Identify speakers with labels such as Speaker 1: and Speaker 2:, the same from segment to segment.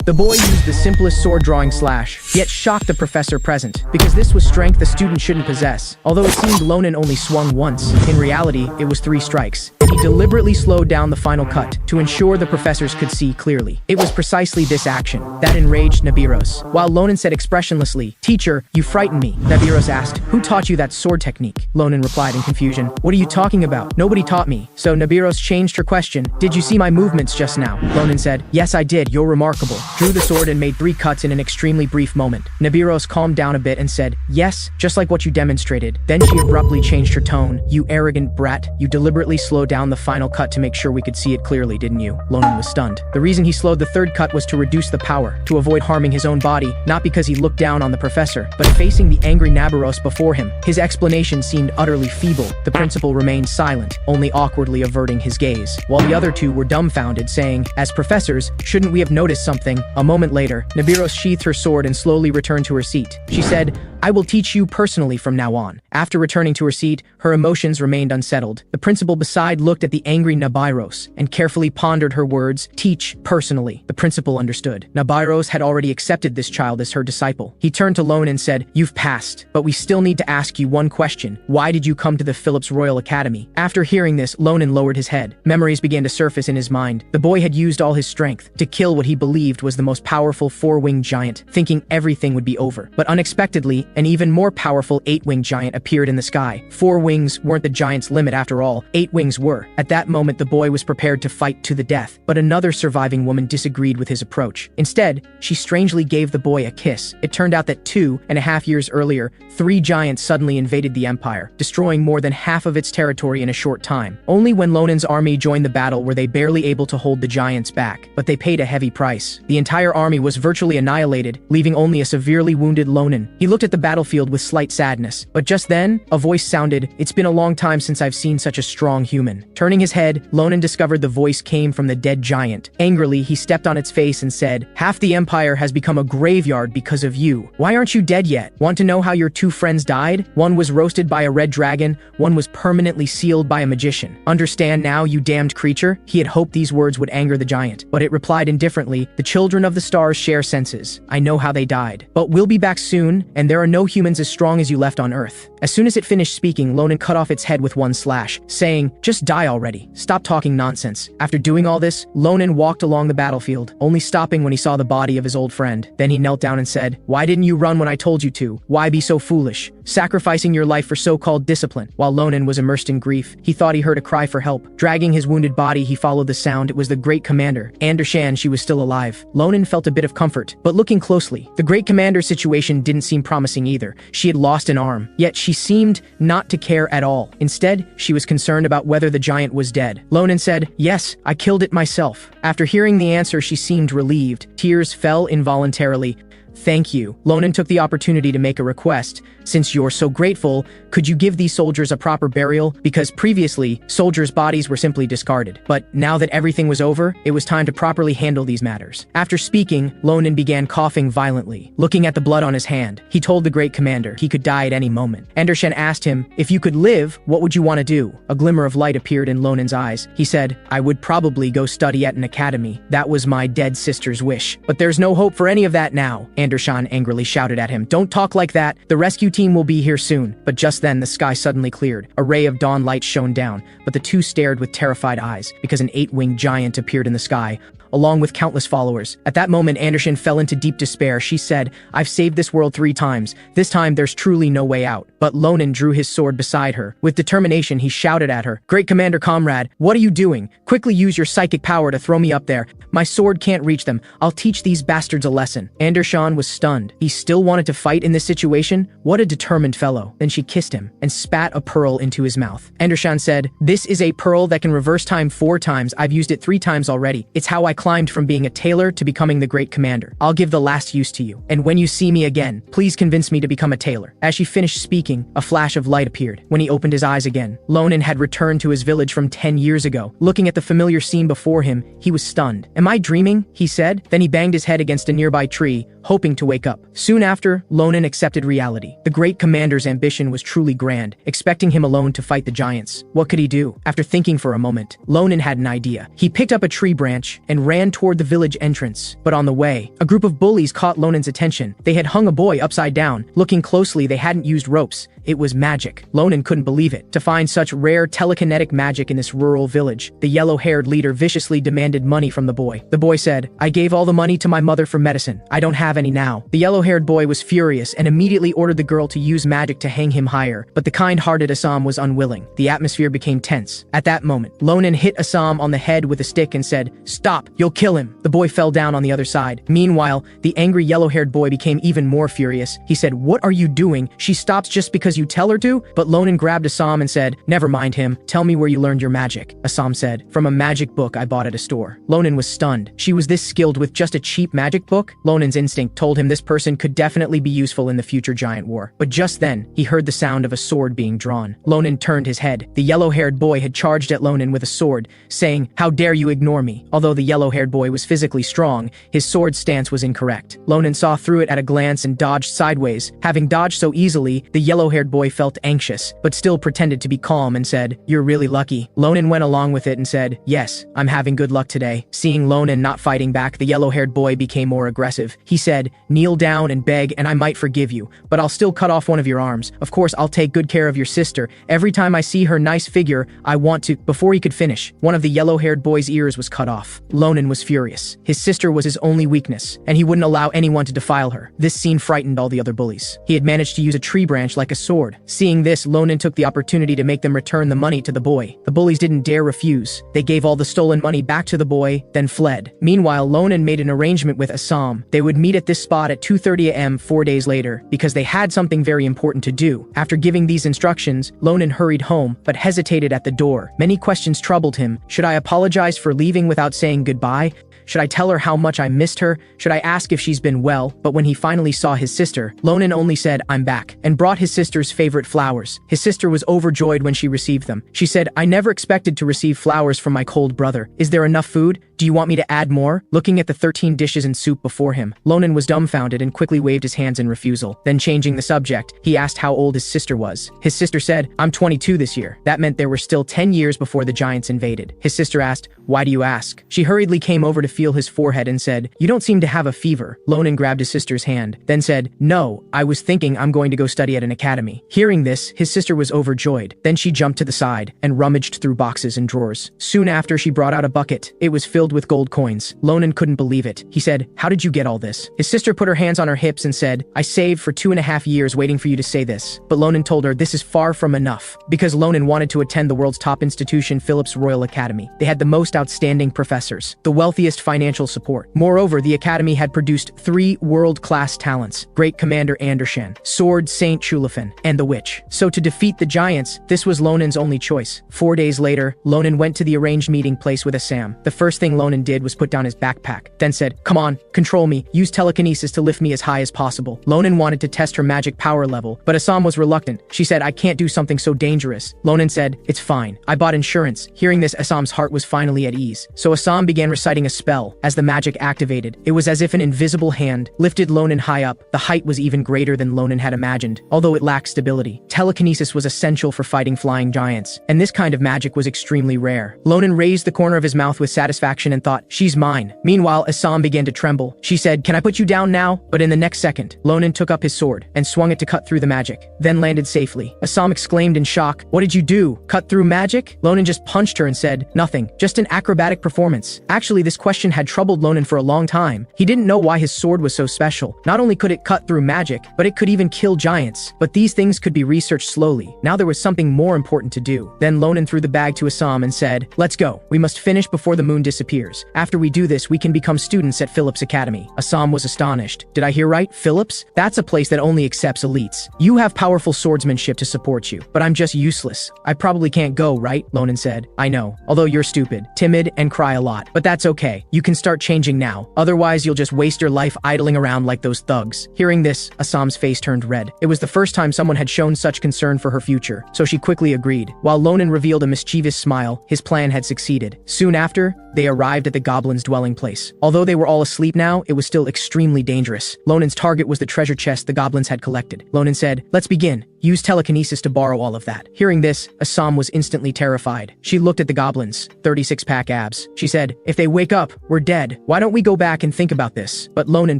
Speaker 1: The boy used the simplest sword drawing slash, yet shocked the professor present, because this was strength the student shouldn't possess. Although it seemed Ronan only swung once, in reality, it was 3 strikes. He deliberately slowed down the final cut to ensure the professors could see clearly. It was precisely this action that enraged Nabiros. While Ronan said expressionlessly, "Teacher, you frighten me," Nabiros asked, "Who taught you that sword technique?" Ronan replied in confusion, "What are you talking about? Nobody taught me." So Nabiros changed her question, "Did you see my movements just now?" Ronan said, "Yes, I did. You're remarkable." Drew the sword and made 3 cuts in an extremely brief moment. Nabiros calmed down a bit and said, "Yes, just like what you demonstrated." Then she abruptly changed her tone. "You arrogant brat, you deliberately slowed down the final cut to make sure we could see it clearly, didn't you?" Ronan was stunned. The reason he slowed the 3rd cut was to reduce the power, to avoid harming his own body, not because he looked down on the professor, but facing the angry Nabiros before him. His explanation seemed utterly feeble. The principal remained silent, only awkwardly averting his gaze, while the other 2 were dumbfounded, saying, "As professors, shouldn't we have noticed something?" A moment later, Nabiros sheathed her sword and slowly returned to her seat. She said, "I will teach you personally from now on." After returning to her seat, her emotions remained unsettled. The principal beside looked at the angry Nabiros and carefully pondered her words, "Teach personally." The principal understood. Nabiros had already accepted this child as her disciple. He turned to Ronan and said, "You've passed, but we still need to ask you one question. Why did you come to the Phillips Royal Academy?" After hearing this, Ronan lowered his head. Memories began to surface in his mind. The boy had used all his strength to kill what he believed was the most powerful 4-winged giant, thinking everything would be over. But unexpectedly, an even more powerful 8-winged giant appeared in the sky. 4 wings weren't the giant's limit after all. 8 wings were. At that moment, the boy was prepared to fight to the death. But another surviving woman disagreed with his approach. Instead, she strangely gave the boy a kiss. It turned out that 2.5 years earlier, 3 giants suddenly invaded the empire, destroying more than half of its territory in a short time. Only when Ronan's army joined the battle were they barely able to hold the giants back. But they paid a heavy price. The entire army was virtually annihilated, leaving only a severely wounded Ronan. He looked at the battlefield with slight sadness. But just then, a voice sounded, "It's been a long time since I've seen such a strong human." Turning his head, Ronan discovered the voice came from the dead giant. Angrily, he stepped on its face and said, "Half the empire has become a graveyard because of you. Why aren't you dead yet? Want to know how your 2 friends died? One was roasted by a red dragon, one was permanently sealed by a magician. Understand now, you damned creature?" He had hoped these words would anger the giant, but it replied indifferently, "The children of the stars share senses. I know how they died. But we'll be back soon, and there are no humans as strong as you left on Earth." As soon as it finished speaking, Ronan cut off its head with 1 slash, saying, "Just die already. Stop talking nonsense." After doing all this, Ronan walked along the battlefield, only stopping when he saw the body of his old friend. Then he knelt down and said, "Why didn't you run when I told you to? Why be so foolish? Sacrificing your life for so-called discipline." While Ronan was immersed in grief, he thought he heard a cry for help. Dragging his wounded body, he followed the sound. It was the great commander. Andershan, she was still alive. Ronan felt a bit of comfort, but looking closely, the great commander's situation didn't seem promising either. She had lost an arm, yet she seemed not to care at all. Instead, she was concerned about whether the giant was dead. Ronan said, "Yes, I killed it myself." After hearing the answer, she seemed relieved. Tears fell involuntarily. "Thank you." Ronan took the opportunity to make a request. "Since you're so grateful, could you give these soldiers a proper burial? Because previously, soldiers' bodies were simply discarded. But now that everything was over, it was time to properly handle these matters." After speaking, Ronan began coughing violently. Looking at the blood on his hand, he told the great commander he could die at any moment. Andershan asked him, "If you could live, what would you want to do?" A glimmer of light appeared in Ronan's eyes. He said, "I would probably go study at an academy. That was my dead sister's wish. But there's no hope for any of that now." Andershan angrily shouted at him, "Don't talk like that. The rescue team will be here soon." But just then, the sky suddenly cleared. A ray of dawn light shone down, but the 2 stared with terrified eyes, because an 8-winged giant appeared in the sky, along with countless followers. At that moment, Andershan fell into deep despair. She said, "I've saved this world 3 times. This time, there's truly no way out." But Ronan drew his sword beside her. With determination, he shouted at her, "Great Commander Comrade, what are you doing? Quickly use your psychic power to throw me up there. My sword can't reach them. I'll teach these bastards a lesson." Andershan was stunned. He still wanted to fight in this situation? What a determined fellow. Then she kissed him and spat a pearl into his mouth. Andershan said, "This is a pearl that can reverse time 4 times. I've used it 3 times already. It's how I climbed from being a tailor to becoming the great commander. I'll give the last use to you. And when you see me again, please convince me to become a tailor." As she finished speaking, a flash of light appeared. When he opened his eyes again, Ronan had returned to his village from 10 years ago. Looking at the familiar scene before him, he was stunned. "Am I dreaming?" he said. Then he banged his head against a nearby tree, hoping to wake up. Soon after, Ronan accepted reality. The great commander's ambition was truly grand, expecting him alone to fight the giants. What could he do? After thinking for a moment, Ronan had an idea. He picked up a tree branch and ran toward the village entrance. But on the way, a group of bullies caught Lonan's attention. They had hung a boy upside down. Looking closely, they hadn't used ropes. It was magic. Ronan couldn't believe it. To find such rare telekinetic magic in this rural village, the yellow-haired leader viciously demanded money from the boy. The boy said, "I gave all the money to my mother for medicine. I don't have any now." The yellow-haired boy was furious and immediately ordered the girl to use magic to hang him higher, but the kind-hearted Assam was unwilling. The atmosphere became tense. At that moment, Ronan hit Assam on the head with a stick and said, "Stop, you'll kill him." The boy fell down on the other side. Meanwhile, the angry yellow-haired boy became even more furious. He said, "What are you doing? She stops just because you tell her to?" But Ronan grabbed Assam and said, "Never mind him. Tell me where you learned your magic." Assam said, "From a magic book I bought at a store." Ronan was stunned. She was this skilled with just a cheap magic book? Ronan's instinct told him this person could definitely be useful in the future giant war. But just then, he heard the sound of a sword being drawn. Ronan turned his head. The yellow-haired boy had charged at Ronan with a sword, saying, "How dare you ignore me?" Although the yellow-haired boy was physically strong, his sword stance was incorrect. Ronan saw through it at a glance and dodged sideways. Having dodged so easily, the yellow-haired boy felt anxious, but still pretended to be calm and said, "You're really lucky." Ronan went along with it and said, "Yes, I'm having good luck today." Seeing Ronan not fighting back, the yellow-haired boy became more aggressive. He said, "Kneel down and beg and I might forgive you, but I'll still cut off one of your arms. Of course, I'll take good care of your sister. Every time I see her nice figure, I want to—" Before he could finish, one of the yellow-haired boy's ears was cut off. Ronan was furious. His sister was his only weakness, and he wouldn't allow anyone to defile her. This scene frightened all the other bullies. He had managed to use a tree branch like a sword. Seeing this, Ronan took the opportunity to make them return the money to the boy. The bullies didn't dare refuse. They gave all the stolen money back to the boy, then fled. Meanwhile, Ronan made an arrangement with Assam. They would meet at this spot at 2:30 a.m. 4 days later, because they had something very important to do. After giving these instructions, Ronan hurried home, but hesitated at the door. Many questions troubled him. Should I apologize for leaving without saying goodbye? Should I tell her how much I missed her? Should I ask if she's been well? But when he finally saw his sister, Ronan only said, "I'm back," and brought his sister's favorite flowers. His sister was overjoyed when she received them. She said, "I never expected to receive flowers from my cold brother. Is there enough food? Do you want me to add more?" Looking at the 13 dishes and soup before him, Ronan was dumbfounded and quickly waved his hands in refusal. Then changing the subject, he asked how old his sister was. His sister said, "I'm 22 this year." That meant there were still 10 years before the giants invaded. His sister asked, "Why do you ask?" She hurriedly came over to feel his forehead and said, "You don't seem to have a fever." Ronan grabbed his sister's hand, then said, "No, I was thinking I'm going to go study at an academy." Hearing this, his sister was overjoyed. Then she jumped to the side and rummaged through boxes and drawers. Soon after, she brought out a bucket. It was filled with gold coins. Ronan couldn't believe it. He said, "How did you get all this?" His sister put her hands on her hips and said, "I saved for 2.5 years waiting for you to say this." But Ronan told her this is far from enough, because Ronan wanted to attend the world's top institution, Phillips Royal Academy. They had the most outstanding professors, the wealthiest financial support. Moreover, the academy had produced 3 world-class talents: Great Commander Andershan, Sword Saint Chulafin, and the Witch. So to defeat the giants, this was Lonan's only choice. 4 days later, Ronan went to the arranged meeting place with Assam. The first thing Ronan did was put down his backpack, then said, "Come on, control me. Use telekinesis to lift me as high as possible." Ronan wanted to test her magic power level, but Assam was reluctant. She said, "I can't do something so dangerous." Ronan said, "It's fine. I bought insurance." Hearing this, Assam's heart was finally at ease. So Assam began reciting a spell. As the magic activated, it was as if an invisible hand lifted Ronan high up. The height was even greater than Ronan had imagined, although it lacked stability. Telekinesis was essential for fighting flying giants, and this kind of magic was extremely rare. Ronan raised the corner of his mouth with satisfaction and thought, "She's mine." Meanwhile, Assam began to tremble. She said, "Can I put you down now?" But in the next second, Ronan took up his sword and swung it to cut through the magic, then landed safely. Assam exclaimed in shock, "What did you do? Cut through magic?" Ronan just punched her and said, "Nothing, just an acrobatic performance." Actually, this question had troubled Ronan for a long time. He didn't know why his sword was so special. Not only could it cut through magic, but it could even kill giants. But these things could be researched slowly. Now there was something more important to do. Then Ronan threw the bag to Assam and said, "Let's go. We must finish before the moon disappears. After we do this, we can become students at Phillips Academy." Assam was astonished. "Did I hear right? Phillips? That's a place that only accepts elites. You have powerful swordsmanship to support you, but I'm just useless. I probably can't go, right?" Ronan said, "I know. Although you're stupid, timid, and cry a lot. But that's okay. You can start changing now. Otherwise, you'll just waste your life idling around like those thugs." Hearing this, Assam's face turned red. It was the first time someone had shown such concern for her future, so she quickly agreed. While Ronan revealed a mischievous smile, his plan had succeeded. Soon after, they arrived at the goblins' dwelling place. Although they were all asleep now, it was still extremely dangerous. Ronan's target was the treasure chest the goblins had collected. Ronan said, "Let's begin. Use telekinesis to borrow all of that." Hearing this, Assam was instantly terrified. She looked at the goblins' 36-pack abs. She said, "If they wake up, we're dead. Why don't we go back and think about this? But Ronan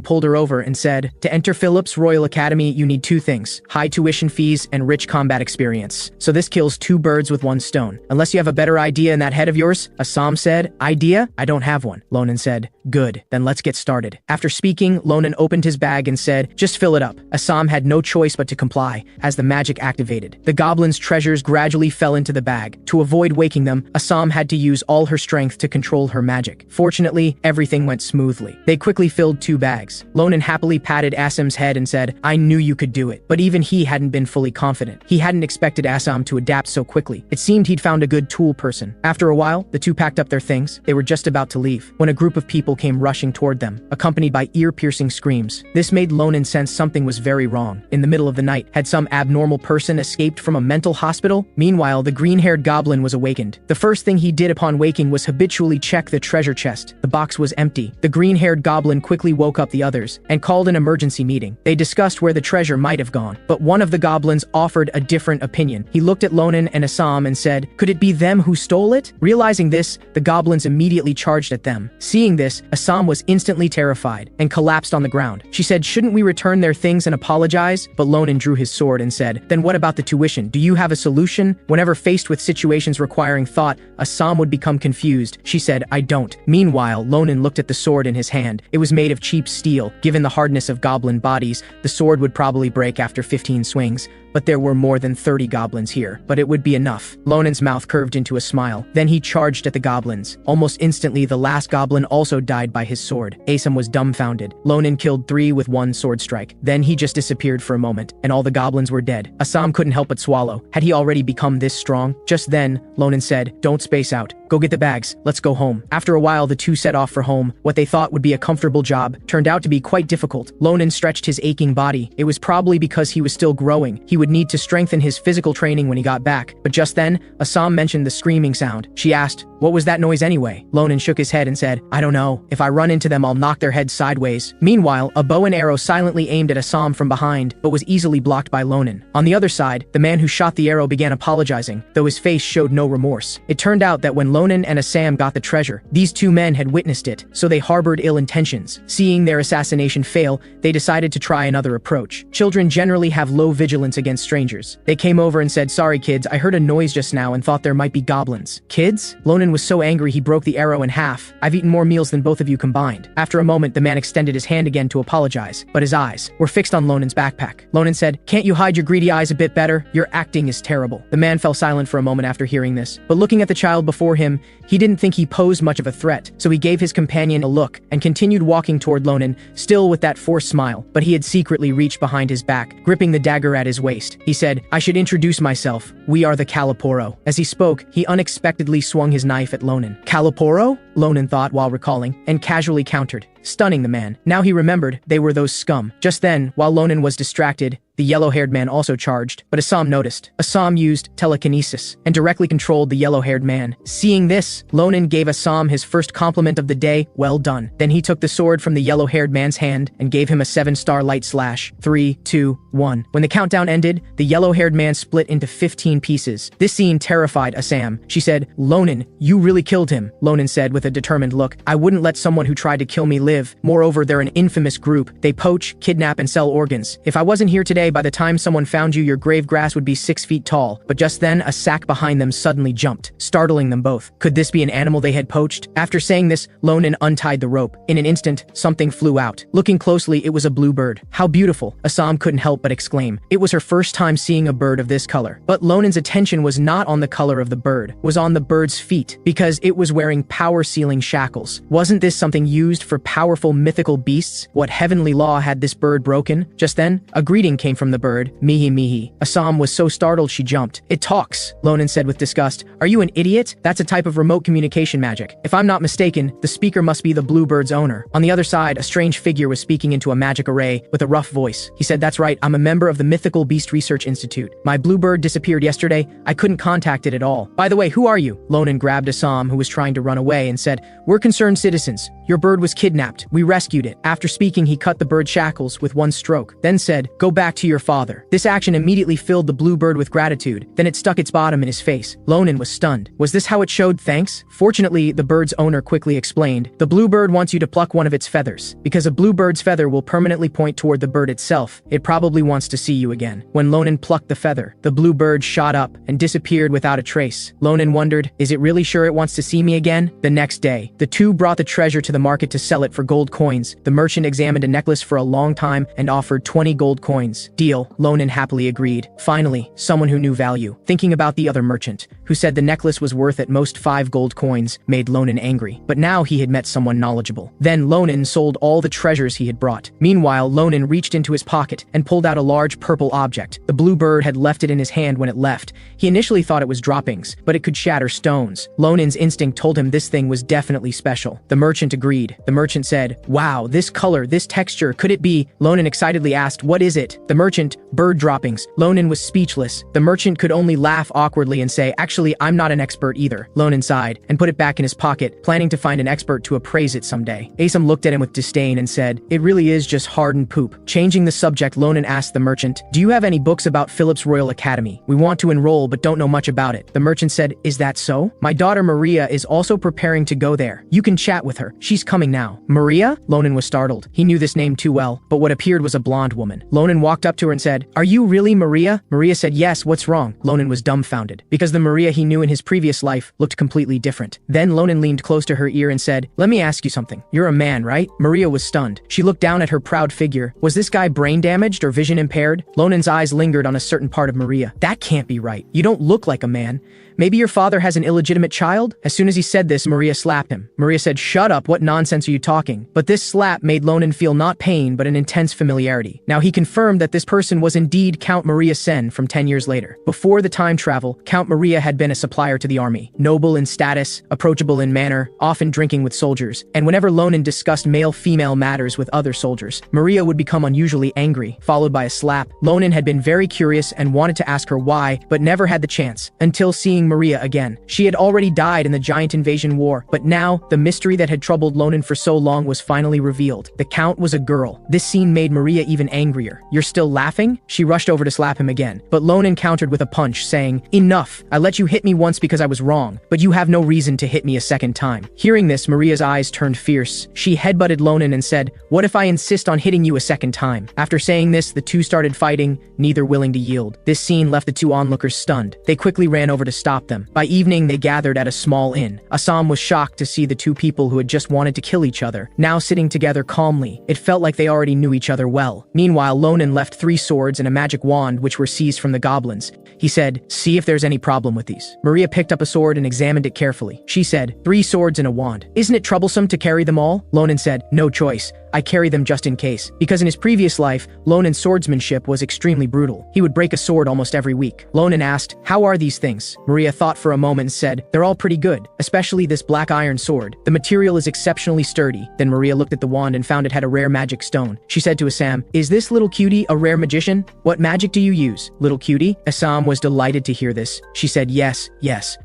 Speaker 1: pulled her over and said, to enter Phillips Royal Academy, you need two things: high tuition fees and rich combat experience. So this kills two birds with one stone. Unless you have a better idea in that head of yours, Assam said. Idea? I don't have one. Ronan said. Good, then let's get started. After speaking, Ronan opened his bag and said, just fill it up. Assam had no choice but to comply, as the magic activated. The goblin's treasures gradually fell into the bag. To avoid waking them, Assam had to use all her strength to control her magic. Fortunately, everything went smoothly. They quickly filled two bags. Ronan happily patted Assam's head and said, I knew you could do it. But even he hadn't been fully confident. He hadn't expected Assam to adapt so quickly. It seemed he'd found a good tool person. After a while, the two packed up their things. They were just about to leave when a group of people came rushing toward them, accompanied by ear-piercing screams. This made Ronan sense something was very wrong. In the middle of the night, had some abnormal person escaped from a mental hospital? Meanwhile, the green-haired goblin was awakened. The first thing he did upon waking was habitually check the treasure chest. The box was empty. The green-haired goblin quickly woke up the others and called an emergency meeting. They discussed where the treasure might have gone, but one of the goblins offered a different opinion. He looked at Ronan and Assam and said, could it be them who stole it? Realizing this, the goblins immediately charged at them. Seeing this, Assam was instantly terrified and collapsed on the ground. She said, shouldn't we return their things and apologize? But Ronan drew his sword and said, then what about the tuition? Do you have a solution? Whenever faced with situations requiring thought, Assam would become confused. She said, I don't. Meanwhile, Ronan looked at the sword in his hand. It was made of cheap steel. Given the hardness of goblin bodies, the sword would probably break after 15 swings. But there were more than 30 goblins here. But it would be enough. Ronan's mouth curved into a smile. Then he charged at the goblins. Almost instantly, the last goblin also died by his sword. Assam was dumbfounded. Ronan killed 3 with one sword strike. Then he just disappeared for a moment, and all the goblins were dead. Assam couldn't help but swallow. Had he already become this strong? Just then, Ronan said, don't space out. Go get the bags. Let's go home. After a while, the two set off for home. What they thought would be a comfortable job turned out to be quite difficult. Ronan stretched his aching body. It was probably because he was still growing. He would need to strengthen his physical training when he got back. But just then, Assam mentioned the screaming sound. She asked, what was that noise anyway? Ronan shook his head and said, I don't know. If I run into them, I'll knock their heads sideways. Meanwhile, a bow and arrow silently aimed at Assam from behind, but was easily blocked by Ronan. On the other side, the man who shot the arrow began apologizing, though his face showed no remorse. It turned out that when Ronan and Assam got the treasure, these two men had witnessed it, so they harbored ill intentions. Seeing their assassination fail, they decided to try another approach. Children generally have low vigilance against strangers. They came over and said, sorry kids, I heard a noise just now and thought there might be goblins. Kids? Ronan was so angry he broke the arrow in half. I've eaten more meals than both of you combined. After a moment, the man extended his hand again to apologize, but his eyes were fixed on Ronan's backpack. Ronan said, can't you hide your greedy eyes a bit better? Your acting is terrible. The man fell silent for a moment after hearing this, but looking at the child before him, he didn't think he posed much of a threat, so he gave his companion a look and continued walking toward Ronan, still with that forced smile, but he had secretly reached behind his back, gripping the dagger at his waist. He said, I should introduce myself. We are the Caliporo. As he spoke, he unexpectedly swung his knife at Ronan. Caliporo? Ronan thought while recalling, and casually countered, stunning the man. Now he remembered they were those scum. Just then, while Ronan was distracted, the yellow-haired man also charged, but Assam noticed. Assam used telekinesis and directly controlled the yellow-haired man. Seeing this, Ronan gave Assam his first compliment of the day, well done. Then he took the sword from the yellow-haired man's hand and gave him a 7-star light slash. 3, 2, 1. When the countdown ended, the yellow-haired man split into 15 pieces. This scene terrified Assam. She said, Ronan, you really killed him. Ronan said with a determined look, I wouldn't let someone who tried to kill me live. Moreover, they're an infamous group. They poach, kidnap, and sell organs. If I wasn't here today, by the time someone found you, your grave grass would be 6 feet tall. But just then, a sack behind them suddenly jumped, startling them both. Could this be an animal they had poached? After saying this, Ronan untied the rope. In an instant, something flew out. Looking closely, it was a bluebird. How beautiful! Assam couldn't help but exclaim. It was her first time seeing a bird of this color. But Ronan's attention was not on the color of the bird, was on the bird's feet, because it was wearing power-sealing shackles. Wasn't this something used for powerful mythical beasts? What heavenly law had this bird broken? Just then, a greeting came from the bird. Mihi mihi. Assam was so startled she jumped. It talks, Ronan said with disgust. Are you an idiot? That's a type of remote communication magic. If I'm not mistaken, the speaker must be the bluebird's owner. On the other side, a strange figure was speaking into a magic array with a rough voice. He said, that's right, I'm a member of the Mythical Beast Research Institute. My bluebird disappeared yesterday. I couldn't contact it at all. By the way, who are you? Ronan grabbed Assam, who was trying to run away, and said, said, "We're concerned citizens. Your bird was kidnapped. We rescued it." After speaking, he cut the bird's shackles with one stroke, then said, "Go back to your father." This action immediately filled the blue bird with gratitude. Then it stuck its bottom in his face. Ronan was stunned. Was this how it showed thanks? Fortunately, the bird's owner quickly explained, "The blue bird wants you to pluck one of its feathers. Because a blue bird's feather will permanently point toward the bird itself. It probably wants to see you again." When Ronan plucked the feather, the blue bird shot up and disappeared without a trace. Ronan wondered, is it really sure it wants to see me again? The next day, the two brought the treasure to the market to sell it for gold coins. The merchant examined a necklace for a long time and offered 20 gold coins. Deal, Ronan happily agreed. Finally, someone who knew value. Thinking about the other merchant, who said the necklace was worth at most 5 gold coins, made Ronan angry. But now he had met someone knowledgeable. Then Ronan sold all the treasures he had brought. Meanwhile, Ronan reached into his pocket and pulled out a large purple object. The blue bird had left it in his hand when it left. He initially thought it was droppings, but it could shatter stones. Ronan's instinct told him this thing was definitely special. The merchant agreed. The merchant said, "Wow, this color, this texture, could it be?" Ronan excitedly asked, "What is it?" The merchant, "Bird droppings." Ronan was speechless. The merchant could only laugh awkwardly and say, "Actually, I'm not an expert either." Ronan sighed and put it back in his pocket, planning to find an expert to appraise it someday. Assam looked at him with disdain and said, "It really is just hardened poop." Changing the subject, Ronan asked the merchant, "Do you have any books about Phillips Royal Academy? We want to enroll but don't know much about it." The merchant said, "Is that so? My daughter Maria is also preparing to go there. You can chat with her. She's coming now." Maria? Ronan was startled. He knew this name too well, but what appeared was a blonde woman. Ronan walked up to her and said, "Are you really Maria?" Maria said, "Yes, what's wrong?" Ronan was dumbfounded, because the Maria he knew in his previous life looked completely different. Then Ronan leaned close to her ear and said, "Let me ask you something. You're a man, right?" Maria was stunned. She looked down at her proud figure. Was this guy brain damaged or vision impaired? Ronan's eyes lingered on a certain part of Maria. "That can't be right. You don't look like a man. Maybe your father has an illegitimate child?" As soon as he said this, Maria slapped him. Maria said, "Shut up, what nonsense are you talking?" But this slap made Ronan feel not pain but an intense familiarity. Now he confirmed that this person was indeed Count Maria Sen from 10 years later. Before the time travel, Count Maria had been a supplier to the army. Noble in status, approachable in manner, often drinking with soldiers. And whenever Ronan discussed male-female matters with other soldiers, Maria would become unusually angry, followed by a slap. Ronan had been very curious and wanted to ask her why, but never had the chance, until seeing Maria again. She had already died in the giant invasion war, but now, the mystery that had troubled Ronan for so long was finally revealed. The Count was a girl. This scene made Maria even angrier. "You're still laughing?" She rushed over to slap him again, but Ronan countered with a punch, saying, "Enough! I let you hit me once because I was wrong, but you have no reason to hit me a second time." Hearing this, Maria's eyes turned fierce. She headbutted Ronan and said, "What if I insist on hitting you a second time?" After saying this, the two started fighting, neither willing to yield. This scene left the two onlookers stunned. They quickly ran over to stop them. By evening, they gathered at a small inn. Assam was shocked to see the two people who had just wanted to kill each other, now sitting together calmly. It felt like they already knew each other well. Meanwhile, Ronan left 3 swords and a magic wand which were seized from the goblins. He said, "See if there's any problem with these." Maria picked up a sword and examined it carefully. She said, "3 swords and a wand. Isn't it troublesome to carry them all?" Ronan said, "No choice. I carry them just in case." Because in his previous life, Ronan's swordsmanship was extremely brutal. He would break a sword almost every week. Ronan asked, "How are these things?" Maria thought for a moment and said, "They're all pretty good, especially this black iron sword. The material is exceptionally sturdy." Then Maria looked at the wand and found it had a rare magic stone. She said to Assam, "Is this little cutie a rare magician? What magic do you use, little cutie?" Assam was delighted to hear this. She said, yes.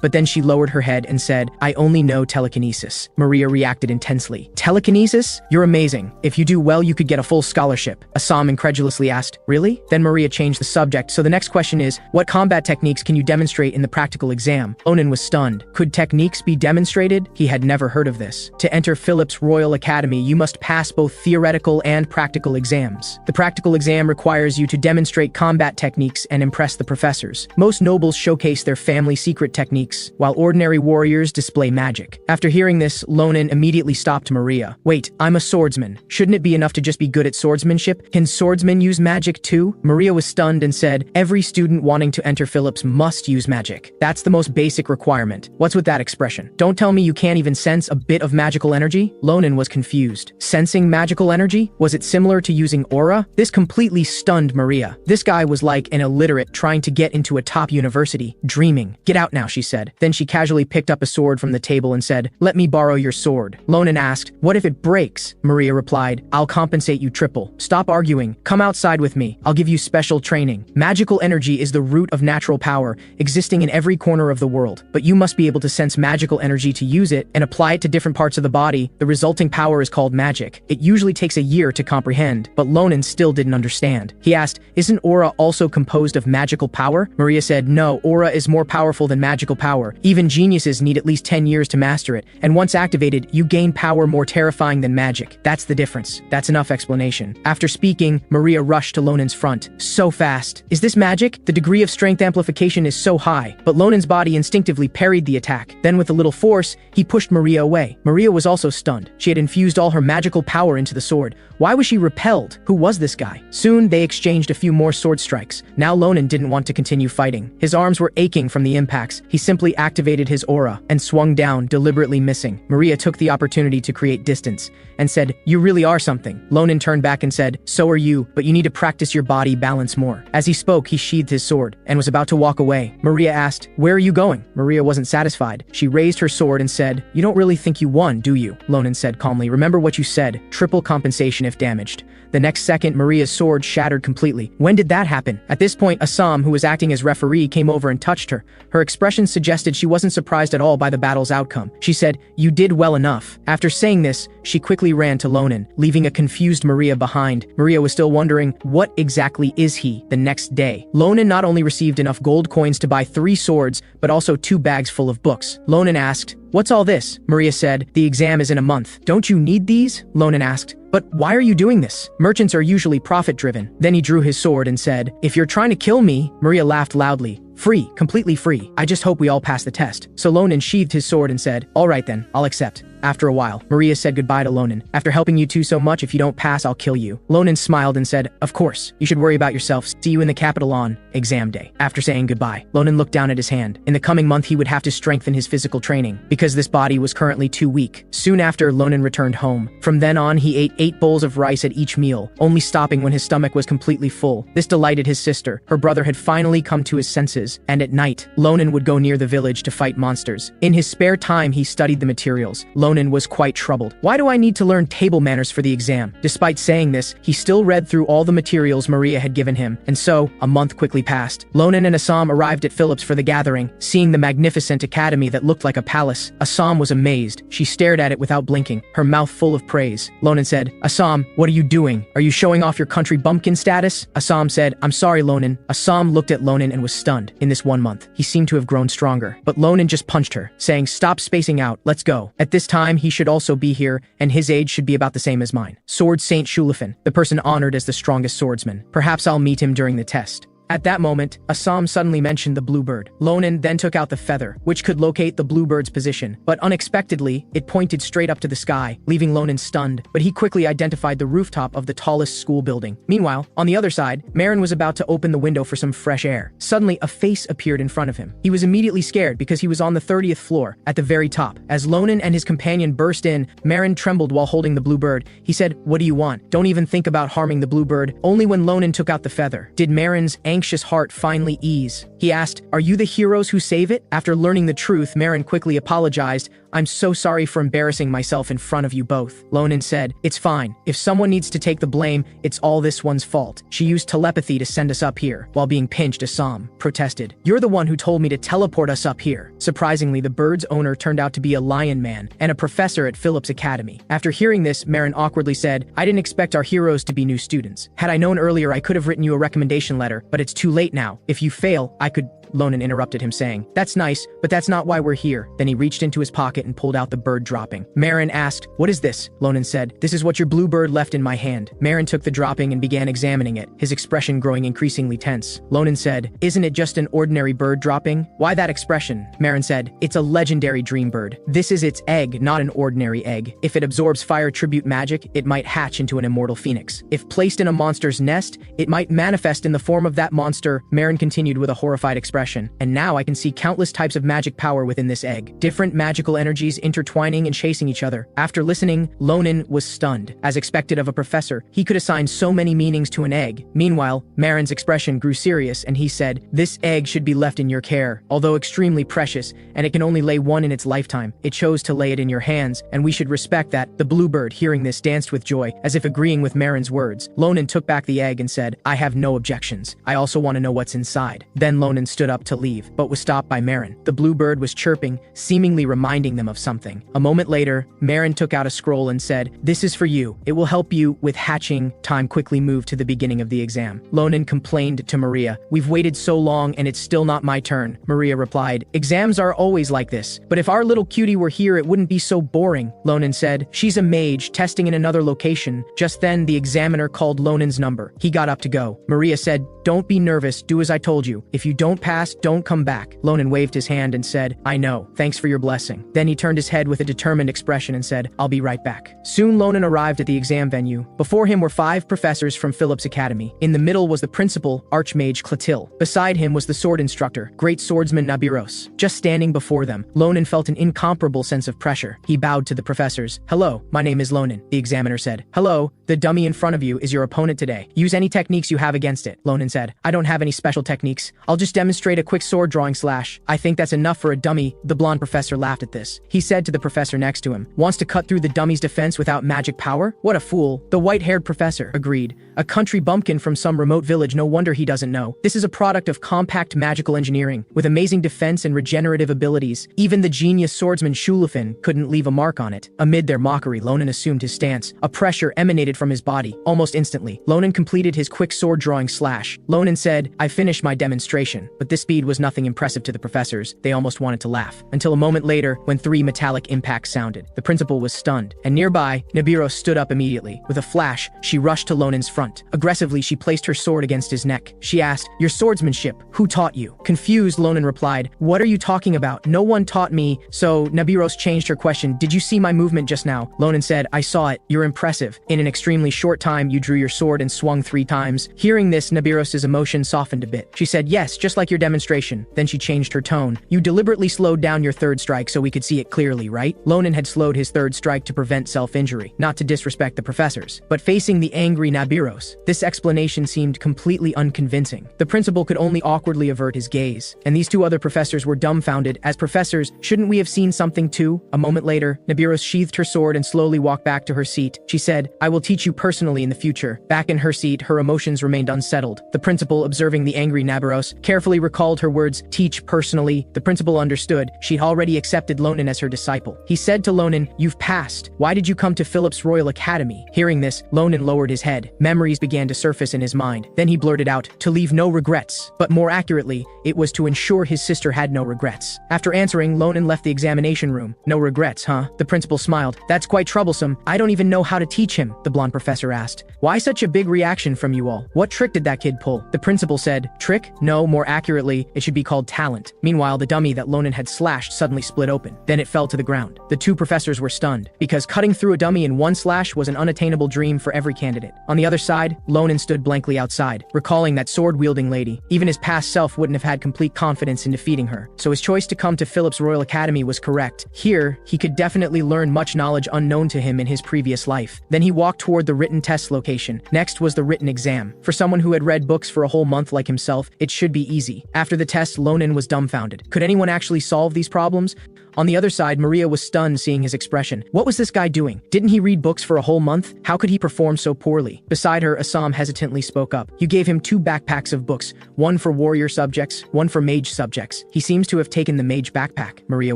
Speaker 1: But then she lowered her head and said, "I only know telekinesis." Maria reacted intensely. "Telekinesis? You're amazing. If you do well, you could get a full scholarship." Assam incredulously asked, "Really?" Then Maria changed the subject, so the next question is, what combat techniques can you demonstrate in the practical exam? Ronan was stunned. Could techniques be demonstrated? He had never heard of this. To enter Phillips Royal Academy, you must pass both theoretical and practical exams. The practical exam requires you to demonstrate combat techniques and impress the professors. Most nobles showcase their family secret techniques, while ordinary warriors display magic. After hearing this, Ronan immediately stopped Maria. "Wait, I'm a swordsman. Shouldn't it be enough to just be good at swordsmanship? Can swordsmen use magic too?" Maria was stunned and said, "Every student wanting to enter Phillips must use magic. That's the most basic requirement." What's with that expression? Don't tell me you can't even sense a bit of magical energy? Ronan was confused. Sensing magical energy? Was it similar to using aura? This completely stunned Maria. This guy was like an illiterate trying to get into a top university, dreaming. "Get out now," she said. Then she casually picked up a sword from the table and said, "Let me borrow your sword." Ronan asked, "What if it breaks?" Maria replied, replied, I'll compensate you triple. Stop arguing. Come outside with me. I'll give you special training. Magical energy is the root of natural power, existing in every corner of the world. But you must be able to sense magical energy to use it and apply it to different parts of the body. The resulting power is called magic. It usually takes a year to comprehend, but Ronan still didn't understand. He asked, isn't aura also composed of magical power? Maria said, no, aura is more powerful than magical power. Even geniuses need at least 10 years to master it, and once activated, you gain power more terrifying than magic. That's the difference. That's enough explanation. After speaking, Maria rushed to Ronan's front. So fast. Is this magic? The degree of strength amplification is so high, but Ronan's body instinctively parried the attack. Then with a little force, he pushed Maria away. Maria was also stunned. She had infused all her magical power into the sword. Why was she repelled? Who was this guy? Soon, they exchanged a few more sword strikes. Now Ronan didn't want to continue fighting. His arms were aching from the impacts. He simply activated his aura and swung down, deliberately missing. Maria took the opportunity to create distance and said, you really are something. Ronan turned back and said, so are you, but you need to practice your body balance more. As he spoke, he sheathed his sword and was about to walk away. Maria asked, where are you going? Maria wasn't satisfied. She raised her sword and said, you don't really think you won, do you? Ronan said calmly, remember what you said, triple compensation if damaged. The next second, Maria's sword shattered completely. When did that happen? At this point, Assam, who was acting as referee, came over and touched her. Her expression suggested she wasn't surprised at all by the battle's outcome. She said, you did well enough. After saying this, she quickly ran to Ronan, leaving a confused Maria behind. Maria was still wondering, what exactly is he? The next day, Ronan not only received enough gold coins to buy 3 swords, but also 2 bags full of books. Ronan asked, what's all this? Maria said, the exam is in a month. Don't you need these? Ronan asked, but why are you doing this? Merchants are usually profit-driven. Then he drew his sword and said, if you're trying to kill me, Maria laughed loudly. Free, completely free. I just hope we all pass the test. So Ronan sheathed his sword and said, all right then, I'll accept. After a while, Maria said goodbye to Ronan. After helping you two so much, if you don't pass, I'll kill you. Ronan smiled and said, of course, you should worry about yourself. See you in the capital on exam day. After saying goodbye, Ronan looked down at his hand. In the coming month, he would have to strengthen his physical training, because this body was currently too weak. Soon after, Ronan returned home. From then on, he ate 8 bowls of rice at each meal, only stopping when his stomach was completely full. This delighted his sister. Her brother had finally come to his senses, and at night, Ronan would go near the village to fight monsters. In his spare time, he studied the materials. Ronan was quite troubled. Why do I need to learn table manners for the exam? Despite saying this, he still read through all the materials Maria had given him, and so, a month quickly passed. Ronan and Assam arrived at Phillips for the gathering. Seeing the magnificent academy that looked like a palace, Assam was amazed. She stared at it without blinking, her mouth full of praise. Ronan said, Assam, what are you doing? Are you showing off your country bumpkin status? Assam said, I'm sorry, Ronan. Assam looked at Ronan and was stunned. In this 1 month, he seemed to have grown stronger. But Ronan just punched her, saying, stop spacing out, let's go. At this time, he should also be here, and his age should be about the same as mine. Sword Saint Shulafin, the person honored as the strongest swordsman. Perhaps I'll meet him during the test. At that moment, Assam suddenly mentioned the bluebird. Ronan then took out the feather, which could locate the bluebird's position, but unexpectedly, it pointed straight up to the sky, leaving Ronan stunned, but he quickly identified the rooftop of the tallest school building. Meanwhile, on the other side, Marin was about to open the window for some fresh air. Suddenly, a face appeared in front of him. He was immediately scared because he was on the 30th floor, at the very top. As Ronan and his companion burst in, Marin trembled while holding the bluebird. He said, what do you want? Don't even think about harming the bluebird. Only when Ronan took out the feather did Marin's anxious heart finally ease. He asked, are you the heroes who save it? After learning the truth, Marin quickly apologized. I'm so sorry for embarrassing myself in front of you both. Ronan said, it's fine. If someone needs to take the blame, it's all this one's fault. She used telepathy to send us up here. While being pinched, Assam protested. You're the one who told me to teleport us up here. Surprisingly, the bird's owner turned out to be a lion man and a professor at Phillips Academy. After hearing this, Marin awkwardly said, I didn't expect our heroes to be new students. Had I known earlier, I could have written you a recommendation letter, but it's too late now. If you fail, I could... Ronan interrupted him, saying, that's nice, but that's not why we're here. Then he reached into his pocket and pulled out the bird dropping. Marin asked, what is this? Ronan said, this is what your bluebird left in my hand. Marin took the dropping and began examining it, his expression growing increasingly tense. Ronan said, isn't it just an ordinary bird dropping? Why that expression? Marin said, it's a legendary dream bird. This is its egg, not an ordinary egg. If it absorbs fire tribute magic, it might hatch into an immortal phoenix. If placed in a monster's nest, it might manifest in the form of that monster. Marin continued with a horrified expression. expression, and now I can see countless types of magic power within this egg. Different magical energies intertwining and chasing each other. After listening, Ronan was stunned. As expected of a professor, he could assign so many meanings to an egg. Meanwhile, Marin's expression grew serious and he said, "This egg should be left in your care. Although extremely precious, and it can only lay one in its lifetime, it chose to lay it in your hands, and we should respect that." The bluebird, hearing this, danced with joy, as if agreeing with Marin's words. Ronan took back the egg and said, "I have no objections. I also want to know what's inside." Then Ronan stood up to leave, but was stopped by Marin. The bluebird was chirping, seemingly reminding them of something. A moment later, Marin took out a scroll and said, "This is for you. It will help you with hatching." Time quickly moved to the beginning of the exam. Ronan complained to Maria, "We've waited so long and it's still not my turn." Maria replied, "Exams are always like this, but if our little cutie were here it wouldn't be so boring." Ronan said, "She's a mage testing in another location." Just then, the examiner called Ronan's number. He got up to go. Maria said, "Don't be nervous, do as I told you. If you don't pass, don't come back." Ronan waved his hand and said, "I know, thanks for your blessing." Then he turned his head with a determined expression and said, "I'll be right back." Soon Ronan arrived at the exam venue. Before him were 5 professors from Phillips Academy. In the middle was the principal, Archmage Clotilde. Beside him was the sword instructor, Great Swordsman Nabiros. Just standing before them, Ronan felt an incomparable sense of pressure. He bowed to the professors. "Hello, my name is Ronan," the examiner said. "Hello, the dummy in front of you is your opponent today. Use any techniques you have against it." Ronan said, "I don't have any special techniques. I'll just demonstrate a quick sword drawing slash. I think that's enough for a dummy." The blonde professor laughed at this. He said to the professor next to him, "Wants to cut through the dummy's defense without magic power? What a fool." The white-haired professor agreed. "A country bumpkin from some remote village, no wonder he doesn't know. This is a product of compact magical engineering, with amazing defense and regenerative abilities. Even the genius swordsman Shulafin couldn't leave a mark on it." Amid their mockery, Ronan assumed his stance. A pressure emanated from his body. Almost instantly, Ronan completed his quick sword drawing slash. Ronan said, "I finished my demonstration," but this speed was nothing impressive to the professors. They almost wanted to laugh. Until a moment later, when 3 metallic impacts sounded. The principal was stunned, and nearby, Nabiros stood up immediately. With a flash, she rushed to Ronan's front. Aggressively, she placed her sword against his neck. She asked, "Your swordsmanship, who taught you?" Confused, Ronan replied, "What are you talking about? No one taught me." So Nabiros changed her question, "Did you see my movement just now?" Ronan said, "I saw it. You're impressive. In an extremely short time, you drew your sword and swung 3 times." Hearing this, Nabiros's emotion softened a bit. She said, "Yes, just like your demonstration." Then she changed her tone. "You deliberately slowed down your 3rd strike so we could see it clearly, right?" Ronan had slowed his 3rd strike to prevent self-injury, not to disrespect the professors. But facing the angry Nabiros, this explanation seemed completely unconvincing. The principal could only awkwardly avert his gaze, and these 2 other professors were dumbfounded. As professors, shouldn't we have seen something too? A moment later, Nabiros sheathed her sword and slowly walked back to her seat. She said, "I will teach you personally in the future." Back in her seat, her emotions remained unsettled. The principal, observing the angry Nabiros, carefully recalled her words, "Teach personally." The principal understood. She'd already accepted Ronan as her disciple. He said to Ronan, "You've passed. Why did you come to Phillips Royal Academy?" Hearing this, Ronan lowered his head. Memories began to surface in his mind. Then he blurted out, "To leave no regrets." But more accurately, it was to ensure his sister had no regrets. After answering, Ronan left the examination room. "No regrets, huh?" The principal smiled. "That's quite troublesome. I don't even know how to teach him," the blonde professor asked. "Why such a big reaction from you all? What trick did that kid pull?" The principal said, "Trick? No, more accurately, it should be called talent." Meanwhile, the dummy that Ronan had slashed suddenly split open. Then it fell to the ground. The 2 professors were stunned, because cutting through a dummy in 1 slash was an unattainable dream for every candidate. On the other side, Ronan stood blankly outside, recalling that sword-wielding lady. Even his past self wouldn't have had complete confidence in defeating her. So his choice to come to Phillips Royal Academy was correct. Here, he could definitely learn much knowledge unknown to him in his previous life. Then he walked toward the written test location. Next was the written exam. For someone who had read books for a whole month like himself, it should be easy. After the test, Ronan was dumbfounded. Could anyone actually solve these problems? On the other side, Maria was stunned seeing his expression. What was this guy doing? Didn't he read books for a whole month? How could he perform so poorly? Beside her, Assam hesitantly spoke up. You gave him 2 backpacks of books, one for warrior subjects, one for mage subjects. He seems to have taken the mage backpack. Maria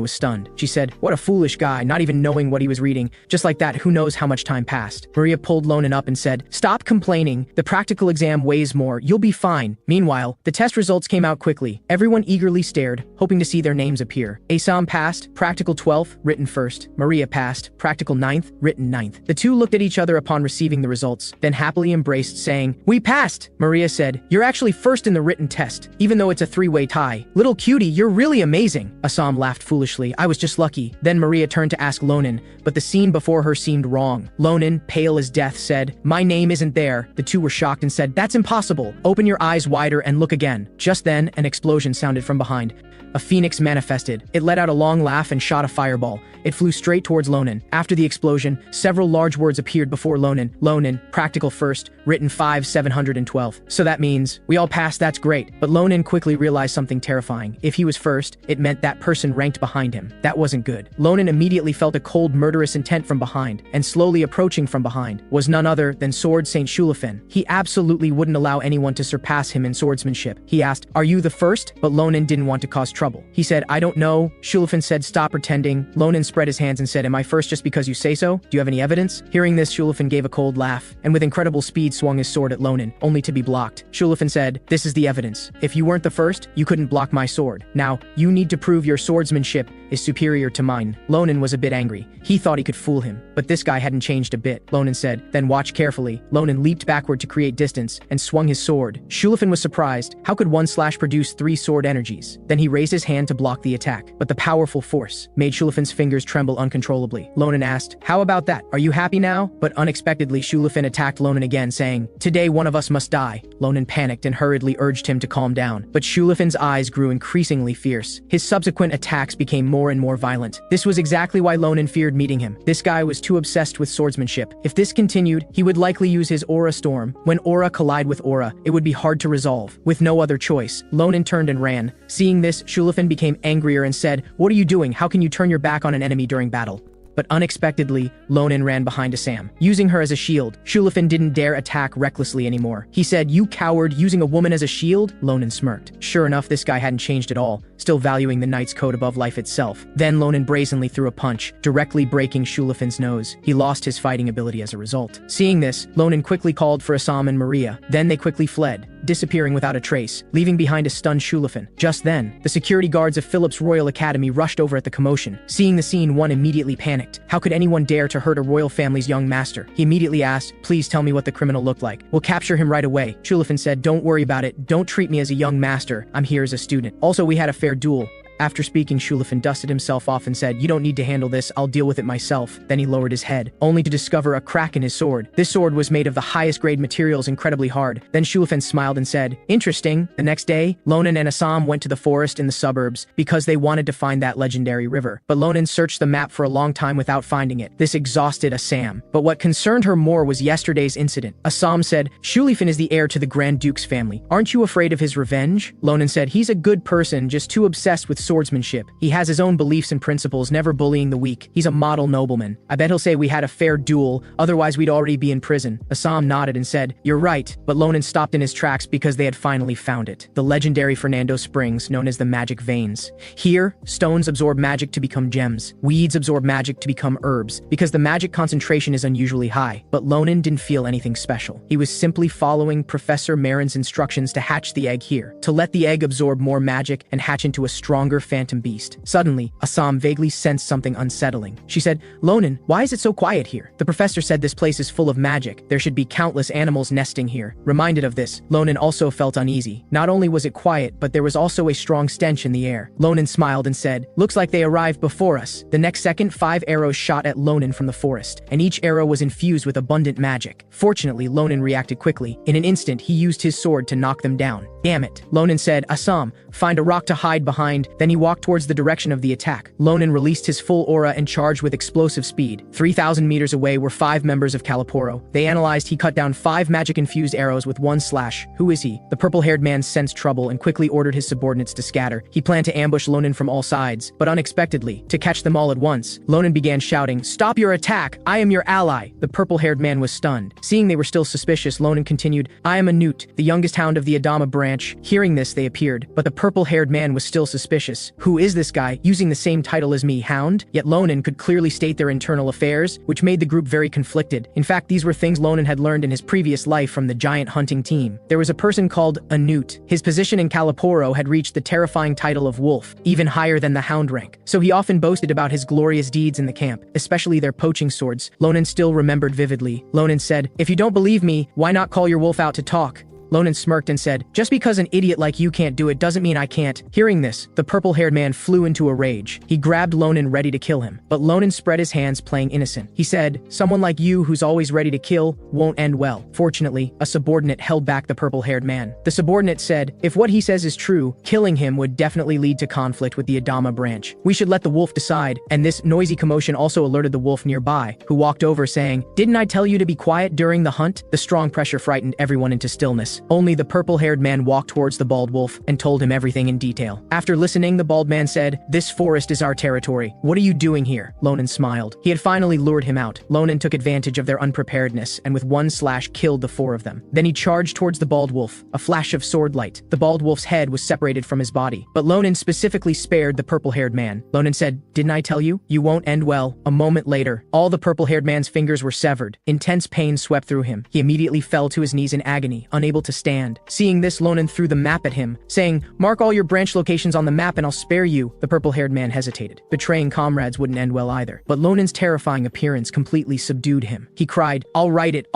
Speaker 1: was stunned. She said, "What a foolish guy, not even knowing what he was reading." Just like that, who knows how much time passed. Maria pulled Ronan up and said, "Stop complaining. The practical exam weighs more. You'll be fine." Meanwhile, the test results came out quickly. Everyone eagerly stared, hoping to see their names appear. Assam passed, passed, practical 12th, written first. Maria passed, practical 9th, written 9th. The two looked at each other upon receiving the results, then happily embraced, saying, "We passed!" Maria said, "You're actually first in the written test, even though it's a three-way tie. Little cutie, you're really amazing." Assam laughed foolishly. "I was just lucky." Then Maria turned to ask Ronan, but the scene before her seemed wrong. Ronan, pale as death, said, "My name isn't there." The two were shocked and said, "That's impossible. Open your eyes wider and look again." Just then, an explosion sounded from behind. A phoenix manifested. It let out a long laugh and shot a fireball. It flew straight towards Ronan. After the explosion, several large words appeared before Ronan. Ronan, practical first, written 5/712. So that means, we all passed, that's great. But Ronan quickly realized something terrifying. If he was first, it meant that person ranked behind him. That wasn't good. Ronan immediately felt a cold, murderous intent from behind, and slowly approaching from behind was none other than Sword Saint Shulafin. He absolutely wouldn't allow anyone to surpass him in swordsmanship. He asked, "Are you the first?" But Ronan didn't want to cause trouble. He said, "I don't know." Shulafin said, "Stop pretending." Ronan spread his hands and said, "Am I first just because you say so? Do you have any evidence?" Hearing this, Shulafin gave a cold laugh, and with incredible speed swung his sword at Ronan, only to be blocked. Shulafin said, "This is the evidence. If you weren't the first, you couldn't block my sword. Now, you need to prove your swordsmanship is superior to mine." Ronan was a bit angry. He thought he could fool him, but this guy hadn't changed a bit. Ronan said, "Then watch carefully." Ronan leaped backward to create distance and swung his sword. Shulafin was surprised. How could one slash produce 3 sword energies? Then he raised his hand to block the attack, but the powerful force made Shulafin's fingers tremble uncontrollably. Ronan asked, "How about that? Are you happy now?" But unexpectedly, Shulafin attacked Ronan again, saying, "Today one of us must die." Ronan panicked and hurriedly urged him to calm down, but Shulafin's eyes grew increasingly fierce. His subsequent attacks became more and more violent. This was exactly why Ronan feared meeting him. This guy was too obsessed with swordsmanship. If this continued, he would likely use his aura storm. When aura collide with aura, it would be hard to resolve. With no other choice, Ronan turned and ran. Seeing this, Shulafin became angrier and said, "What are you doing? How can you turn your back on an enemy during battle?" But unexpectedly, Ronan ran behind Assam. Using her as a shield, Shulafin didn't dare attack recklessly anymore. He said, "You coward, using a woman as a shield?" Ronan smirked. Sure enough, this guy hadn't changed at all, still valuing the knight's code above life itself. Then Ronan brazenly threw a punch, directly breaking Shulafin's nose. He lost his fighting ability as a result. Seeing this, Ronan quickly called for Assam and Maria. Then they quickly fled, disappearing without a trace, leaving behind a stunned Shulafin. Just then, the security guards of Phillips Royal Academy rushed over at the commotion. Seeing the scene, one immediately panicked. How could anyone dare to hurt a royal family's young master? He immediately asked, "Please tell me what the criminal looked like. We'll capture him right away." Shulafin said, "Don't worry about it. Don't treat me as a young master. I'm here as a student. Also, we had a fair duel." After speaking, Shulafin dusted himself off and said, "You don't need to handle this, I'll deal with it myself." Then he lowered his head, only to discover a crack in his sword. This sword was made of the highest grade materials, incredibly hard. Then Shulafin smiled and said, "Interesting." The next day, Ronan and Assam went to the forest in the suburbs because they wanted to find that legendary river. But Ronan searched the map for a long time without finding it. This exhausted Assam. But what concerned her more was yesterday's incident. Assam said, "Shulafin is the heir to the Grand Duke's family. Aren't you afraid of his revenge?" Ronan said, "He's a good person, just too obsessed with swordsmanship. He has his own beliefs and principles, never bullying the weak. He's a model nobleman. I bet he'll say we had a fair duel, otherwise we'd already be in prison." Assam nodded and said, "You're right," but Ronan stopped in his tracks because they had finally found it. The legendary Fernando Springs, known as the Magic Veins. Here, stones absorb magic to become gems. Weeds absorb magic to become herbs, because the magic concentration is unusually high. But Ronan didn't feel anything special. He was simply following Professor Marin's instructions to hatch the egg here, to let the egg absorb more magic and hatch into a stronger phantom beast. Suddenly, Assam vaguely sensed something unsettling. She said, "Ronan, why is it so quiet here? The professor said this place is full of magic. There should be countless animals nesting here." Reminded of this, Ronan also felt uneasy. Not only was it quiet, but there was also a strong stench in the air. Ronan smiled and said, "Looks like they arrived before us." The next second, 5 arrows shot at Ronan from the forest, and each arrow was infused with abundant magic. Fortunately, Ronan reacted quickly. In an instant, he used his sword to knock them down. "Damn it." Ronan said, "Assam, find a rock to hide behind." Then he walked towards the direction of the attack. Ronan released his full aura and charged with explosive speed. 3,000 meters away were 5 members of Caliporo. They analyzed. He cut down 5 magic-infused arrows with 1 slash. Who is he? The purple-haired man sensed trouble and quickly ordered his subordinates to scatter. He planned to ambush Ronan from all sides, but unexpectedly, to catch them all at once, Ronan began shouting, "Stop your attack! I am your ally!" The purple-haired man was stunned. Seeing they were still suspicious, Ronan continued, "I am a newt, the youngest hound of the Adama branch." Hearing this, they appeared, but the purple-haired man was still suspicious. suspicious. Who is this guy, using the same title as me, Hound? Yet Ronan could clearly state their internal affairs, which made the group very conflicted. In fact, these were things Ronan had learned in his previous life from the giant hunting team. There was a person called Anut. His position in Kalaporo had reached the terrifying title of Wolf, even higher than the Hound rank. So he often boasted about his glorious deeds in the camp, especially their poaching swords. Ronan still remembered vividly. Ronan said, "If you don't believe me, why not call your wolf out to talk?" Ronan smirked and said, "Just because an idiot like you can't do it doesn't mean I can't." Hearing this, the purple-haired man flew into a rage. He grabbed Ronan ready to kill him, but Ronan spread his hands playing innocent. He said, "Someone like you who's always ready to kill won't end well." Fortunately, a subordinate held back the purple-haired man. The subordinate said, "If what he says is true, killing him would definitely lead to conflict with the Adama branch. We should let the wolf decide." And this noisy commotion also alerted the wolf nearby, who walked over saying, "Didn't I tell you to be quiet during the hunt?" The strong pressure frightened everyone into stillness. Only the purple-haired man walked towards the bald wolf and told him everything in detail. After listening, the bald man said, "This forest is our territory. What are you doing here?" Ronan smiled. He had finally lured him out. Ronan took advantage of their unpreparedness and with one slash killed the four of them. Then he charged towards the bald wolf. A flash of sword light. The bald wolf's head was separated from his body. But Ronan specifically spared the purple-haired man. Ronan said, "Didn't I tell you? You won't end well." A moment later, all the purple-haired man's fingers were severed. Intense pain swept through him. He immediately fell to his knees in agony, unable to stand. Seeing this, Ronan threw the map at him, saying, "Mark all your branch locations on the map and I'll spare you." The purple-haired man hesitated. Betraying comrades wouldn't end well either. But Ronan's terrifying appearance completely subdued him. He cried, I'll write it,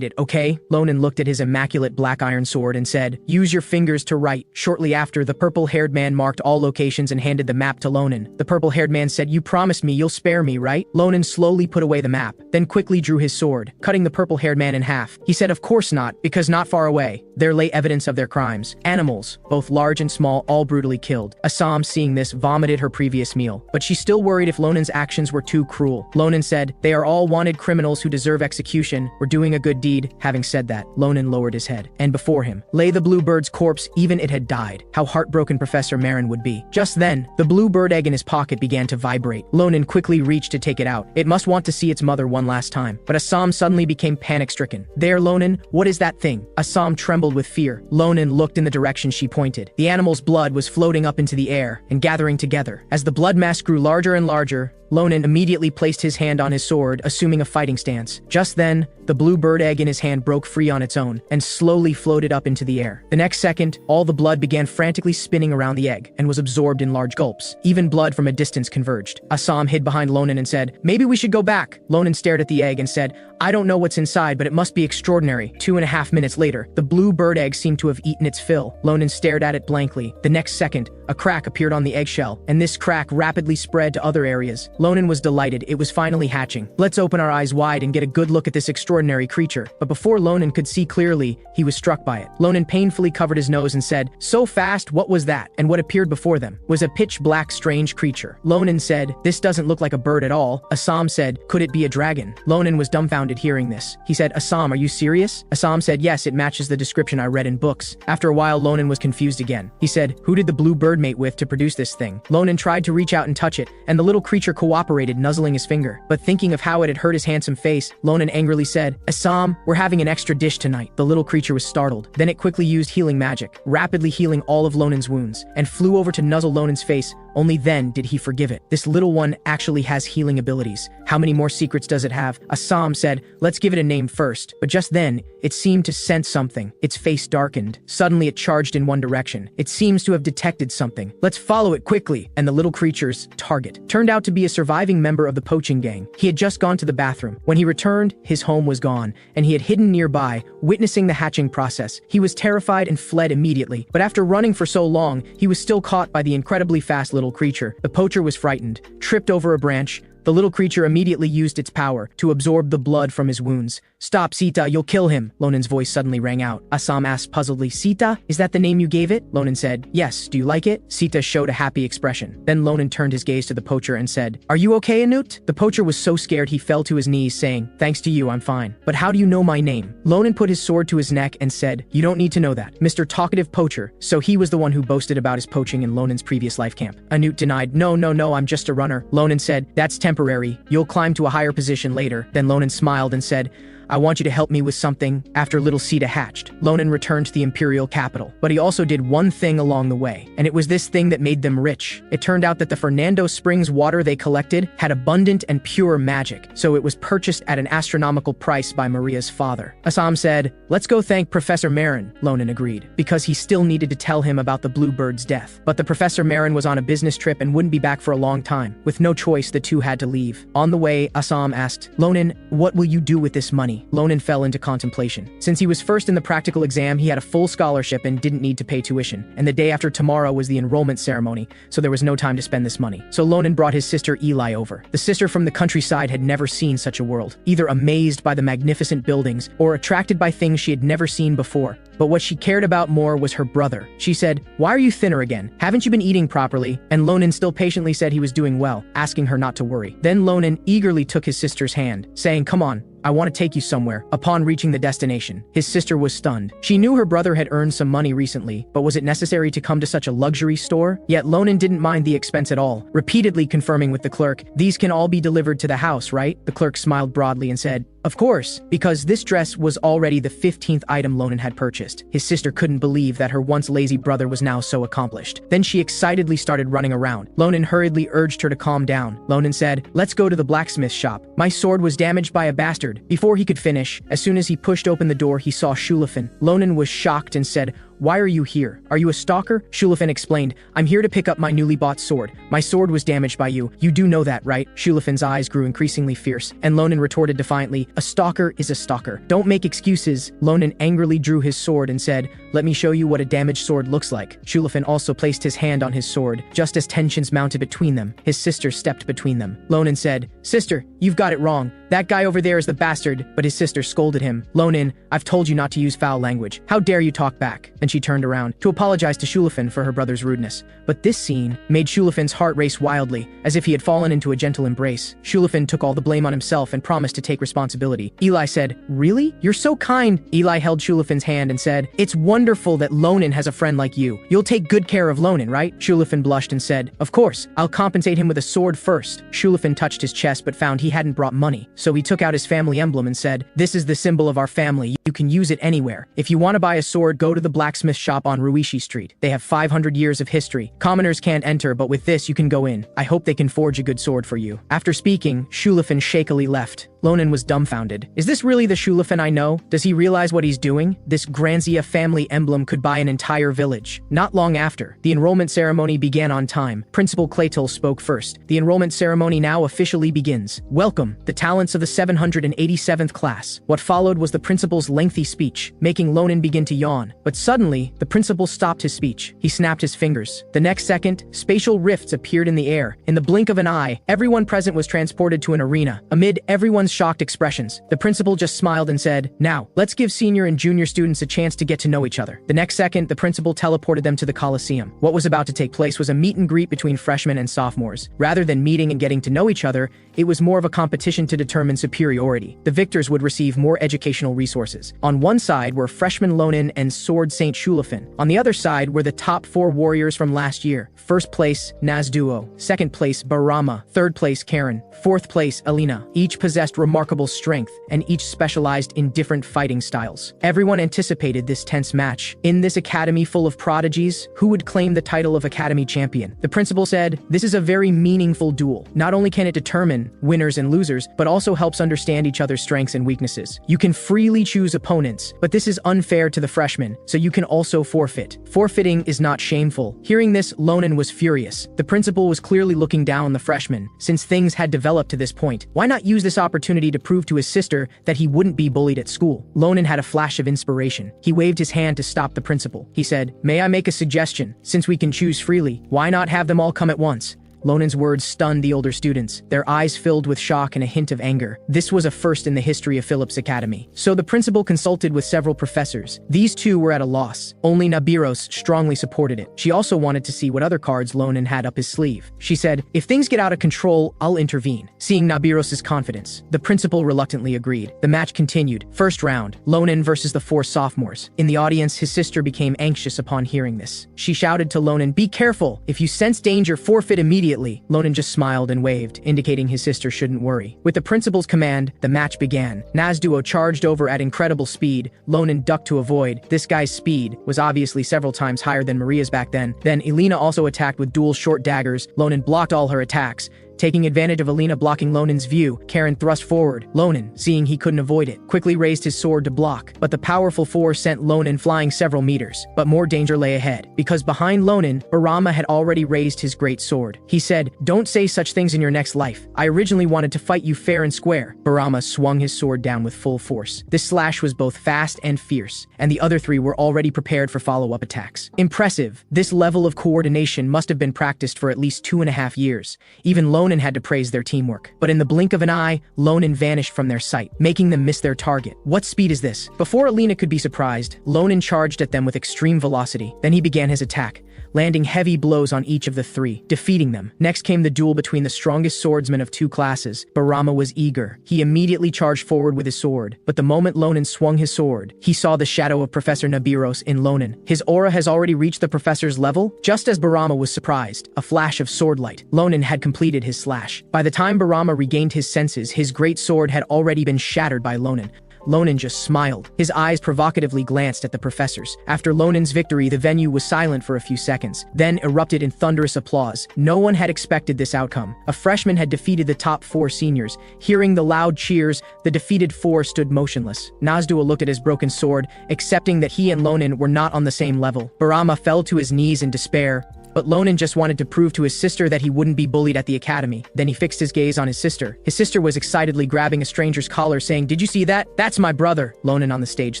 Speaker 1: okay?" Ronan looked at his immaculate black iron sword and said, "Use your fingers to write." Shortly after, the purple-haired man marked all locations and handed the map to Ronan. The purple-haired man said, "You promised me you'll spare me, right?" Ronan slowly put away the map, then quickly drew his sword, cutting the purple-haired man in half. He said, "Of course not, because not far away there lay evidence of their crimes. Animals, both large and small, all brutally killed." Assam, seeing this, vomited her previous meal, but she still worried if Ronan's actions were too cruel. Ronan said, "They are all wanted criminals who deserve execution. We're doing a good deed." Having said that, Ronan lowered his head, and before him lay the blue bird's corpse, even it had died. How heartbroken Professor Marin would be. Just then, the blue bird egg in his pocket began to vibrate. Ronan quickly reached to take it out. It must want to see its mother one last time. But Assam suddenly became panic-stricken. "There, Ronan, what is that thing?" Assam trembled with fear. Ronan looked in the direction she pointed. The animal's blood was floating up into the air and gathering together. As the blood mass grew larger and larger, Ronan immediately placed his hand on his sword, assuming a fighting stance. Just then, the blue bird egg in his hand broke free on its own and slowly floated up into the air. The next second, all the blood began frantically spinning around the egg and was absorbed in large gulps. Even blood from a distance converged. Assam hid behind Ronan and said, "Maybe we should go back." Ronan stared at the egg and said, "I don't know what's inside, but it must be extraordinary." 2.5 minutes later, the blue bird egg seemed to have eaten its fill. Ronan stared at it blankly. The next second, a crack appeared on the eggshell, and this crack rapidly spread to other areas. Ronan was delighted. It was finally hatching. "Let's open our eyes wide and get a good look at this extraordinary creature." But before Ronan could see clearly, he was struck by it. Ronan painfully covered his nose and said, "So fast, what was that?" And what appeared before them was a pitch-black strange creature. Ronan said, "This doesn't look like a bird at all." Assam said, "Could it be a dragon?" Ronan was dumbfounded hearing this. He said, "Assam, are you serious?" Assam said, "Yes, it matches the description I read in books." After a while, Ronan was confused again. He said, "Who did the blue bird mate with to produce this thing?" Ronan tried to reach out and touch it, and the little creature cooperated, nuzzling his finger. But thinking of how it had hurt his handsome face, Ronan angrily said, "Assam, we're having an extra dish tonight." The little creature was startled. Then it quickly used healing magic, rapidly healing all of Ronan's wounds, and flew over to nuzzle Ronan's face. Only then did he forgive it. This little one actually has healing abilities. How many more secrets does it have? Assam said, "Let's give it a name first." But just then, it seemed to sense something. Its face darkened. Suddenly it charged in one direction. It seems to have detected something. "Let's follow it quickly." And the little creature's target turned out to be a surviving member of the poaching gang. He had just gone to the bathroom. When he returned, his home was gone, and he had hidden nearby, witnessing the hatching process. He was terrified and fled immediately. But after running for so long, he was still caught by the incredibly fast little creature. The poacher was frightened, tripped over a branch. The little creature immediately used its power to absorb the blood from his wounds. "Stop, Sita, you'll kill him." Ronan's voice suddenly rang out. Assam asked puzzledly, "Sita? Is that the name you gave it?" Ronan said, "Yes, do you like it?" Sita showed a happy expression. Then Ronan turned his gaze to the poacher and said, "Are you okay, Anut?" The poacher was so scared he fell to his knees, saying, "Thanks to you, I'm fine. But how do you know my name?" Ronan put his sword to his neck and said, "You don't need to know that." Mr. Talkative Poacher, so he was the one who boasted about his poaching in Ronan's previous life camp. Anut denied, No, I'm just a runner." Ronan said, "That's temporary. You'll climb to a higher position later." Then Ronan smiled and said, I want you to help me with something. After little Sita hatched, Ronan returned to the imperial capital. But he also did one thing along the way, and it was this thing that made them rich. It turned out that the Fernando Springs water they collected had abundant and pure magic, so it was purchased at an astronomical price by Maria's father. Assam said, "Let's go thank Professor Marin," Ronan agreed, because he still needed to tell him about the bluebird's death. But the Professor Marin was on a business trip and wouldn't be back for a long time. With no choice, the two had to leave. On the way, Assam asked, "Ronan, what will you do with this money?" Ronan fell into contemplation. Since he was first in the practical exam, he had a full scholarship and didn't need to pay tuition. And the day after tomorrow was the enrollment ceremony, so there was no time to spend this money. So Ronan brought his sister Eli over. The sister from the countryside had never seen such a world, either amazed by the magnificent buildings or attracted by things she had never seen before. But what she cared about more was her brother. She said, "Why are you thinner again? Haven't you been eating properly?" And Ronan still patiently said he was doing well, asking her not to worry. Then Ronan eagerly took his sister's hand, saying, "Come on, I want to take you somewhere." Upon reaching the destination, his sister was stunned. She knew her brother had earned some money recently, but was it necessary to come to such a luxury store? Yet Ronan didn't mind the expense at all, repeatedly confirming with the clerk, "These can all be delivered to the house, right?" The clerk smiled broadly and said, "Of course," because this dress was already the 15th item Ronan had purchased. His sister couldn't believe that her once lazy brother was now so accomplished. Then she excitedly started running around. Ronan hurriedly urged her to calm down. Ronan said, "Let's go to the blacksmith shop. My sword was damaged by a bastard." Before he could finish, as soon as he pushed open the door, he saw Shulafin. Ronan was shocked and said, "Why are you here? Are you a stalker?" Shulafin explained, "I'm here to pick up my newly bought sword. My sword was damaged by you. You do know that, right?" Shulafin's eyes grew increasingly fierce, and Ronan retorted defiantly, "A stalker is a stalker. Don't make excuses." Ronan angrily drew his sword and said, "Let me show you what a damaged sword looks like." Shulafin also placed his hand on his sword. Just as tensions mounted between them, his sister stepped between them. Ronan said, "Sister, you've got it wrong. That guy over there is the bastard," but his sister scolded him. "Ronan, I've told you not to use foul language. How dare you talk back?" Then she turned around to apologize to Shulafin for her brother's rudeness. But this scene made Shulafin's heart race wildly, as if he had fallen into a gentle embrace. Shulafin took all the blame on himself and promised to take responsibility. Eli said, "Really? You're so kind." Eli held Shulafin's hand and said, "It's wonderful that Ronan has a friend like you. You'll take good care of Ronan, right?" Shulafin blushed and said, "Of course. I'll compensate him with a sword first." Shulafin touched his chest but found he hadn't brought money, so he took out his family emblem and said, "This is the symbol of our family. You can use it anywhere. If you want to buy a sword, go to the blacksmith shop on Ruishi Street. They have 500 years of history. Commoners can't enter, but with this you can go in. I hope they can forge a good sword for you." After speaking, Shulafin shakily left. Ronan was dumbfounded. Is this really the Shulafin I know? Does he realize what he's doing? This Granzia family emblem could buy an entire village. Not long after, the enrollment ceremony began on time. Principal Clayton spoke first. "The enrollment ceremony now officially begins. Welcome, the talents of the 787th class." What followed was the principal's lengthy speech, making Ronan begin to yawn. But suddenly, the principal stopped his speech. He snapped his fingers. The next second, spatial rifts appeared in the air. In the blink of an eye, everyone present was transported to an arena. Amid everyone's shocked expressions, the principal just smiled and said, "Now, let's give senior and junior students a chance to get to know each other." The next second, the principal teleported them to the Coliseum. What was about to take place was a meet and greet between freshmen and sophomores. Rather than meeting and getting to know each other, it was more of a competition to determine superiority. The victors would receive more educational resources. On one side were freshman Ronan and Sword Saint Shulafin. On the other side were the top 4 warriors from last year. First place, Nazduo. Second place, Barama. Third place, Karen. Fourth place, Alina. Each possessed remarkable strength, and each specialized in different fighting styles. Everyone anticipated this tense match. In this academy full of prodigies, who would claim the title of academy champion? The principal said, "This is a very meaningful duel. Not only can it determine winners and losers, but also helps understand each other's strengths and weaknesses. You can freely choose opponents, but this is unfair to the freshmen, so you can also forfeit. Forfeiting is not shameful." Hearing this, Ronan was furious. The principal was clearly looking down on the freshmen. Since things had developed to this point, why not use this opportunity to prove to his sister that he wouldn't be bullied at school? Ronan had a flash of inspiration. He waved his hand to stop the principal. He said, "May I make a suggestion? Since we can choose freely, why not have them all come at once?" Ronan's words stunned the older students, their eyes filled with shock and a hint of anger. This was a first in the history of Phillips Academy. So the principal consulted with several professors. These two were at a loss. Only Nabiros strongly supported it. She also wanted to see what other cards Ronan had up his sleeve. She said, "If things get out of control, I'll intervene." Seeing Nabiros' confidence, the principal reluctantly agreed. The match continued. First round, Ronan versus the 4 sophomores. In the audience, his sister became anxious upon hearing this. She shouted to Ronan, "Be careful! If you sense danger, forfeit immediately." Immediately, Ronan just smiled and waved, indicating his sister shouldn't worry. With the principal's command, the match began. Nazduo charged over at incredible speed. Ronan ducked to avoid. This guy's speed was obviously several times higher than Maria's back then. Then Elena also attacked with dual short daggers. Ronan blocked all her attacks. Taking advantage of Elena blocking Ronan's view, Karen thrust forward. Ronan, seeing he couldn't avoid it, quickly raised his sword to block, but the powerful force sent Ronan flying several meters. But more danger lay ahead, because behind Ronan, Barama had already raised his great sword. He said, "Don't say such things in your next life. I originally wanted to fight you fair and square." Barama swung his sword down with full force. This slash was both fast and fierce, and the other three were already prepared for follow-up attacks. Impressive. This level of coordination must have been practiced for at least 2.5 years. Even Ronan had to praise their teamwork. But in the blink of an eye, Ronan vanished from their sight, making them miss their target. What speed is this? Before Elena could be surprised, Ronan charged at them with extreme velocity. Then he began his attack, landing heavy blows on each of the three, defeating them. Next came the duel between the strongest swordsman of two classes. Barama was eager. He immediately charged forward with his sword, but the moment Ronan swung his sword, he saw the shadow of Professor Nabiros in Ronan. His aura has already reached the professor's level? Just as Barama was surprised, a flash of sword light. Ronan had completed his slash. By the time Barama regained his senses, his great sword had already been shattered by Ronan. Ronan just smiled. His eyes provocatively glanced at the professors. After Ronan's victory, the venue was silent for a few seconds, then erupted in thunderous applause. No one had expected this outcome. A freshman had defeated the top 4 seniors. Hearing the loud cheers, the defeated 4 stood motionless. Nazduo looked at his broken sword, accepting that he and Ronan were not on the same level. Barama fell to his knees in despair. But Ronan just wanted to prove to his sister that he wouldn't be bullied at the academy. Then he fixed his gaze on his sister. His sister was excitedly grabbing a stranger's collar, saying, "Did you see that? That's my brother." Ronan on the stage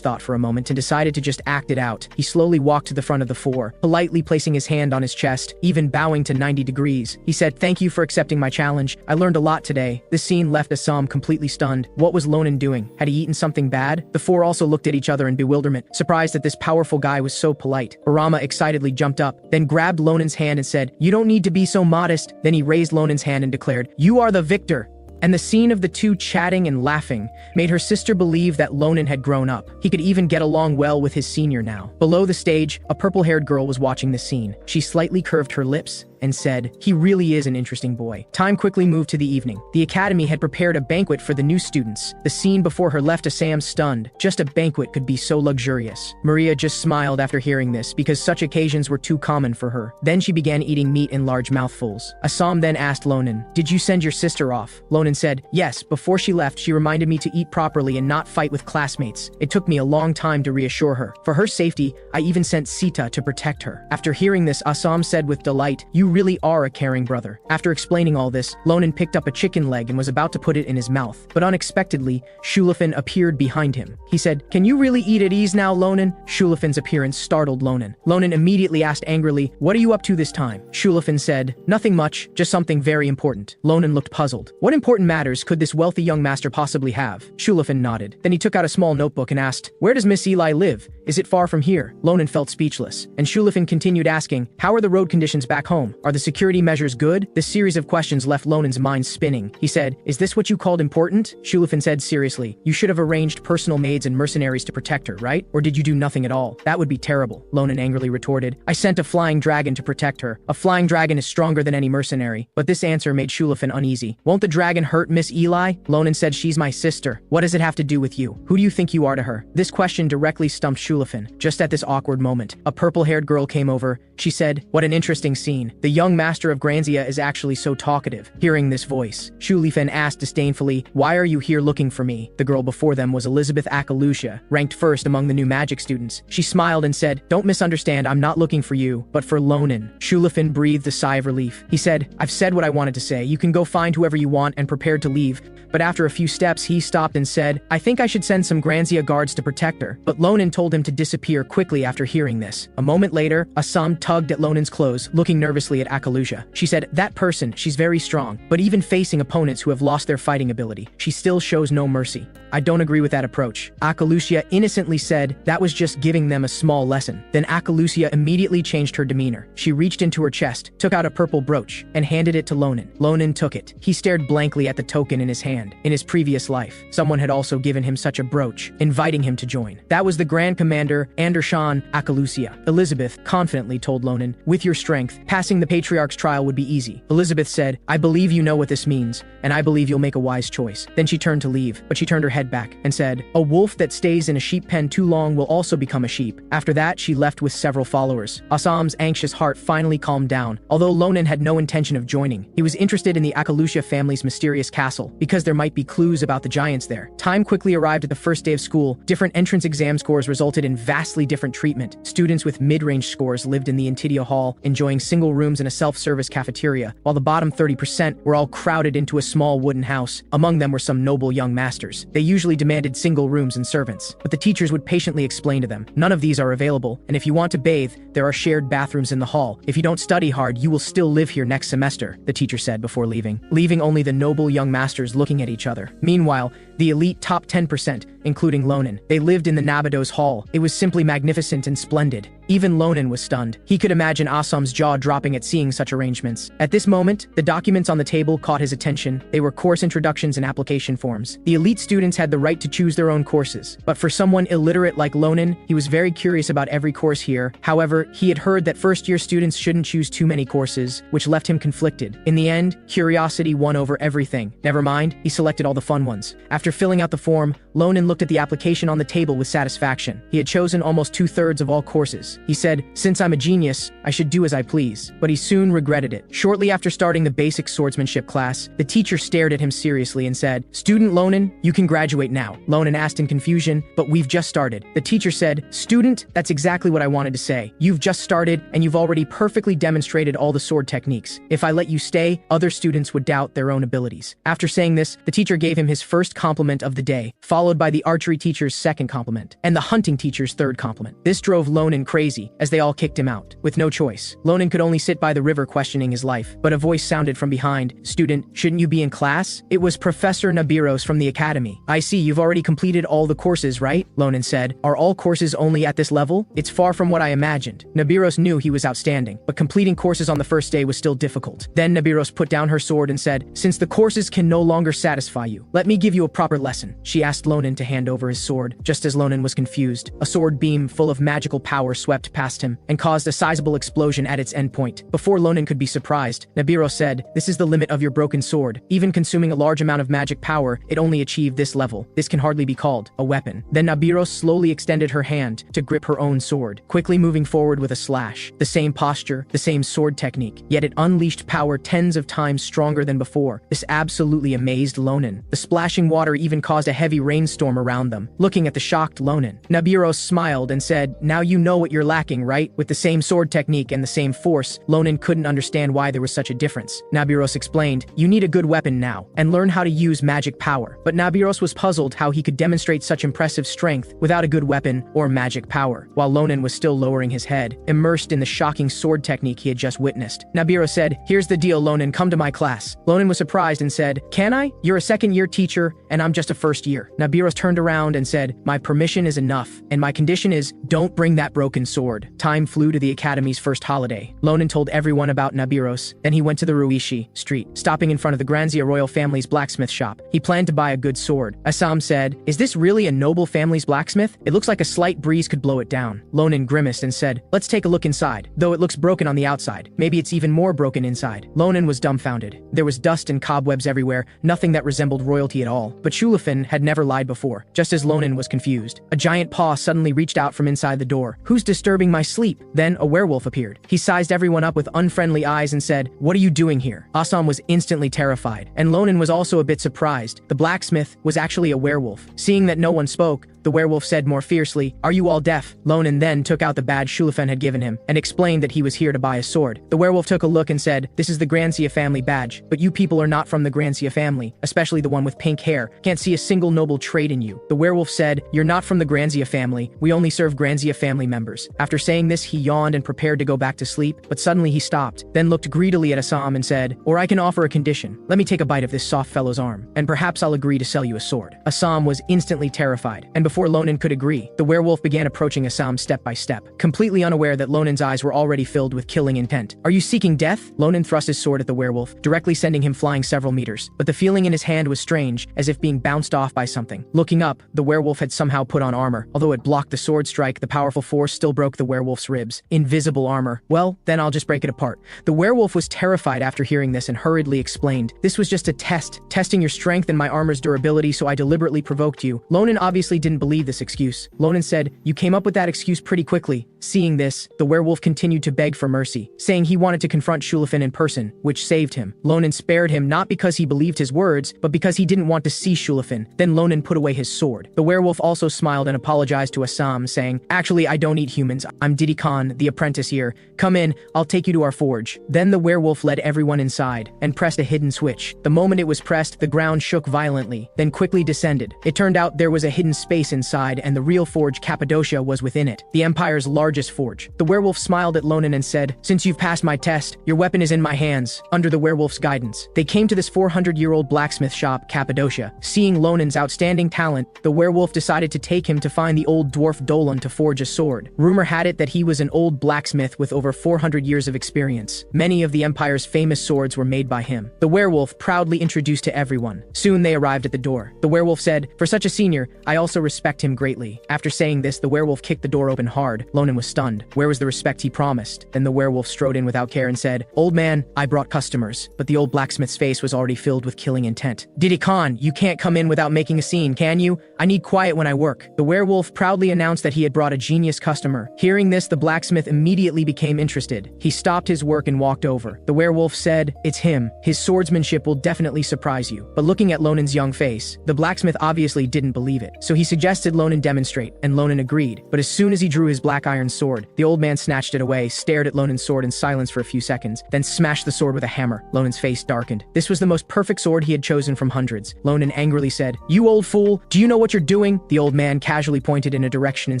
Speaker 1: thought for a moment and decided to just act it out. He slowly walked to the front of the 4, politely placing his hand on his chest, even bowing to 90 degrees. He said, "Thank you for accepting my challenge. I learned a lot today." This scene left Assam completely stunned. What was Ronan doing? Had he eaten something bad? The 4 also looked at each other in bewilderment, surprised that this powerful guy was so polite. Barama excitedly jumped up, then grabbed Ronan's hand and said, "You don't need to be so modest." Then he raised Ronan's hand and declared, "You are the victor." And the scene of the two chatting and laughing made her sister believe that Ronan had grown up. He could even get along well with his senior now. Below the stage, a purple-haired girl was watching the scene. She slightly curved her lips and said, "He really is an interesting boy." Time quickly moved to the evening. The academy had prepared a banquet for the new students. The scene before her left Assam stunned. Just a banquet could be so luxurious. Maria just smiled after hearing this because such occasions were too common for her. Then she began eating meat in large mouthfuls. Assam then asked Ronan, "Did you send your sister off?" Ronan said, "Yes, before she left, she reminded me to eat properly and not fight with classmates. It took me a long time to reassure her. For her safety, I even sent Sita to protect her." After hearing this, Assam said with delight, "You really are a caring brother." After explaining all this, Ronan picked up a chicken leg and was about to put it in his mouth. But unexpectedly, Shulafin appeared behind him. He said, "Can you really eat at ease now, Ronan?" Shulafin's appearance startled Ronan. Ronan immediately asked angrily, "What are you up to this time?" Shulafin said, "Nothing much, just something very important." Ronan looked puzzled. What important matters could this wealthy young master possibly have? Shulafin nodded. Then he took out a small notebook and asked, "Where does Miss Eli live? Is it far from here?" Ronan felt speechless. And Shulafin continued asking, "How are the road conditions back home? Are the security measures good?" This series of questions left Ronan's mind spinning. He said, "Is this what you called important?" Shulafin said seriously, "You should have arranged personal maids and mercenaries to protect her, right? Or did you do nothing at all? That would be terrible." Ronan angrily retorted, "I sent a flying dragon to protect her. A flying dragon is stronger than any mercenary." But this answer made Shulafin uneasy. "Won't the dragon hurt Miss Eli?" Ronan said, "She's my sister. What does it have to do with you? Who do you think you are to her?" This question directly stumped Shulafin. Just at this awkward moment, a purple-haired girl came over. She said, "What an interesting scene. The young master of Granzia is actually so talkative." Hearing this voice, Shulafin asked disdainfully, "Why are you here looking for me?" The girl before them was Elizabeth Akalusia, ranked first among the new magic students. She smiled and said, "Don't misunderstand, I'm not looking for you, but for Ronan." Shulafin breathed a sigh of relief. He said, "I've said what I wanted to say. You can go find whoever you want," and prepared to leave. But after a few steps, he stopped and said, "I think I should send some Granzia guards to protect her." But Ronan told him to disappear quickly after hearing this. A moment later, Assam tugged at Ronan's clothes, looking nervously at Akalusia. She said, "That person, she's very strong, but even facing opponents who have lost their fighting ability, she still shows no mercy." "I don't agree with that approach." Akalusia innocently said, "That was just giving them a small lesson." Then Akalusia immediately changed her demeanor. She reached into her chest, took out a purple brooch, and handed it to Ronan. Ronan took it. He stared blankly at the token in his hand. In his previous life, someone had also given him such a brooch, inviting him to join. That was the Grand Commander, Andershan Akalusia. Elizabeth confidently told Ronan, "With your strength, passing the patriarch's trial would be easy. Elizabeth said, I believe you know what this means, and I believe you'll make a wise choice. Then she turned to leave, but she turned her head back and said, a wolf that stays in a sheep pen too long will also become a sheep. After that, she left with several followers. Assam's anxious heart finally calmed down, although Ronan had no intention of joining. He was interested in the Akalusha family's mysterious castle, because there might be clues about the giants there. Time quickly arrived at the first day of school. Different entrance exam scores resulted in vastly different treatment. Students with mid-range scores lived in the Intidia Hall, enjoying single rooms and a self-service cafeteria, while the bottom 30% were all crowded into a small wooden house. Among them were some noble young masters. They usually demanded single rooms and servants, but the teachers would patiently explain to them, none of these are available, and if you want to bathe, there are shared bathrooms in the hall. If you don't study hard, you will still live here next semester, the teacher said before leaving only the noble young masters looking at each other. Meanwhile, the elite top 10%, including Ronan, they lived in the Nabiros hall. It was simply magnificent and splendid. Even Ronan was stunned. He could imagine Assam's jaw dropping at seeing such arrangements. At this moment, the documents on the table caught his attention. They were course introductions and application forms. The elite students had the right to choose their own courses, but for someone illiterate like Ronan, he was very curious about every course here. However, he had heard that first-year students shouldn't choose too many courses, which left him conflicted. In the end, curiosity won over everything. Never mind, he selected all the fun ones. After filling out the form, Ronan looked at the application on the table with satisfaction. He had chosen almost 2/3 of all courses. He said, since I'm a genius, I should do as I please. But he soon regretted it. Shortly after starting the basic swordsmanship class, the teacher stared at him seriously and said, Student Ronan, you can graduate now. Ronan asked in confusion, but we've just started. The teacher said, Student, that's exactly what I wanted to say. You've just started, and you've already perfectly demonstrated all the sword techniques. If I let you stay, other students would doubt their own abilities. After saying this, the teacher gave him his first compliment of the day, followed by the archery teacher's second compliment, and the hunting teacher's third compliment. This drove Ronan crazy, as they all kicked him out. With no choice, Ronan could only sit by the river questioning his life, but a voice sounded from behind, Student, shouldn't you be in class? It was Professor Nabiros from the academy. I see you've already completed all the courses, right? Ronan said. Are all courses only at this level? It's far from what I imagined. Nabiros knew he was outstanding, but completing courses on the first day was still difficult. Then Nabiros put down her sword and said, Since the courses can no longer satisfy you, let me give you a proper lesson. She asked Ronan to hand over his sword. Just as Ronan was confused, a sword beam full of magical power swept past him and caused a sizable explosion at its endpoint. Before Ronan could be surprised, Nabiros said, This is the limit of your broken sword. Even consuming a large amount of magic power, it only achieved this level. This can hardly be called a weapon. Then Nabiros slowly extended her hand to grip her own sword, quickly moving forward with a slash. The same posture, the same sword technique, yet it unleashed power tens of times stronger than before. This absolutely amazed Ronan. The splashing water even caused a heavy rainstorm around them. Looking at the shocked Ronan, Nabiros smiled and said, Now you know what you're lacking, right? With the same sword technique and the same force, Ronan couldn't understand why there was such a difference. Nabiros explained, You need a good weapon now, and learn how to use magic power. But Nabiros was puzzled how he could demonstrate such impressive strength without a good weapon or magic power, while Ronan was still lowering his head, immersed in the shocking sword technique he had just witnessed. Nabiros said, Here's the deal, Ronan, come to my class. Ronan was surprised and said, Can I? You're a second-year teacher, and I'm just a first year. Nabiros turned around and said, My permission is enough, and my condition is, don't bring that broken sword. Time flew to the academy's first holiday. Ronan told everyone about Nabiros, then he went to the Ruishi Street, stopping in front of the Granzia royal family's blacksmith shop. He planned to buy a good sword. Assam said, Is this really a noble family's blacksmith? It looks like a slight breeze could blow it down. Ronan grimaced and said, Let's take a look inside. Though it looks broken on the outside, maybe it's even more broken inside. Ronan was dumbfounded. There was dust and cobwebs everywhere, nothing that resembled royalty at all. But Shulafin had never lied before. Just as Ronan was confused, a giant paw suddenly reached out from inside the door. Who's disturbing my sleep? Then a werewolf appeared. He sized everyone up with unfriendly eyes and said, What are you doing here? Assam was instantly terrified, and Ronan was also a bit surprised. The blacksmith was actually a werewolf. Seeing that no one spoke, the werewolf said more fiercely, Are you all deaf? Ronan then took out the badge Shulafen had given him and explained that he was here to buy a sword. The werewolf took a look and said, This is the Granzia family badge, but you people are not from the Granzia family, especially the one with pink hair. Can't see a single noble trait in you. The werewolf said, You're not from the Granzia family. We only serve Granzia family members. After saying this, he yawned and prepared to go back to sleep, but suddenly he stopped, then looked greedily at Assam and said, Or I can offer a condition. Let me take a bite of this soft fellow's arm, and perhaps I'll agree to sell you a sword. Assam was instantly terrified, and before Ronan could agree, the werewolf began approaching Assam step by step, completely unaware that Ronan's eyes were already filled with killing intent. "Are you seeking death?" Ronan thrust his sword at the werewolf, directly sending him flying several meters. But the feeling in his hand was strange, as if being bounced off by something. Looking up, the werewolf had somehow put on armor. Although it blocked the sword strike, the powerful force still broke the werewolf's ribs. Invisible armor. "Well, then I'll just break it apart." The werewolf was terrified after hearing this and hurriedly explained, "This was just a test, testing your strength and my armor's durability, so I deliberately provoked you." Ronan obviously didn't believe this excuse. Ronan said, "You came up with that excuse pretty quickly." Seeing this, the werewolf continued to beg for mercy, saying he wanted to confront Shulafin in person, which saved him. Ronan spared him not because he believed his words, but because he didn't want to see Shulafin. Then Ronan put away his sword. The werewolf also smiled and apologized to Assam, saying, "Actually, I don't eat humans. I'm Diddy Khan, the apprentice here. Come in, I'll take you to our forge." Then the werewolf led everyone inside and pressed a hidden switch. The moment it was pressed, the ground shook violently, then quickly descended. It turned out there was a hidden space inside, and the real forge Cappadocia was within it, the Empire's largest forge. The werewolf smiled at Ronan and said, "Since you've passed my test, your weapon is in my hands." Under the werewolf's guidance, they came to this 400-year-old blacksmith shop, Cappadocia. Seeing Ronan's outstanding talent, the werewolf decided to take him to find the old dwarf Dolan to forge a sword. Rumor had it that he was an old blacksmith with over 400 years of experience. Many of the Empire's famous swords were made by him. The werewolf proudly introduced to everyone. Soon they arrived at the door. The werewolf said, "For such a senior, I also respect him greatly." After saying this, the werewolf kicked the door open hard. Ronan was stunned. Where was the respect he promised? Then the werewolf strode in without care and said, "Old man, I brought customers." But the old blacksmith's face was already filled with killing intent. "Diddy Khan, you can't come in without making a scene, can you? I need quiet when I work." The werewolf proudly announced that he had brought a genius customer. Hearing this, the blacksmith immediately became interested. He stopped his work and walked over. The werewolf said, "It's him. His swordsmanship will definitely surprise you." But looking at Ronan's young face, the blacksmith obviously didn't believe it. So he suggested Ronan demonstrate, and Ronan agreed. But as soon as he drew his black iron sword, the old man snatched it away, stared at Ronan's sword in silence for a few seconds, then smashed the sword with a hammer. Ronan's face darkened. This was the most perfect sword he had chosen from hundreds. Ronan angrily said, "You old fool, do you know what you're doing?" The old man casually pointed in a direction and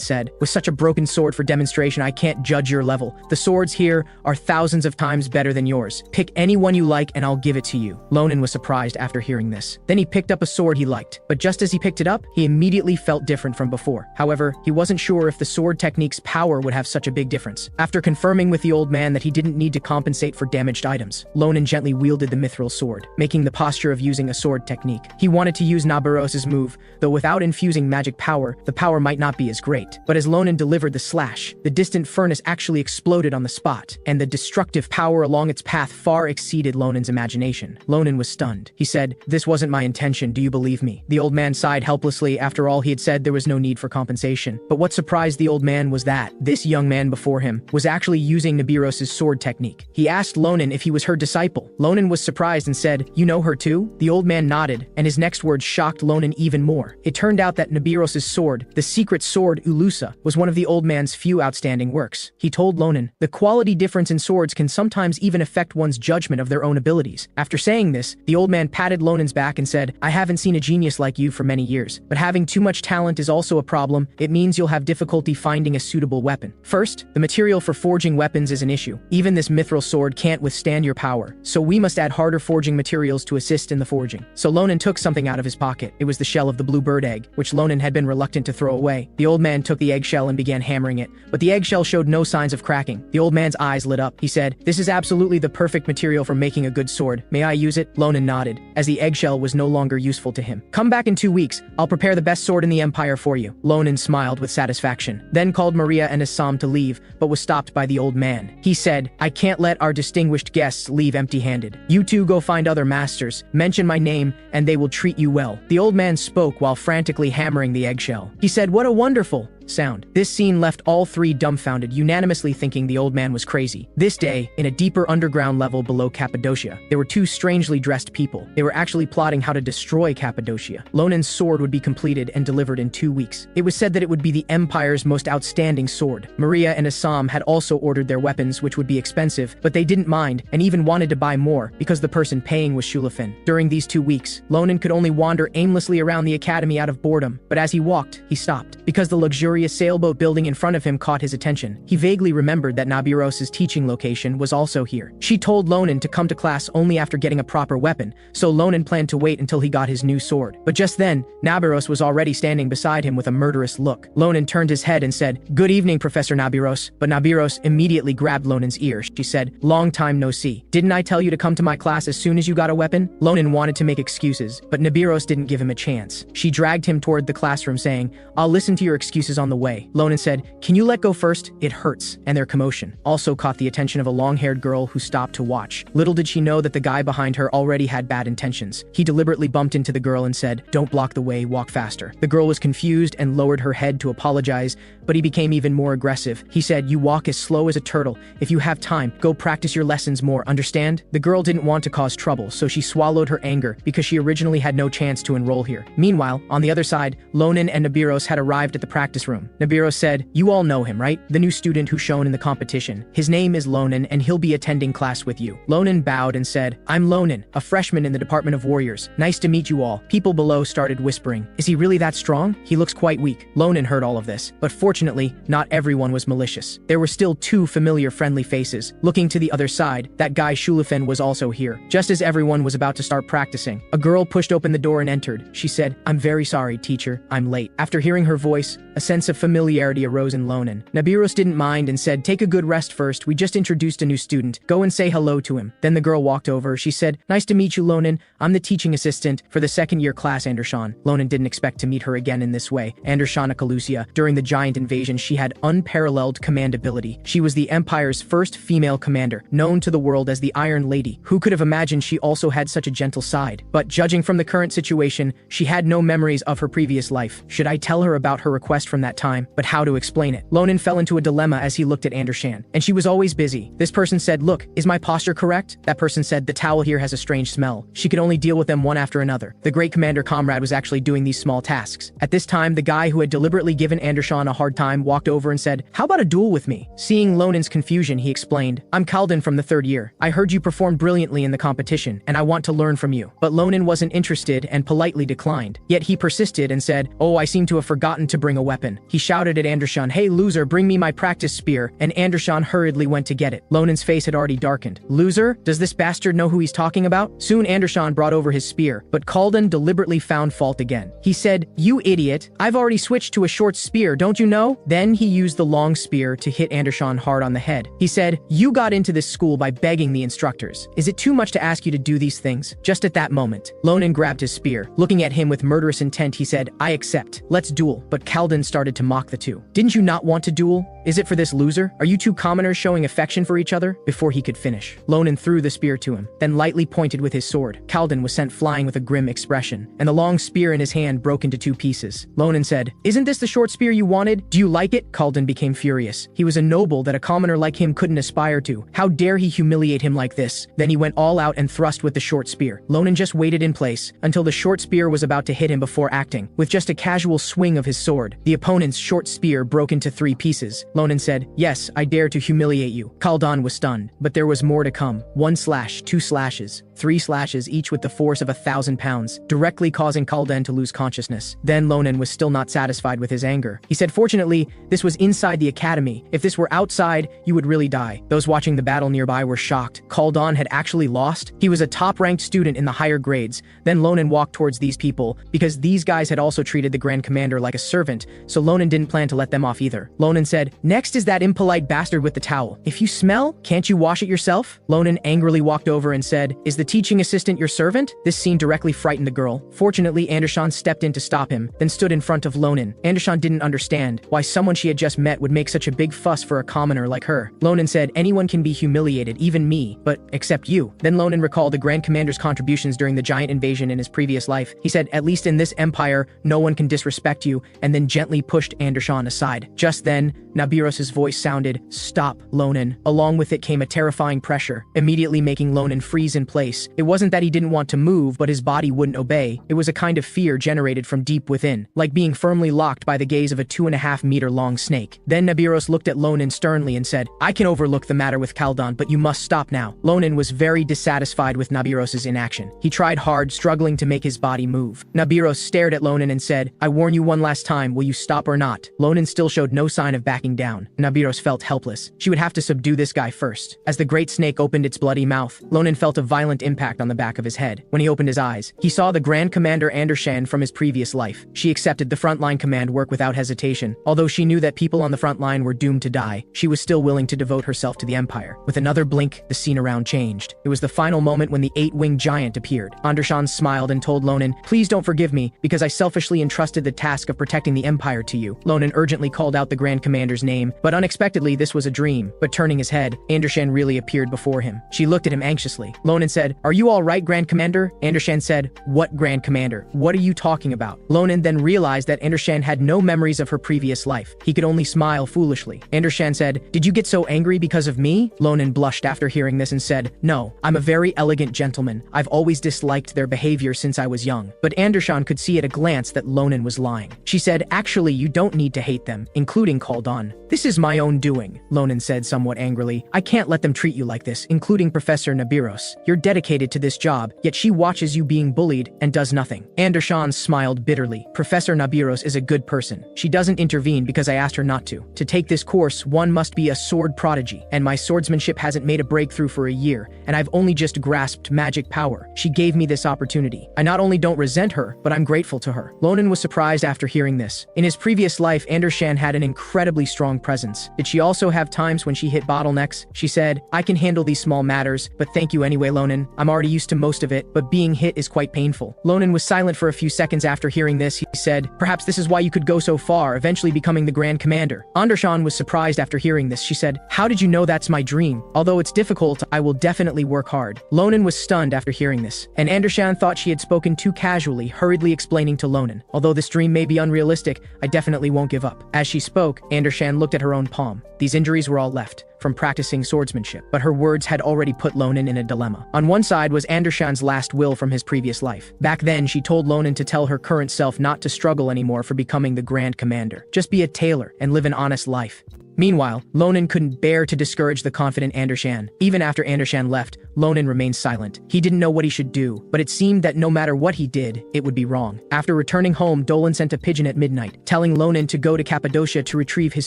Speaker 1: said, "With such a broken sword for demonstration, I can't judge your level. The swords here are thousands of times better than yours. Pick any one you like and I'll give it to you." Ronan was surprised after hearing this. Then he picked up a sword he liked, but just as he picked it up, he immediately felt different from before. However, he wasn't sure if the sword technique's power would have such a big difference. After confirming with the old man that he didn't need to compensate for damaged items, Ronan gently wielded the mithril sword, making the posture of using a sword technique. He wanted to use Nabiros' move, though without infusing magic power, the power might not be as great. But as Ronan delivered the slash, the distant furnace actually exploded on the spot, and the destructive power along its path far exceeded Ronan's imagination. Ronan was stunned. He said, "This wasn't my intention, do you believe me?" The old man sighed helplessly. After all, he had said there was no need for compensation. But what surprised the old man was that this young man before him was actually using Nabiros' sword technique. He asked Ronan if he was her disciple. Ronan was surprised and said, "You know her too?" The old man nodded, and his next words shocked Ronan even more. It turned out that Nabiros' sword, the secret sword Ulusa, was one of the old man's few outstanding works. He told Ronan, "The quality difference in swords can sometimes even affect one's judgment of their own abilities." After saying this, the old man patted Ronan's back and said, "I haven't seen a genius like you for many years, but having too much talent is also a problem. It means you'll have difficulty finding a suitable weapon. First, the material for forging weapons is an issue. Even this mithril sword can't withstand your power, so we must add harder forging materials to assist in the forging." So Ronan took something out of his pocket. It was the shell of the blue bird egg, which Ronan had been reluctant to throw away. The old man took the eggshell and began hammering it, but the eggshell showed no signs of cracking. The old man's eyes lit up. He said, "This is absolutely the perfect material for making a good sword. May I use it?" Ronan nodded, as the eggshell was no longer useful to him. "Come back in 2 weeks. I'll prepare the best sword in the Empire for you." Ronan smiled with satisfaction, then called Maria and Assam to leave, but was stopped by the old man. He said, "I can't let our distinguished guests leave empty-handed. You two go find other masters, mention my name, and they will treat you well." The old man spoke while frantically hammering the eggshell. He said, "What a wonderful sound." This scene left all three dumbfounded, unanimously thinking the old man was crazy. This day, in a deeper underground level below Cappadocia, there were two strangely dressed people. They were actually plotting how to destroy Cappadocia. Ronan's sword would be completed and delivered in 2 weeks. It was said that it would be the Empire's most outstanding sword. Maria and Assam had also ordered their weapons, which would be expensive, but they didn't mind and even wanted to buy more because the person paying was Shulafin. During these 2 weeks, Ronan could only wander aimlessly around the academy out of boredom, but as he walked, he stopped. Because the luxurious furious sailboat building in front of him caught his attention. He vaguely remembered that Nabiros' teaching location was also here. She told Ronan to come to class only after getting a proper weapon, so Ronan planned to wait until he got his new sword. But just then, Nabiros was already standing beside him with a murderous look. Ronan turned his head and said, "Good evening, Professor Nabiros." But Nabiros immediately grabbed Ronan's ear. She said, "Long time no see. Didn't I tell you to come to my class as soon as you got a weapon?" Ronan wanted to make excuses, but Nabiros didn't give him a chance. She dragged him toward the classroom saying, "I'll listen to your excuses on the way." Ronan said, "Can you let go first? It hurts." And their commotion also caught the attention of a long-haired girl who stopped to watch. Little did she know that the guy behind her already had bad intentions. He deliberately bumped into the girl and said, "Don't block the way, walk faster." The girl was confused and lowered her head to apologize, but he became even more aggressive. He said, "You walk as slow as a turtle. If you have time, go practice your lessons more, understand?" The girl didn't want to cause trouble, so she swallowed her anger because she originally had no chance to enroll here. Meanwhile, on the other side, Ronan and Nabiros had arrived at the practice room. Nabiros said, "You all know him, right? The new student who shone in the competition. His name is Ronan and he'll be attending class with you." Ronan bowed and said, "I'm Ronan, a freshman in the Department of Warriors. Nice to meet you all." People below started whispering, "Is he really that strong? He looks quite weak." Ronan heard all of this, but fortunately, not everyone was malicious. There were still two familiar friendly faces. Looking to the other side, that guy Shulafin was also here. Just as everyone was about to start practicing, a girl pushed open the door and entered. She said, "I'm very sorry, teacher. I'm late." After hearing her voice, a sense of familiarity arose in Ronan. Nabiros didn't mind and said, "Take a good rest first. We just introduced a new student. Go and say hello to him." Then the girl walked over. She said, "Nice to meet you, Ronan. I'm the teaching assistant for the second-year class, Andershan." Ronan didn't expect to meet her again in this way. Andershana Kalusia. During the giant invasion, she had unparalleled command ability. She was the Empire's first female commander, known to the world as the Iron Lady. Who could have imagined she also had such a gentle side? But judging from the current situation, she had no memories of her previous life. Should I tell her about her request from that time? But how to explain it? Ronan fell into a dilemma as he looked at Andershan. And she was always busy. This person said, "Look, is my posture correct?" That person said, "The towel here has a strange smell." She could only deal with them one after another. The great commander Comrade was actually doing these small tasks. At this time, the guy who had deliberately given Andershan a hard time walked over and said, "How about a duel with me?" Seeing Ronan's confusion, he explained, "I'm Kaldan from the third year. I heard you performed brilliantly in the competition, and I want to learn from you." But Ronan wasn't interested and politely declined. Yet he persisted and said, "Oh, I seem to have forgotten to bring a weapon." He shouted at Andershan, "Hey loser, bring me my practice spear," and Andershan hurriedly went to get it. Ronan's face had already darkened. "Loser? Does this bastard know who he's talking about?" Soon Andershan brought over his spear, but Kaldan deliberately found fault again. He said, "You idiot, I've already switched to a short spear, don't you know?" Then he used the long spear to hit Andershan hard on the head. He said, "You got into this school by begging the instructors. Is it too much to ask you to do these things?" Just at that moment, Ronan grabbed his spear. Looking at him with murderous intent, he said, "I accept. Let's duel." But Kaldan started to mock the two. "Didn't you not want to duel? Is it for this loser? Are you two commoners showing affection for each other?" Before he could finish, Ronan threw the spear to him, then lightly pointed with his sword. Kaldan was sent flying with a grim expression, and the long spear in his hand broke into two pieces. Ronan said, "Isn't this the short spear you wanted? Do you like it?" Kaldan became furious. He was a noble that a commoner like him couldn't aspire to. How dare he humiliate him like this? Then he went all out and thrust with the short spear. Ronan just waited in place until the short spear was about to hit him before acting. With just a casual swing of his sword, the opponent's short spear broke into three pieces. Ronan said, "Yes, I dare to humiliate you." Kaldan was stunned, but there was more to come. 1 slash, 2 slashes, 3 slashes, each with the force of 1,000 pounds, directly causing Kaldan to lose consciousness. Then Ronan was still not satisfied with his anger. He said, "Fortunately, this was inside the academy. If this were outside, you would really die." Those watching the battle nearby were shocked. Kaldan had actually lost. He was a top-ranked student in the higher grades. Then Ronan walked towards these people, because these guys had also treated the Grand Commander like a servant, so Ronan didn't plan to let them off either. Ronan said, "Next is that impolite bastard with the towel. If you smell, can't you wash it yourself?" Ronan angrily walked over and said, "Is the teaching assistant your servant?" This scene directly frightened the girl. Fortunately, Andershan stepped in to stop him, then stood in front of Ronan. Andershan didn't understand why someone she had just met would make such a big fuss for a commoner like her. Ronan said, "Anyone can be humiliated, even me, but except you." Then Ronan recalled the Grand Commander's contributions during the giant invasion in his previous life. He said, "At least in this empire, no one can disrespect you," and then gently pushed Andershan aside. Just then, Nabiros Nabiros' voice sounded, "Stop, Ronan." Along with it came a terrifying pressure, immediately making Ronan freeze in place. It wasn't that he didn't want to move, but his body wouldn't obey. It was a kind of fear generated from deep within, like being firmly locked by the gaze of a 2.5-meter-long snake. Then Nabiros looked at Ronan sternly and said, "I can overlook the matter with Kaldon, but you must stop now." Ronan was very dissatisfied with Nabiros' inaction. He tried hard, struggling to make his body move. Nabiros stared at Ronan and said, "I warn you one last time, will you stop or not?" Ronan still showed no sign of backing down. Nabiros felt helpless. She would have to subdue this guy first. As the great snake opened its bloody mouth, Ronan felt a violent impact on the back of his head. When he opened his eyes, he saw the Grand Commander Andershan from his previous life. She accepted the frontline command work without hesitation. Although she knew that people on the front line were doomed to die, she was still willing to devote herself to the Empire. With another blink, the scene around changed. It was the final moment when the 8-winged giant appeared. Andershan smiled and told Ronan, "Please don't forgive me, because I selfishly entrusted the task of protecting the Empire to you." Ronan urgently called out the Grand Commander's name, but unexpectedly this was a dream. But turning his head, Andershan really appeared before him. She looked at him anxiously. Ronan said, "Are you all right, Grand Commander?" Andershan said, "What Grand Commander? What are you talking about?" Ronan then realized that Andershan had no memories of her previous life. He could only smile foolishly. Andershan said, "Did you get so angry because of me?" Ronan blushed after hearing this and said, "No, I'm a very elegant gentleman. I've always disliked their behavior since I was young." But Andershan could see at a glance that Ronan was lying. She said, "Actually, you don't need to hate them, including Kaldon. This is my own doing," Ronan said somewhat angrily. "I can't let them treat you like this, including Professor Nabiros. You're dedicated to this job, yet she watches you being bullied and does nothing." Andershan smiled bitterly. "Professor Nabiros is a good person. She doesn't intervene because I asked her not to. To take this course, one must be a sword prodigy, and my swordsmanship hasn't made a breakthrough for a year, and I've only just grasped magic power. She gave me this opportunity. I not only don't resent her, but I'm grateful to her." Ronan was surprised after hearing this. In his previous life, Andershan had an incredibly strong presence. Did she also have times when she hit bottlenecks? She said, "I can handle these small matters, but thank you anyway, Ronan. I'm already used to most of it, but being hit is quite painful." Ronan was silent for a few seconds after hearing this. He said, "Perhaps this is why you could go so far, eventually becoming the Grand Commander." Andershan was surprised after hearing this. She said, "How did you know that's my dream? Although it's difficult, I will definitely work hard." Ronan was stunned after hearing this, and Andershan thought she had spoken too casually, hurriedly explaining to Ronan, "Although this dream may be unrealistic, I definitely won't give up." As she spoke, Andershan looked at her own palm. These injuries were all left from practicing swordsmanship, but her words had already put Ronan in a dilemma. On one side was Andershan's last will from his previous life. Back then, she told Ronan to tell her current self not to struggle anymore for becoming the Grand Commander. Just be a tailor and live an honest life. Meanwhile, Ronan couldn't bear to discourage the confident Andershan. Even after Andershan left, Ronan remained silent. He didn't know what he should do, but it seemed that no matter what he did, it would be wrong. After returning home, Dolan sent a pigeon at midnight, telling Ronan to go to Cappadocia to retrieve his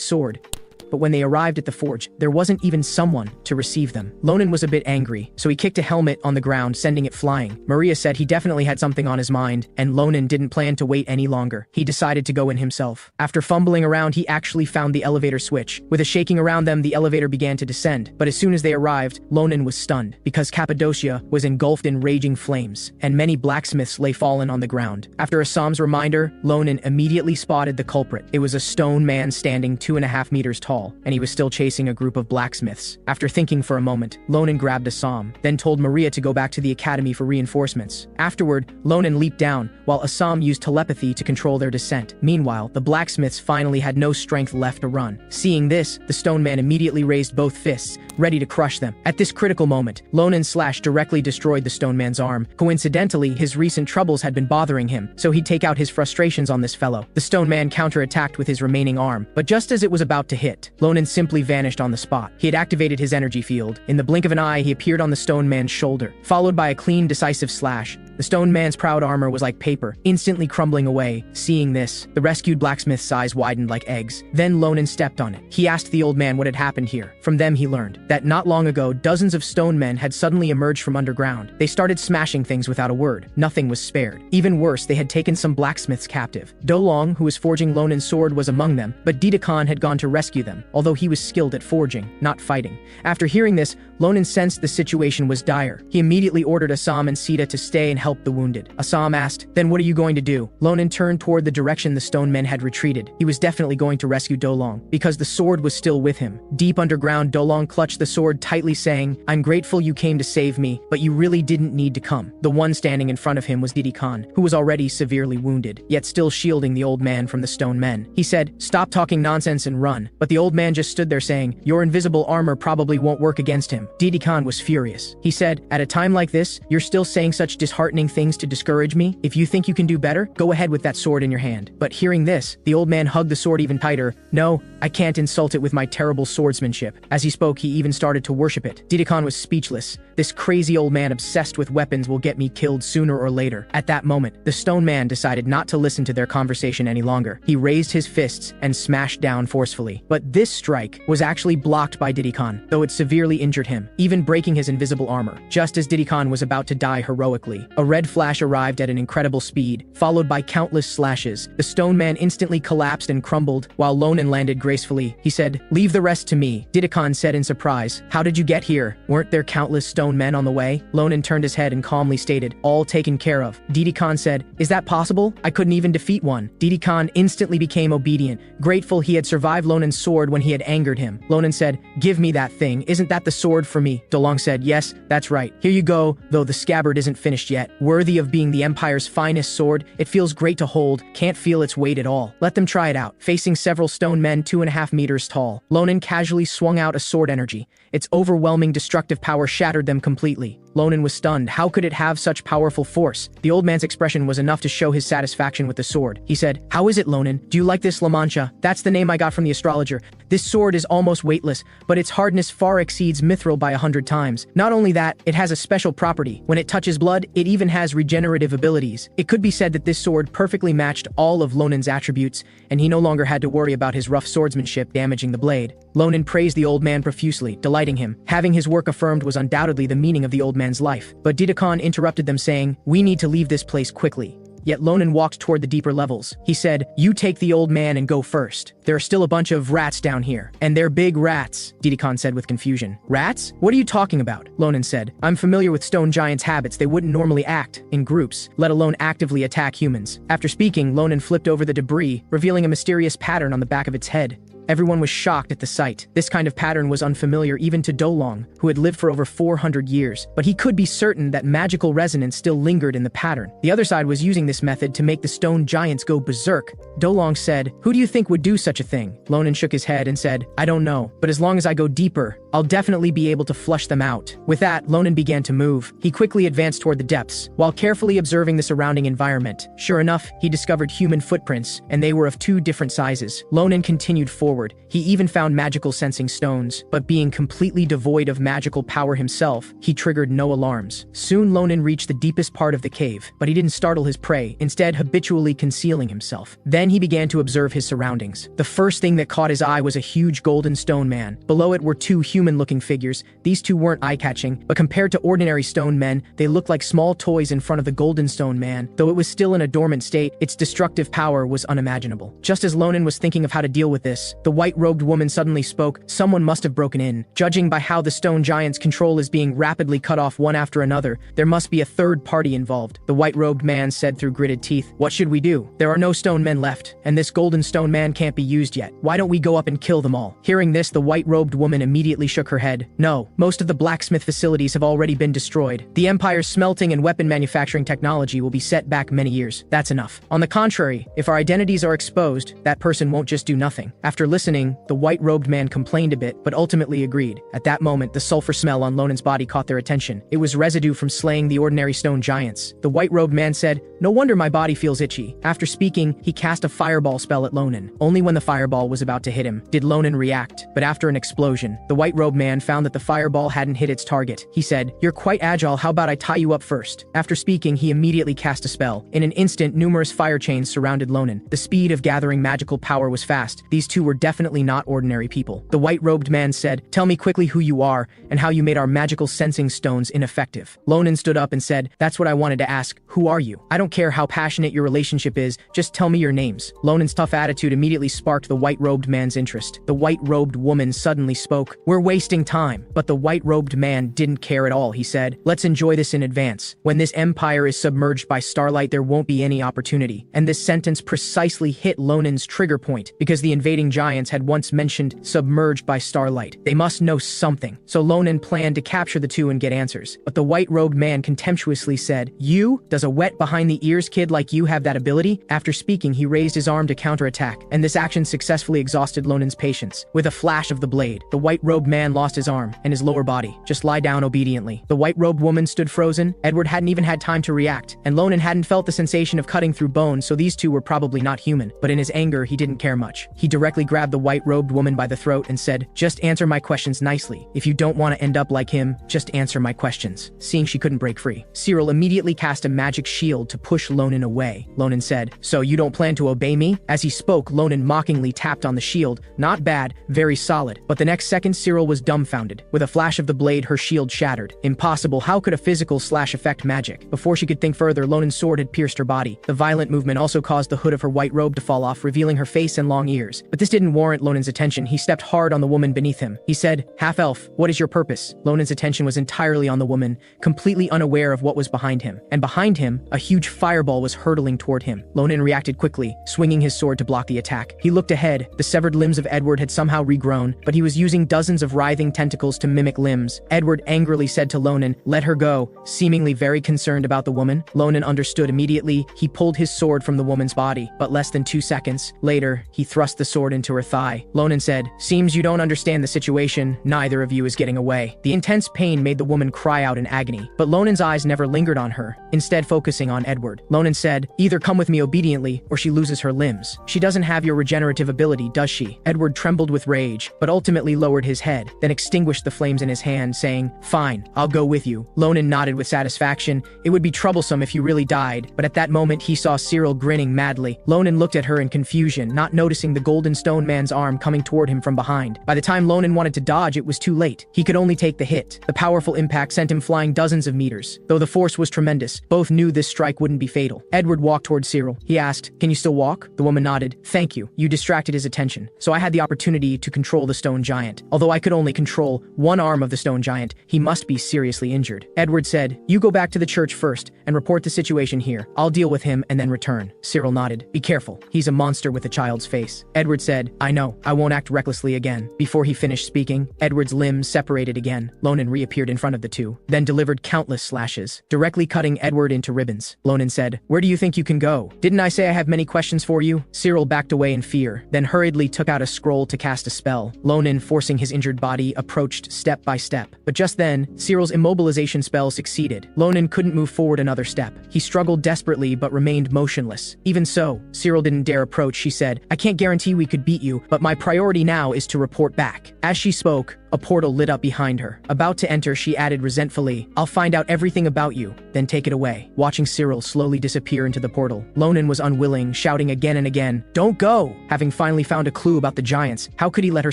Speaker 1: sword. But when they arrived at the forge, there wasn't even someone to receive them. Ronan was a bit angry, so he kicked a helmet on the ground, sending it flying. Maria said he definitely had something on his mind, and Ronan didn't plan to wait any longer. He decided to go in himself. After fumbling around, he actually found the elevator switch. With a shaking around them, the elevator began to descend. But as soon as they arrived, Ronan was stunned, because Cappadocia was engulfed in raging flames, and many blacksmiths lay fallen on the ground. After Assam's reminder, Ronan immediately spotted the culprit. It was a stone man standing 2.5 meters tall, and he was still chasing a group of blacksmiths. After thinking for a moment, Ronan grabbed Assam, then told Maria to go back to the academy for reinforcements. Afterward, Ronan leaped down, while Assam used telepathy to control their descent. Meanwhile, the blacksmiths finally had no strength left to run. Seeing this, the stone man immediately raised both fists, ready to crush them. At this critical moment, Ronan's slash directly destroyed the stone man's arm. Coincidentally, his recent troubles had been bothering him, so he'd take out his frustrations on this fellow. The stone man counterattacked with his remaining arm, but just as it was about to hit, Ronan simply vanished on the spot. He had activated his energy field. In the blink of an eye, he appeared on the stone man's shoulder, followed by a clean, decisive slash. The stone man's proud armor was like paper, instantly crumbling away. Seeing this, the rescued blacksmith's eyes widened like eggs. Then Ronan stepped on it. He asked the old man what had happened here. From them he learned that not long ago, dozens of stone men had suddenly emerged from underground. They started smashing things without a word. Nothing was spared. Even worse, they had taken some blacksmiths captive. Dolong, who was forging Ronan's sword, was among them, but Didakan had gone to rescue them, although he was skilled at forging, not fighting. After hearing this, Ronan sensed the situation was dire. He immediately ordered Assam and Sita to stay and help help the wounded. Assam asked, then what are you going to do? Ronan turned toward the direction the stone men had retreated. He was definitely going to rescue Dolong, because the sword was still with him. Deep underground, Dolong clutched the sword tightly, saying, I'm grateful you came to save me, but you really didn't need to come. The one standing in front of him was Didi Khan, who was already severely wounded, yet still shielding the old man from the stone men. He said, stop talking nonsense and run. But the old man just stood there saying, your invisible armor probably won't work against him. Didi Khan was furious. He said, at a time like this, you're still saying such disheartening things to discourage me? If you think you can do better, go ahead with that sword in your hand. But hearing this, the old man hugged the sword even tighter. No, I can't insult it with my terrible swordsmanship. As he spoke, he even started to worship it. Didi Khan was speechless. This crazy old man obsessed with weapons will get me killed sooner or later. At that moment, the stone man decided not to listen to their conversation any longer. He raised his fists and smashed down forcefully. But this strike was actually blocked by Didi Khan, though it severely injured him, even breaking his invisible armor. Just as Didi Khan was about to die heroically, a red flash arrived at an incredible speed, followed by countless slashes. The stone man instantly collapsed and crumbled, while Ronan landed gracefully. He said, leave the rest to me. Didi Khan said in surprise, how did you get here? Weren't there countless stone men on the way? Ronan turned his head and calmly stated, all taken care of. Didi Khan said, is that possible? I couldn't even defeat one. Didi Khan instantly became obedient, grateful he had survived Lonan's sword when he had angered him. Ronan said, give me that thing. Isn't that the sword for me? Dolong said, yes, that's right. Here you go, though the scabbard isn't finished yet. Worthy of being the Empire's finest sword, it feels great to hold, can't feel its weight at all. Let them try it out. Facing several stone men 2.5 meters tall, Ronan casually swung out a sword energy. Its overwhelming destructive power shattered them completely. Ronan was stunned. How could it have such powerful force? The old man's expression was enough to show his satisfaction with the sword. He said, how is it, Ronan? Do you like this La Mancha? That's the name I got from the astrologer. This sword is almost weightless, but its hardness far exceeds mithril by 100 times. Not only that, it has a special property. When it touches blood, it even has regenerative abilities. It could be said that this sword perfectly matched all of Ronan's attributes, and he no longer had to worry about his rough swordsmanship damaging the blade. Ronan praised the old man profusely, delighting him. Having his work affirmed was undoubtedly the meaning of the old man's life. But Didi Khan interrupted them, saying, we need to leave this place quickly. Yet Ronan walked toward the deeper levels. He said, you take the old man and go first. There are still a bunch of rats down here. And they're big rats, Didi Khan said with confusion. Rats? What are you talking about? Ronan said, I'm familiar with stone giants' habits. They wouldn't normally act in groups, let alone actively attack humans. After speaking, Ronan flipped over the debris, revealing a mysterious pattern on the back of its head. Everyone was shocked at the sight. This kind of pattern was unfamiliar even to Dolong, who had lived for over 400 years, but he could be certain that magical resonance still lingered in the pattern. The other side was using this method to make the stone giants go berserk. Dolong said, who do you think would do such a thing? Ronan shook his head and said, I don't know, but as long as I go deeper, I'll definitely be able to flush them out. With that, Ronan began to move. He quickly advanced toward the depths, while carefully observing the surrounding environment. Sure enough, he discovered human footprints, and they were of 2 different sizes. Ronan continued forward. He even found magical sensing stones, but being completely devoid of magical power himself, he triggered no alarms. Soon Ronan reached the deepest part of the cave, but he didn't startle his prey, instead habitually concealing himself. Then he began to observe his surroundings. The first thing that caught his eye was a huge golden stone man. Below it were 2 human-looking figures. These 2 weren't eye-catching, but compared to ordinary stone men, they looked like small toys in front of the golden stone man. Though it was still in a dormant state, its destructive power was unimaginable. Just as Ronan was thinking of how to deal with this, the white-robed woman suddenly spoke. Someone must have broken in. Judging by how the stone giant's control is being rapidly cut off one after another, there must be a third party involved. The white-robed man said through gritted teeth, what should we do? There are no stone men left, and this golden stone man can't be used yet. Why don't we go up and kill them all? Hearing this, the white-robed woman immediately shook her head. No, most of the blacksmith facilities have already been destroyed. The Empire's smelting and weapon manufacturing technology will be set back many years. That's enough. On the contrary, if our identities are exposed, that person won't just do nothing. After listening, the white-robed man complained a bit, but ultimately agreed. At that moment, the sulfur smell on Ronan's body caught their attention. It was residue from slaying the ordinary stone giants. The white-robed man said, no wonder my body feels itchy. After speaking, he cast a fireball spell at Ronan. Only when the fireball was about to hit him did Ronan react, but after an explosion, the white-robed man found that the fireball hadn't hit its target. He said, you're quite agile, how about I tie you up first? After speaking, he immediately cast a spell. In an instant, numerous fire chains surrounded Ronan. The speed of gathering magical power was fast. These 2 were definitely not ordinary people. The white-robed man said, "Tell me quickly who you are and how you made our magical sensing stones ineffective." Ronan stood up and said, "That's what I wanted to ask. Who are you? I don't care how passionate your relationship is, just tell me your names." Ronan's tough attitude immediately sparked the white-robed man's interest. The white-robed woman suddenly spoke, "We're wasting time." But the white-robed man didn't care at all. He said, "Let's enjoy this in advance. When this empire is submerged by starlight, there won't be any opportunity." And this sentence precisely hit Ronan's trigger point, because the invading giants had once mentioned submerged by starlight. They must know something. So Ronan planned to capture the two and get answers. But the white-robed man contemptuously said, "You? Does a wet behind-the-ears kid like you have that ability?" After speaking, he raised his arm to counterattack, and this action successfully exhausted Ronan's patience. With a flash of the blade, the white-robed man lost his arm and his lower body. "Just lie down obediently." The white-robed woman stood frozen. Edward hadn't even had time to react, and Ronan hadn't felt the sensation of cutting through bone, so these two were probably not human. But in his anger, he didn't care much. He directly grabbed the white-robed woman by the throat and said, "Just answer my questions nicely. If you don't want to end up like him, just answer my questions." Seeing she couldn't break free, Cyril immediately cast a magic shield to push Ronan away. Ronan said, "So you don't plan to obey me?" As he spoke, Ronan mockingly tapped on the shield. Not bad, very solid. But the next second, Cyril was dumbfounded. With a flash of the blade, her shield shattered. Impossible, how could a physical slash affect magic? Before she could think further, Ronan's sword had pierced her body. The violent movement also caused the hood of her white robe to fall off, revealing her face and long ears. But this didn't warrant Ronan's attention. He stepped hard on the woman beneath him. He said, "Half-elf, what is your purpose?" Ronan's attention was entirely on the woman, completely unaware of what was behind him. And behind him, a huge fireball was hurtling toward him. Ronan reacted quickly, swinging his sword to block the attack. He looked ahead. The severed limbs of Edward had somehow regrown, but he was using dozens of writhing tentacles to mimic limbs. Edward angrily said to Ronan, "Let her go," seemingly very concerned about the woman. Ronan understood immediately. He pulled his sword from the woman's body, but less than 2 seconds later, he thrust the sword into her thigh. Ronan said, "Seems you don't understand the situation. Neither of you is getting away." The intense pain made the woman cry out in agony, but Ronan's eyes never lingered on her, instead focusing on Edward. Ronan said, "Either come with me obediently, or she loses her limbs. She doesn't have your regenerative ability, does she?" Edward trembled with rage, but ultimately lowered his head, then extinguished the flames in his hand, saying, "Fine, I'll go with you." Ronan nodded with satisfaction. It would be troublesome if you really died, but at that moment he saw Cyril grinning madly. Ronan looked at her in confusion, not noticing the golden stone man's arm coming toward him from behind. By the time Ronan wanted to dodge, it was too late. He could only take the hit. The powerful impact sent him flying dozens of meters. Though the force was tremendous, both knew this strike wouldn't be fatal. Edward walked toward Cyril. He asked, "Can you still walk?" The woman nodded. "Thank you. You distracted his attention, so I had the opportunity to control the stone giant. Although I could only control one arm of the stone giant, he must be seriously injured." Edward said, "You go back to the church first and report the situation here. I'll deal with him and then return." Cyril nodded. "Be careful. He's a monster with a child's face." Edward said, "I know. I won't act recklessly again." Before he finished speaking, Edward's limbs separated again. Ronan reappeared in front of the two, then delivered countless slashes, directly cutting Edward into ribbons. Ronan said, "Where do you think you can go? Didn't I say I have many questions for you?" Cyril backed away in fear, then hurriedly took out a scroll to cast a spell. Ronan, forcing his injured body, approached step by step. But just then, Cyril's immobilization spell succeeded. Ronan couldn't move forward another step. He struggled desperately but remained motionless. Even so, Cyril didn't dare approach. She said, "I can't guarantee we could beat you, but my priority now is to report back." As she spoke, a portal lit up behind her. About to enter, she added resentfully, "I'll find out everything about you, then take it away." Watching Cyril slowly disappear into the portal, Ronan was unwilling, shouting again and again, "Don't go!" Having finally found a clue about the giants, how could he let her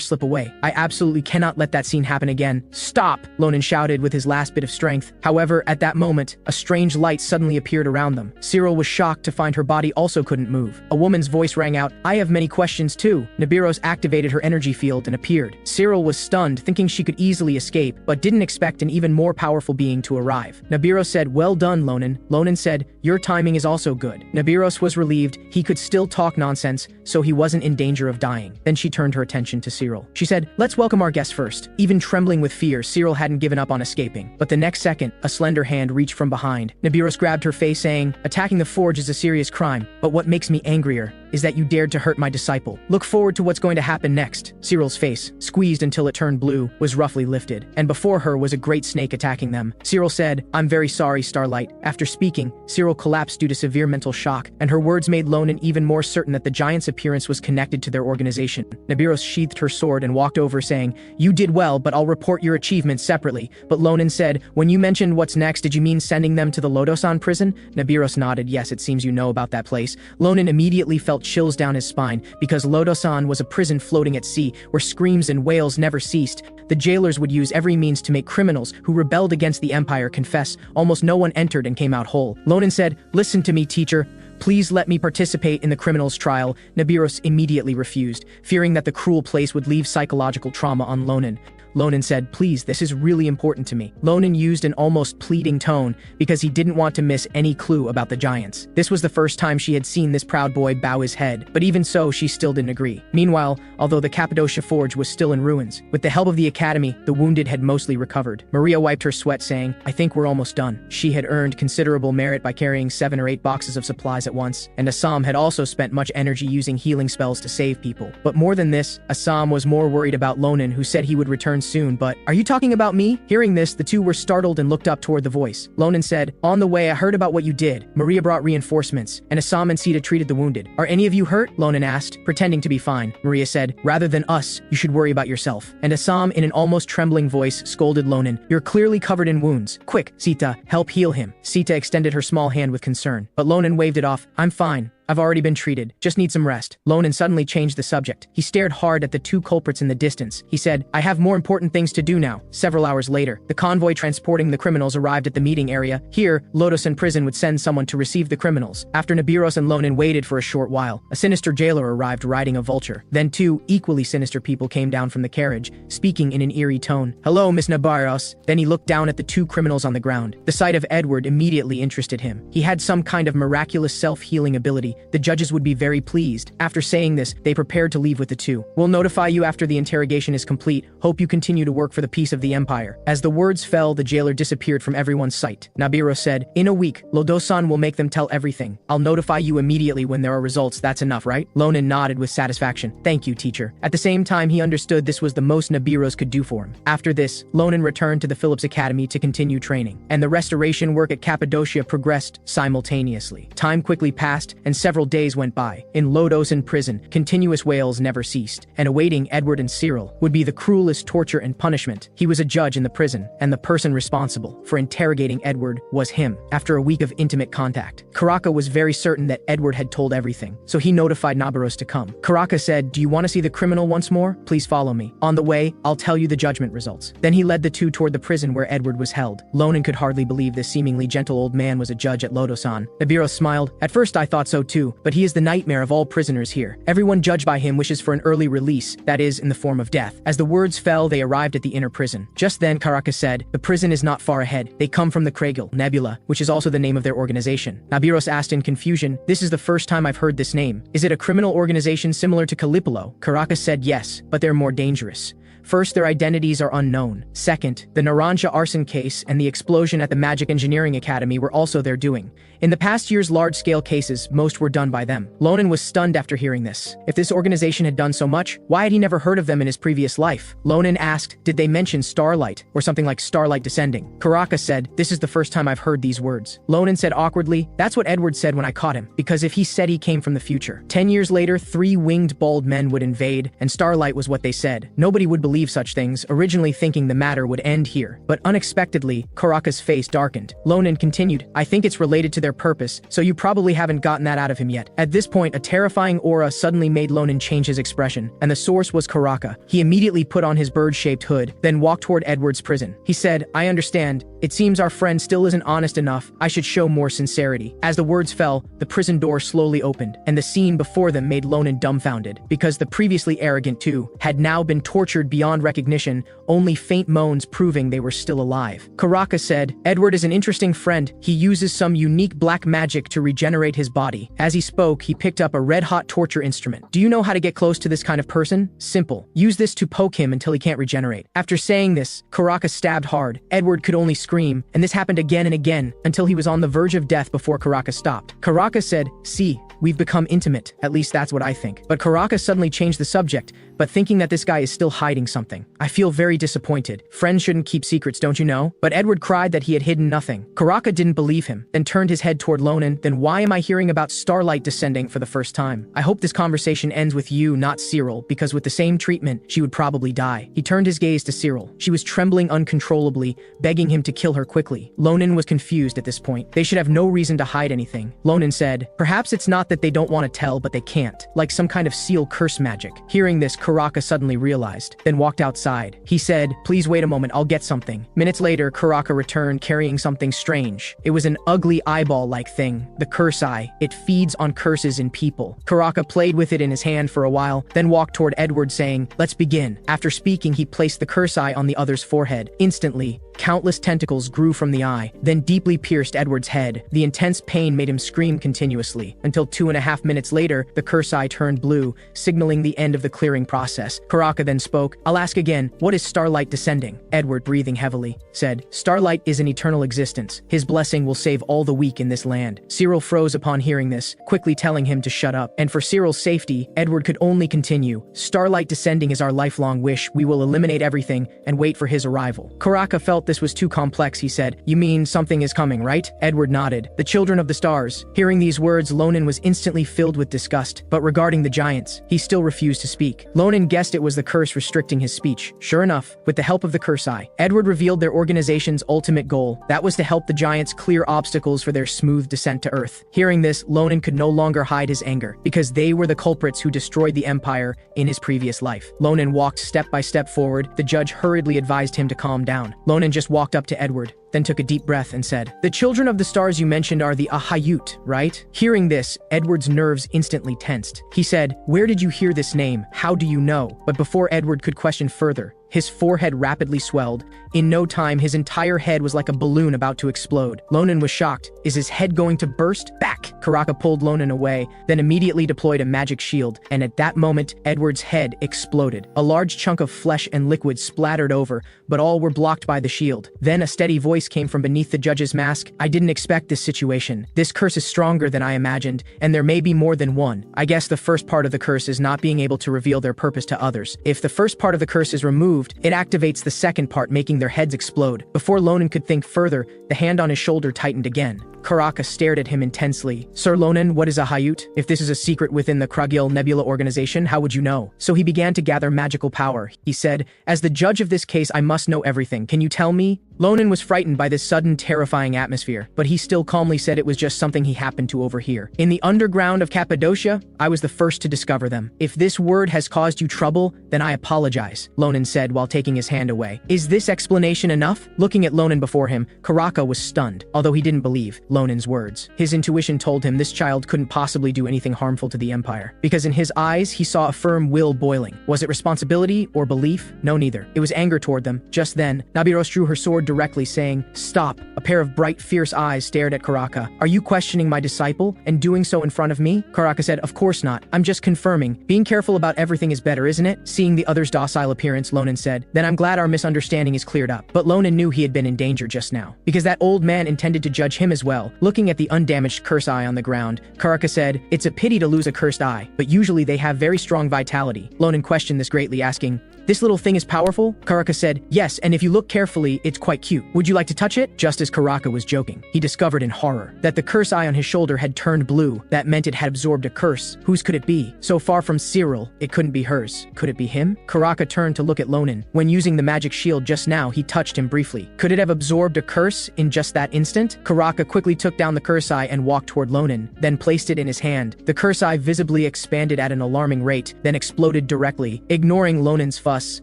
Speaker 1: slip away? "I absolutely cannot let that scene happen again." "Stop!" Ronan shouted with his last bit of strength. However, at that moment, a strange light suddenly appeared around them. Cyril was shocked to find her body also couldn't move. A woman's voice rang out, "I have many questions too." Nabiros activated her energy field and appeared. Cyril was stunned, thinking she could easily escape, but didn't expect an even more powerful being to arrive. Nabiros said, "Well done, Ronan." Ronan said, "Your timing is also good." Nabiros was relieved. He could still talk nonsense, so he wasn't in danger of dying. Then she turned her attention to Cyril. She said, "Let's welcome our guest first." Even trembling with fear, Cyril hadn't given up on escaping. But the next second, a slender hand reached from behind. Nabiros grabbed her face, saying, "Attacking the forge is a serious crime, but what makes me angrier is that you dared to hurt my disciple. Look forward to what's going to happen next." Cyril's face, squeezed until it turned blue, was roughly lifted, and before her was a great snake attacking them. Cyril said, "I'm very sorry, Starlight." After speaking, Cyril collapsed due to severe mental shock, and her words made Ronan even more certain that the giant's appearance was connected to their organization. Nabiros sheathed her sword and walked over, saying, "You did well, but I'll report your achievements separately." But Ronan said, "When you mentioned what's next, did you mean sending them to the Lodosan prison?" Nabiros nodded. "Yes, it seems you know about that place." Ronan immediately felt chills down his spine because Lodosan was a prison floating at sea where screams and wails never ceased. The jailers would use every means to make criminals who rebelled against the empire confess. Almost no one entered and came out whole. Ronan said, "Listen to me, teacher. Please let me participate in the criminal's trial." Nabiros immediately refused, fearing that the cruel place would leave psychological trauma on Ronan. Ronan said, "Please, this is really important to me." Ronan used an almost pleading tone because he didn't want to miss any clue about the giants. This was the first time she had seen this proud boy bow his head, but even so, she still didn't agree. Meanwhile, although the Cappadocia Forge was still in ruins, with the help of the academy, the wounded had mostly recovered. Maria wiped her sweat, saying, "I think we're almost done." She had earned considerable merit by carrying 7 or 8 boxes of supplies at once, and Assam had also spent much energy using healing spells to save people. But more than this, Assam was more worried about Ronan, who said he would return soon. But, "Are you talking about me?" Hearing this, the two were startled and looked up toward the voice. Ronan said, "On the way, I heard about what you did. Maria brought reinforcements, and Assam and Sita treated the wounded. Are any of you hurt?" Ronan asked, pretending to be fine. Maria said, "Rather than us, you should worry about yourself." And Assam, in an almost trembling voice, scolded Ronan, "You're clearly covered in wounds. Quick, Sita, help heal him." Sita extended her small hand with concern, but Ronan waved it off. "I'm fine. I've already been treated. Just need some rest." Ronan suddenly changed the subject. He stared hard at the 2 culprits in the distance. He said, "I have more important things to do now." Several hours later, the convoy transporting the criminals arrived at the meeting area. Here, Lodosan prison would send someone to receive the criminals. After Nabiros and Ronan waited for a short while, a sinister jailer arrived riding a vulture. Then 2 equally sinister people came down from the carriage, speaking in an eerie tone. "Hello, Miss Nabiros." Then he looked down at the 2 criminals on the ground. The sight of Edward immediately interested him. He had some kind of miraculous self-healing ability. The judges would be very pleased. After saying this, they prepared to leave with the 2. "We'll notify you after the interrogation is complete. Hope you continue to work for the peace of the empire." As the words fell, the jailer disappeared from everyone's sight. Nabiros said, "In a week, Lodosan will make them tell everything. I'll notify you immediately when there are results. That's enough, right?" Ronan nodded with satisfaction. "Thank you, teacher." At the same time, he understood this was the most Nabiros could do for him. After this, Ronan returned to the Phillips Academy to continue training, and the restoration work at Cappadocia progressed simultaneously. Time quickly passed, and several days went by. In Lodosan prison, continuous wails never ceased, and awaiting Edward and Cyril would be the cruelest torture and punishment. He was a judge in the prison, and the person responsible for interrogating Edward was him. After a week of intimate contact, Karaka was very certain that Edward had told everything, so he notified Nabiros to come. Karaka said, "Do you want to see the criminal once more? Please follow me. On the way, I'll tell you the judgment results." Then he led the 2 toward the prison where Edward was held. Ronan could hardly believe this seemingly gentle old man was a judge at Lodosan. Nabiros smiled. "At first I thought so too, but he is the nightmare of all prisoners here. Everyone judged by him wishes for an early release, that is, in the form of death." As the words fell, they arrived at the inner prison. Just then, Karaka said, "The prison is not far ahead. They come from the Kragil Nebula, which is also the name of their organization." Nabiros asked in confusion, "This is the first time I've heard this name. Is it a criminal organization similar to Calipolo?" Karaka said yes, but they're more dangerous. First, their identities are unknown. Second, the Naranja arson case and the explosion at the Magic Engineering Academy were also their doing. In the past year's large-scale cases, most were done by them. Ronan was stunned after hearing this. If this organization had done so much, why had he never heard of them in his previous life? Ronan asked, "Did they mention Starlight, or something like Starlight Descending?" Karaka said, "This is the first time I've heard these words." Ronan said awkwardly, "That's what Edward said when I caught him, because if he said he came from the future. 10 years later, 3 winged bald men would invade, and Starlight was what they said. Nobody would believe such things, originally thinking the matter would end here. But unexpectedly, Karaka's face darkened. Ronan continued, "I think it's related to their purpose, so you probably haven't gotten that out of him yet." At this point, a terrifying aura suddenly made Ronan change his expression, and the source was Karaka. He immediately put on his bird-shaped hood, then walked toward Edward's prison. He said, "I understand. It seems our friend still isn't honest enough. I should show more sincerity." As the words fell, the prison door slowly opened, and the scene before them made Ronan dumbfounded, because the previously arrogant 2 had now been tortured beyond recognition, only faint moans proving they were still alive. Karaka said, "Edward is an interesting friend. He uses some unique black magic to regenerate his body." As he spoke, he picked up a red-hot torture instrument. "Do you know how to get close to this kind of person? Simple. Use this to poke him until he can't regenerate." After saying this, Karaka stabbed hard. Edward could only scream, and this happened again and again, until he was on the verge of death before Karaka stopped. Karaka said, "See, we've become intimate. At least that's what I think." But Karaka suddenly changed the subject, but thinking that this guy is still hiding something. I feel very disappointed. Friends shouldn't keep secrets, don't you know? But Edward cried that he had hidden nothing. Karaka didn't believe him, then turned his head toward Ronan. Then why am I hearing about starlight descending for the first time? I hope this conversation ends with you, not Cyril, because with the same treatment, she would probably die. He turned his gaze to Cyril. She was trembling uncontrollably, begging him to kill her quickly. Ronan was confused at this point. They should have no reason to hide anything. Ronan said, perhaps it's not that they don't want to tell, but they can't. Like some kind of seal curse magic. Hearing this, Karaka suddenly realized, then walked outside. He said, please wait a moment, I'll get something. Minutes later, Karaka returned carrying something strange. It was an ugly eyeball-like thing, the curse eye. It feeds on curses in people. Karaka played with it in his hand for a while, then walked toward Edward saying, let's begin. After speaking, he placed the curse eye on the other's forehead. Instantly, countless tentacles grew from the eye, then deeply pierced Edward's head. The intense pain made him scream continuously, until 2.5 minutes later, the curse eye turned blue, signaling the end of the clearing process. Karaka then spoke, I'll ask again, what is starlight descending? Edward, breathing heavily, said, starlight is an eternal existence. His blessing will save all the weak in this land. Cyril froze upon hearing this, quickly telling him to shut up. And for Cyril's safety, Edward could only continue. Starlight descending is our lifelong wish. We will eliminate everything and wait for his arrival. Karaka felt this was too complex, he said. You mean something is coming, right? Edward nodded. The children of the stars. Hearing these words, Ronan was instantly filled with disgust. But regarding the giants, he still refused to speak. Ronan guessed it was the curse restricting his speech. Sure enough, with the help of the curse eye, Edward revealed their organization's ultimate goal. That was to help the giants clear obstacles for their smooth descent to Earth. Hearing this, Ronan could no longer hide his anger, because they were the culprits who destroyed the Empire in his previous life. Ronan walked step by step forward. The judge hurriedly advised him to calm down. Ronan just walked up to Edward, then took a deep breath and said, the children of the stars you mentioned are the Ahayut, right? Hearing this, Edward's nerves instantly tensed. He said, where did you hear this name? How do you know? But before Edward could question further, his forehead rapidly swelled. In no time, his entire head was like a balloon about to explode. Ronan was shocked. Is his head going to burst? Back! Karaka pulled Ronan away, then immediately deployed a magic shield, and at that moment, Edward's head exploded. A large chunk of flesh and liquid splattered over, but all were blocked by the shield. Then a steady voice came from beneath the judge's mask. I didn't expect this situation. This curse is stronger than I imagined, and there may be more than one. I guess the first part of the curse is not being able to reveal their purpose to others. If the first part of the curse is removed, it activates the second part, making their heads explode. Before Ronan could think further, the hand on his shoulder tightened again. Karaka stared at him intensely. Sir Ronan, what is a Hayut? If this is a secret within the Kragil Nebula organization, how would you know? So he began to gather magical power. He said, as the judge of this case, I must know everything. Can you tell me? Ronan was frightened by this sudden, terrifying atmosphere, but he still calmly said it was just something he happened to overhear. In the underground of Cappadocia, I was the first to discover them. If this word has caused you trouble, then I apologize, Ronan said while taking his hand away. Is this explanation enough? Looking at Ronan before him, Karaka was stunned, although he didn't believe Ronan's words. His intuition told him this child couldn't possibly do anything harmful to the Empire, because in his eyes, he saw a firm will boiling. Was it responsibility or belief? No, neither. It was anger toward them. Just then, Nabiros drew her sword directly, saying, stop. A pair of bright, fierce eyes stared at Karaka. Are you questioning my disciple and doing so in front of me? Karaka said, of course not. I'm just confirming. Being careful about everything is better, isn't it? Seeing the other's docile appearance, Ronan said, then I'm glad our misunderstanding is cleared up. But Ronan knew he had been in danger just now, because that old man intended to judge him as well. Looking at the undamaged curse eye on the ground, Karaka said, it's a pity to lose a cursed eye, but usually they have very strong vitality. Ronan questioned this greatly, asking, this little thing is powerful? Karaka said, yes, and if you look carefully, it's quite cute. Would you like to touch it? Just as Karaka was joking, he discovered in horror that the curse eye on his shoulder had turned blue. That meant it had absorbed a curse. Whose could it be? So far from Cyril, it couldn't be hers. Could it be him? Karaka turned to look at Ronan. When using the magic shield just now, he touched him briefly. Could it have absorbed a curse in just that instant? Karaka quickly took down the curse eye and walked toward Ronan, then placed it in his hand. The curse eye visibly expanded at an alarming rate, then exploded directly. Ignoring Ronan's fuss,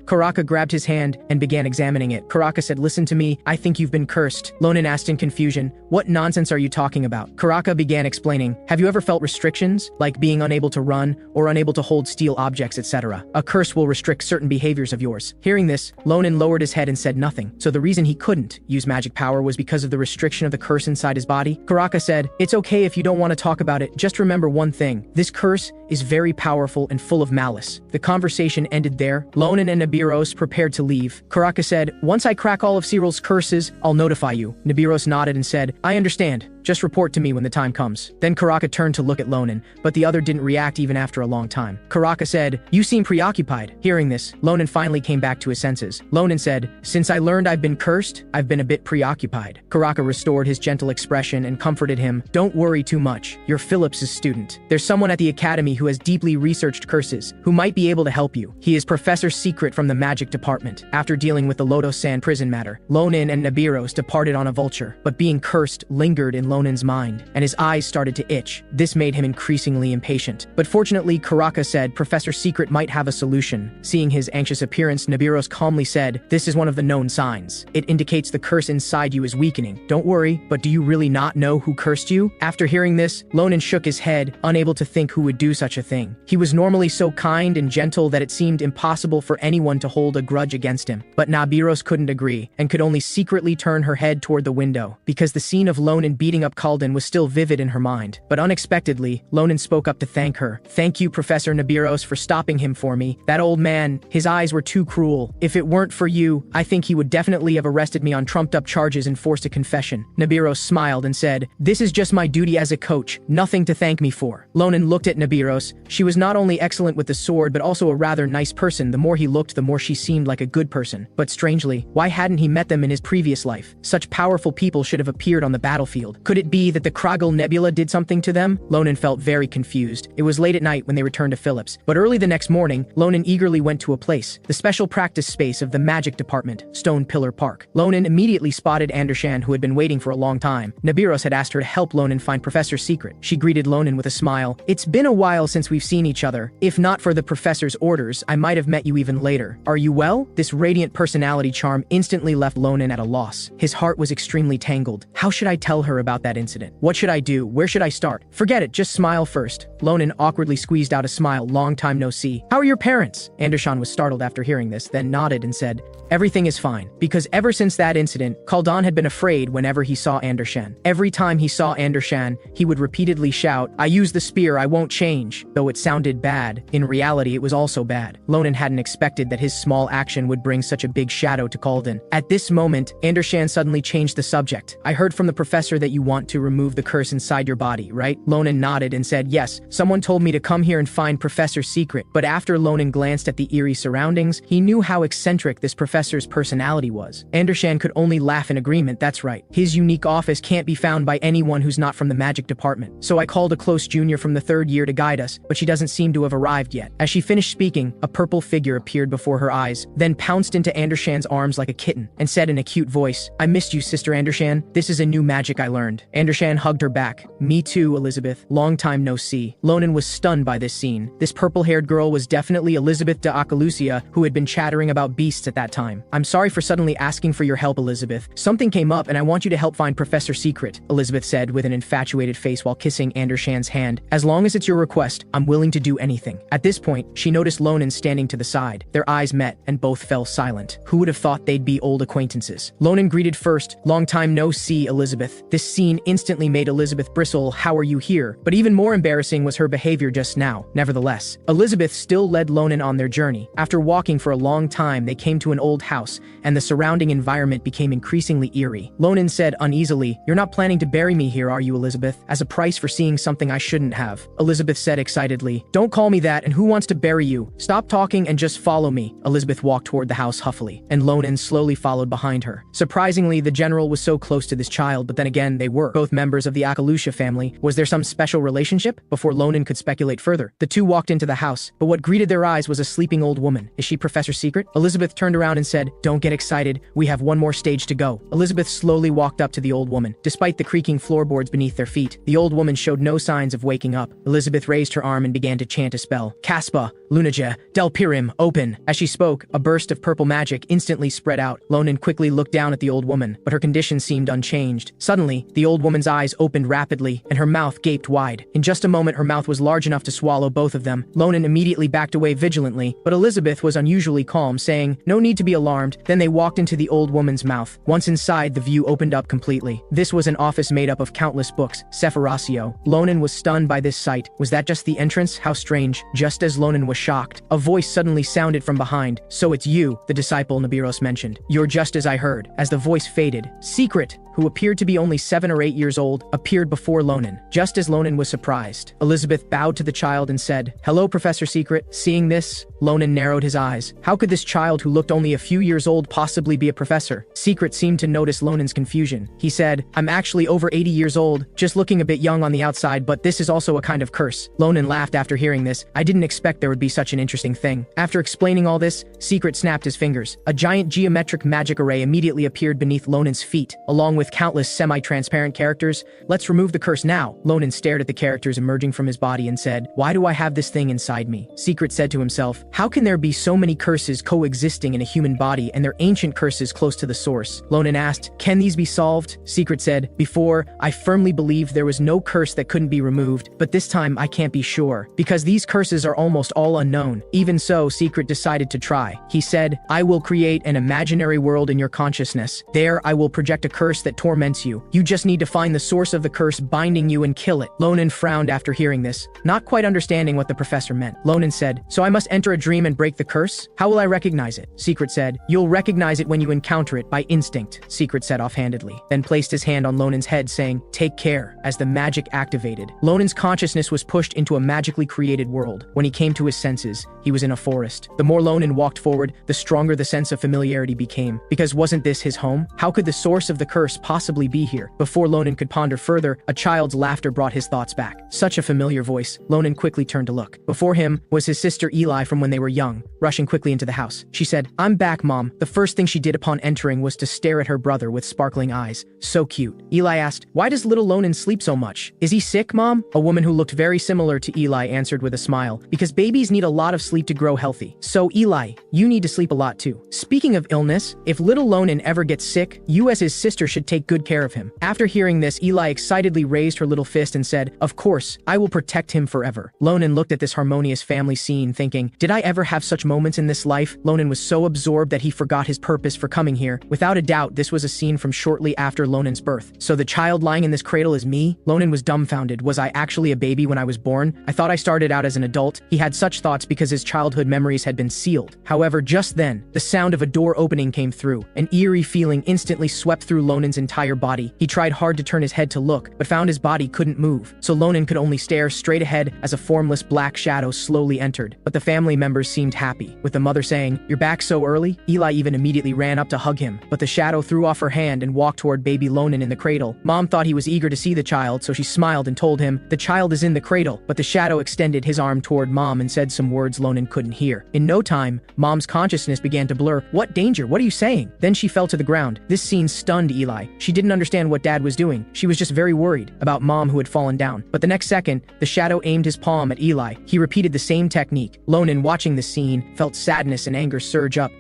Speaker 1: Karaka grabbed his hand and began examining it. Karaka said, listen to me, I think you've been cursed. Ronan asked in confusion, what nonsense are you talking about? Karaka began explaining, have you ever felt restrictions, like being unable to run or unable to hold steel objects, etc.? A curse will restrict certain behaviors of yours. Hearing this, Ronan lowered his head and said nothing. So the reason he couldn't use magic power was because of the restriction of the curse inside his body? Karaka said, it's okay if you don't want to talk about it, just remember one thing. This curse is very powerful and full of malice. The conversation ended there. Ronan and Nabiros prepared to leave. Karaka said, once I crack all of Cyril's curses, I'll notify you. Nabiros nodded and said, I understand. Just report to me when the time comes. Then Karaka turned to look at Ronan, but the other didn't react even after a long time. Karaka said, "You seem preoccupied." Hearing this, Ronan finally came back to his senses. Ronan said, "Since I learned I've been cursed, I've been a bit preoccupied." Karaka restored his gentle expression and comforted him. "Don't worry too much. You're Phillips' student. There's someone at the academy who has deeply researched curses, who might be able to help you. He is Professor Secret from the magic department." After dealing with the Loto-san prison matter, Ronan and Nabiros departed on a vulture, but being cursed lingered in Ronan's mind, and his eyes started to itch. This made him increasingly impatient. But fortunately, Karaka said Professor Secret might have a solution. Seeing his anxious appearance, Nabiros calmly said, "This is one of the known signs. It indicates the curse inside you is weakening. Don't worry, but do you really not know who cursed you?" After hearing this, Ronan shook his head, unable to think who would do such a thing. He was normally so kind and gentle that it seemed impossible for anyone to hold a grudge against him. But Nabiros couldn't agree, and could only secretly turn her head toward the window, because the scene of Ronan beating up Kalden was still vivid in her mind. But unexpectedly, Ronan spoke up to thank her. "Thank you, Professor Nabiros, for stopping him for me. That old man, his eyes were too cruel. If it weren't for you, I think he would definitely have arrested me on trumped-up charges and forced a confession." Nabiros smiled and said, "This is just my duty as a coach, nothing to thank me for." Ronan looked at Nabiros. She was not only excellent with the sword but also a rather nice person. The more he looked, the more she seemed like a good person. But strangely, why hadn't he met them in his previous life? Such powerful people should have appeared on the battlefield. Could it be that the Kragal Nebula did something to them? Ronan felt very confused. It was late at night when they returned to Phillips, but early the next morning, Ronan eagerly went to a place, the special practice space of the magic department, Stone Pillar Park. Ronan immediately spotted Andershan, who had been waiting for a long time. Nabiros had asked her to help Ronan find Professor Secret. She greeted Ronan with a smile. "It's been a while since we've seen each other. If not for the professor's orders, I might have met you even later. Are you well?" This radiant personality charm instantly left Ronan at a loss. His heart was extremely tangled. How should I tell her about that incident? What should I do? Where should I start? Forget it, just smile first. Ronan awkwardly squeezed out a smile. "Long time no see. How are your parents?" Andershan was startled after hearing this, then nodded and said, "Everything is fine." Because ever since that incident, Kaldan had been afraid whenever he saw Andershan. Every time he saw Andershan, he would repeatedly shout, "I use the spear, I won't change." Though it sounded bad, in reality it was also bad. Ronan hadn't expected that his small action would bring such a big shadow to Kaldan. At this moment, Andershan suddenly changed the subject. "I heard from the professor that you want to remove the curse inside your body, right?" Ronan nodded and said, "Yes, someone told me to come here and find Professor Secret." But after Ronan glanced at the eerie surroundings, he knew how eccentric this professor's personality was. Andershan could only laugh in agreement. "That's right. His unique office can't be found by anyone who's not from the magic department. So I called a close junior from the 3rd year to guide us, but she doesn't seem to have arrived yet." As she finished speaking, a purple figure appeared before her eyes, then pounced into Andershan's arms like a kitten, and said in a cute voice, "I missed you, Sister Andershan. This is a new magic I learned." Andershan hugged her back. "Me too, Elizabeth. Long time no see." Ronan was stunned by this scene. This purple-haired girl was definitely Elizabeth de Acalusia, who had been chattering about beasts at that time. "I'm sorry for suddenly asking for your help, Elizabeth. Something came up and I want you to help find Professor Secret," Elizabeth said with an infatuated face while kissing Andershan's hand. "As long as it's your request, I'm willing to do anything." At this point, she noticed Ronan standing to the side. Their eyes met and both fell silent. Who would have thought they'd be old acquaintances? Ronan greeted first, "Long time no see, Elizabeth." This scene instantly made Elizabeth bristle. "How are you here?" But even more embarrassing was her behavior just now. Nevertheless, Elizabeth still led Ronan on their journey. After walking for a long time, they came to an old house, and the surrounding environment became increasingly eerie. Ronan said uneasily, "You're not planning to bury me here, are you, Elizabeth? As a price for seeing something I shouldn't have." Elizabeth said excitedly, "Don't call me that, and who wants to bury you? Stop talking and just follow me." Elizabeth walked toward the house huffily, and Ronan slowly followed behind her. Surprisingly, the general was so close to this child, but then again, they were both members of the Akalusha family. Was there some special relationship? Before Ronan could speculate further, the two walked into the house, but what greeted their eyes was a sleeping old woman. "Is she Professor Secret?" Elizabeth turned around and said, "Don't get excited. We have one more stage to go." Elizabeth slowly walked up to the old woman. Despite the creaking floorboards beneath their feet, the old woman showed no signs of waking up. Elizabeth raised her arm and began to chant a spell. "Caspa, Lunaja, Del Pirim, open." As she spoke, a burst of purple magic instantly spread out. Ronan quickly looked down at the old woman, but her condition seemed unchanged. Suddenly, the old woman's eyes opened rapidly, and her mouth gaped wide. In just a moment, her mouth was large enough to swallow both of them. Ronan immediately backed away vigilantly, but Elizabeth was unusually calm, saying, "No need to be alarmed." Then they walked into the old woman's mouth. Once inside, the view opened up completely. This was an office made up of countless books. Sephirothio. Ronan was stunned by this sight. Was that just the entrance? How strange. Just as Ronan was shocked, a voice suddenly sounded from behind. "So it's you," the disciple Nabiros mentioned. "You're just as I heard." As the voice faded, "Secret!" who appeared to be only 7 or 8 years old, appeared before Ronan. Just as Ronan was surprised, Elizabeth bowed to the child and said, "Hello, Professor Secret." Seeing this, Ronan narrowed his eyes. How could this child who looked only a few years old possibly be a professor? Secret seemed to notice Ronan's confusion. He said, "I'm actually over 80 years old, just looking a bit young on the outside, but this is also a kind of curse." Ronan laughed after hearing this. I didn't expect there would be such an interesting thing. After explaining all this, Secret snapped his fingers. A giant geometric magic array immediately appeared beneath Ronan's feet, along with countless semi-transparent characters. "Let's remove the curse now." Ronan stared at the characters emerging from his body and said, "Why do I have this thing inside me?" Secret said to himself, "How can there be so many curses coexisting in a human body and they're ancient curses close to the source?" Ronan asked, "Can these be solved?" Secret said, "Before, I firmly believed there was no curse that couldn't be removed, but this time I can't be sure, because these curses are almost all unknown." Even so, Secret decided to try. He said, "I will create an imaginary world in your consciousness. There, I will project a curse that torments you. You just need to find the source of the curse binding you and kill it." Ronan frowned after hearing this, not quite understanding what the professor meant. Ronan said, "So I must enter a dream and break the curse? How will I recognize it?" Secret said, "You'll recognize it when you encounter it by instinct," Secret said offhandedly, then placed his hand on Ronan's head saying, "Take care." As the magic activated, Ronan's consciousness was pushed into a magically created world. When he came to his senses, he was in a forest. The more Ronan walked forward, the stronger the sense of familiarity became. Because wasn't this his home? How could the source of the curse possibly be here? Before Ronan could ponder further, a child's laughter brought his thoughts back. Such a familiar voice. Ronan quickly turned to look. Before him was his sister Eli from when they were young, rushing quickly into the house. She said, "I'm back, Mom." The first thing she did upon entering was to stare at her brother with sparkling eyes. So cute. Eli asked, "Why does little Ronan sleep so much? Is he sick, Mom?" A woman who looked very similar to Eli answered with a smile, "Because babies need a lot of sleep to grow healthy. So Eli, you need to sleep a lot too." Speaking of illness, if little Ronan ever gets sick, you as his sister should take good care of him. After hearing this, Eli excitedly raised her little fist and said, "Of course, I will protect him forever." Ronan looked at this harmonious family scene thinking, did I ever have such moments in this life? Ronan was so absorbed that he forgot his purpose for coming here. Without a doubt, this was a scene from shortly after Ronan's birth. So the child lying in this cradle is me? Ronan was dumbfounded. Was I actually a baby when I was born? I thought I started out as an adult. He had such thoughts because his childhood memories had been sealed. However, just then, the sound of a door opening came through. An eerie feeling instantly swept through Ronan's entire body. He tried hard to turn his head to look, but found his body couldn't move. So Ronan could only stare straight ahead as a formless black shadow slowly entered. But the family members seemed happy, with the mother saying, "You're back so early?" Eli even immediately ran up to hug him, but the shadow threw off her hand and walked toward baby Ronan in the cradle. Mom thought he was eager to see the child, so she smiled and told him, "The child is in the cradle," but the shadow extended his arm toward Mom and said some words Ronan couldn't hear. In no time, Mom's consciousness began to blur. "What danger? What are you saying?" Then she fell to the ground. This scene stunned Eli. She didn't understand what Dad was doing. She was just very worried about Mom who had fallen down. But the next second, the shadow aimed his palm at Eli. He repeated the same technique. Ronan, watching the scene, felt sadness and anger surge up.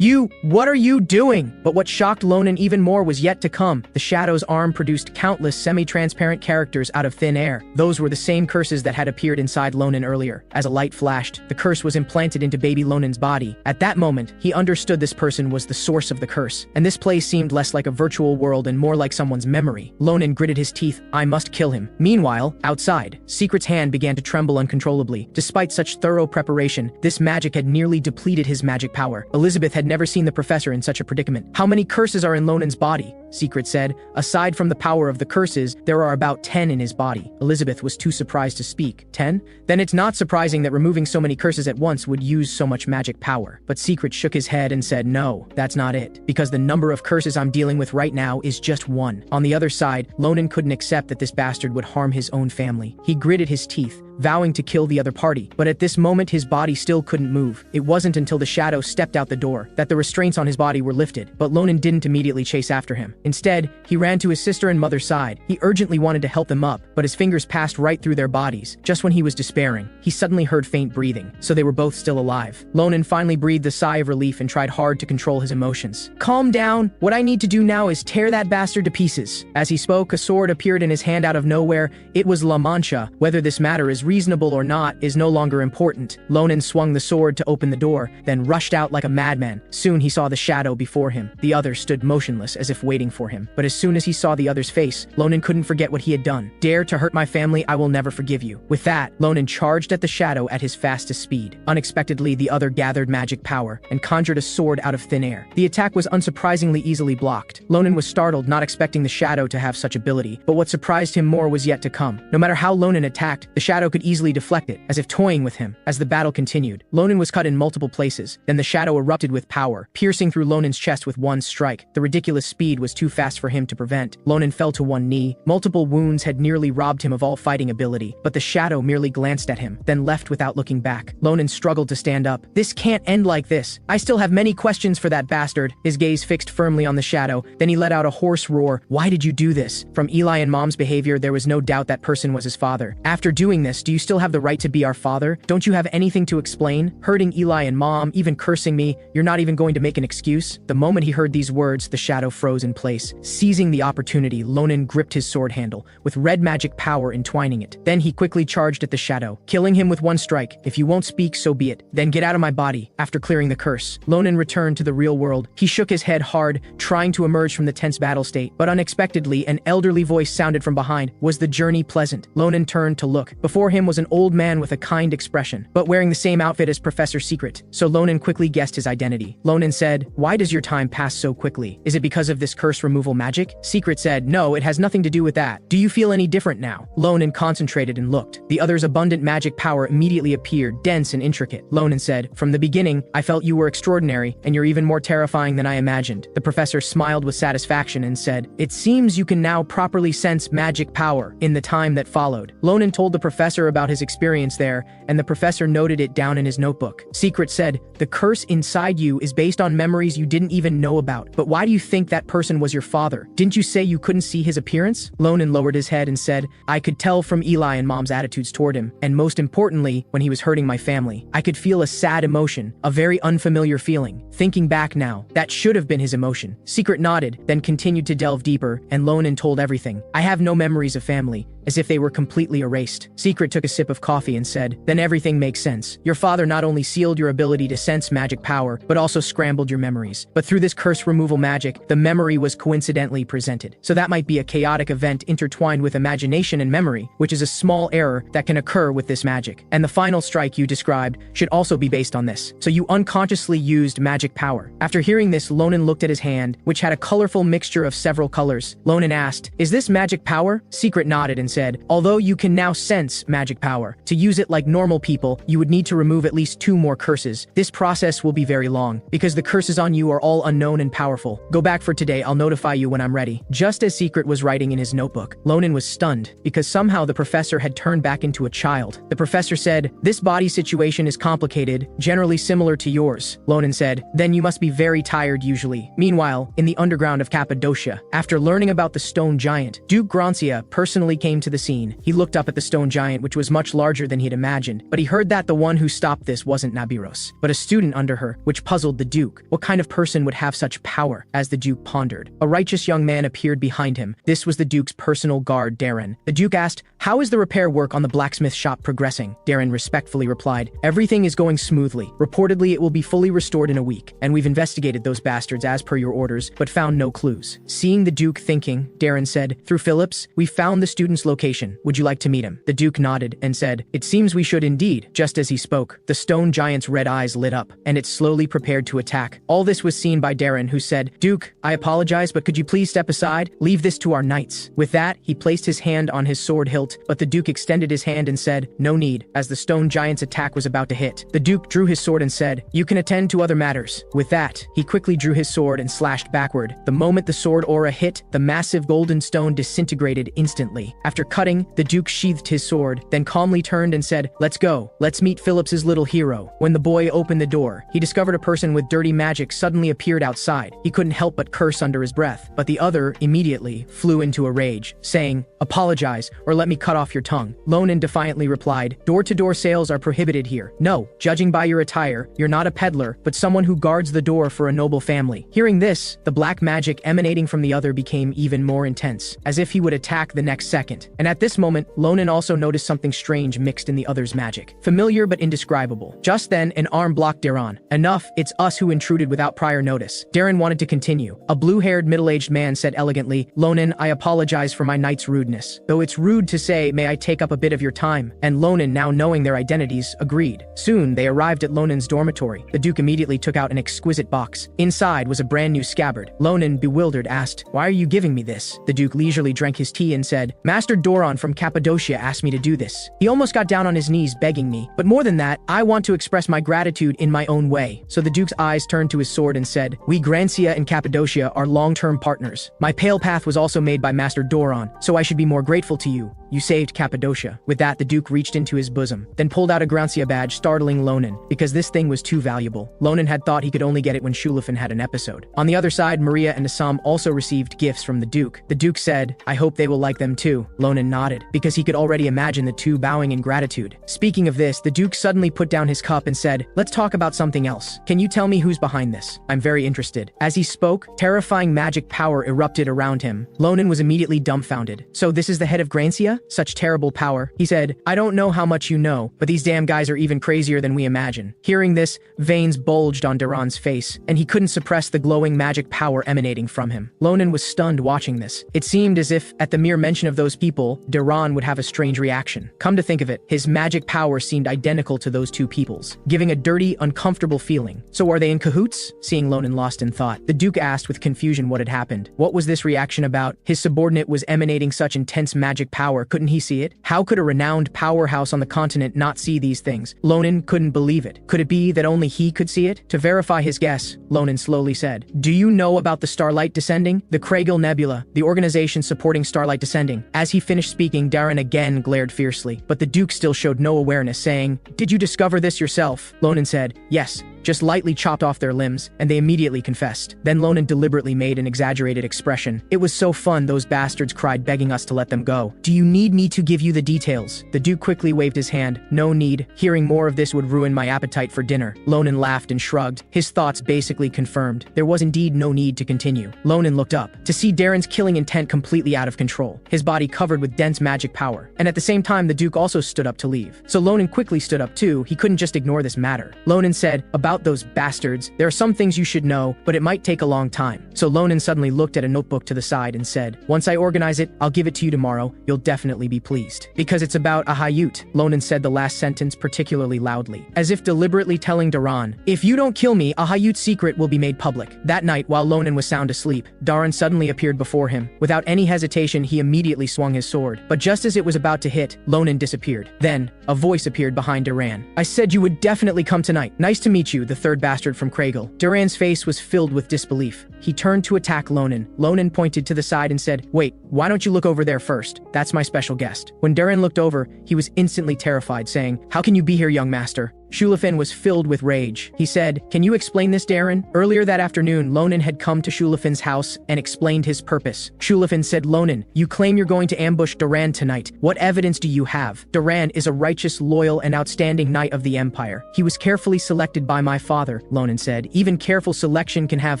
Speaker 1: What are you doing?" But what shocked Ronan even more was yet to come. The shadow's arm produced countless semi-transparent characters out of thin air. Those were the same curses that had appeared inside Ronan earlier. As a light flashed, the curse was implanted into baby Ronan's body. At that moment, he understood this person was the source of the curse, and this place seemed less like a virtual world and more like someone's memory. Ronan gritted his teeth. I must kill him. Meanwhile, outside, Secret's hand began to tremble uncontrollably. Despite such thorough preparation, this magic had nearly depleted his magic power. Elizabeth had never seen the professor in such a predicament. "How many curses are in Ronan's body?" Secret said. "Aside from the power of the curses, there are about 10 in his body." Elizabeth was too surprised to speak. 10? Then it's not surprising that removing so many curses at once would use so much magic power. But Secret shook his head and said, "No, that's not it. Because the number of curses I'm dealing with right now is just 1. On the other side, Ronan couldn't accept that this bastard would harm his own family. He gritted his teeth, vowing to kill the other party. But at this moment, his body still couldn't move. It wasn't until the shadow stepped out the door that the restraints on his body were lifted. But Ronan didn't immediately chase after him. Instead, he ran to his sister and mother's side. He urgently wanted to help them up, but his fingers passed right through their bodies. Just when he was despairing, he suddenly heard faint breathing, so they were both still alive. Ronan finally breathed a sigh of relief and tried hard to control his emotions. "Calm down. What I need to do now is tear that bastard to pieces." As he spoke, a sword appeared in his hand out of nowhere. It was La Mancha. Whether this matter is reasonable or not is no longer important. Ronan swung the sword to open the door, then rushed out like a madman. Soon he saw the shadow before him. The other stood motionless as if waiting for him. But as soon as he saw the other's face, Ronan couldn't forget what he had done. Dare to hurt my family, I will never forgive you. With that, Ronan charged at the shadow at his fastest speed. Unexpectedly, the other gathered magic power and conjured a sword out of thin air. The attack was unsurprisingly easily blocked. Ronan was startled, not expecting the shadow to have such ability, but what surprised him more was yet to come. No matter how Ronan attacked, the shadow could easily deflect it, as if toying with him. As the battle continued, Ronan was cut in multiple places. Then the shadow erupted with power, piercing through Ronan's chest with one strike. The ridiculous speed was too fast for him to prevent. Ronan fell to one knee. Multiple wounds had nearly robbed him of all fighting ability, but the shadow merely glanced at him, then left without looking back. Ronan struggled to stand up. This can't end like this. I still have many questions for that bastard. His gaze fixed firmly on the shadow. Then he let out a hoarse roar. Why did you do this? From Eli and Mom's behavior, there was no doubt that person was his father. After doing this, do you still have the right to be our father? Don't you have anything to explain? Hurting Eli and Mom, even cursing me, you're not even going to make an excuse? The moment he heard these words, the shadow froze in place. Seizing the opportunity, Ronan gripped his sword handle, with red magic power entwining it. Then he quickly charged at the shadow, killing him with one strike. If you won't speak, so be it. Then get out of my body. After clearing the curse, Ronan returned to the real world. He shook his head hard, trying to emerge from the tense battle state, but unexpectedly, an elderly voice sounded from behind. Was the journey pleasant? Ronan turned to look. Before him was an old man with a kind expression, but wearing the same outfit as Professor Secret, so Ronan quickly guessed his identity. Ronan said, why does your time pass so quickly? Is it because of this curse removal magic? Secret said, no, it has nothing to do with that. Do you feel any different now? Ronan concentrated and looked. The other's abundant magic power immediately appeared, dense and intricate. Ronan said, from the beginning, I felt you were extraordinary, and you're even more terrifying than I imagined. The professor smiled with satisfaction and said, it seems you can now properly sense magic power. In the time that followed, Ronan told the professor about his experience there, and the professor noted it down in his notebook. Secret said, the curse inside you is based on memories you didn't even know about. But why do you think that person was your father? Didn't you say you couldn't see his appearance? Ronan lowered his head and said, I could tell from Eli and Mom's attitudes toward him, and most importantly, when he was hurting my family. I could feel a sad emotion, a very unfamiliar feeling. Thinking back now, that should have been his emotion. Secret nodded, then continued to delve deeper, and Ronan told everything. I have no memories of family, as if they were completely erased. Secret took a sip of coffee and said, then everything makes sense. Your father not only sealed your ability to sense magic power, but also scrambled your memories. But through this curse removal magic, the memory was coincidentally presented. So that might be a chaotic event intertwined with imagination and memory, which is a small error that can occur with this magic. And the final strike you described should also be based on this. So you unconsciously used magic power. After hearing this, Ronan looked at his hand, which had a colorful mixture of several colors. Ronan asked, is this magic power? Secret nodded and said, although you can now sense magic power, to use it like normal people, you would need to remove at least 2 more curses. This process will be very long, because the curses on you are all unknown and powerful. Go back for today, I'll notify you when I'm ready. Just as Secret was writing in his notebook, Ronan was stunned, because somehow the professor had turned back into a child. The professor said, this body situation is complicated, generally similar to yours. Ronan said, then you must be very tired usually. Meanwhile, in the underground of Cappadocia, after learning about the stone giant, Duke Grancia personally came to the scene. He looked up at the stone giant, which was much larger than he had imagined, but he heard that the one who stopped this wasn't Nabiros, but a student under her, which puzzled the Duke. What kind of person would have such power? As the Duke pondered, a righteous young man appeared behind him. This was the Duke's personal guard, Darren. The Duke asked, how is the repair work on the blacksmith shop progressing? Darren respectfully replied, everything is going smoothly. Reportedly, it will be fully restored in a week, and we've investigated those bastards as per your orders, but found no clues. Seeing the Duke thinking, Darren said, through Phillips, we found the student's location. Would you like to meet him? The Duke nodded and said, it seems we should indeed. Just as he spoke, the stone giant's red eyes lit up, and it slowly prepared to attack. All this was seen by Darren, who said, Duke, I apologize, but could you please step aside? Leave this to our knights. With that, he placed his hand on his sword hilt, but the Duke extended his hand and said, no need, as the stone giant's attack was about to hit. The Duke drew his sword and said, you can attend to other matters. With that, he quickly drew his sword and slashed backward. The moment the sword aura hit, the massive golden stone disintegrated instantly. After cutting, the Duke sheathed his sword, then calmly turned and said, let's go. Let's meet Phillips's little hero. When the boy opened the door, he discovered a person with dirty magic suddenly appeared outside. He couldn't help but curse under his breath, but the other immediately flew into a rage, saying, apologize, or let me cut off your tongue. Ronan defiantly replied, door-to-door sales are prohibited here. No, judging by your attire, you're not a peddler, but someone who guards the door for a noble family. Hearing this, the black magic emanating from the other became even more intense, as if he would attack the next second. that. And at this moment, Ronan also noticed something strange mixed in the other's magic. Familiar but indescribable. Just then, an arm blocked Darren. Enough, it's us who intruded without prior notice. Darren wanted to continue. A blue-haired middle-aged man said elegantly, Ronan, I apologize for my knight's rudeness. Though it's rude to say, may I take up a bit of your time? And Ronan, now knowing their identities, agreed. Soon, they arrived at Ronan's dormitory. The Duke immediately took out an exquisite box. Inside was a brand new scabbard. Ronan, bewildered, asked, why are you giving me this? The Duke leisurely drank his tea and said, Master Doron from Cappadocia asked me to do this. He almost got down on his knees begging me. But more than that, I want to express my gratitude in my own way. So the Duke's eyes turned to his sword and said, we Grancia and Cappadocia are long-term partners. My pale path was also made by Master Doron, so I should be more grateful to you. You saved Cappadocia. With that, the Duke reached into his bosom, then pulled out a Grancia badge, startling Ronan, because this thing was too valuable. Ronan had thought he could only get it when Shulafin had an episode. On the other side, Maria and Assam also received gifts from the Duke. The Duke said, I hope they will like them too. Ronan nodded, because he could already imagine the two bowing in gratitude. Speaking of this, the Duke suddenly put down his cup and said, let's talk about something else. Can you tell me who's behind this? I'm very interested. As he spoke, terrifying magic power erupted around him. Ronan was immediately dumbfounded. So this is the head of Grancia? Such terrible power. He said, I don't know how much you know, but these damn guys are even crazier than we imagine. Hearing this, veins bulged on Darren's face, and he couldn't suppress the glowing magic power emanating from him. Ronan was stunned watching this. It seemed as if, at the mere mention of those people, Darren would have a strange reaction. Come to think of it, his magic power seemed identical to those two people's, giving a dirty, uncomfortable feeling. So are they in cahoots? Seeing Ronan lost in thought, the Duke asked with confusion what had happened. What was this reaction about? His subordinate was emanating such intense magic power, couldn't he see it? How could a renowned powerhouse on the continent not see these things? Ronan couldn't believe it. Could it be that only he could see it? To verify his guess, Ronan slowly said, do you know about the Starlight Descending? The Kragel Nebula, the organization supporting Starlight Descending. As he finished speaking, Darren again glared fiercely, but the Duke still showed no awareness, saying, did you discover this yourself? Ronan said, yes. Just lightly chopped off their limbs, and they immediately confessed. Then Ronan deliberately made an exaggerated expression. It was so fun, those bastards cried, begging us to let them go. Do you need me to give you the details? The Duke quickly waved his hand. No need. Hearing more of this would ruin my appetite for dinner. Ronan laughed and shrugged. His thoughts basically confirmed. There was indeed no need to continue. Ronan looked up, to see Darren's killing intent completely out of control, his body covered with dense magic power. And at the same time, the Duke also stood up to leave. So Ronan quickly stood up too. He couldn't just ignore this matter. Ronan said, about those bastards, there are some things you should know, but it might take a long time. So Ronan suddenly looked at a notebook to the side and said, once I organize it, I'll give it to you tomorrow. You'll definitely be pleased. Because it's about Ahayut. Ronan said the last sentence particularly loudly, as if deliberately telling Darren, if you don't kill me, Ahayut's secret will be made public. That night, while Ronan was sound asleep, Darren suddenly appeared before him. Without any hesitation, he immediately swung his sword. But just as it was about to hit, Ronan disappeared. Then, a voice appeared behind Darren. I said you would definitely come tonight. Nice to meet you, the third bastard from Kragel. Darren's face was filled with disbelief. He turned to attack Ronan. Ronan pointed to the side and said, wait, why don't you look over there first? That's my special guest. When Darren looked over, he was instantly terrified, saying, how can you be here, young master? Shulafin was filled with rage. He said, can you explain this, Darren? Earlier that afternoon, Ronan had come to Shulafin's house and explained his purpose. Shulafin said, Ronan, you claim you're going to ambush Darren tonight. What evidence do you have? Darren is a righteous, loyal, and outstanding knight of the Empire. He was carefully selected by my father, Ronan said. Even careful selection can have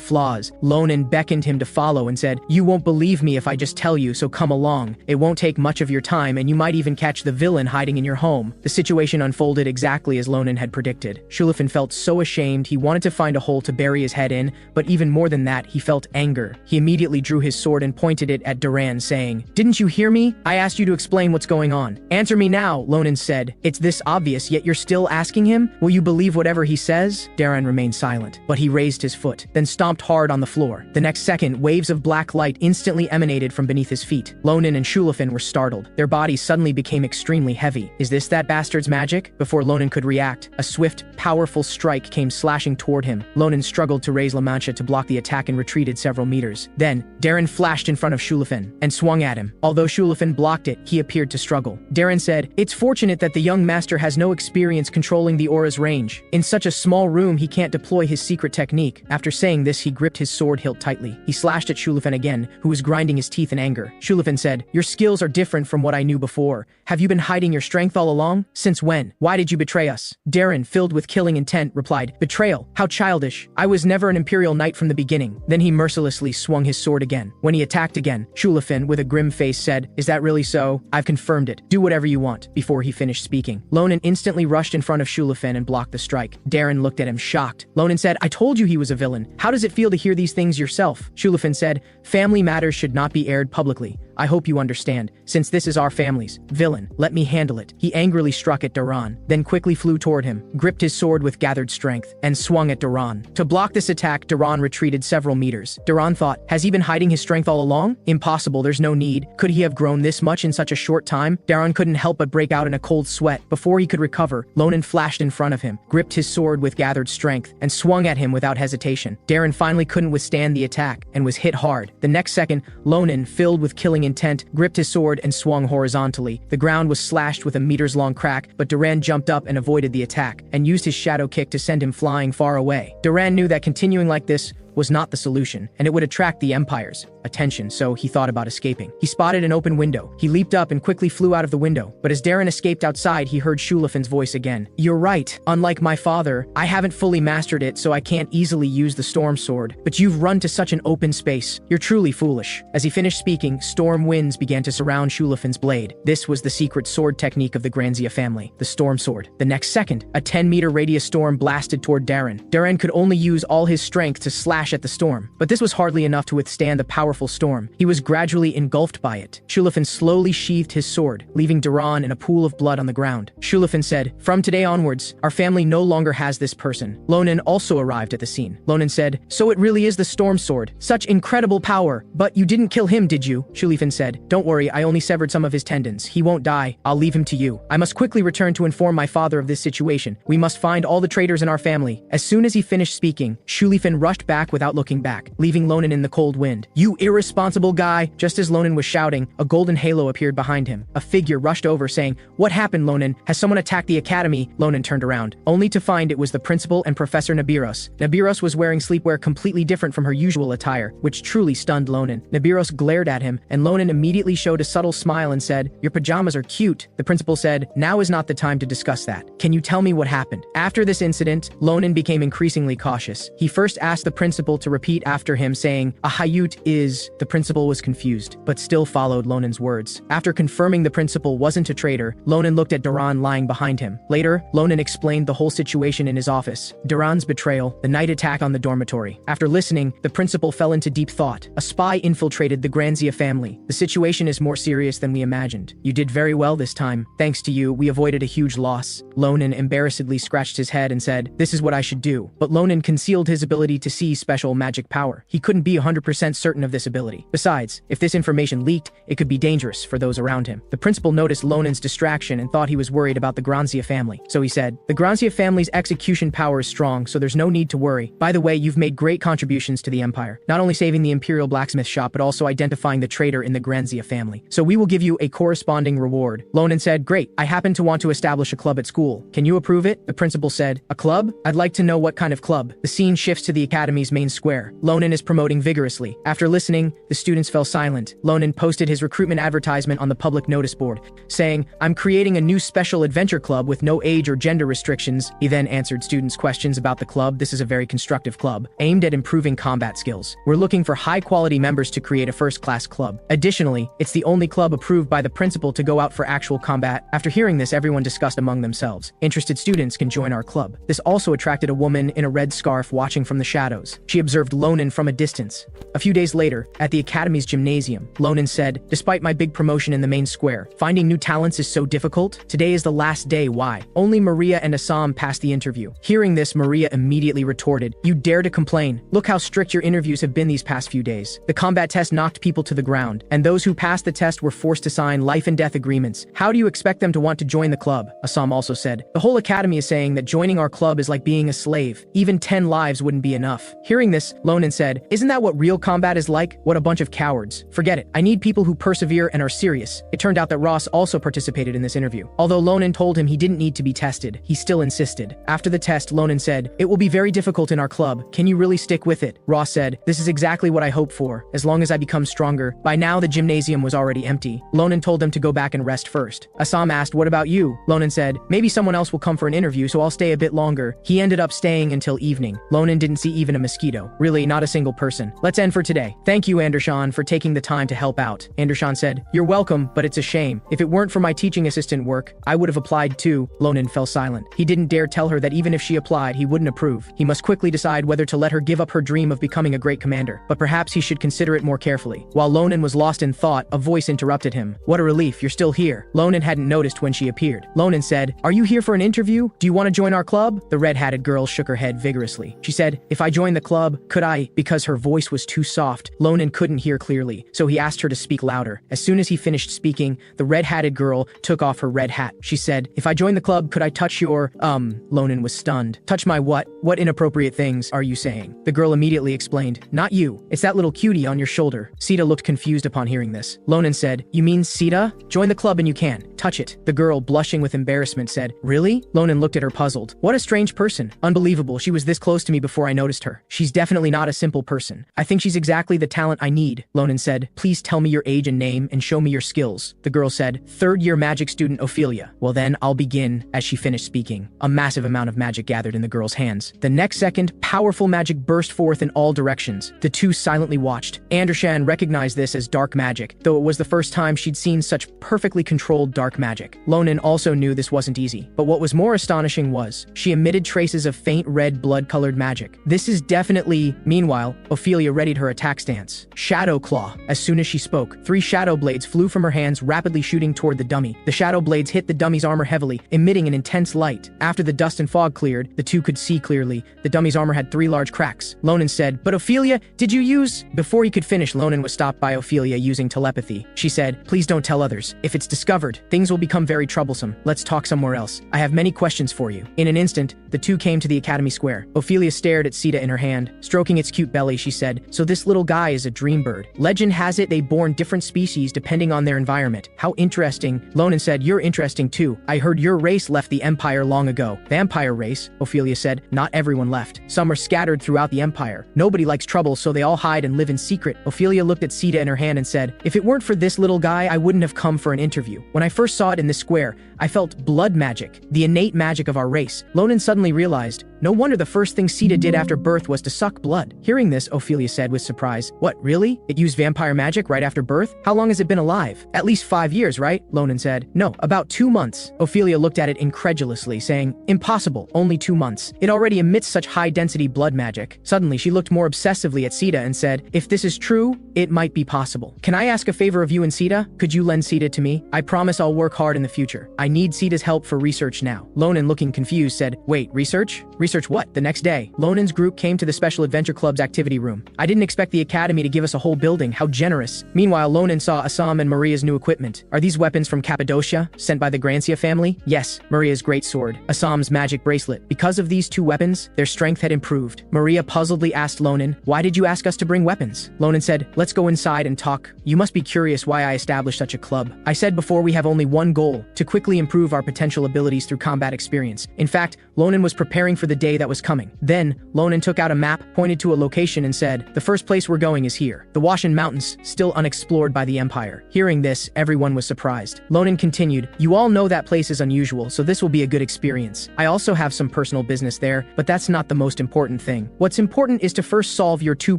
Speaker 1: flaws. Ronan beckoned him to follow and said, you won't believe me if I just tell you, so come along. It won't take much of your time, and you might even catch the villain hiding in your home. The situation unfolded exactly as Ronan had predicted. Shulafin felt so ashamed he wanted to find a hole to bury his head in, but even more than that, he felt anger. He immediately drew his sword and pointed it at Darren, saying, didn't you hear me? I asked you to explain what's going on. Answer me now, Ronan said. It's this obvious, yet you're still asking him? Will you believe whatever he says? Darren remained silent, but he raised his foot, then stomped hard on the floor. The next second, waves of black light instantly emanated from beneath his feet. Ronan and Shulafin were startled. Their bodies suddenly became extremely heavy. Is this that bastard's magic? Before Ronan could react, a swift, powerful strike came slashing toward him. Ronan struggled to raise La Mancha to block the attack and retreated several meters. Then, Darren flashed in front of Shulafin and swung at him. Although Shulafin blocked it, he appeared to struggle. Darren said, it's fortunate that the young master has no experience controlling the aura's range. In such a small room, he can't deploy his secret technique. After saying this, he gripped his sword hilt tightly. He slashed at Shulafin again, who was grinding his teeth in anger. Shulafin said, your skills are different from what I knew before. Have you been hiding your strength all along? Since when? Why did you betray us? Darren, filled with killing intent, replied, "Betrayal. How childish. I was never an Imperial Knight from the beginning." Then he mercilessly swung his sword again. When he attacked again, Shulafin, with a grim face, said, "Is that really so? I've confirmed it. Do whatever you want." Before he finished speaking, Ronan instantly rushed in front of Shulafin and blocked the strike. Darren looked at him shocked. Ronan said, "I told you he was a villain. How does it feel to hear these things yourself?" Shulafin said, "Family matters should not be aired publicly. I hope you understand. Since this is our family's villain, let me handle it." He angrily struck at Duran, then quickly flew toward him, gripped his sword with gathered strength, and swung at Duran. To block this attack, Duran retreated several meters. Duran thought, has he been hiding his strength all along? Impossible, there's no need. Could he have grown this much in such a short time? Duran couldn't help but break out in a cold sweat. Before he could recover, Ronan flashed in front of him, gripped his sword with gathered strength, and swung at him without hesitation. Darren finally couldn't withstand the attack, and was hit hard. The next second, Ronan, filled with killing intent, gripped his sword and swung horizontally. The ground was slashed with a meters-long crack, but Duran jumped up and avoided the attack, and used his shadow kick to send him flying far away. Duran knew that continuing like this was not the solution, and it would attract the Empire's attention, so he thought about escaping. He spotted an open window. He leaped up and quickly flew out of the window, but as Darren escaped outside, he heard Shulafin's voice again. "You're right. Unlike my father, I haven't fully mastered it, so I can't easily use the storm sword. But you've run to such an open space. You're truly foolish." As he finished speaking, storm winds began to surround Shulafin's blade. This was the secret sword technique of the Granzia family, the storm sword. The next second, a 10-meter radius storm blasted toward Darren. Darren could only use all his strength to slash at the storm, but this was hardly enough to withstand the powerful storm. He was gradually engulfed by it. Shulafin slowly sheathed his sword, leaving Duran in a pool of blood on the ground. Shulafin said, "From today onwards, our family no longer has this person." Ronan also arrived at the scene. Ronan said, "So it really is the storm sword. Such incredible power. But you didn't kill him, did you?" Shulafin said, "Don't worry, I only severed some of his tendons. He won't die. I'll leave him to you. I must quickly return to inform my father of this situation. We must find all the traitors in our family." As soon as he finished speaking, Shulafin rushed back without looking back, leaving Ronan in the cold wind. "You irresponsible guy!" Just as Ronan was shouting, a golden halo appeared behind him. A figure rushed over saying, "What happened, Ronan? Has someone attacked the academy?" Ronan turned around, only to find it was the principal and Professor Nabiros. Nabiros was wearing sleepwear completely different from her usual attire, which truly stunned Ronan. Nabiros glared at him, and Ronan immediately showed a subtle smile and said, "Your pajamas are cute." The principal said, "Now is not the time to discuss that. Can you tell me what happened?" After this incident, Ronan became increasingly cautious. He first asked the principal to repeat after him, saying, "A hayut is..." The principal was confused, but still followed Lonan's words. After confirming the principal wasn't a traitor, Ronan looked at Duran lying behind him. Later, Ronan explained the whole situation in his office. Duran's betrayal, the night attack on the dormitory. After listening, the principal fell into deep thought. A spy infiltrated the Granzia family. The situation is more serious than we imagined. You did very well this time. Thanks to you, we avoided a huge loss. Ronan embarrassedly scratched his head and said, "This is what I should do." But Ronan concealed his ability to see special magic power. He couldn't be 100% certain of this ability. Besides, if this information leaked, it could be dangerous for those around him. The principal noticed Lonan's distraction and thought he was worried about the Granzia family. So he said, "The Granzia family's execution power is strong, so there's no need to worry. By the way, you've made great contributions to the Empire, not only saving the Imperial blacksmith shop, but also identifying the traitor in the Granzia family. So we will give you a corresponding reward." Ronan said, "Great, I happen to want to establish a club at school. Can you approve it?" The principal said, "A club? I'd like to know what kind of club." The scene shifts to the academy's main square. Ronan is promoting vigorously. After listening, the students fell silent. Ronan posted his recruitment advertisement on the public notice board, saying, "I'm creating a new special adventure club with no age or gender restrictions." He then answered students' questions about the club. "This is a very constructive club, aimed at improving combat skills. We're looking for high-quality members to create a first-class club. Additionally, it's the only club approved by the principal to go out for actual combat." After hearing this, everyone discussed among themselves. Interested students can join our club. This also attracted a woman in a red scarf watching from the shadows. She observed Ronan from a distance. A few days later, at the academy's gymnasium, Ronan said, "Despite my big promotion in the main square, finding new talents is so difficult. Today is the last day. Why? Only Maria and Assam passed the interview." Hearing this, Maria immediately retorted, "You dare to complain? Look how strict your interviews have been these past few days. The combat test knocked people to the ground, and those who passed the test were forced to sign life and death agreements. How do you expect them to want to join the club?" Assam also said, "The whole academy is saying that joining our club is like being a slave. Even 10 lives wouldn't be enough." Hearing Hearing this, Ronan said, "Isn't that what real combat is like? What a bunch of cowards. Forget it. I need people who persevere and are serious." It turned out that Ross also participated in this interview. Although Ronan told him he didn't need to be tested, he still insisted. After the test, Ronan said, "It will be very difficult in our club. Can you really stick with it?" Ross said, "This is exactly what I hope for, as long as I become stronger." By now, the gymnasium was already empty. Ronan told them to go back and rest first. Assam asked, "What about you?" Ronan said, "Maybe someone else will come for an interview, so I'll stay a bit longer." He ended up staying until evening. Ronan didn't see even a mosquito. Really, not a single person. Let's end for today. Thank you, Andershan, for taking the time to help out. Andershan said, "You're welcome, but it's a shame. If it weren't for my teaching assistant work, I would have applied too." Ronan fell silent. He didn't dare tell her that even if she applied, he wouldn't approve. He must quickly decide whether to let her give up her dream of becoming a great commander. But perhaps he should consider it more carefully. While Ronan was lost in thought, a voice interrupted him. "What a relief, you're still here." Ronan hadn't noticed when she appeared. Ronan said, "Are you here for an interview? Do you want to join our club?" The red-hatted girl shook her head vigorously. She said, "If I join the club, could I?" Because her voice was too soft, Ronan couldn't hear clearly, so he asked her to speak louder. As soon as he finished speaking, the red-hatted girl took off her red hat. She said, "If I join the club, could I touch your, Ronan was stunned. "Touch my what? What inappropriate things are you saying?" The girl immediately explained, "Not you. It's that little cutie on your shoulder." Sita looked confused upon hearing this. Ronan said, "You mean Sita? Join the club and you can. Touch it." The girl, blushing with embarrassment, said, "Really?" Ronan looked at her puzzled. "What a strange person. Unbelievable, she was this close to me before I noticed her. She's definitely not a simple person. I think she's exactly the talent I need." Ronan said, "Please tell me your age and name and show me your skills." The girl said, "Third-year magic student Ophelia." "Well then, I'll begin." As she finished speaking, a massive amount of magic gathered in the girl's hands. The next second, powerful magic burst forth in all directions. The two silently watched. Andershan recognized this as dark magic, though it was the first time she'd seen such perfectly controlled dark magic. Ronan also knew this wasn't easy, but what was more astonishing was, she emitted traces of faint red blood-colored magic. This is definitely... Meanwhile, Ophelia readied her attack stance. Shadow Claw. As soon as she spoke, 3 shadow blades flew from her hands, rapidly shooting toward the dummy. The shadow blades hit the dummy's armor heavily, emitting an intense light. After the dust and fog cleared, the two could see clearly. The dummy's armor had 3 large cracks. Ronan said, "But Ophelia, did you use..." Before he could finish, Ronan was stopped by Ophelia using telepathy. She said, "Please don't tell others. If it's discovered, things will become very troublesome. Let's talk somewhere else. I have many questions for you." In an instant, the two came to the academy square. Ophelia stared at Sita in her hand. Stroking its cute belly, she said, "So this little guy is a dream bird. Legend has it they born different species depending on their environment. How interesting." Ronan said, "You're interesting too. I heard your race left the Empire long ago." "Vampire race?" Ophelia said. "Not everyone left. Some are scattered throughout the Empire. Nobody likes trouble, so they all hide and live in secret." Ophelia looked at Sita in her hand and said, "If it weren't for this little guy, I wouldn't have come for an interview. When I first saw it in this square, I felt blood magic, the innate magic of our race." Ronan suddenly realized, no wonder the first thing Sita did after birth was to suck blood. Hearing this, Ophelia said with surprise, "What, really? It used vampire magic right after birth? How long has it been alive?" "At least 5 years, right?" Ronan said. "No, about 2 months." Ophelia looked at it incredulously, saying, "Impossible, only 2 months. It already emits such high-density blood magic." Suddenly, she looked more obsessively at Sita and said, "If this is true, it might be possible. Can I ask a favor of you and Sita? Could you lend Sita to me? I promise I'll work hard in the future. I need Sita's help for research now." Ronan, looking confused, said, "Wait, research? Research what?" The next day, Ronan's group came to the Special Adventure Club's activity room. "I didn't expect the academy to give us a whole building. How generous." Meanwhile, Ronan saw Assam and Maria's new equipment. "Are these weapons from Cappadocia, sent by the Grancia family?" "Yes, Maria's great sword, Assam's magic bracelet." Because of these 2 weapons, their strength had improved. Maria puzzledly asked Ronan, "Why did you ask us to bring weapons?" Ronan said, "Let's go inside and talk. You must be curious why I established such a club. I said before we have only one goal, to quickly improve our potential abilities through combat experience." In fact, Ronan was preparing for the day that was coming. Then, Ronan took out a map, pointed to a location and said, "The first place we're going is here. The Washan Mountains, still unexplored by the Empire." Hearing this, everyone was surprised. Ronan continued, "You all know that place is unusual, so this will be a good experience. I also have some personal business there, but that's not the most important thing. What's important is to first solve your 2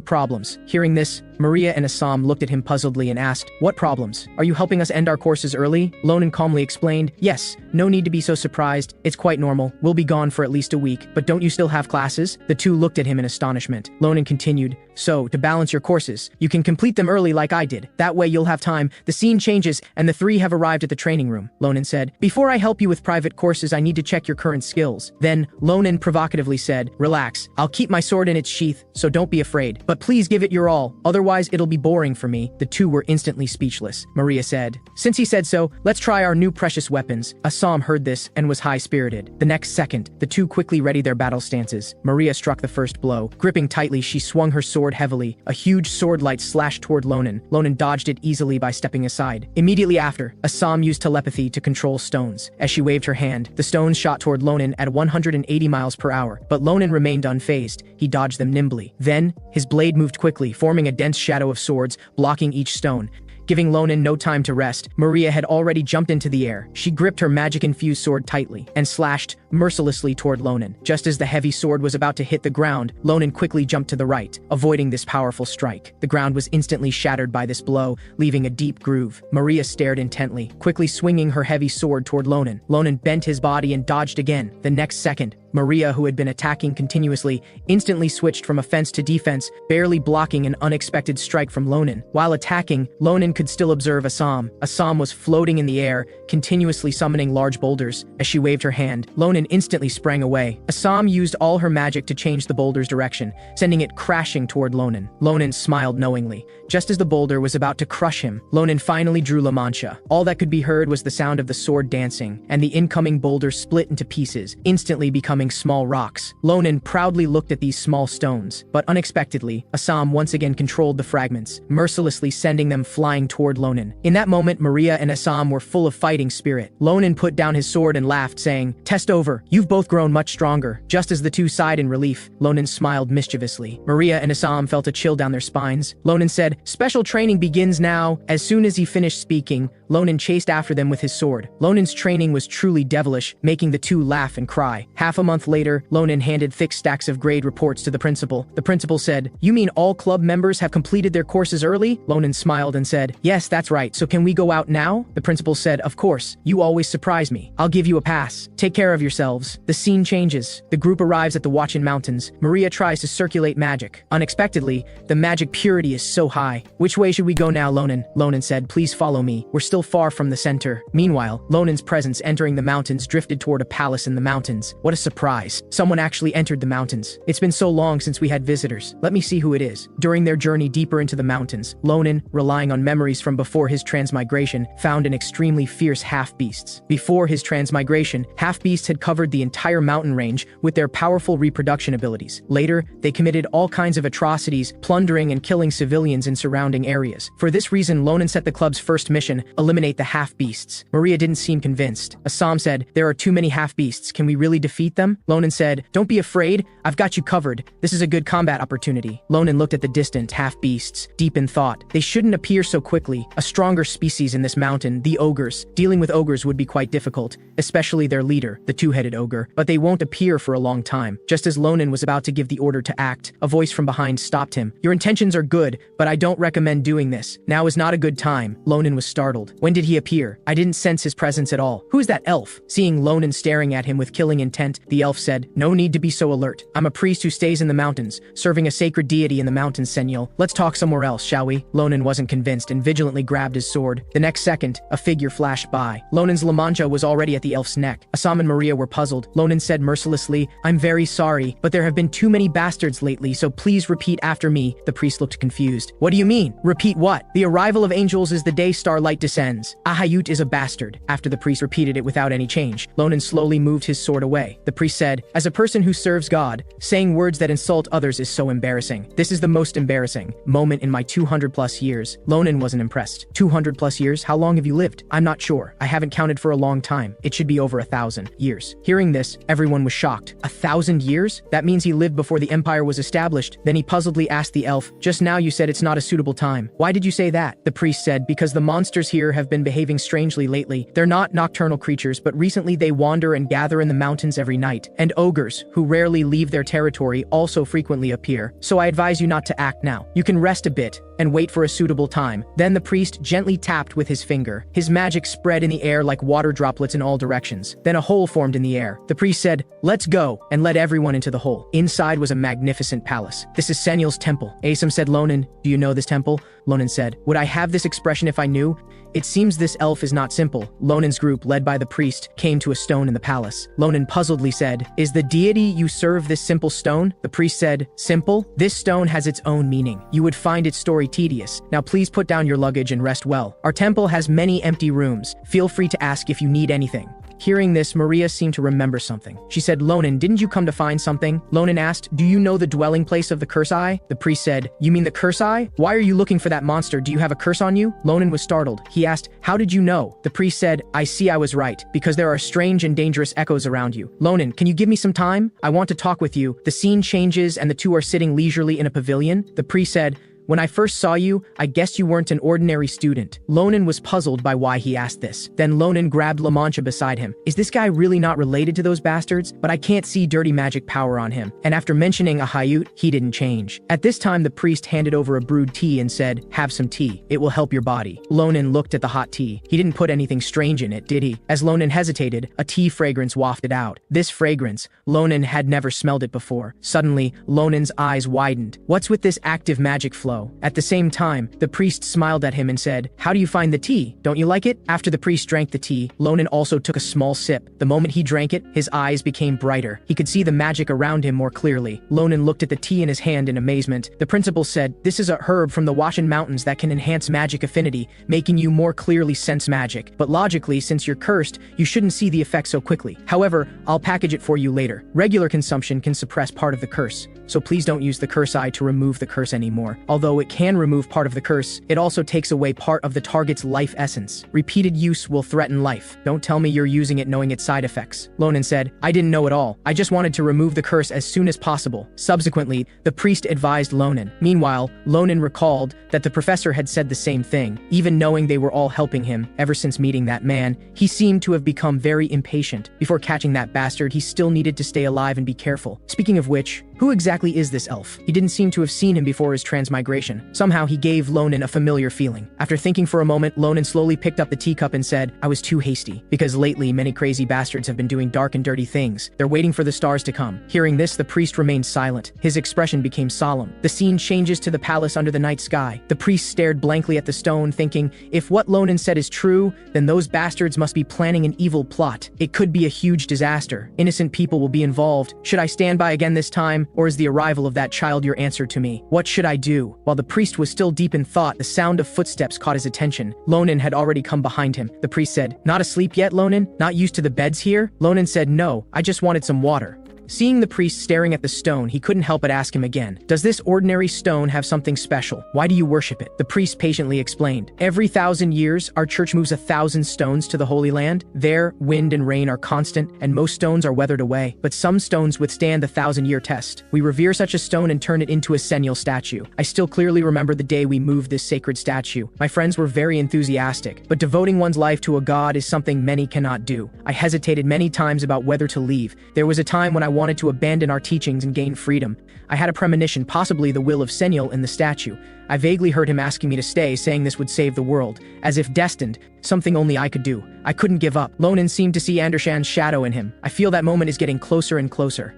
Speaker 1: problems." Hearing this, Maria and Assam looked at him puzzledly and asked, "What problems? Are you helping us end our courses early?" Ronan calmly explained, "Yes, no need to be so surprised. It's quite normal. We'll be gone for at least a week, but don't you still have classes?" The two looked at him in astonishment. Ronan continued, So, to balance your courses, you can complete them early like I did. That way you'll have time. The scene changes, and the three have arrived at the training room. Ronan said, before I help you with private courses, I need to check your current skills. Then, Ronan provocatively said, relax. I'll keep my sword in its sheath, so don't be afraid. But please give it your all, otherwise it'll be boring for me. The two were instantly speechless. Maria said, since he said so, let's try our new precious weapons. Assam heard this and was high-spirited. The next second, the two quickly readied their battle stances. Maria struck the first blow. Gripping tightly, she swung her sword heavily. A huge sword light slashed toward Ronan. Ronan dodged it easily by stepping aside. Immediately after, Assam used telepathy to control stones. As she waved her hand, the stones shot toward Ronan at 180 miles per hour, but Ronan remained unfazed. He dodged them nimbly. Then, his blade moved quickly, forming a dense shadow of swords, blocking each stone. Giving Ronan no time to rest, Maria had already jumped into the air. She gripped her magic-infused sword tightly and slashed mercilessly toward Ronan. Just as the heavy sword was about to hit the ground, Ronan quickly jumped to the right, avoiding this powerful strike. The ground was instantly shattered by this blow, leaving a deep groove. Maria stared intently, quickly swinging her heavy sword toward Ronan. Ronan bent his body and dodged again. The next second, Maria, who had been attacking continuously, instantly switched from offense to defense, barely blocking an unexpected strike from Ronan. While attacking, Ronan could still observe Assam. Assam was floating in the air, continuously summoning large boulders. As she waved her hand, Ronan instantly sprang away. Assam used all her magic to change the boulder's direction, sending it crashing toward Ronan. Ronan smiled knowingly. Just as the boulder was about to crush him, Ronan finally drew La Mancha. All that could be heard was the sound of the sword dancing, and the incoming boulder split into pieces, instantly becoming small rocks. Ronan proudly looked at these small stones, but unexpectedly, Assam once again controlled the fragments, mercilessly sending them flying toward Ronan. In that moment, Maria and Assam were full of fighting spirit. Ronan put down his sword and laughed, saying, "Test over. You've both grown much stronger." Just as the two sighed in relief, Ronan smiled mischievously. Maria and Assam felt a chill down their spines. Ronan said, "Special training begins now." As soon as he finished speaking, Ronan chased after them with his sword. Ronan's training was truly devilish, making the two laugh and cry. Half a month later, Ronan handed thick stacks of grade reports to the principal. The principal said, "You mean all club members have completed their courses early?" Ronan smiled and said, "Yes, that's right. So can we go out now?" The principal said, "Of course. You always surprise me. I'll give you a pass. Take care of yourselves." The scene changes. The group arrives at the Watchin Mountains. Maria tries to circulate magic. Unexpectedly, the magic purity is so high. "Which way should we go now, Ronan?" Ronan said, "Please follow me. We're still far from the center." Meanwhile, Ronan's presence entering the mountains drifted toward a palace in the mountains. What a surprise. Someone actually entered the mountains. It's been so long since we had visitors. Let me see who it is. During their journey deeper into the mountains, Ronan, relying on memories from before his transmigration, found an extremely fierce half-beasts. Before his transmigration, half-beasts had covered the entire mountain range with their powerful reproduction abilities. Later, they committed all kinds of atrocities, plundering and killing civilians in surrounding areas. For this reason, Ronan set the club's first mission, eliminate the half-beasts. Maria didn't seem convinced. Assam said, "There are too many half-beasts. Can we really defeat them?" Ronan said, "Don't be afraid. I've got you covered. This is a good combat opportunity." Ronan looked at the distant half-beasts, deep in thought. They shouldn't appear so quickly. A stronger species in this mountain, the ogres. Dealing with ogres would be quite difficult, especially their leader, the two-headed ogre, but they won't appear for a long time. Just as Ronan was about to give the order to act, a voice from behind stopped him. "Your intentions are good, but I don't recommend doing this. Now is not a good time." Ronan was startled. "When did he appear? I didn't sense his presence at all. Who's that elf?" Seeing Ronan staring at him with killing intent, the elf said, "No need to be so alert. I'm a priest who stays in the mountains, serving a sacred deity in the mountains, Senor. Let's talk somewhere else, shall we?" Ronan wasn't convinced and vigilantly grabbed his sword. The next second, a figure flashed by. Ronan's La Mancha was already at the elf's neck. Assam and Maria were puzzled. Ronan said mercilessly, "I'm very sorry, but there have been too many bastards lately, so please repeat after me." The priest looked confused. "What do you mean? Repeat what?" "The arrival of angels is the day starlight descends. Ahayut is a bastard." After the priest repeated it without any change, Ronan slowly moved his sword away. The priest said, "As a person who serves God, saying words that insult others is so embarrassing. This is the most embarrassing moment in my 200 plus years." Ronan wasn't impressed. 200 plus years? How long have you lived? "I'm not sure. I haven't counted for a long time. It should be over 1,000 years." Hearing this, everyone was shocked. 1,000 years? That means he lived before the empire was established. Then he puzzledly asked the elf, "Just now you said it's not a suitable time. Why did you say that?" The priest said, "Because the monsters here have have been behaving strangely lately. They're not nocturnal creatures, but recently they wander and gather in the mountains every night. And ogres, who rarely leave their territory, also frequently appear. So I advise you not to act now. You can rest a bit and wait for a suitable time." Then the priest gently tapped with his finger. His magic spread in the air like water droplets in all directions. Then a hole formed in the air. The priest said, "Let's go," and led everyone into the hole. Inside was a magnificent palace. "This is Seniel's temple." Assam said, "Ronan, do you know this temple?" Ronan said, "Would I have this expression if I knew? It seems this elf is not simple." Ronan's group, led by the priest, came to a stone in the palace. Ronan puzzledly said, "Is the deity you serve this simple stone?" The priest said, "Simple? This stone has its own meaning. You would find its story tedious. Now please put down your luggage and rest well. Our temple has many empty rooms. Feel free to ask if you need anything." Hearing this, Maria seemed to remember something. She said, "Ronan, didn't you come to find something?" Ronan asked, "Do you know the dwelling place of the curse eye?" The priest said, "You mean the curse eye? Why are you looking for that monster? Do you have a curse on you?" Ronan was startled. He asked, "How did you know?" The priest said, "I see I was right, because there are strange and dangerous echoes around you. Ronan, can you give me some time? I want to talk with you." The scene changes and the two are sitting leisurely in a pavilion. The priest said, "When I first saw you, I guessed you weren't an ordinary student." Ronan was puzzled by why he asked this. Then Ronan grabbed La Mancha beside him. "Is this guy really not related to those bastards? But I can't see dirty magic power on him." And after mentioning a Hayut, he didn't change. At this time, the priest handed over a brewed tea and said, "Have some tea. It will help your body." Ronan looked at the hot tea. He didn't put anything strange in it, did he? As Ronan hesitated, a tea fragrance wafted out. This fragrance, Ronan had never smelled it before. Suddenly, Ronan's eyes widened. What's with this active magic flow? At the same time, the priest smiled at him and said, "How do you find the tea? Don't you like it?" After the priest drank the tea, Ronan also took a small sip. The moment he drank it, his eyes became brighter. He could see the magic around him more clearly. Ronan looked at the tea in his hand in amazement. The principal said, "This is a herb from the Washan Mountains that can enhance magic affinity, making you more clearly sense magic. But logically, since you're cursed, you shouldn't see the effect so quickly. However, I'll package it for you later. Regular consumption can suppress part of the curse, so please don't use the curse eye to remove the curse anymore. Although it can remove part of the curse, it also takes away part of the target's life essence. Repeated use will threaten life. Don't tell me you're using it knowing its side effects." Ronan said, "I didn't know at all. I just wanted to remove the curse as soon as possible." Subsequently, the priest advised Ronan. Meanwhile, Ronan recalled that the professor had said the same thing. Even knowing they were all helping him, ever since meeting that man, he seemed to have become very impatient. Before catching that bastard, he still needed to stay alive and be careful. Speaking of which, who exactly is this elf? He didn't seem to have seen him before his transmigration. Somehow he gave Ronan a familiar feeling. After thinking for a moment, Ronan slowly picked up the teacup and said, "I was too hasty. Because lately, many crazy bastards have been doing dark and dirty things. They're waiting for the stars to come." Hearing this, the priest remained silent. His expression became solemn. The scene changes to the palace under the night sky. The priest stared blankly at the stone, thinking, if what Ronan said is true, then those bastards must be planning an evil plot. It could be a huge disaster. Innocent people will be involved. Should I stand by again this time, or is the arrival of that child your answer to me? What should I do? While the priest was still deep in thought, the sound of footsteps caught his attention. Ronan had already come behind him. The priest said, "Not asleep yet, Ronan? Not used to the beds here?" Ronan said, "No, I just wanted some water." Seeing the priest staring at the stone, he couldn't help but ask him again, "Does this ordinary stone have something special? Why do you worship it?" The priest patiently explained, "Every 1,000 years, our church moves 1,000 stones to the Holy Land. There, wind and rain are constant, and most stones are weathered away. But some stones withstand the 1,000-year test. We revere such a stone and turn it into a Seniel statue. I still clearly remember the day we moved this sacred statue. My friends were very enthusiastic, but devoting one's life to a god is something many cannot do. I hesitated many times about whether to leave. There was a time when I wanted to abandon our teachings and gain freedom. I had a premonition, possibly the will of Seniel in the statue. I vaguely heard him asking me to stay, saying this would save the world, as if destined, something only I could do. I couldn't give up." Ronan seemed to see Andershan's shadow in him. "I feel that moment is getting closer and closer."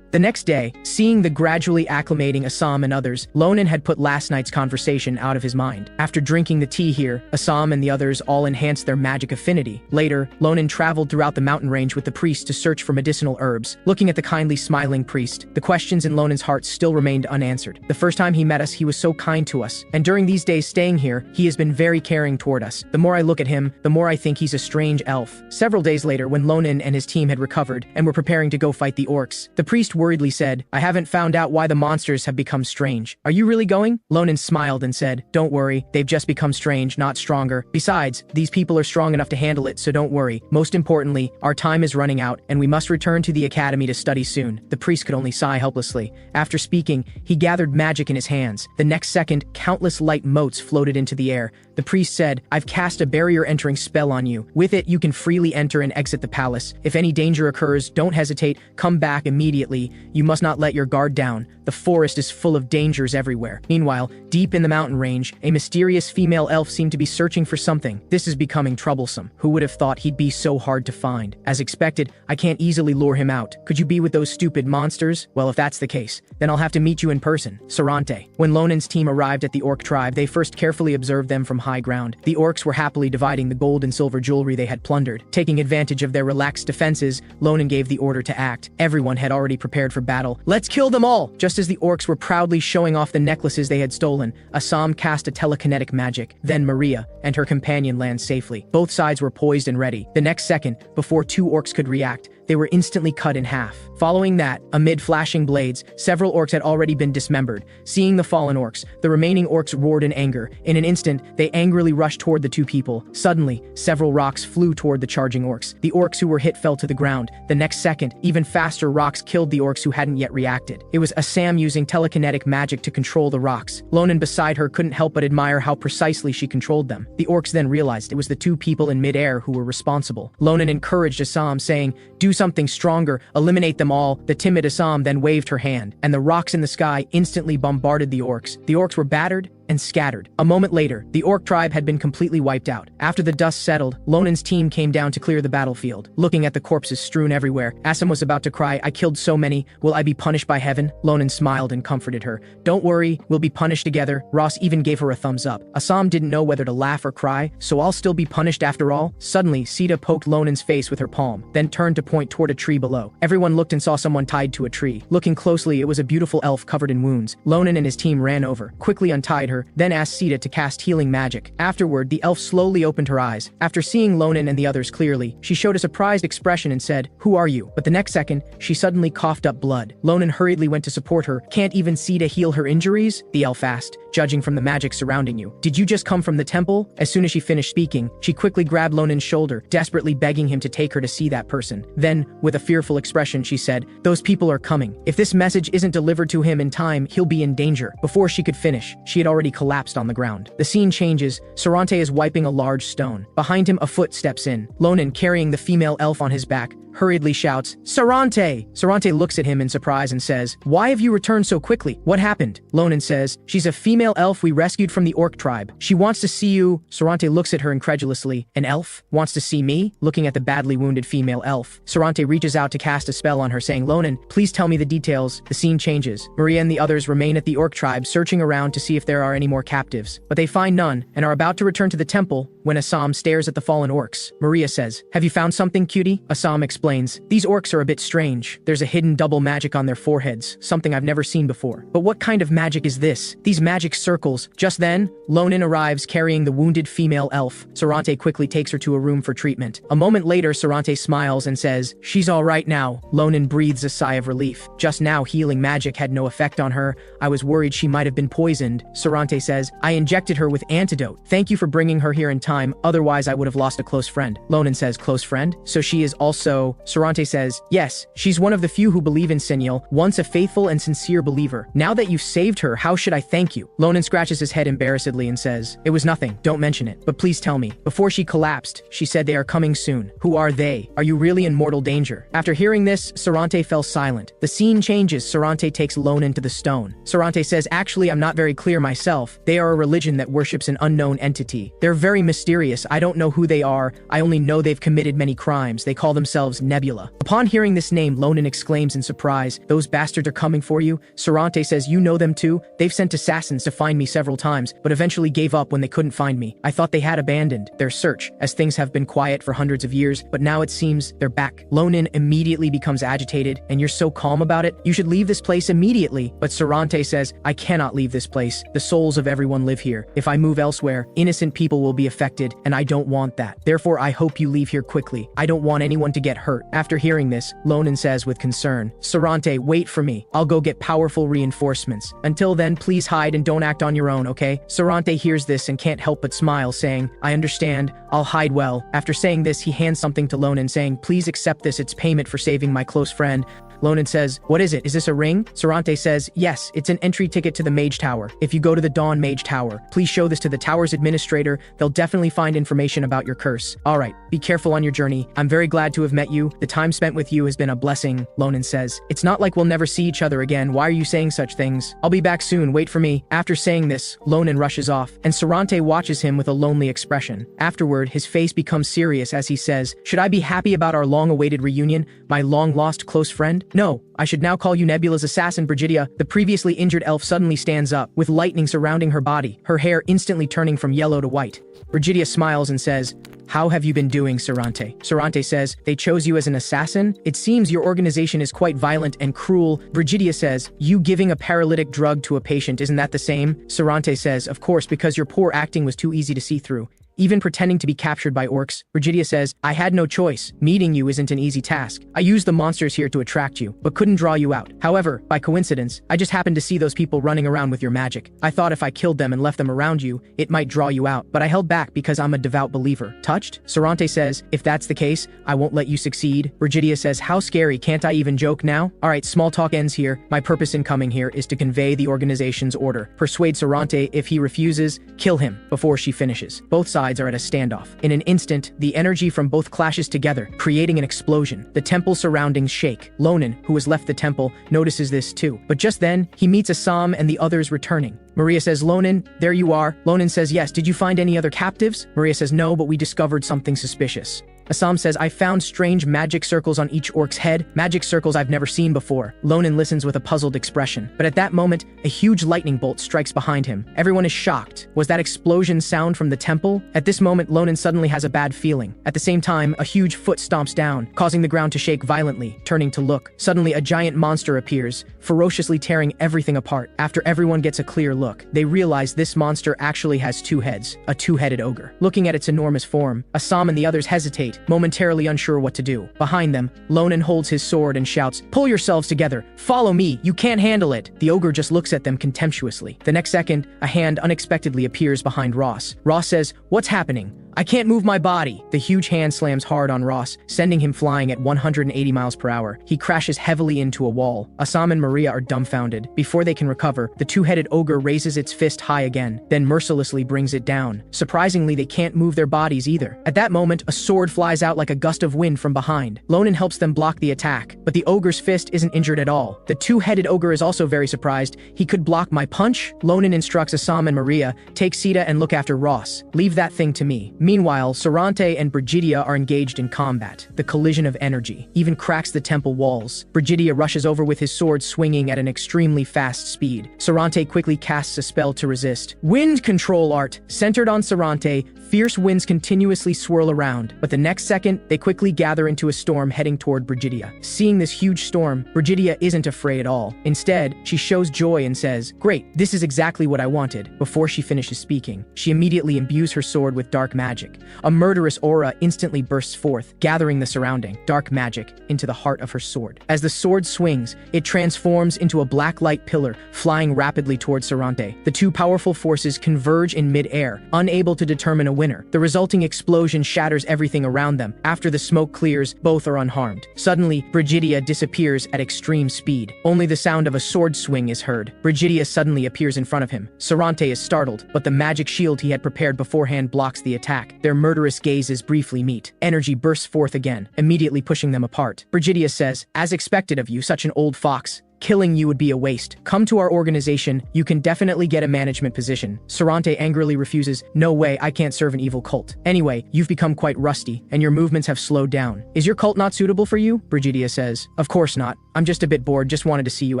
Speaker 1: The next day, seeing the gradually acclimating Assam and others, Ronan had put last night's conversation out of his mind. After drinking the tea here, Assam and the others all enhanced their magic affinity. Later, Ronan traveled throughout the mountain range with the priest to search for medicinal herbs. Looking at the kindly smiling priest, the questions in Ronan's heart still remained unanswered. The first time he met us, he was so kind to us, and during these days staying here, he has been very caring toward us. The more I look at him, the more I think he's a strange elf. Several days later, when Ronan and his team had recovered and were preparing to go fight the orcs, the priest worriedly said, "I haven't found out why the monsters have become strange. Are you really going?" Ronan smiled and said, "Don't worry, they've just become strange, not stronger. Besides, these people are strong enough to handle it, so don't worry. Most importantly, our time is running out, and we must return to the academy to study soon." The priest could only sigh helplessly. After speaking, he gathered magic in his hands. The next second, countless light motes floated into the air. The priest said, I've cast a barrier entering spell on you. With it, you can freely enter and exit the palace. If any danger occurs, don't hesitate, come back immediately. You must not let your guard down. The forest is full of dangers everywhere. Meanwhile, deep in the mountain range, a mysterious female elf seemed to be searching for something. This is becoming troublesome. Who would have thought he'd be so hard to find? As expected, I can't easily lure him out. Could you be with those stupid monsters? Well, if that's the case, then I'll have to meet you in person. Sarante. When Lonan's team arrived at the orc tribe, they first carefully observed them from high ground. The orcs were happily dividing the gold and silver jewelry they had plundered. Taking advantage of their relaxed defenses, Lonan gave the order to act. Everyone had already prepared for battle. Let's kill them all! Just as the orcs were proudly showing off the necklaces they had stolen, Assam cast a telekinetic magic. Then Maria and her companion land safely. Both sides were poised and ready. The next second, before two orcs could react, they were instantly cut in half. Following that, amid flashing blades, several orcs had already been dismembered. Seeing the fallen orcs, the remaining orcs roared in anger. In an instant, they angrily rushed toward the two people. Suddenly, several rocks flew toward the charging orcs. The orcs who were hit fell to the ground. The next second, even faster rocks killed the orcs who hadn't yet reacted. It was Assam using telekinetic magic to control the rocks. Lonan beside her couldn't help but admire how precisely she controlled them. The orcs then realized it was the two people in midair who were responsible. Lonan encouraged Assam, saying, do something stronger, eliminate them all. The timid Assam then waved her hand, and the rocks in the sky instantly bombarded the orcs. The orcs were battered and scattered. A moment later, the orc tribe had been completely wiped out. After the dust settled, Lonan's team came down to clear the battlefield. Looking at the corpses strewn everywhere, Assam was about to cry, I killed so many, will I be punished by heaven? Lonan smiled and comforted her. Don't worry, we'll be punished together. Ross even gave her a thumbs up. Assam didn't know whether to laugh or cry, so I'll still be punished after all? Suddenly, Sita poked Lonan's face with her palm, then turned to point toward a tree below. Everyone looked and saw someone tied to a tree. Looking closely, it was a beautiful elf covered in wounds. Lonan and his team ran over, quickly untied her, then asked Sita to cast healing magic. Afterward, the elf slowly opened her eyes. After seeing Lonan and the others clearly, she showed a surprised expression and said, who are you? But the next second, she suddenly coughed up blood. Lonan hurriedly went to support her. Can't even Sita heal her injuries? The elf asked, judging from the magic surrounding you. Did you just come from the temple? As soon as she finished speaking, she quickly grabbed Lonan's shoulder, desperately begging him to take her to see that person. Then, with a fearful expression, she said, those people are coming. If this message isn't delivered to him in time, he'll be in danger. Before she could finish, she had already collapsed on the ground. The scene changes. Sarante is wiping a large stone. Behind him, a foot steps in. Lonan, carrying the female elf on his back, hurriedly shouts, Sarante! Sarante looks at him in surprise and says, why have you returned so quickly? What happened? Lonan says, she's a female elf we rescued from the orc tribe. She wants to see you. Sarante looks at her incredulously. An elf? Wants to see me? Looking at the badly wounded female elf, Sarante reaches out to cast a spell on her, saying, Lonan, please tell me the details. The scene changes. Maria and the others remain at the orc tribe, searching around to see if there are any more captives. But they find none, and are about to return to the temple when Assam stares at the fallen orcs. Maria says, have you found something, cutie? Assam explains, these orcs are a bit strange. There's a hidden double magic on their foreheads, something I've never seen before. But what kind of magic is this? These magic circles. Just then, Lonan arrives carrying the wounded female elf. Sarante quickly takes her to a room for treatment. A moment later, Sarante smiles and says, she's all right now. Lonan breathes a sigh of relief. Just now, healing magic had no effect on her. I was worried she might have been poisoned. Sarante says, I injected her with antidote. Thank you for bringing her here in time. Otherwise, I would have lost a close friend. Lonan says, close friend? So she is also... Sarante says, yes, she's one of the few who believe in Sinyal, once a faithful and sincere believer. Now that you've saved her, how should I thank you? Lonan scratches his head embarrassedly and says, it was nothing, don't mention it, but please tell me. Before she collapsed, she said they are coming soon. Who are they? Are you really in mortal danger? After hearing this, Sarante fell silent. The scene changes. Sarante takes Lonan to the stone. Sarante says, actually, I'm not very clear myself. They are a religion that worships an unknown entity. They're very mysterious. I don't know who they are. I only know they've committed many crimes. They call themselves Nebula. Upon hearing this name, Lonan exclaims in surprise, those bastards are coming for you? Sarante says, you know them too? They've sent assassins to find me several times, but eventually gave up when they couldn't find me. I thought they had abandoned their search, as things have been quiet for hundreds of years, but now it seems they're back. Lonan immediately becomes agitated, and you're so calm about it? You should leave this place immediately. But Sarante says, I cannot leave this place. The souls of everyone live here. If I move elsewhere, innocent people will be affected, and I don't want that. Therefore, I hope you leave here quickly. I don't want anyone to get hurt. After hearing this, Lonan says with concern, Sarante, wait for me. I'll go get powerful reinforcements. Until then, please hide and don't act on your own, okay? Sarante hears this and can't help but smile, saying, I understand. I'll hide well. After saying this, he hands something to Lonan, saying, please accept this. It's payment for saving my close friend. Lonan says, what is it? Is this a ring? Sarante says, yes, it's an entry ticket to the Mage Tower. If you go to the Dawn Mage Tower, please show this to the tower's administrator. They'll definitely find information about your curse. Alright, be careful on your journey. I'm very glad to have met you. The time spent with you has been a blessing, Lonan says. It's not like we'll never see each other again. Why are you saying such things? I'll be back soon, wait for me. After saying this, Lonan rushes off, and Sarante watches him with a lonely expression. Afterward, his face becomes serious as he says, should I be happy about our long-awaited reunion, my long-lost close friend? No, I should now call you Nebula's assassin, Brigidia. The previously injured elf suddenly stands up, with lightning surrounding her body, her hair instantly turning from yellow to white. Brigidia smiles and says, how have you been doing, Sarante? Sarante says, they chose you as an assassin? It seems your organization is quite violent and cruel. Brigidia says, you giving a paralytic drug to a patient, isn't that the same? Sarante says, of course, because your poor acting was too easy to see through. Even pretending to be captured by orcs. Brigidia says, I had no choice. Meeting you isn't an easy task. I used the monsters here to attract you, but couldn't draw you out. However, by coincidence, I just happened to see those people running around with your magic. I thought if I killed them and left them around you, it might draw you out, but I held back because I'm a devout believer. Touched? Sarante says, if that's the case, I won't let you succeed. Brigidia says, how scary, can't I even joke now? Alright, small talk ends here. My purpose in coming here is to convey the organization's order. Persuade Sarante. If he refuses, kill him before she finishes. Both sides are at a standoff. In an instant, the energy from both clashes together, creating an explosion. The temple surroundings shake. Lonan, who has left the temple, notices this too. But just then, he meets Assam and the others returning. Maria says, Lonan, there you are. Lonan says, yes, did you find any other captives? Maria says, no, but we discovered something suspicious. Assam says, I found strange magic circles on each orc's head, magic circles I've never seen before. Lonan listens with a puzzled expression. But at that moment, a huge lightning bolt strikes behind him. Everyone is shocked. Was that explosion sound from the temple? At this moment, Lonan suddenly has a bad feeling. At the same time, a huge foot stomps down, causing the ground to shake violently. Turning to look, suddenly a giant monster appears, ferociously tearing everything apart. After everyone gets a clear look, they realize this monster actually has two heads, a two-headed ogre. Looking at its enormous form, Assam and the others hesitate, momentarily unsure what to do. Behind them, Lonan holds his sword and shouts, pull yourselves together, follow me, you can't handle it. The ogre just looks at them contemptuously. The next second, a hand unexpectedly appears behind Ross. Ross says, what's happening? I can't move my body. The huge hand slams hard on Ross, sending him flying at 180 miles per hour. He crashes heavily into a wall. Assam and Maria are dumbfounded. Before they can recover, the two-headed ogre raises its fist high again, then mercilessly brings it down. Surprisingly, they can't move their bodies either. At that moment, a sword flies out like a gust of wind from behind. Lonan helps them block the attack, but the ogre's fist isn't injured at all. The two-headed ogre is also very surprised. He could block my punch? Lonan instructs Assam and Maria, take Sita and look after Ross. Leave that thing to me. Meanwhile, Sarante and Brigidia are engaged in combat. The collision of energy even cracks the temple walls. Brigidia rushes over with his sword swinging at an extremely fast speed. Sarante quickly casts a spell to resist. Wind control art. Centered on Sarante, fierce winds continuously swirl around, but the next second, they quickly gather into a storm heading toward Brigidia. Seeing this huge storm, Brigidia isn't afraid at all. Instead, she shows joy and says, great, this is exactly what I wanted. Before she finishes speaking, she immediately imbues her sword with dark magic. A murderous aura instantly bursts forth, gathering the surrounding dark magic into the heart of her sword. As the sword swings, it transforms into a black light pillar, flying rapidly towards Sarante. The two powerful forces converge in mid-air, unable to determine a winner. The resulting explosion shatters everything around them. After the smoke clears, both are unharmed. Suddenly, Brigidia disappears at extreme speed. Only the sound of a sword swing is heard. Brigidia suddenly appears in front of him. Sarante is startled, but the magic shield he had prepared beforehand blocks the attack. Their murderous gazes briefly meet. Energy bursts forth again, immediately pushing them apart. Brigidia says, as expected of you, such an old fox. Killing you would be a waste. Come to our organization, you can definitely get a management position. Sarante angrily refuses, no way, I can't serve an evil cult. Anyway, you've become quite rusty, and your movements have slowed down. Is your cult not suitable for you? Brigidia says, of course not. I'm just a bit bored, just wanted to see you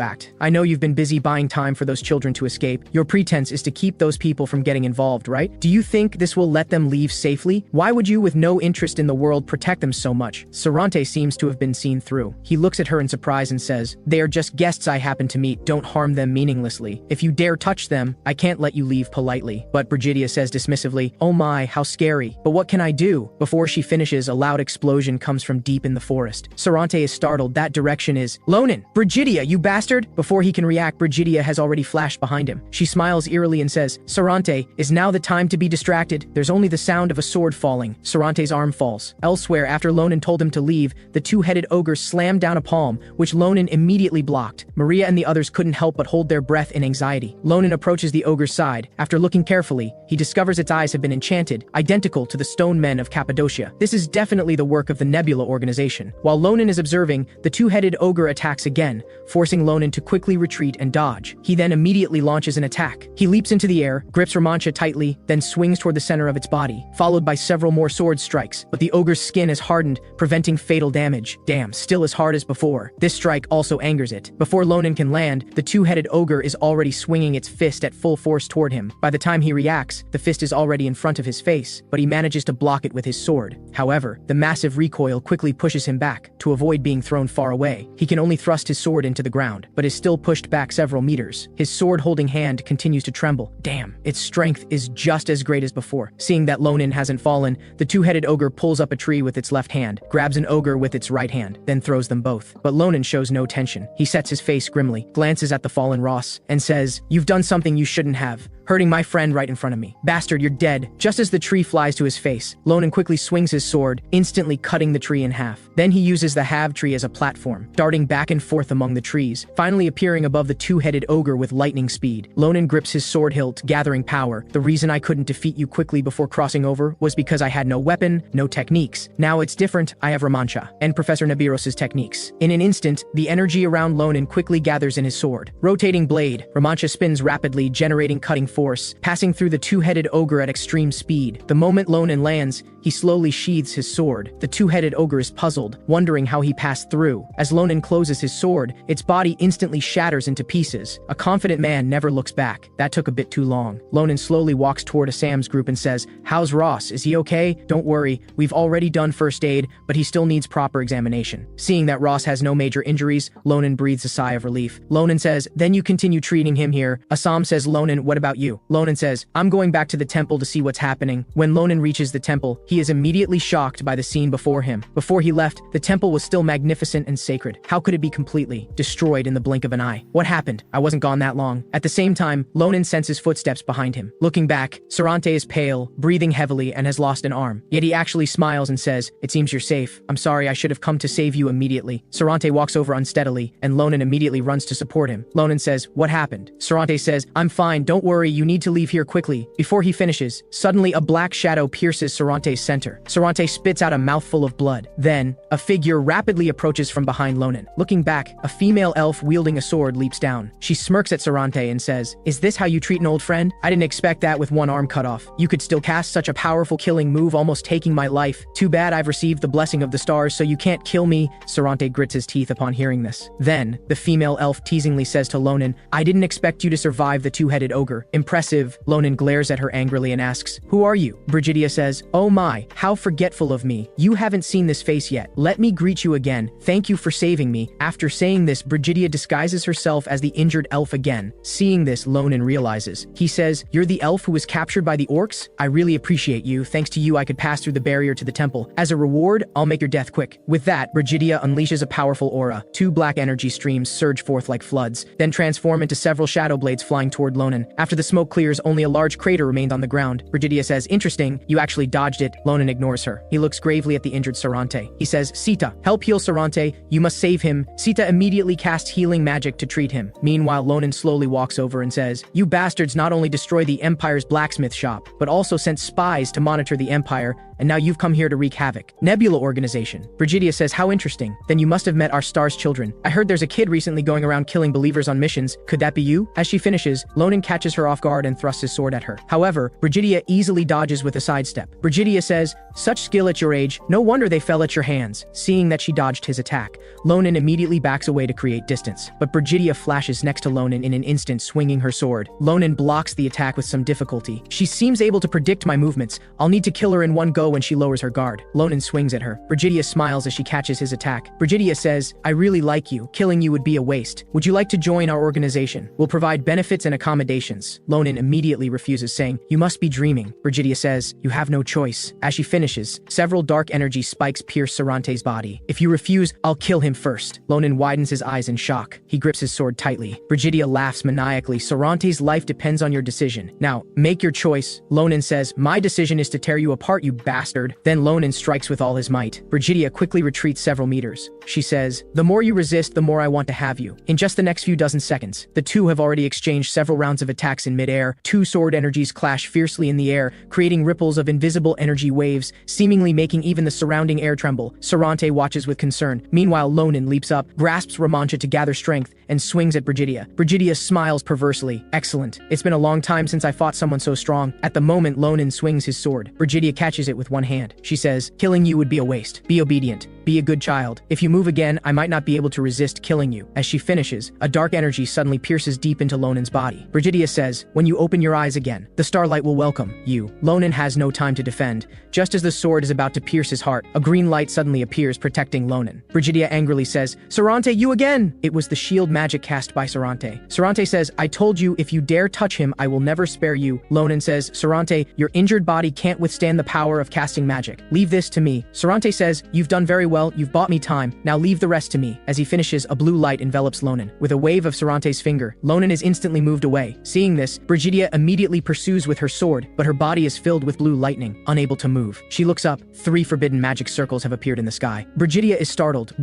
Speaker 1: act. I know you've been busy buying time for those children to escape. Your pretense is to keep those people from getting involved, right? Do you think this will let them leave safely? Why would you, with no interest in the world, protect them so much? Sarante seems to have been seen through. He looks at her in surprise and says, they are just guests I happen to meet. Don't harm them meaninglessly. If you dare touch them, I can't let you leave politely. But Brigidia says dismissively, oh my, how scary. But what can I do? Before she finishes, a loud explosion comes from deep in the forest. Sarante is startled. That direction is "Lonan! Brigidia, you bastard!" Before he can react, Brigidia has already flashed behind him. She smiles eerily and says, "Sarante, is now the time to be distracted?" There's only the sound of a sword falling. Sarante's arm falls. Elsewhere, after Lonan told him to leave, the two-headed ogre slammed down a palm, which Lonan immediately blocked. Maria and the others couldn't help but hold their breath in anxiety. Lonan approaches the ogre's side. After looking carefully, he discovers its eyes have been enchanted, identical to the stone men of Cappadocia. This is definitely the work of the Nebula organization. While Lonan is observing, the two-headed ogre attacks again, forcing Lonan to quickly retreat and dodge. He then immediately launches an attack. He leaps into the air, grips Romancha tightly, then swings toward the center of its body, followed by several more sword strikes, but the ogre's skin is hardened, preventing fatal damage. Damn, still as hard as before. This strike also angers it. Before Lonan can land, the two-headed ogre is already swinging its fist at full force toward him. By the time he reacts, the fist is already in front of his face, but he manages to block it with his sword. However, the massive recoil quickly pushes him back. To avoid being thrown far away, he can only thrust his sword into the ground, but is still pushed back several meters. His sword-holding hand continues to tremble. Damn, its strength is just as great as before. Seeing that Lonan hasn't fallen, the two-headed ogre pulls up a tree with its left hand, grabs an ogre with its right hand, then throws them both. But Lonan shows no tension. He sets his face grimly, glances at the fallen Ross, and says, "You've done something you shouldn't have, hurting my friend right in front of me. Bastard, you're dead." Just as the tree flies to his face, Lonan quickly swings his sword, instantly cutting the tree in half. Then he uses the halved tree as a platform, darting back and forth among the trees, finally appearing above the two-headed ogre with lightning speed. Lonan grips his sword hilt, gathering power. "The reason I couldn't defeat you quickly before crossing over was because I had no weapon, no techniques. Now it's different, I have Romancha and Professor Nabiros' techniques." In an instant, the energy around Lonan quickly gathers in his sword. Rotating blade, Romancha spins rapidly, generating cutting force, passing through the two-headed ogre at extreme speed. The moment Lonan lands, he slowly sheathes his sword. The two-headed ogre is puzzled, wondering how he passed through. As Lonan closes his sword, its body instantly shatters into pieces. A confident man never looks back. That took a bit too long. Lonan slowly walks toward Assam's group and says, "How's Ross? Is he okay? Don't worry, we've already done first aid, but he still needs proper examination." Seeing that Ross has no major injuries, Lonan breathes a sigh of relief. Lonan says, "Then you continue treating him here." Assam says, "Lonan, what about you?" Lonan says, "I'm going back to the temple to see what's happening." When Lonan reaches the temple, he is immediately shocked by the scene before him. Before he left, the temple was still magnificent and sacred. How could it be completely destroyed in the blink of an eye? What happened? I wasn't gone that long. At the same time, Lonan senses footsteps behind him. Looking back, Sarante is pale, breathing heavily, and has lost an arm. Yet he actually smiles and says, "It seems you're safe. I'm sorry, I should have come to save you immediately." Sarante walks over unsteadily, and Lonan immediately runs to support him. Lonan says, "What happened?" Sarante says, "I'm fine, don't worry, you need to leave here quickly." Before he finishes, suddenly a black shadow pierces Sarante's center. Sarante spits out a mouthful of blood. Then, a figure rapidly approaches from behind Lonan. Looking back, a female elf wielding a sword leaps down. She smirks at Sarante and says, "Is this how you treat an old friend? I didn't expect that with one arm cut off. You could still cast such a powerful killing move, almost taking my life. Too bad I've received the blessing of the stars, so you can't kill me." Sarante grits his teeth upon hearing this. Then, the female elf teasingly says to Lonan, "I didn't expect you to survive the two-headed ogre. Impressive." Lonan glares at her angrily and asks, "Who are you?" Brigidia says, "Oh my, how forgetful of me. You haven't seen this face yet. Let me greet you again. Thank you for saving me." After saying this, Brigidia disguises herself as the injured elf again. Seeing this, Lonan realizes. He says, "You're the elf who was captured by the orcs? I really appreciate you. Thanks to you, I could pass through the barrier to the temple. As a reward, I'll make your death quick." With that, Brigidia unleashes a powerful aura. Two black energy streams surge forth like floods, then transform into several shadow blades flying toward Lonan. After the smoke clears, only a large crater remained on the ground. Brigidia says, "Interesting, you actually dodged it." Lonan ignores her. He looks gravely at the injured Sarante. He says, "Sita, help heal Sarante. You must save him." Sita immediately casts healing magic to treat him. Meanwhile, Lonan slowly walks over and says, "You bastards not only destroyed the Empire's blacksmith shop, but also sent spies to monitor the Empire, and now you've come here to wreak havoc. Nebula organization." Brigidia says, "How interesting. Then you must have met our star's children. I heard there's a kid recently going around killing believers on missions. Could that be you?" As she finishes, Lonan catches her off guard and thrusts his sword at her. However, Brigidia easily dodges with a sidestep. Brigidia says, "Such skill at your age, no wonder they fell at your hands." Seeing that she dodged his attack, Lonan immediately backs away to create distance. But Brigidia flashes next to Lonan in an instant, swinging her sword. Lonan blocks the attack with some difficulty. "She seems able to predict my movements. I'll need to kill her in one go blow when she lowers her guard. Ronan swings at her. Brigidia smiles as she catches his attack. Brigidia says, I really like you. Killing you would be a waste. Would you like to join our organization? We'll provide benefits and accommodations. Ronan immediately refuses, saying, you must be dreaming. Brigidia says, you have no choice. As she finishes, several dark energy spikes pierce Sarante's body. If you refuse, I'll kill him first. Ronan widens his eyes in shock. He grips his sword tightly. Brigidia laughs maniacally. Sarante's life depends on your decision. Now, make your choice. Ronan says, my decision is to tear you apart, you bastard. Then Ronan strikes with all his might. Brigidia quickly retreats several meters. She says, the more you resist, the more I want to have you. In just the next few dozen seconds, the two have already exchanged several rounds of attacks in midair. Two sword energies clash fiercely in the air, creating ripples of invisible energy waves, seemingly making even the surrounding air tremble. Sarante watches with concern. Meanwhile, Ronan leaps up, grasps Ramancha to gather strength, and swings at Brigidia. Brigidia smiles perversely. Excellent. It's been a long time since I fought someone so strong. At the moment, Ronan swings his sword. Brigidia catches it with one hand. She says, killing you would be a waste. Be obedient. Be a good child. If you move again, I might not be able to resist killing you. As she finishes, a dark energy suddenly pierces deep into Ronan's body. Brigidia says, when you open your eyes again, the starlight will welcome you. Ronan has no time to defend. Just as the sword is about to pierce his heart, a green light suddenly appears, protecting Ronan. Brigidia angrily says, Sarante, you again! It was the shield magic cast by Sarante. Sarante says, I told you if you dare touch him, I will never spare you. Ronan says, Sarante, your injured body can't withstand the power of casting magic. Leave this to me. Sarante says, you've done very well, you've bought me time. Now leave the rest to me. As he finishes, a blue light envelops Ronan. With a wave of Sarante's finger, Ronan is instantly moved away. Seeing this, Brigidia immediately pursues with her sword, but her body is filled with blue lightning, unable to move. She looks up. 3 forbidden magic circles have appeared in the sky. Brigidia is startled.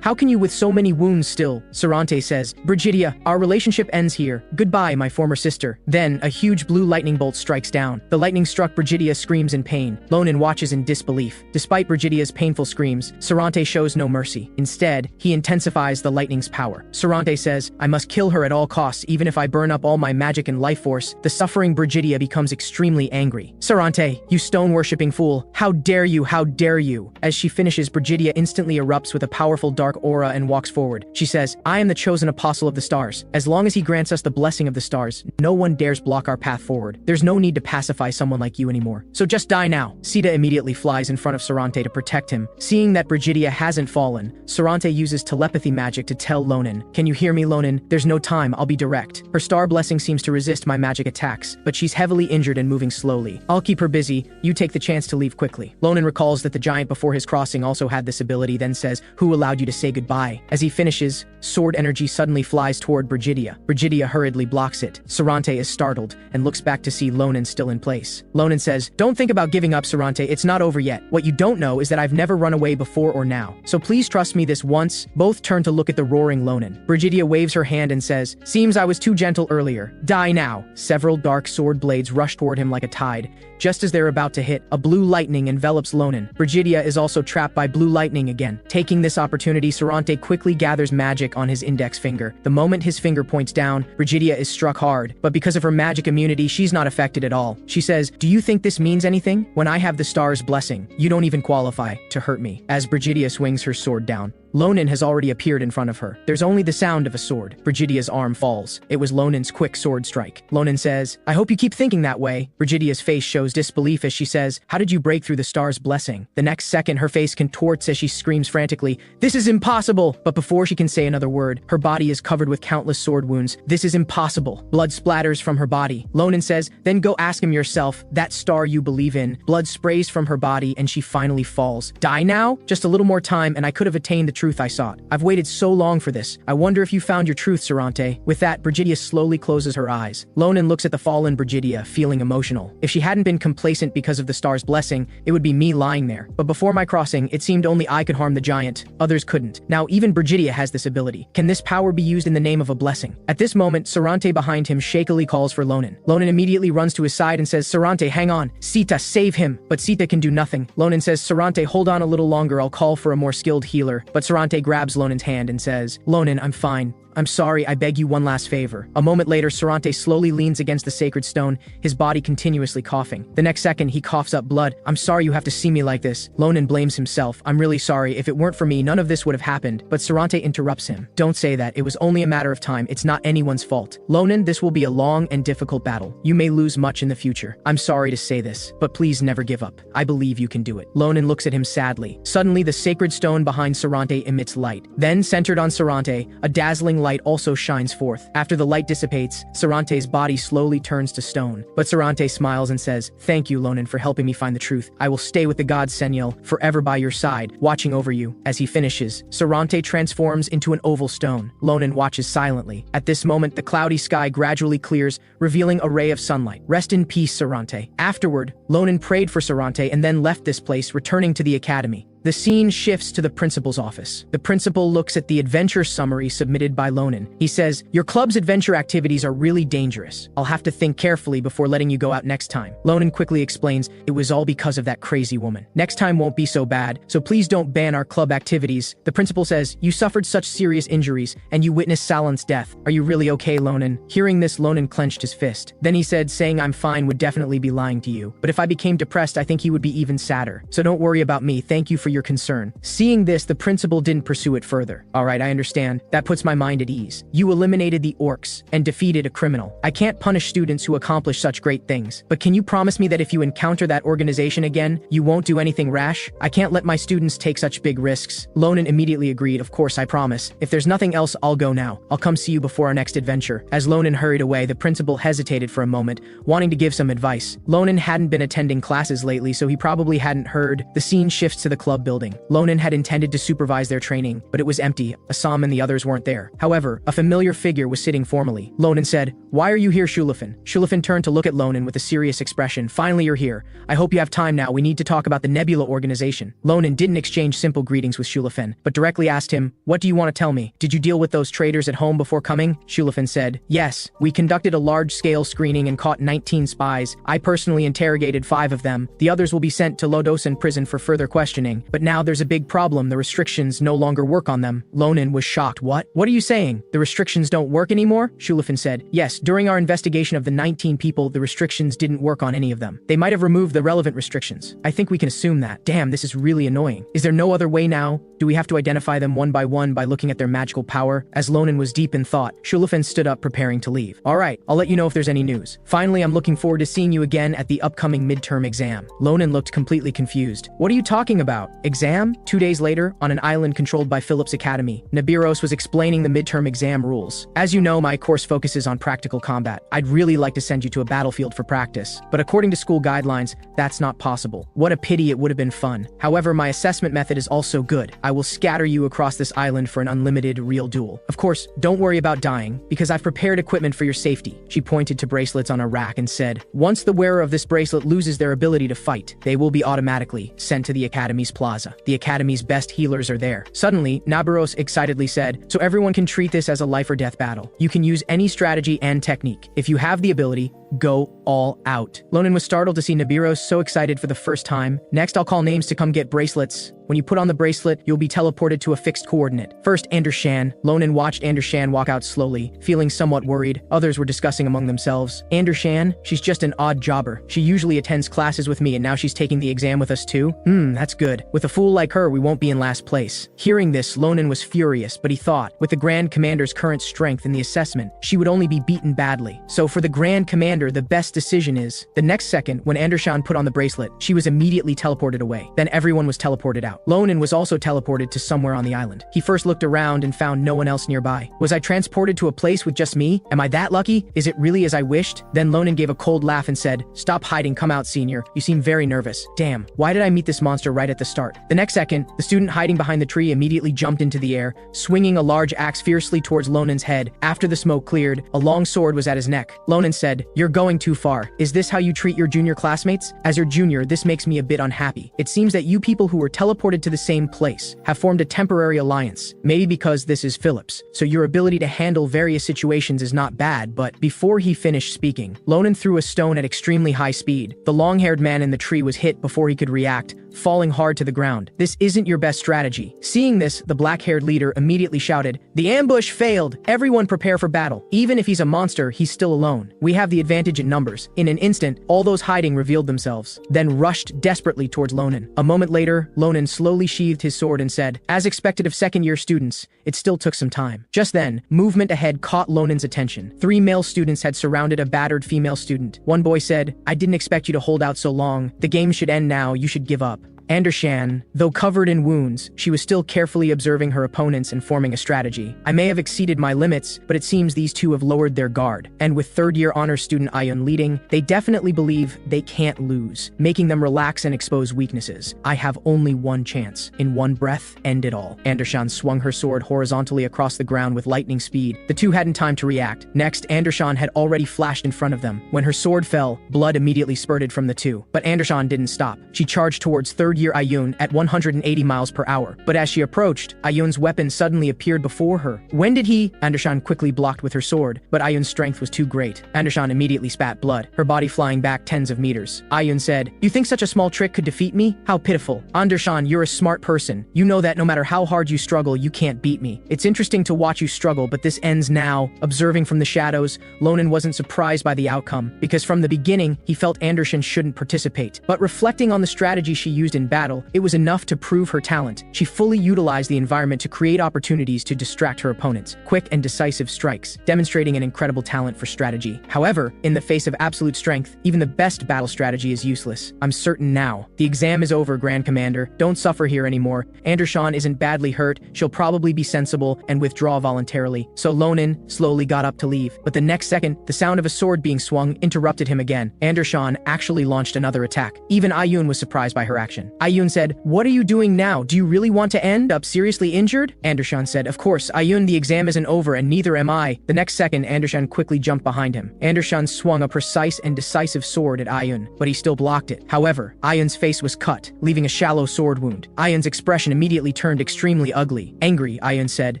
Speaker 1: How can you with so many wounds still? Sarante says, Brigidia, our relationship ends here. Goodbye, my former sister. Then, a huge blue lightning bolt strikes down. The lightning struck Brigidia screams in pain. Ronan watches in disbelief. Despite Brigidia's painful screams, Sarante shows no mercy. Instead, he intensifies the lightning's power. Sarante says, I must kill her at all costs, even if I burn up all my magic and life force. The suffering Brigidia becomes extremely angry. Sarante, you stone-worshipping fool. How dare you, how dare you? As she finishes, Brigidia instantly erupts with a powerful dark aura and walks forward. She says, I am the chosen apostle of the stars. As long as he grants us the blessing of the stars, no one dares block our path forward. There's no need to pacify someone like you anymore. So just die now. Sita immediately flies in front of Sarante to protect him. Seeing that Brigidia hasn't fallen, Sarante uses telepathy magic to tell Ronan, can you hear me, Ronan? There's no time, I'll be direct. Her star blessing seems to resist my magic attacks, but she's heavily injured and moving slowly. I'll keep her busy, you take the chance to leave quickly. Ronan recalls that the giant before his crossing also had this ability, then says, who allowed you to say goodbye? As he finishes, sword energy suddenly flies toward Brigidia. Brigidia hurriedly blocks it. Sarante is startled and looks back to see Ronan still in place. Ronan says, don't think about giving up, Sarante, it's not over yet. What you don't know is that I've never run away before or now. So please trust me this once. Both turn to look at the roaring Ronan. Brigidia waves her hand and says, seems I was too gentle earlier. Die now. Several dark sword blades rush toward him like a tide. Just as they're about to hit, a blue lightning envelops Ronan. Brigidia is also trapped by blue lightning again. Taking this opportunity, Sarante quickly gathers magic on his index finger. The moment his finger points down, Brigidia is struck hard, but because of her magic immunity, she's not affected at all. She says, do you think this means anything? When I have the star's blessing, you don't even qualify to hurt me. As Brigidia swings her sword down, Ronan has already appeared in front of her. There's only the sound of a sword. Brigidia's arm falls. It was Ronan's quick sword strike. Ronan says, I hope you keep thinking that way. Brigidia's face shows disbelief as she says, how did you break through the star's blessing? The next second, her face contorts as she screams frantically, this is impossible! But before she can say another word, her body is covered with countless sword wounds. This is impossible. Blood splatters from her body. Ronan says, then go ask him yourself, that star you believe in. Blood sprays from her body and she finally falls. Die now? Just a little more time and I could have attained the truth I sought. I've waited so long for this. I wonder if you found your truth, Sarante. With that, Brigidia slowly closes her eyes. Ronan looks at the fallen Brigidia, feeling emotional. If she hadn't been complacent because of the star's blessing, it would be me lying there. But before my crossing, it seemed only I could harm the giant. Others couldn't. Now even Brigidia has this ability. Can this power be used in the name of a blessing? At this moment, Sarante behind him shakily calls for Ronan. Ronan immediately runs to his side and says, Sarante, hang on. Sita, save him. But Sita can do nothing. Ronan says, Sarante, hold on a little longer. I'll call for a more skilled healer. But Sarante grabs Ronan's hand and says, Ronan, I'm fine. I'm sorry, I beg you one last favor. A moment later, Sarante slowly leans against the sacred stone, his body continuously coughing. The next second, he coughs up blood. I'm sorry you have to see me like this. Ronan blames himself. I'm really sorry. If it weren't for me, none of this would have happened. But Sarante interrupts him. Don't say that. It was only a matter of time. It's not anyone's fault. Ronan, this will be a long and difficult battle. You may lose much in the future. I'm sorry to say this, but please never give up. I believe you can do it. Ronan looks at him sadly. Suddenly, the sacred stone behind Sarante emits light. Then, centered on Sarante, a dazzling light also shines forth. After the light dissipates, Sarante's body slowly turns to stone. But Sarante smiles and says, "Thank you, Ronan, for helping me find the truth. I will stay with the god Seniel, forever by your side, watching over you." As he finishes, Sarante transforms into an oval stone. Ronan watches silently. At this moment, the cloudy sky gradually clears, revealing a ray of sunlight. Rest in peace, Sarante. Afterward, Ronan prayed for Sarante and then left this place, returning to the academy. The scene shifts to the principal's office. The principal looks at the adventure summary submitted by Ronan. He says, "Your club's adventure activities are really dangerous. I'll have to think carefully before letting you go out next time." Ronan quickly explains, "It was all because of that crazy woman. Next time won't be so bad, so please don't ban our club activities." The principal says, "You suffered such serious injuries, and you witnessed Salon's death. Are you really okay, Ronan?" Hearing this, Ronan clenched his fist. Then he said, "Saying I'm fine would definitely be lying to you. But if I became depressed, I think he would be even sadder. So don't worry about me. Thank you for your concern." Seeing this, the principal didn't pursue it further. "All right, I understand. That puts my mind at ease. You eliminated the orcs and defeated a criminal. I can't punish students who accomplish such great things. But can you promise me that if you encounter that organization again, you won't do anything rash? I can't let my students take such big risks." Ronan immediately agreed. "Of course, I promise. If there's nothing else, I'll go now. I'll come see you before our next adventure." As Ronan hurried away, the principal hesitated for a moment, wanting to give some advice. Ronan hadn't been attending classes lately, so he probably hadn't heard. The scene shifts to the club building. Ronan had intended to supervise their training, but it was empty. Assam and the others weren't there. However, a familiar figure was sitting formally. Ronan said, "Why are you here, Shulafin?" Shulafin turned to look at Ronan with a serious expression. "Finally, you're here. I hope you have time now. We need to talk about the Nebula organization." Ronan didn't exchange simple greetings with Shulafin, but directly asked him, "What do you want to tell me? Did you deal with those traitors at home before coming?" Shulafin said, "Yes, we conducted a large-scale screening and caught 19 spies. I personally interrogated 5 of them. The others will be sent to Lodosan prison for further questioning. But now there's a big problem. The restrictions no longer work on them." Ronan was shocked. What are you saying? The restrictions don't work anymore?" Shulafin said, "Yes, during our investigation of the 19 people, the restrictions didn't work on any of them. They might have removed the relevant restrictions. I think we can assume that. Damn, this is really annoying. Is there no other way now? Do we have to identify them one by one by looking at their magical power?" As Ronan was deep in thought, Shulafin stood up preparing to leave. "All right, I'll let you know if there's any news. Finally, I'm looking forward to seeing you again at the upcoming midterm exam." Ronan looked completely confused. "What are you talking about? Exam?" 2 days later, on an island controlled by Phillips Academy, Nabiros was explaining the midterm exam rules. "As you know, my course focuses on practical combat. I'd really like to send you to a battlefield for practice. But according to school guidelines, that's not possible. What a pity, it would have been fun. However, my assessment method is also good. I will scatter you across this island for an unlimited real duel. Of course, don't worry about dying, because I've prepared equipment for your safety." She pointed to bracelets on a rack and said, "Once the wearer of this bracelet loses their ability to fight, they will be automatically sent to the Academy's plaza. The Academy's best healers are there." Suddenly, Nabiros excitedly said, "So everyone can treat this as a life or death battle. You can use any strategy and technique. If you have the ability, go all out." Ronan was startled to see Nabiros so excited for the first time. "Next, I'll call names to come get bracelets. When you put on the bracelet, you'll be teleported to a fixed coordinate. First, Andershan." Ronan watched Andershan walk out slowly, feeling somewhat worried. Others were discussing among themselves. "Andershan? She's just an odd jobber. She usually attends classes with me and now she's taking the exam with us too? That's good. With a fool like her, we won't be in last place." Hearing this, Ronan was furious, but he thought, with the Grand Commander's current strength in the assessment, she would only be beaten badly. So for the Grand Commander, the best decision is... The next second, when Andershan put on the bracelet, she was immediately teleported away. Then everyone was teleported out. Ronan was also teleported to somewhere on the island. He first looked around and found no one else nearby. Was I transported to a place with just me? Am I that lucky? Is it really as I wished? Then Ronan gave a cold laugh and said, "Stop hiding, come out, senior. You seem very nervous. Damn, why did I meet this monster right at the start?" The next second, the student hiding behind the tree immediately jumped into the air, swinging a large axe fiercely towards Ronan's head. After the smoke cleared, a long sword was at his neck. Ronan said, "You're going too far. Is this how you treat your junior classmates? As your junior, this makes me a bit unhappy. It seems that you people who were teleported to the same place have formed a temporary alliance. Maybe because this is Phillips, so your ability to handle various situations is not bad, but..." Before he finished speaking, Ronan threw a stone at extremely high speed. The long-haired man in the tree was hit before he could react, falling hard to the ground. This isn't your best strategy. Seeing this, the black-haired leader immediately shouted, "The ambush failed! Everyone prepare for battle. Even if he's a monster, he's still alone. We have the advantage in numbers." In an instant, all those hiding revealed themselves, then rushed desperately towards Ronan. A moment later, Ronan slowly sheathed his sword and said, "As expected of second-year students, it still took some time." Just then, movement ahead caught Ronan's attention. 3 male students had surrounded a battered female student. One boy said, "I didn't expect you to hold out so long. The game should end now. You should give up." Andershan, though covered in wounds, she was still carefully observing her opponents and forming a strategy. "I may have exceeded my limits, but it seems these two have lowered their guard." And with third-year honors student Ayun leading, they definitely believe they can't lose, making them relax and expose weaknesses. "I have only one chance. In one breath, end it all." Andershan swung her sword horizontally across the ground with lightning speed. The two hadn't time to react. Next, Andershan had already flashed in front of them. When her sword fell, blood immediately spurted from the two. But Andershan didn't stop. She charged towards third-year Ayun at 180 miles per hour. But as she approached, Ayun's weapon suddenly appeared before her. "When did he?" Andershan quickly blocked with her sword, but Ayun's strength was too great. Andershan immediately spat blood, her body flying back tens of meters. Ayun said, "You think such a small trick could defeat me? How pitiful." "Andershan, you're a smart person. You know that no matter how hard you struggle, you can't beat me. It's interesting to watch you struggle, but this ends now." Observing from the shadows, Ronan wasn't surprised by the outcome, because from the beginning, he felt Andershan shouldn't participate. But reflecting on the strategy she used in battle, it was enough to prove her talent. She fully utilized the environment to create opportunities to distract her opponents. Quick and decisive strikes, demonstrating an incredible talent for strategy. However, in the face of absolute strength, even the best battle strategy is useless. "I'm certain now. The exam is over, Grand Commander. Don't suffer here anymore. Andershan isn't badly hurt. She'll probably be sensible and withdraw voluntarily." So Ronan slowly got up to leave. But the next second, the sound of a sword being swung interrupted him again. Andershan actually launched another attack. Even Ayun was surprised by her action. Ayun said, "What are you doing now? Do you really want to end up seriously injured?" Andershan said, "Of course, Ayun, the exam isn't over and neither am I." The next second, Andershan quickly jumped behind him. Andershan swung a precise and decisive sword at Ayun, but he still blocked it. However, Ayun's face was cut, leaving a shallow sword wound. Ayun's expression immediately turned extremely ugly. Angry, Ayun said,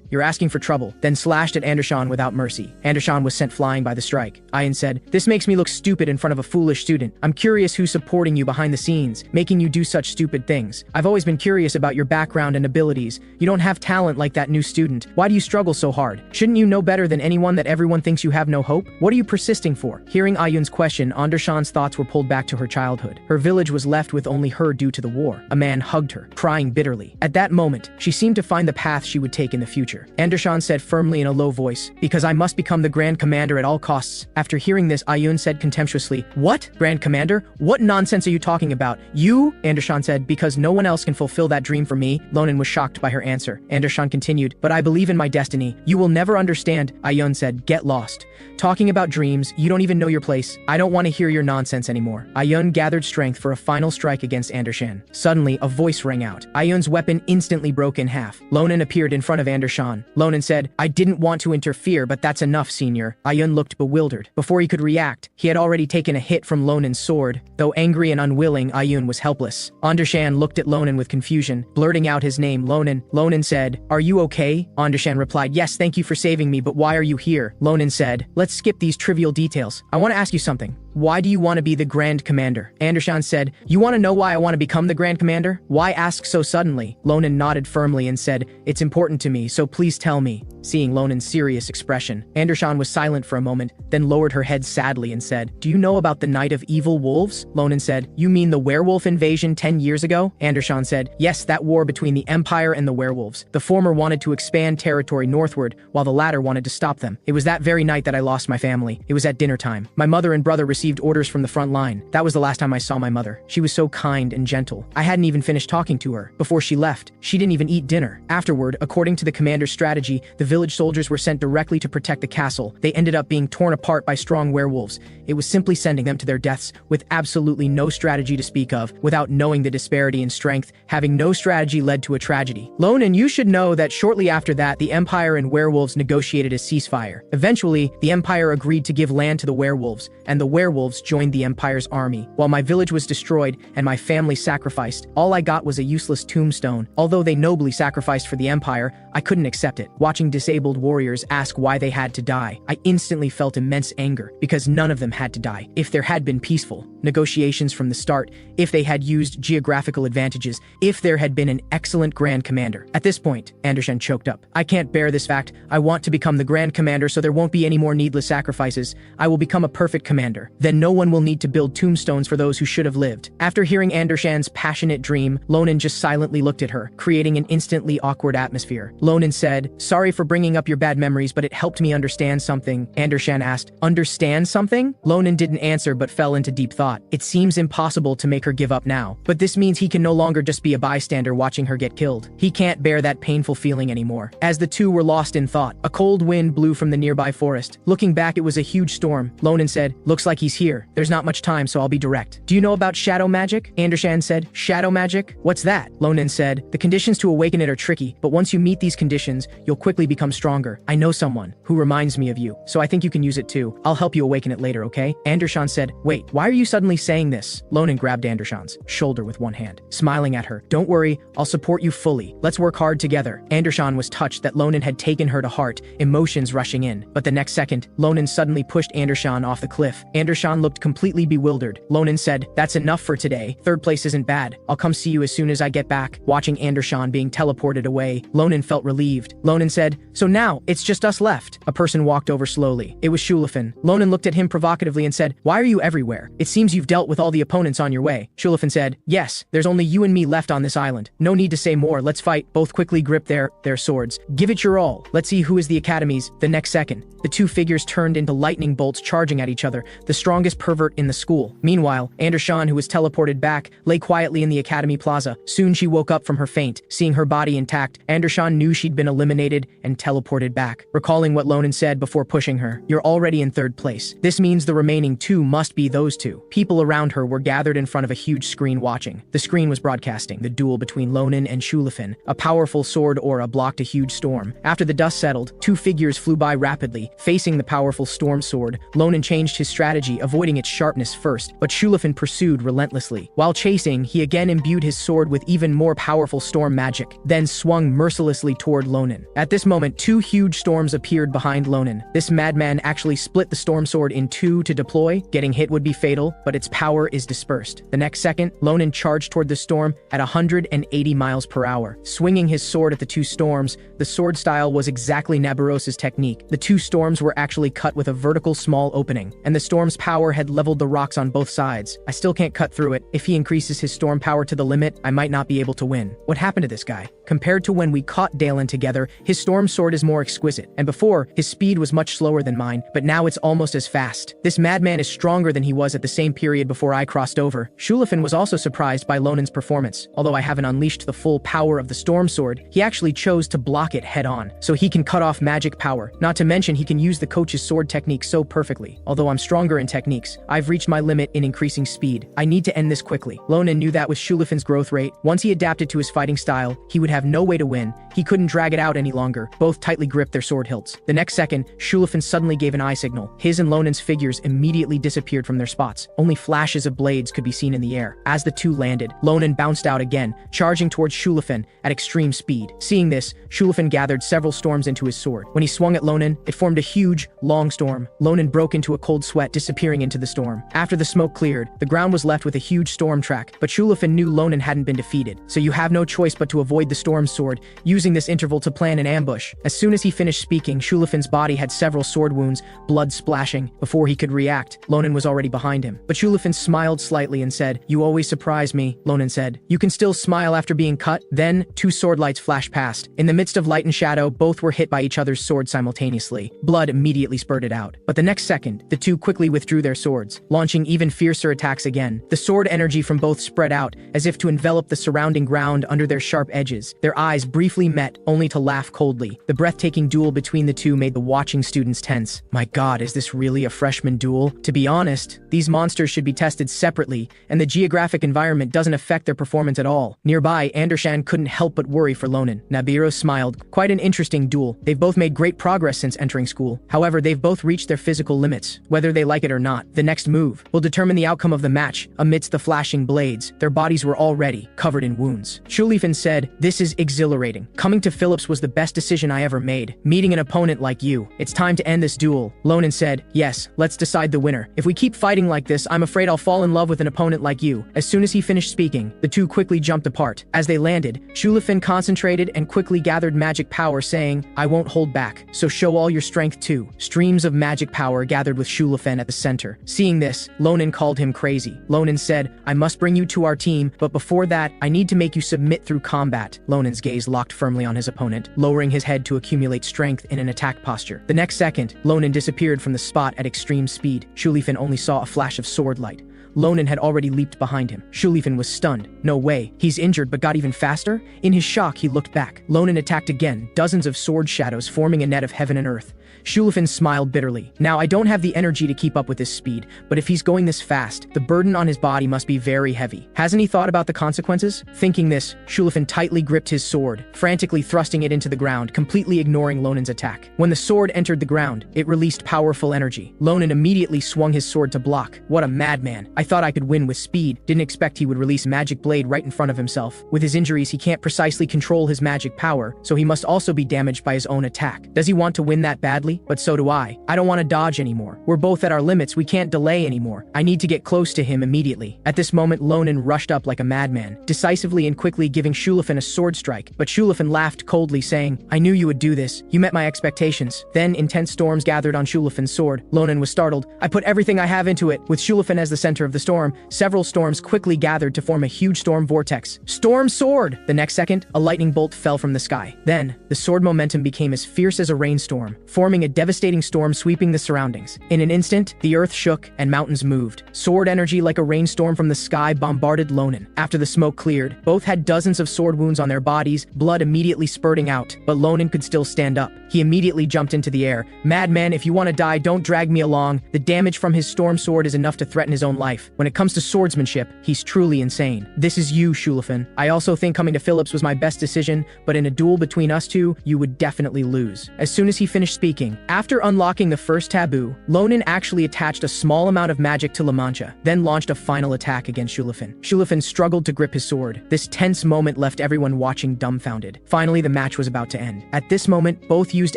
Speaker 1: "You're asking for trouble," then slashed at Andershan without mercy. Andershan was sent flying by the strike. Ayun said, "This makes me look stupid in front of a foolish student. I'm curious who's supporting you behind the scenes, making you do such stupid things. I've always been curious about your background and abilities. You don't have talent like that new student. Why do you struggle so hard? Shouldn't you know better than anyone that everyone thinks you have no hope? What are you persisting for?" Hearing Ayun's question, Andershan's thoughts were pulled back to her childhood. Her village was left with only her due to the war. A man hugged her, crying bitterly. At that moment, she seemed to find the path she would take in the future. Andershan said firmly in a low voice, "Because I must become the Grand Commander at all costs." After hearing this, Ayun said contemptuously, "What? Grand Commander? What nonsense are you talking about? You?" Andershan said, "Because no one else can fulfill that dream for me." Ronan was shocked by her answer. Andershan continued, "But I believe in my destiny. You will never understand." Ayun said, "Get lost. Talking about dreams, you don't even know your place. I don't want to hear your nonsense anymore." Ayun gathered strength for a final strike against Andershan. Suddenly, a voice rang out. Ayun's weapon instantly broke in half. Ronan appeared in front of Andershan. Ronan said, "I didn't want to interfere, but that's enough, senior." Ayun looked bewildered. Before he could react, he had already taken a hit from Ronan's sword. Though angry and unwilling, Ayun was helpless. Andershan looked at Ronan with confusion, blurting out his name, Ronan. Ronan said, "Are you okay?" Andershan replied, "Yes, thank you for saving me, but why are you here?" Ronan said, "Let's skip these trivial details. I want to ask you something. Why do you want to be the Grand Commander?" Andershan said, "You want to know why I want to become the Grand Commander? Why ask so suddenly?" Ronan nodded firmly and said, "It's important to me, so please tell me." Seeing Ronan's serious expression, Andershan was silent for a moment, then lowered her head sadly and said, "Do you know about the Night of Evil Wolves?" Ronan said, "You mean the werewolf invasion 10 years ago?" Andershan said, "Yes, that war between the Empire and the werewolves. The former wanted to expand territory northward, while the latter wanted to stop them. It was that very night that I lost my family. It was at dinner time. My mother and brother received orders from the front line. That was the last time I saw my mother. She was so kind and gentle. I hadn't even finished talking to her. Before she left, she didn't even eat dinner. Afterward, according to the commander's strategy, the village soldiers were sent directly to protect the castle. They ended up being torn apart by strong werewolves. It was simply sending them to their deaths with absolutely no strategy to speak of, without knowing the disparity in strength. Having no strategy led to a tragedy. Ronan, you should know that shortly after that, the Empire and werewolves negotiated a ceasefire. Eventually, the Empire agreed to give land to the werewolves, and the werewolves joined the Empire's army. While my village was destroyed and my family sacrificed, all I got was a useless tombstone. Although they nobly sacrificed for the Empire, I couldn't accept it. Watching disabled warriors ask why they had to die, I instantly felt immense anger, because none of them had to die. If there had been peaceful, negotiations from the start, if they had used geographical advantages, if there had been an excellent Grand Commander. At this point, Andershan choked up. I can't bear this fact. I want to become the Grand Commander so there won't be any more needless sacrifices. I will become a perfect commander. Then no one will need to build tombstones for those who should have lived. After hearing Andershan's passionate dream, Ronan just silently looked at her, creating an instantly awkward atmosphere. Ronan said, "Sorry for bringing up your bad memories, but it helped me understand something." Andershan asked, "Understand something?" Ronan didn't answer but fell into deep thought. It seems impossible to make her give up now, but this means he can no longer just be a bystander watching her get killed. He can't bear that painful feeling anymore. As the two were lost in thought, a cold wind blew from the nearby forest. Looking back, it was a huge storm. Ronan said, "Looks like he's here. There's not much time, so I'll be direct." "Do you know about shadow magic?" Andershan said. "Shadow magic? What's that?" Ronan said, "The conditions to awaken it are tricky, but once you meet these conditions, you'll quickly become stronger. I know someone who reminds me of you, so I think you can use it too. I'll help you awaken it later, okay?" Andershan said, "Wait, why are you suddenly saying this?" Ronan grabbed Andershan's shoulder with one hand, smiling at her. "Don't worry, I'll support you fully. Let's work hard together." Andershan was touched that Ronan had taken her to heart, emotions rushing in. But the next second, Ronan suddenly pushed Andershan off the cliff. Andershan looked completely bewildered. Ronan said, "That's enough for today. Third place isn't bad. I'll come see you as soon as I get back." Watching Andershan being teleported away, Ronan felt relieved. Ronan said, "So now, it's just us left." A person walked over slowly. It was Shulafin. Ronan looked at him provocatively and said, "Why are you everywhere? It seems you've dealt with all the opponents on your way." Shulafin said, "Yes, there's only you and me left on this island. No need to say more, let's fight." Both quickly gripped their swords. "Give it your all. Let's see who is the Academy's." The next second, the two figures turned into lightning bolts charging at each other, the strongest pervert in the school. Meanwhile, Andershan, who was teleported back, lay quietly in the Academy Plaza. Soon she woke up from her faint. Seeing her body intact, Andershan knew she'd been eliminated and teleported back. Recalling what Ronan said before pushing her, "You're already in third place. This means the remaining two must be those two." People around her were gathered in front of a huge screen watching. The screen was broadcasting the duel between Ronan and Shulafin. A powerful sword aura blocked a huge storm. After the dust settled, two figures flew by rapidly. Facing the powerful storm sword, Ronan changed his strategy, avoiding its sharpness first, but Shulafin pursued relentlessly. While chasing, he again imbued his sword with even more powerful storm magic, then swung mercilessly toward Ronan. At this moment, two huge storms appeared behind Ronan. This madman actually split the storm sword in two to deploy. Getting hit would be fatal, but its power is dispersed. The next second, Ronan charged toward the storm at 180 miles per hour. Swinging his sword at the two storms, the sword style was exactly Nabiros' technique. The two storms were actually cut with a vertical small opening, and the storm's power had leveled the rocks on both sides. I still can't cut through it. If he increases his storm power to the limit, I might not be able to win. What happened to this guy? Compared to when we caught Dalen together, his storm sword is more exquisite, and before, his speed was much slower than mine, but now it's almost as fast. This madman is stronger than he was at the same period before I crossed over. Shulafin was also surprised by Ronan's performance. Although I haven't unleashed the full power of the storm sword, he actually chose to block it head on, so he can cut off magic power. Not to mention he can use the coach's sword technique so perfectly. Although I'm stronger in techniques, I've reached my limit in increasing speed. I need to end this quickly. Ronan knew that with Shulafin's growth rate, once he adapted to his fighting style, he would have no way to win. He couldn't drag it out any longer. Both tightly gripped their sword hilts. The next second, Shulafin suddenly gave an eye signal. His and Ronan's figures immediately disappeared from their spots. Only flashes of blades could be seen in the air. As the two landed, Ronan bounced out again, charging towards Shulafin at extreme speed. Seeing this, Shulafin gathered several storms into his sword. When he swung at Ronan, it formed a huge, long storm. Ronan broke into a cold sweat, disappearing into the storm. After the smoke cleared, the ground was left with a huge storm track, but Shulafin knew Ronan hadn't been defeated, so you have no choice but to avoid the storm sword, using this interval to plan an ambush. As soon as he finished speaking, Shulafin's body had several sword wounds, blood splashing. Before he could react, Ronan was already behind him. But Shulafin smiled slightly and said, "You always surprise me," Ronan said. "You can still smile after being cut?" Then, two sword lights flashed past. In the midst of light and shadow, both were hit by each other's swords simultaneously. Blood immediately spurted out. But the next second, the two quickly withdrew their swords, launching even fiercer attacks again. The sword energy from both spread out, as if to envelop the surrounding ground under their sharp edges. Their eyes briefly met, only to laugh coldly. The breathtaking duel between the two made the watching students tense. My god, is this really a freshman duel? To be honest, these monsters should be tested separately, and the geographic environment doesn't affect their performance at all. Nearby, Andershan couldn't help but worry for Ronan. Nabiros smiled. Quite an interesting duel. They've both made great progress since entering school. However, they've both reached their physical limits. Whether they like it or not, the next move will determine the outcome of the match. Amidst the flashing blades, their bodies were already covered in wounds. Shulafin said, "This is exhilarating. Coming to Phillips was the best decision I ever made. Meeting an opponent like you. It's time to end this duel." Ronan said, "Yes, let's decide the winner. If we keep fighting like this, I'm afraid I'll fall in love with an opponent like you. As soon as he finished speaking, the two quickly jumped apart. As they landed, Shulafin concentrated and quickly gathered magic power, saying, I won't hold back, so show all your strength too. Streams of magic power gathered with Shulafin at the center. Seeing this, Ronan called him crazy. Ronan said, I must bring you to our team, but before that, I need to make you submit through combat. Ronan's gaze locked firmly on his opponent, lowering his head to accumulate strength in an attack posture. The next second, Ronan disappeared from the spot at extreme speed. Shulafin only saw a flash of sword light. Ronan had already leaped behind him. Shulafin was stunned. No way. He's injured but got even faster? In his shock, he looked back. Ronan attacked again, dozens of sword shadows forming a net of heaven and earth. Shulafin smiled bitterly. Now, I don't have the energy to keep up with his speed, but if he's going this fast, the burden on his body must be very heavy. Hasn't he thought about the consequences? Thinking this, Shulafin tightly gripped his sword, frantically thrusting it into the ground, completely ignoring Ronan's attack. When the sword entered the ground, it released powerful energy. Ronan immediately swung his sword to block. What a madman. I thought I could win with speed. Didn't expect he would release magic blade right in front of himself. With his injuries, he can't precisely control his magic power, so he must also be damaged by his own attack. Does he want to win that badly? But so do I. I don't want to dodge anymore. We're both at our limits. We can't delay anymore. I need to get close to him immediately. At this moment, Ronan rushed up like a madman, decisively and quickly giving Shulafin a sword strike. But Shulafin laughed coldly, saying, I knew you would do this. You met my expectations. Then intense storms gathered on Shulafin's sword. Ronan was startled. I put everything I have into it. With Shulafin as the center of the storm, several storms quickly gathered to form a huge storm vortex. Storm sword! The next second, a lightning bolt fell from the sky. Then, the sword momentum became as fierce as a rainstorm, forming a devastating storm sweeping the surroundings. In an instant, the earth shook and mountains moved. Sword energy like a rainstorm from the sky bombarded Ronan. After the smoke cleared, both had dozens of sword wounds on their bodies, blood immediately spurting out, but Ronan could still stand up. He immediately jumped into the air. Madman, if you want to die, don't drag me along. The damage from his storm sword is enough to threaten his own life. When it comes to swordsmanship, he's truly insane. This is you, Shulafin. I also think coming to Phillips was my best decision, but in a duel between us two, you would definitely lose. As soon as he finished speaking, after unlocking the first taboo, Ronan actually attached a small amount of magic to La Mancha, then launched a final attack against Shulafin. Shulafin struggled to grip his sword. This tense moment left everyone watching dumbfounded. Finally, the match was about to end. At this moment, both used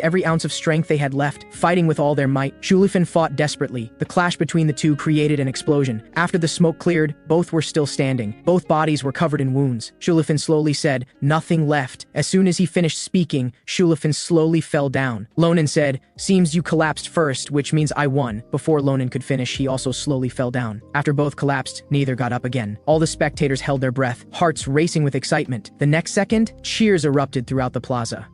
Speaker 1: every ounce of strength they had left, fighting with all their might. Shulafin fought desperately. The clash between the two created an explosion. After the smoke cleared, both were still standing. Both bodies were covered in wounds. Shulafin slowly said, nothing left. As soon as he finished speaking, Shulafin slowly fell down. Ronan said, seems you collapsed first, which means I won. Before Ronan could finish, he also slowly fell down. After both collapsed, neither got up again. All the spectators held their breath, hearts racing with excitement. The next second, cheers erupted throughout the plaza.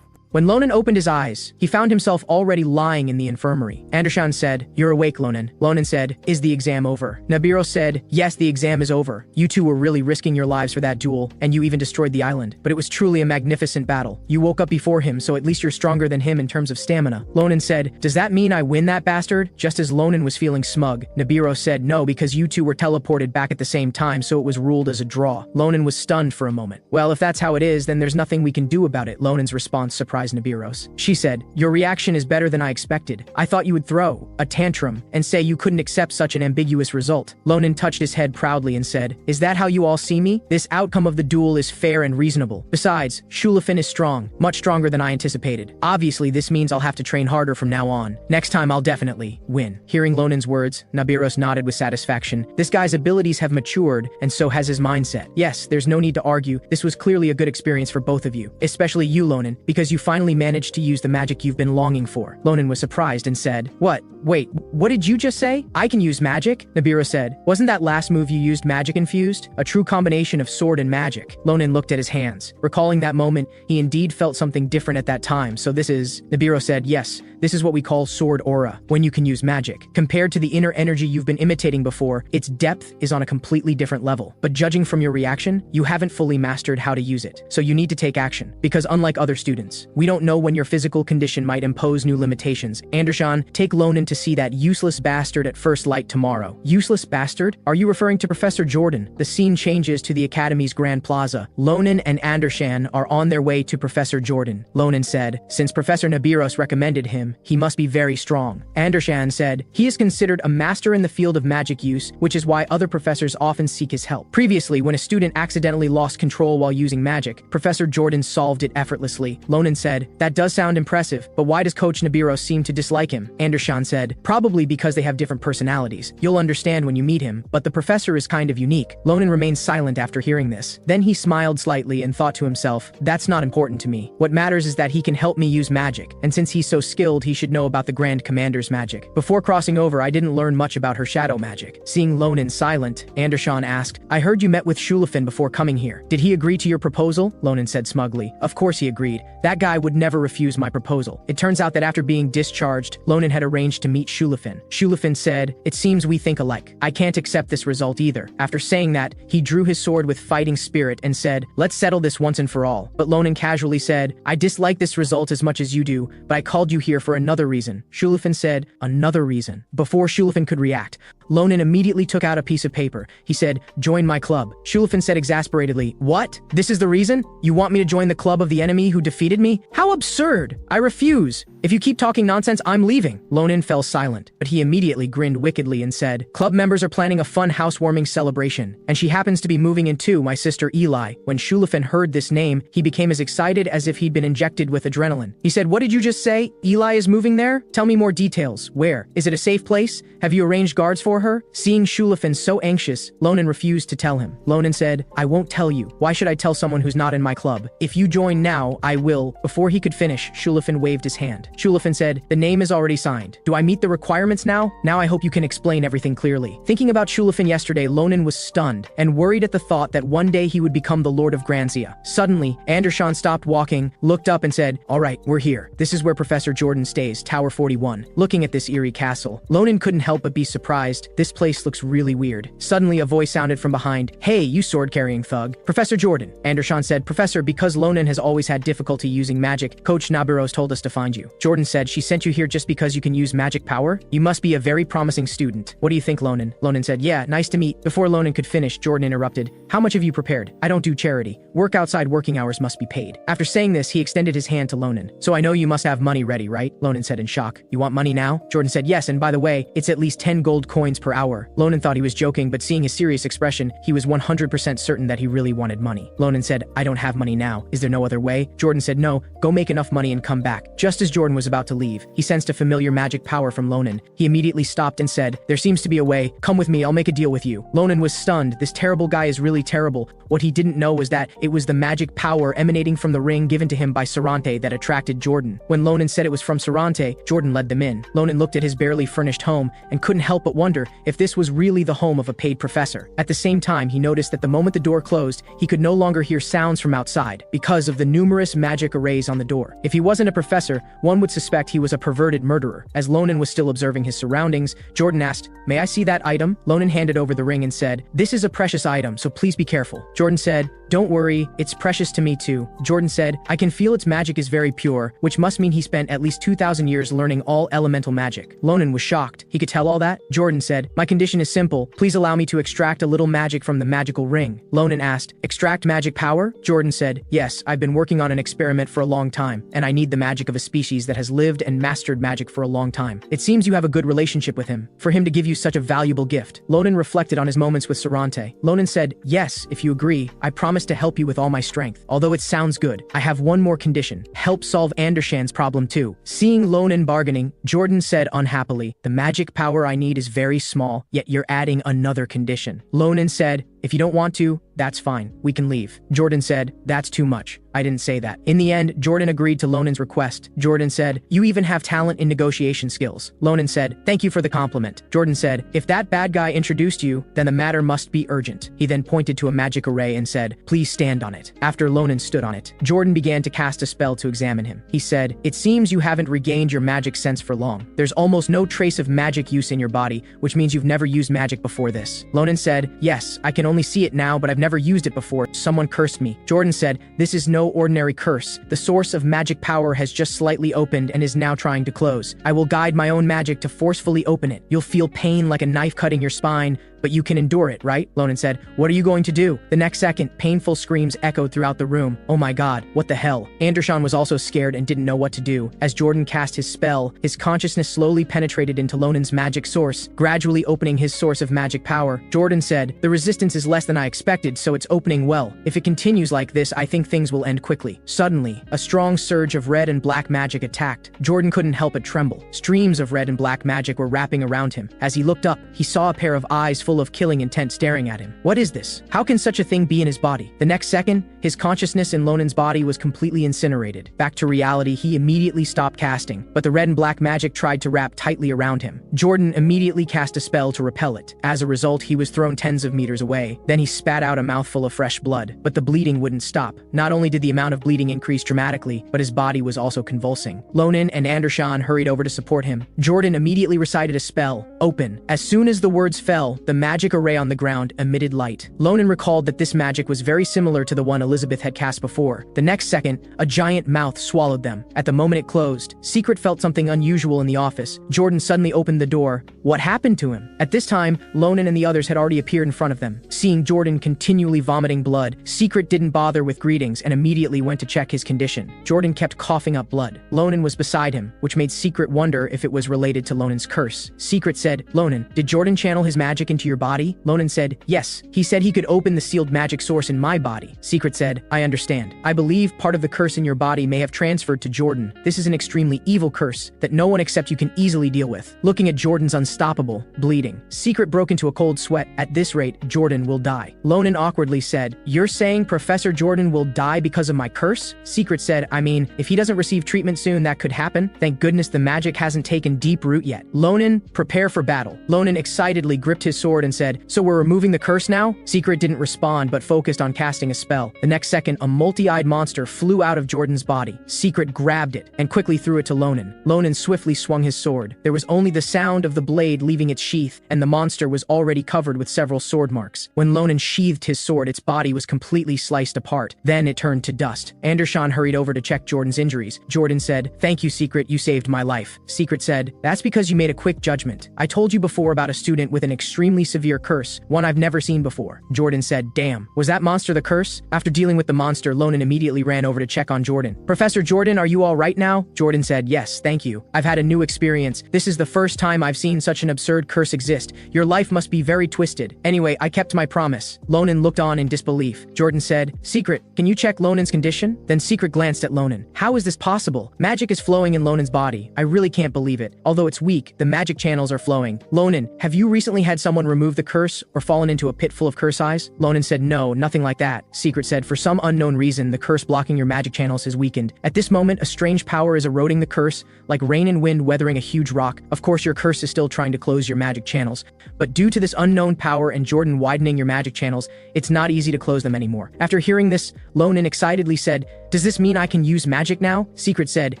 Speaker 1: When Ronan opened his eyes, he found himself already lying in the infirmary. Andershan said, you're awake, Ronan. Ronan said, is the exam over? Nabiros said, yes, the exam is over. You two were really risking your lives for that duel, and you even destroyed the island. But it was truly a magnificent battle. You woke up before him, so at least you're stronger than him in terms of stamina. Ronan said, does that mean I win that bastard? Just as Ronan was feeling smug, Nabiros said, no, because you two were teleported back at the same time, so it was ruled as a draw. Ronan was stunned for a moment. Well, if that's how it is, then there's nothing we can do about it. Ronan's response surprised Nabiros. She said, your reaction is better than I expected. I thought you would throw a tantrum and say you couldn't accept such an ambiguous result. Ronan touched his head proudly and said, is that how you all see me? This outcome of the duel is fair and reasonable. Besides, Shulafin is strong, much stronger than I anticipated. Obviously, this means I'll have to train harder from now on. Next time, I'll definitely win. Hearing Ronan's words, Nabiros nodded with satisfaction. This guy's abilities have matured, and so has his mindset. Yes, there's no need to argue. This was clearly a good experience for both of you, especially you, Ronan, because you finally managed to use the magic you've been longing for. Ronan was surprised and said, what? Wait, what did you just say? I can use magic? Nabiros said, wasn't that last move you used magic infused? A true combination of sword and magic. Ronan looked at his hands. Recalling that moment, he indeed felt something different at that time, so this is... Nabiros said, yes, this is what we call sword aura, when you can use magic. Compared to the inner energy you've been imitating before, its depth is on a completely different level. But judging from your reaction, you haven't fully mastered how to use it. So you need to take action. Because unlike other students, we don't know when your physical condition might impose new limitations. Andershan, take Ronan to see that useless bastard at first light tomorrow. Useless bastard? Are you referring to Professor Jordan? The scene changes to the Academy's Grand Plaza. Ronan and Andershan are on their way to Professor Jordan. Ronan said, since Professor Nabiros recommended him, him, he must be very strong. Andershan said, he is considered a master in the field of magic use, which is why other professors often seek his help. Previously, when a student accidentally lost control while using magic, Professor Jordan solved it effortlessly. Ronan said, that does sound impressive, but why does Coach Nabiros seem to dislike him? Andershan said, probably because they have different personalities. You'll understand when you meet him, but the professor is kind of unique. Ronan remained silent after hearing this. Then he smiled slightly and thought to himself, that's not important to me. What matters is that he can help me use magic, and since he's so skilled, he should know about the Grand Commander's magic. Before crossing over, I didn't learn much about her shadow magic. Seeing Ronan silent, Andershan asked, I heard you met with Shulafin before coming here. Did he agree to your proposal? Ronan said smugly. Of course he agreed. That guy would never refuse my proposal. It turns out that after being discharged, Ronan had arranged to meet Shulafin. Shulafin said, it seems we think alike. I can't accept this result either. After saying that, he drew his sword with fighting spirit and said, let's settle this once and for all. But Ronan casually said, I dislike this result as much as you do, but I called you here for another reason. Shulafin said, another reason. Before Shulafin could react, Ronan immediately took out a piece of paper. He said, join my club. Shulafin said exasperatedly, what? This is the reason? You want me to join the club of the enemy who defeated me? How absurd! I refuse. If you keep talking nonsense, I'm leaving. Ronan fell silent, but he immediately grinned wickedly and said, club members are planning a fun housewarming celebration, and she happens to be moving in too, my sister Eli. When Shulafin heard this name, he became as excited as if he'd been injected with adrenaline. He said, what did you just say? Eli is moving there? Tell me more details. Where? Is it a safe place? Have you arranged guards for her? Seeing Shulafin so anxious, Ronan refused to tell him. Ronan said, I won't tell you. Why should I tell someone who's not in my club? If you join now, I will. Before he could finish, Shulafin waved his hand. Shulafin said, the name is already signed. Do I meet the requirements now? Now I hope you can explain everything clearly. Thinking about Shulafin yesterday, Ronan was stunned and worried at the thought that one day he would become the Lord of Granzia. Suddenly, Andershan stopped walking, looked up and said, all right, we're here. This is where Professor Jordan stays, Tower 41. Looking at this eerie castle, Ronan couldn't help but be surprised. This place looks really weird. Suddenly, a voice sounded from behind. Hey, you sword-carrying thug. Professor Jordan. Andershan said, Professor, because Ronan has always had difficulty using magic, Coach Nabiros told us to find you. Jordan said, she sent you here just because you can use magic power? You must be a very promising student. What do you think, Ronan? Ronan said, yeah, nice to meet. Before Ronan could finish, Jordan interrupted. How much have you prepared? I don't do charity. Work outside working hours must be paid. After saying this, he extended his hand to Ronan. So I know you must have money ready, right? Ronan said in shock. You want money now? Jordan said, yes, and by the way, it's at least 10 gold coins per hour. Ronan thought he was joking, but seeing his serious expression, he was 100% certain that he really wanted money. Ronan said, I don't have money now. Is there no other way? Jordan said, no, go make enough money and come back. Just as Jordan was about to leave, he sensed a familiar magic power from Ronan. He immediately stopped and said, there seems to be a way. Come with me, I'll make a deal with you. Ronan was stunned. This terrible guy is really terrible. What he didn't know was that it was the magic power emanating from the ring given to him by Sarante that attracted Jordan. When Ronan said it was from Sarante, Jordan led them in. Ronan looked at his barely furnished home and couldn't help but wonder if this was really the home of a paid professor. At the same time, he noticed that the moment the door closed, he could no longer hear sounds from outside because of the numerous magic arrays on the door. If he wasn't a professor, one would suspect he was a perverted murderer. As Ronan was still observing his surroundings, Jordan asked, may I see that item? Ronan handed over the ring and said, this is a precious item, so please be careful. Jordan said, don't worry, it's precious to me too. Jordan said, I can feel its magic is very pure, which must mean he spent at least 2,000 years learning all elemental magic. Ronan was shocked. He could tell all that? Jordan said, my condition is simple. Please allow me to extract a little magic from the magical ring. Ronan asked, extract magic power? Jordan said, yes, I've been working on an experiment for a long time, and I need the magic of a species that has lived and mastered magic for a long time. It seems you have a good relationship with him, for him to give you such a valuable gift. Ronan reflected on his moments with Sarante. Ronan said, yes, if you agree, I promise to help you with all my strength. Although it sounds good, I have one more condition. Help solve Andershan's problem too. Seeing Ronan bargaining, Jordan said unhappily, the magic power I need is very small, yet you're adding another condition. Ronan said, if you don't want to, that's fine. We can leave. Jordan said, that's too much. I didn't say that. In the end, Jordan agreed to Ronan's request. Jordan said, you even have talent in negotiation skills. Ronan said, thank you for the compliment. Jordan said, if that bad guy introduced you, then the matter must be urgent. He then pointed to a magic array and said, please stand on it. After Ronan stood on it, Jordan began to cast a spell to examine him. He said, it seems you haven't regained your magic sense for long. There's almost no trace of magic use in your body, which means you've never used magic before this. Ronan said, yes, I can only see it now, but I've never used it before. Someone cursed me. Jordan said, this is no ordinary curse. The source of magic power has just slightly opened and is now trying to close. I will guide my own magic to forcefully open it. You'll feel pain like a knife cutting your spine, But you can endure it, right? Ronan said. What are you going to do? The next second, painful screams echoed throughout the room. Oh my god, what the hell? Andershan was also scared and didn't know what to do. As Jordan cast his spell, his consciousness slowly penetrated into Lonan's magic source, gradually opening his source of magic power. Jordan said, the resistance is less than I expected, so it's opening well. If it continues like this, I think things will end quickly. Suddenly, a strong surge of red and black magic attacked. Jordan couldn't help but tremble. Streams of red and black magic were wrapping around him. As he looked up, he saw a pair of eyes full of killing intent staring at him. What is this? How can such a thing be in his body? The next second, his consciousness in Lonan's body was completely incinerated. Back to reality, he immediately stopped casting, but the red and black magic tried to wrap tightly around him. Jordan immediately cast a spell to repel it. As a result, he was thrown tens of meters away. Then he spat out a mouthful of fresh blood, but the bleeding wouldn't stop. Not only did the amount of bleeding increase dramatically, but his body was also convulsing. Ronan and Andershan hurried over to support him. Jordan immediately recited a spell, Open. As soon as the words fell, the magic array on the ground emitted light. Ronan recalled that this magic was very similar to the one Elizabeth had cast before. The next second, a giant mouth swallowed them. At the moment it closed, Secret felt something unusual in the office. Jordan suddenly opened the door. What happened to him? At this time, Ronan and the others had already appeared in front of them. Seeing Jordan continually vomiting blood, Secret didn't bother with greetings and immediately went to check his condition. Jordan kept coughing up blood. Ronan was beside him, which made Secret wonder if it was related to Ronan's curse. Secret said, Ronan, did Jordan channel his magic into your body? Ronan said, yes. He said he could open the sealed magic source in my body. Secret said, I understand. I believe part of the curse in your body may have transferred to Jordan. This is an extremely evil curse that no one except you can easily deal with. Looking at Jordan's unstoppable bleeding, Secret broke into a cold sweat. At this rate, Jordan will die. Ronan awkwardly said, you're saying Professor Jordan will die because of my curse? Secret said, I mean, if he doesn't receive treatment soon, that could happen. Thank goodness the magic hasn't taken deep root yet. Ronan, prepare for battle. Ronan excitedly gripped his sword and said, so we're removing the curse now? Secret didn't respond but focused on casting a spell. The next second, a multi-eyed monster flew out of Jordan's body. Secret grabbed it and quickly threw it to Ronan. Ronan swiftly swung his sword. There was only the sound of the blade leaving its sheath, and the monster was already covered with several sword marks. When Ronan sheathed his sword, its body was completely sliced apart. Then it turned to dust. Andershan hurried over to check Jordan's injuries. Jordan said, thank you, Secret, you saved my life. Secret said, that's because you made a quick judgment. I told you before about a student with an extremely severe curse, one I've never seen before. Jordan said, damn, was that monster the curse? After dealing with the monster, Ronan immediately ran over to check on Jordan. Professor Jordan, are you all right now? Jordan said, yes, thank you. I've had a new experience. This is the first time I've seen such an absurd curse exist. Your life must be very twisted. Anyway, I kept my promise. Ronan looked on in disbelief. Jordan said, Secret, can you check Ronan's condition? Then Secret glanced at Ronan. How is this possible? Magic is flowing in Ronan's body. I really can't believe it. Although it's weak, the magic channels are flowing. Ronan, have you recently had someone remove the curse or fallen into a pit full of curse eyes? Ronan said, no, nothing like that. Secret said, for some unknown reason, the curse blocking your magic channels has weakened. At this moment, a strange power is eroding the curse, like rain and wind weathering a huge rock. Of course, your curse is still trying to close your magic channels, but due to this unknown power and Jordan widening your magic channels, it's not easy to close them anymore. After hearing this, Ronan excitedly said, does this mean I can use magic now? Secret said,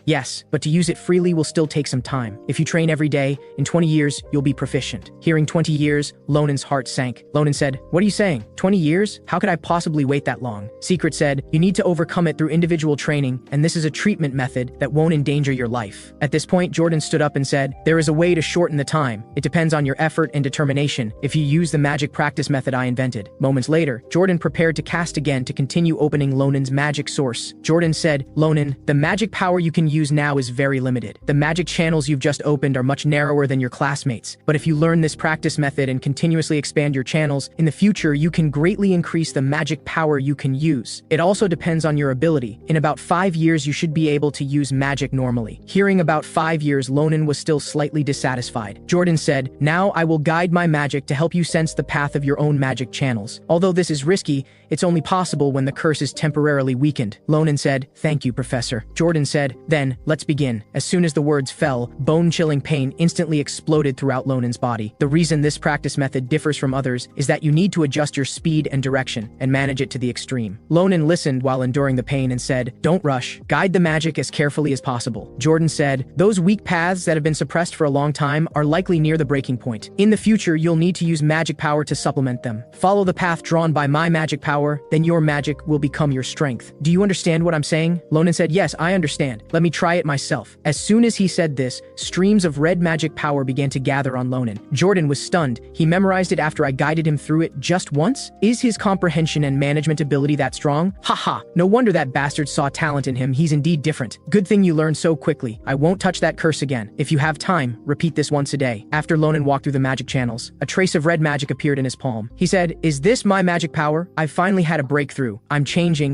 Speaker 1: yes, but to use it freely will still take some time. If you train every day, in 20 years, you'll be proficient. Hearing 20 years, Ronan's heart sank. Ronan said, what are you saying? 20 years? How could I possibly wait that long? Secret said, you need to overcome it through individual training, and this is a treatment method that won't endanger your life. At this point, Jordan stood up and said, there is a way to shorten the time. It depends on your effort and determination if you use the magic practice method I invented. Moments later, Jordan prepared to cast again to continue opening Ronan's magic source. Jordan said, Ronan, the magic power you can use now is very limited. The magic channels you've just opened are much narrower than your classmates. But if you learn this practice method and continuously expand your channels, in the future you can greatly increase the magic power you can use. It also depends on your ability. In about 5 years you should be able to use magic normally. Hearing about 5 years, Ronan was still slightly dissatisfied. Jordan said, now I will guide my magic to help you sense the path of your own magic channels. Although this is risky, it's only possible when the curse is temporarily weakened. Ronan said, thank you, Professor. Jordan said, then, let's begin. As soon as the words fell, bone-chilling pain instantly exploded throughout Ronan's body. The reason this practice method differs from others is that you need to adjust your speed and direction and manage it to the extreme. Ronan listened while enduring the pain and said, don't rush. Guide the magic as carefully as possible. Jordan said, those weak paths that have been suppressed for a long time are likely near the breaking point. In the future, you'll need to use magic power to supplement them. Follow the path drawn by my magic power, then your magic will become your strength. Do you understand understand what I'm saying? Ronan said, yes, I understand. Let me try it myself. As soon as he said this, streams of red magic power began to gather on Ronan. Jordan was stunned. He memorized it after I guided him through it just once? Is his comprehension and management ability that strong? Haha, no wonder that bastard saw talent in him. He's indeed different. Good thing you learned so quickly. I won't touch that curse again. If you have time, repeat this once a day. After Ronan walked through the magic channels, a trace of red magic appeared in his palm. He said, is this my magic power? I've finally had a breakthrough. I'm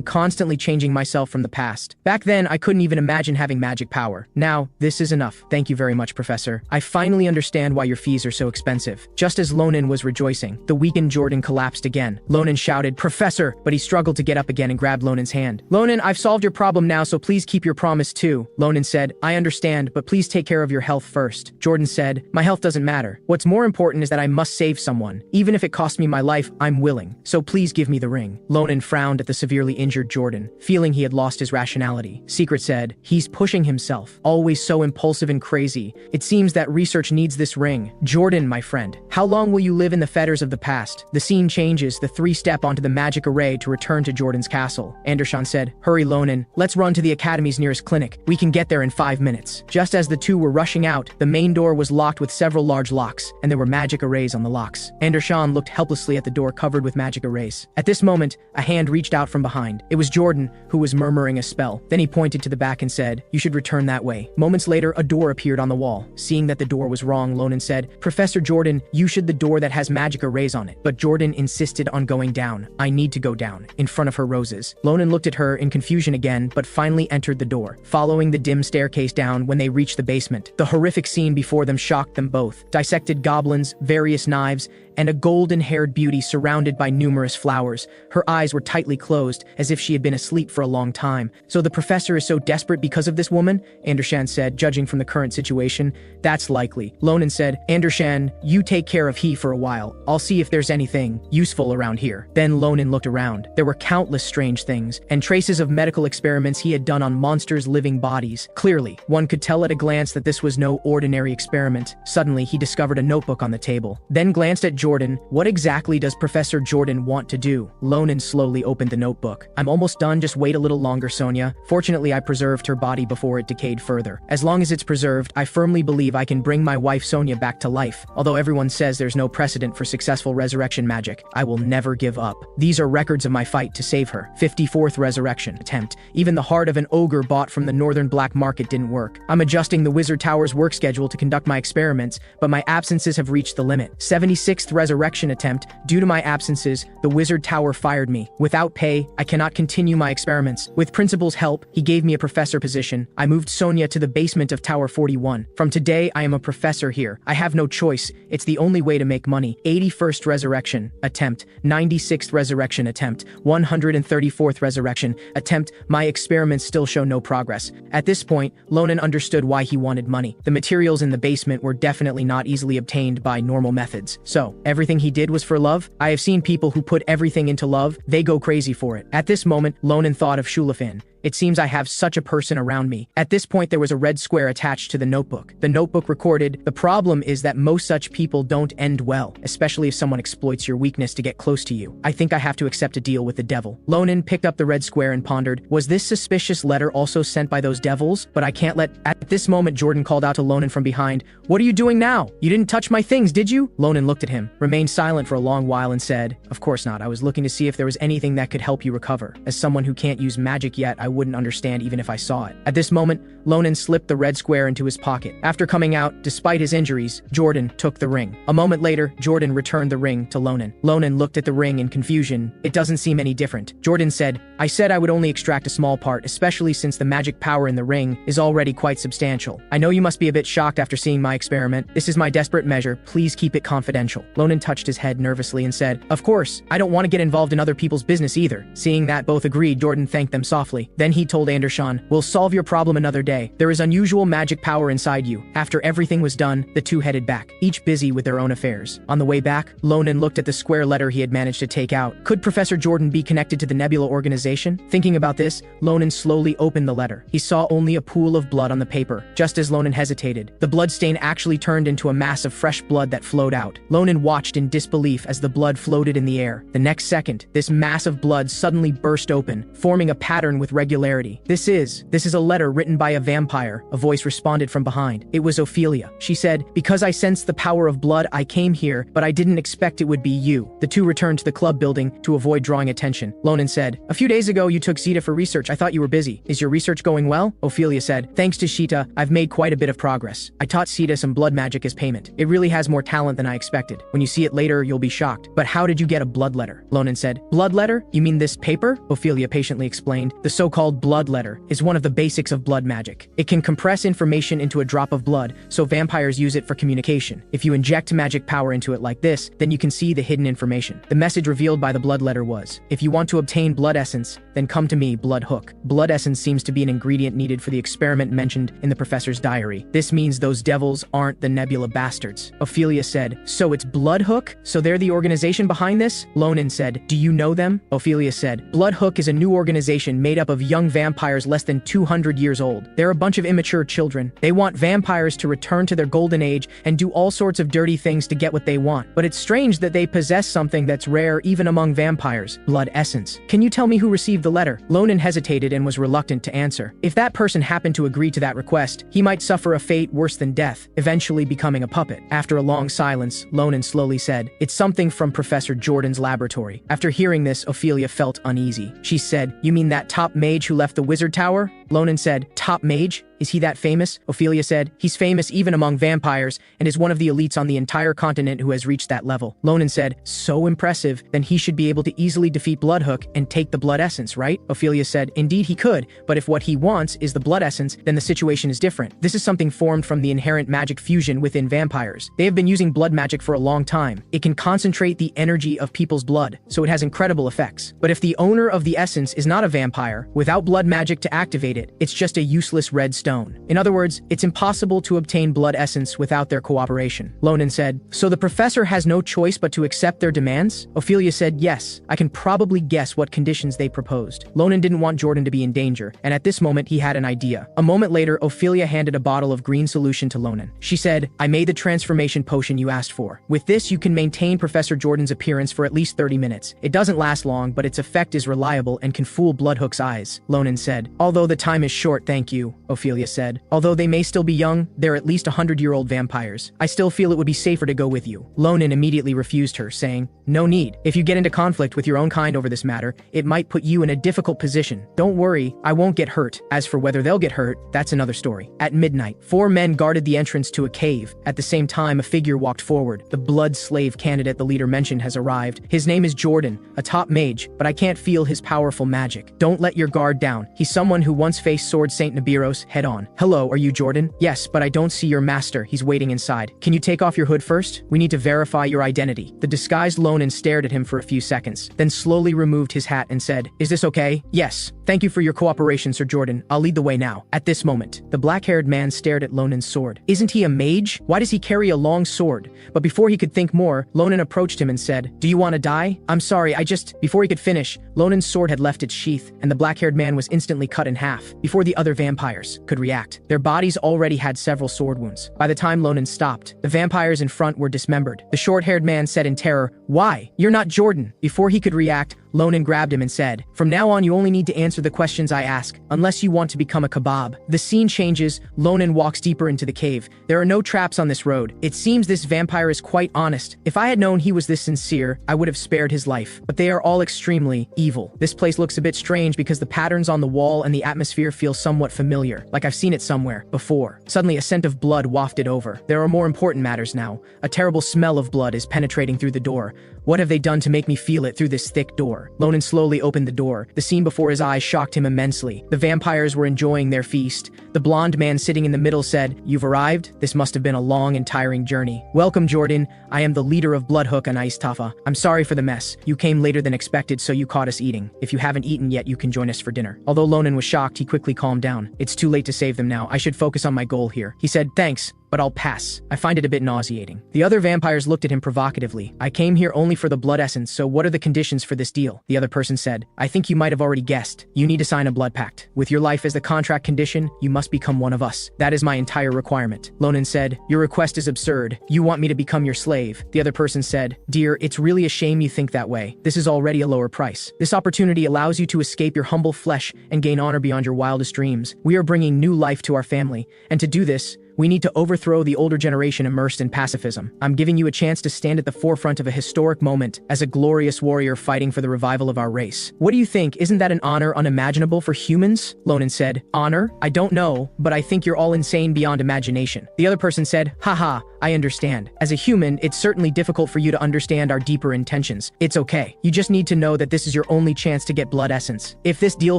Speaker 1: constantly changing myself from the past. Back then, I couldn't even imagine having magic power. Now, this is enough. Thank you very much, Professor. I finally understand why your fees are so expensive. Just as Ronan was rejoicing, the weakened Jordan collapsed again. Ronan shouted, Professor, but he struggled to get up again and grabbed Ronan's hand. Ronan, I've solved your problem now, so please keep your promise too. Ronan said, I understand, but please take care of your health first. Jordan said, my health doesn't matter. What's more important is that I must save someone. Even if it costs me my life, I'm willing. So please give me the ring. Ronan frowned at the severely injured Jordan, feeling he had lost his rationality. Secret said, he's pushing himself, always so impulsive and crazy. It seems that research needs this ring. Jordan, my friend, how long will you live in the fetters of the past? The scene changes. The three step onto the magic array to return to Jordan's castle. Andershan said, hurry, Ronan. Let's run to the academy's nearest clinic. We can get there in 5 minutes. Just as the two were rushing out, the main door was locked with several large locks, and there were magic arrays on the locks. Andershan looked helplessly at the door covered with magic arrays. At this moment, a hand reached out from behind. It was Jordan, who was murmuring a spell. Then he pointed to the back and said, you should return that way. Moments later, a door appeared on the wall. Seeing that the door was wrong, Ronan said, Professor Jordan, you should the door that has magic arrays on it. But Jordan insisted on going down. I need to go down, in front of her roses. Ronan looked at her in confusion again, but finally entered the door, following the dim staircase down. When they reached the basement, the horrific scene before them shocked them both. Dissected goblins, various knives, and a golden-haired beauty surrounded by numerous flowers. Her eyes were tightly closed, as if she had been asleep for a long time. So the professor is so desperate because of this woman? Andershan said, judging from the current situation. That's likely. Ronan said, Andershan, you take care of he for a while. I'll see if there's anything useful around here. Then Ronan looked around. There were countless strange things, and traces of medical experiments he had done on monsters' living bodies. Clearly, one could tell at a glance that this was no ordinary experiment. Suddenly, he discovered a notebook on the table, then glanced at Jordan. What exactly does Professor Jordan want to do? Ronan slowly opened the notebook. I'm almost done, just wait a little longer, Sonia. Fortunately, I preserved her body before it decayed further. As long as it's preserved, I firmly believe I can bring my wife Sonia back to life. Although everyone says there's no precedent for successful resurrection magic, I will never give up. These are records of my fight to save her. 54th resurrection attempt. Even the heart of an ogre bought from the northern black market didn't work. I'm adjusting the Wizard Tower's work schedule to conduct my experiments, but my absences have reached the limit. 76th resurrection attempt. Due to my absences, the Wizard Tower fired me. Without pay, I cannot continue my experiments. With Principal's help, he gave me a professor position. I moved Sonia to the basement of Tower 41. From today, I am a professor here. I have no choice. It's the only way to make money. 81st resurrection attempt. 96th resurrection attempt. 134th resurrection attempt. My experiments still show no progress. At this point, Ronan understood why he wanted money. The materials in the basement were definitely not easily obtained by normal methods. So, everything he did was for love? I have seen people who put everything into love, they go crazy for it. At this moment, Ronan thought of Shulafin. It seems I have such a person around me. At this point, there was a red square attached to the notebook. The notebook recorded, the problem is that most such people don't end well, especially if someone exploits your weakness to get close to you. I think I have to accept a deal with the devil. Ronan picked up the red square and pondered, was this suspicious letter also sent by those devils? But I can't let... At this moment, Jordan called out to Ronan from behind, what are you doing now? You didn't touch my things, did you? Ronan looked at him, remained silent for a long while and said, of course not. I was looking to see if there was anything that could help you recover. As someone who can't use magic yet, I wouldn't understand even if I saw it. At this moment, Ronan slipped the red square into his pocket. After coming out, despite his injuries, Jordan took the ring. A moment later, Jordan returned the ring to Ronan. Ronan looked at the ring in confusion. It doesn't seem any different. Jordan said, I said I would only extract a small part, especially since the magic power in the ring is already quite substantial. I know you must be a bit shocked after seeing my experiment. This is my desperate measure. Please keep it confidential. Ronan touched his head nervously and said, of course, I don't want to get involved in other people's business either. Seeing that both agreed, Jordan thanked them softly. Then he told Andershan, we'll solve your problem another day. There is unusual magic power inside you. After everything was done, the two headed back, each busy with their own affairs. On the way back, Ronan looked at the square letter he had managed to take out. Could Professor Jordan be connected to the Nebula organization? Thinking about this, Ronan slowly opened the letter. He saw only a pool of blood on the paper. Just as Ronan hesitated, the blood stain actually turned into a mass of fresh blood that flowed out. Ronan watched in disbelief as the blood floated in the air. The next second, this mass of blood suddenly burst open, forming a pattern with regular irregularity. This is a letter written by a vampire, a voice responded from behind. It was Ophelia. She said, because I sensed the power of blood, I came here, but I didn't expect it would be you. The two returned to the club building to avoid drawing attention. Ronan said, a few days ago you took Sita for research. I thought you were busy. Is your research going well? Ophelia said, thanks to Sita, I've made quite a bit of progress. I taught Sita some blood magic as payment. It really has more talent than I expected. When you see it later, you'll be shocked. But how did you get a blood letter? Ronan said, blood letter? You mean this paper? Ophelia patiently explained. The so-called blood letter is one of the basics of blood magic. It can compress information into a drop of blood, so vampires use it for communication. If you inject magic power into it like this, then you can see the hidden information. The message revealed by the blood letter was, if you want to obtain blood essence, then come to me, blood hook. Blood essence seems to be an ingredient needed for the experiment mentioned in the professor's diary. This means those devils aren't the Nebula bastards. Ophelia said, so it's Blood Hook? So they're the organization behind this? Ronan said, do you know them? Ophelia said, Blood Hook is a new organization made up of young vampires less than 200 years old. They're a bunch of immature children. They want vampires to return to their golden age and do all sorts of dirty things to get what they want. But it's strange that they possess something that's rare even among vampires, blood essence. Can you tell me who received the letter? Ronan hesitated and was reluctant to answer. If that person happened to agree to that request, he might suffer a fate worse than death, eventually becoming a puppet. After a long silence, Ronan slowly said, it's something from Professor Jordan's laboratory. After hearing this, Ophelia felt uneasy. She said, you mean that top mage who left the wizard tower? Ronan said, top mage? Is he that famous? Ophelia said, he's famous even among vampires and is one of the elites on the entire continent who has reached that level. Ronan said, so impressive, then he should be able to easily defeat Bloodhook and take the blood essence, right? Ophelia said, indeed he could, but if what he wants is the blood essence, then the situation is different. This is something formed from the inherent magic fusion within vampires. They have been using blood magic for a long time. It can concentrate the energy of people's blood, so it has incredible effects. But if the owner of the essence is not a vampire, without blood magic to activate it, it's just a useless red stone. In other words, it's impossible to obtain blood essence without their cooperation. Ronan said, so the professor has no choice but to accept their demands? Ophelia said, yes, I can probably guess what conditions they proposed. Ronan didn't want Jordan to be in danger, and at this moment he had an idea. A moment later, Ophelia handed a bottle of green solution to Ronan. She said, I made the transformation potion you asked for. With this, you can maintain Professor Jordan's appearance for at least 30 minutes. It doesn't last long, but its effect is reliable and can fool Bloodhook's eyes. Ronan said, although the time is short, thank you, Ophelia said. Although they may still be young, they're at least 100-year-old vampires. I still feel it would be safer to go with you. Ronan immediately refused her, saying, no need. If you get into conflict with your own kind over this matter, it might put you in a difficult position. Don't worry, I won't get hurt. As for whether they'll get hurt, that's another story. At midnight, 4 men guarded the entrance to a cave. At the same time, a figure walked forward. The blood slave candidate the leader mentioned has arrived. His name is Jordan, a top mage, but I can't feel his powerful magic. Don't let your guard down. He's someone who once faced Sword Saint Nabiros head on. Hello, are you Jordan? Yes, but I don't see your master. He's waiting inside. Can you take off your hood first? We need to verify your identity. The disguised Ronan stared at him for a few seconds, then slowly removed his hat and said, is this okay? Yes. Thank you for your cooperation, Sir Jordan. I'll lead the way now. At this moment, the black-haired man stared at Ronan's sword. Isn't he a mage? Why does he carry a long sword? But before he could think more, Ronan approached him and said, do you want to die? I'm sorry, Before he could finish, Ronan's sword had left its sheath, and the black-haired man was instantly cut in half, before the other vampires could react. Their bodies already had several sword wounds. By the time Ronan stopped, the vampires in front were dismembered. The short-haired man said in terror, why? You're not Jordan. Before he could react, Ronan grabbed him and said, from now on you only need to answer the questions I ask, unless you want to become a kebab. The scene changes. Ronan walks deeper into the cave. There are no traps on this road. It seems this vampire is quite honest. If I had known he was this sincere, I would have spared his life. But they are all extremely evil. This place looks a bit strange because the patterns on the wall and the atmosphere feel somewhat familiar, like I've seen it somewhere before. Suddenly a scent of blood wafted over. There are more important matters now. A terrible smell of blood is penetrating through the door. What have they done to make me feel it through this thick door? Ronan slowly opened the door. The scene before his eyes shocked him immensely. The vampires were enjoying their feast. The blonde man sitting in the middle said, you've arrived? This must have been a long and tiring journey. Welcome, Jordan. I am the leader of Bloodhook and Ice Tafa. I'm sorry for the mess. You came later than expected, so you caught us eating. If you haven't eaten yet, you can join us for dinner. Although Ronan was shocked, he quickly calmed down. It's too late to save them now. I should focus on my goal here. He said, thanks, but I'll pass. I find it a bit nauseating. The other vampires looked at him provocatively. I came here only for the blood essence, so what are the conditions for this deal? The other person said, I think you might have already guessed. You need to sign a blood pact. With your life as the contract condition, you must become one of us. That is my entire requirement. Ronan said, your request is absurd. You want me to become your slave. The other person said, dear, it's really a shame you think that way. This is already a lower price. This opportunity allows you to escape your humble flesh and gain honor beyond your wildest dreams. We are bringing new life to our family, and to do this, we need to overthrow the older generation immersed in pacifism. I'm giving you a chance to stand at the forefront of a historic moment as a glorious warrior fighting for the revival of our race. What do you think? Isn't that an honor unimaginable for humans? Ronan said, honor? I don't know, but I think you're all insane beyond imagination. The other person said, haha, I understand. As a human, it's certainly difficult for you to understand our deeper intentions. It's okay. You just need to know that this is your only chance to get blood essence. If this deal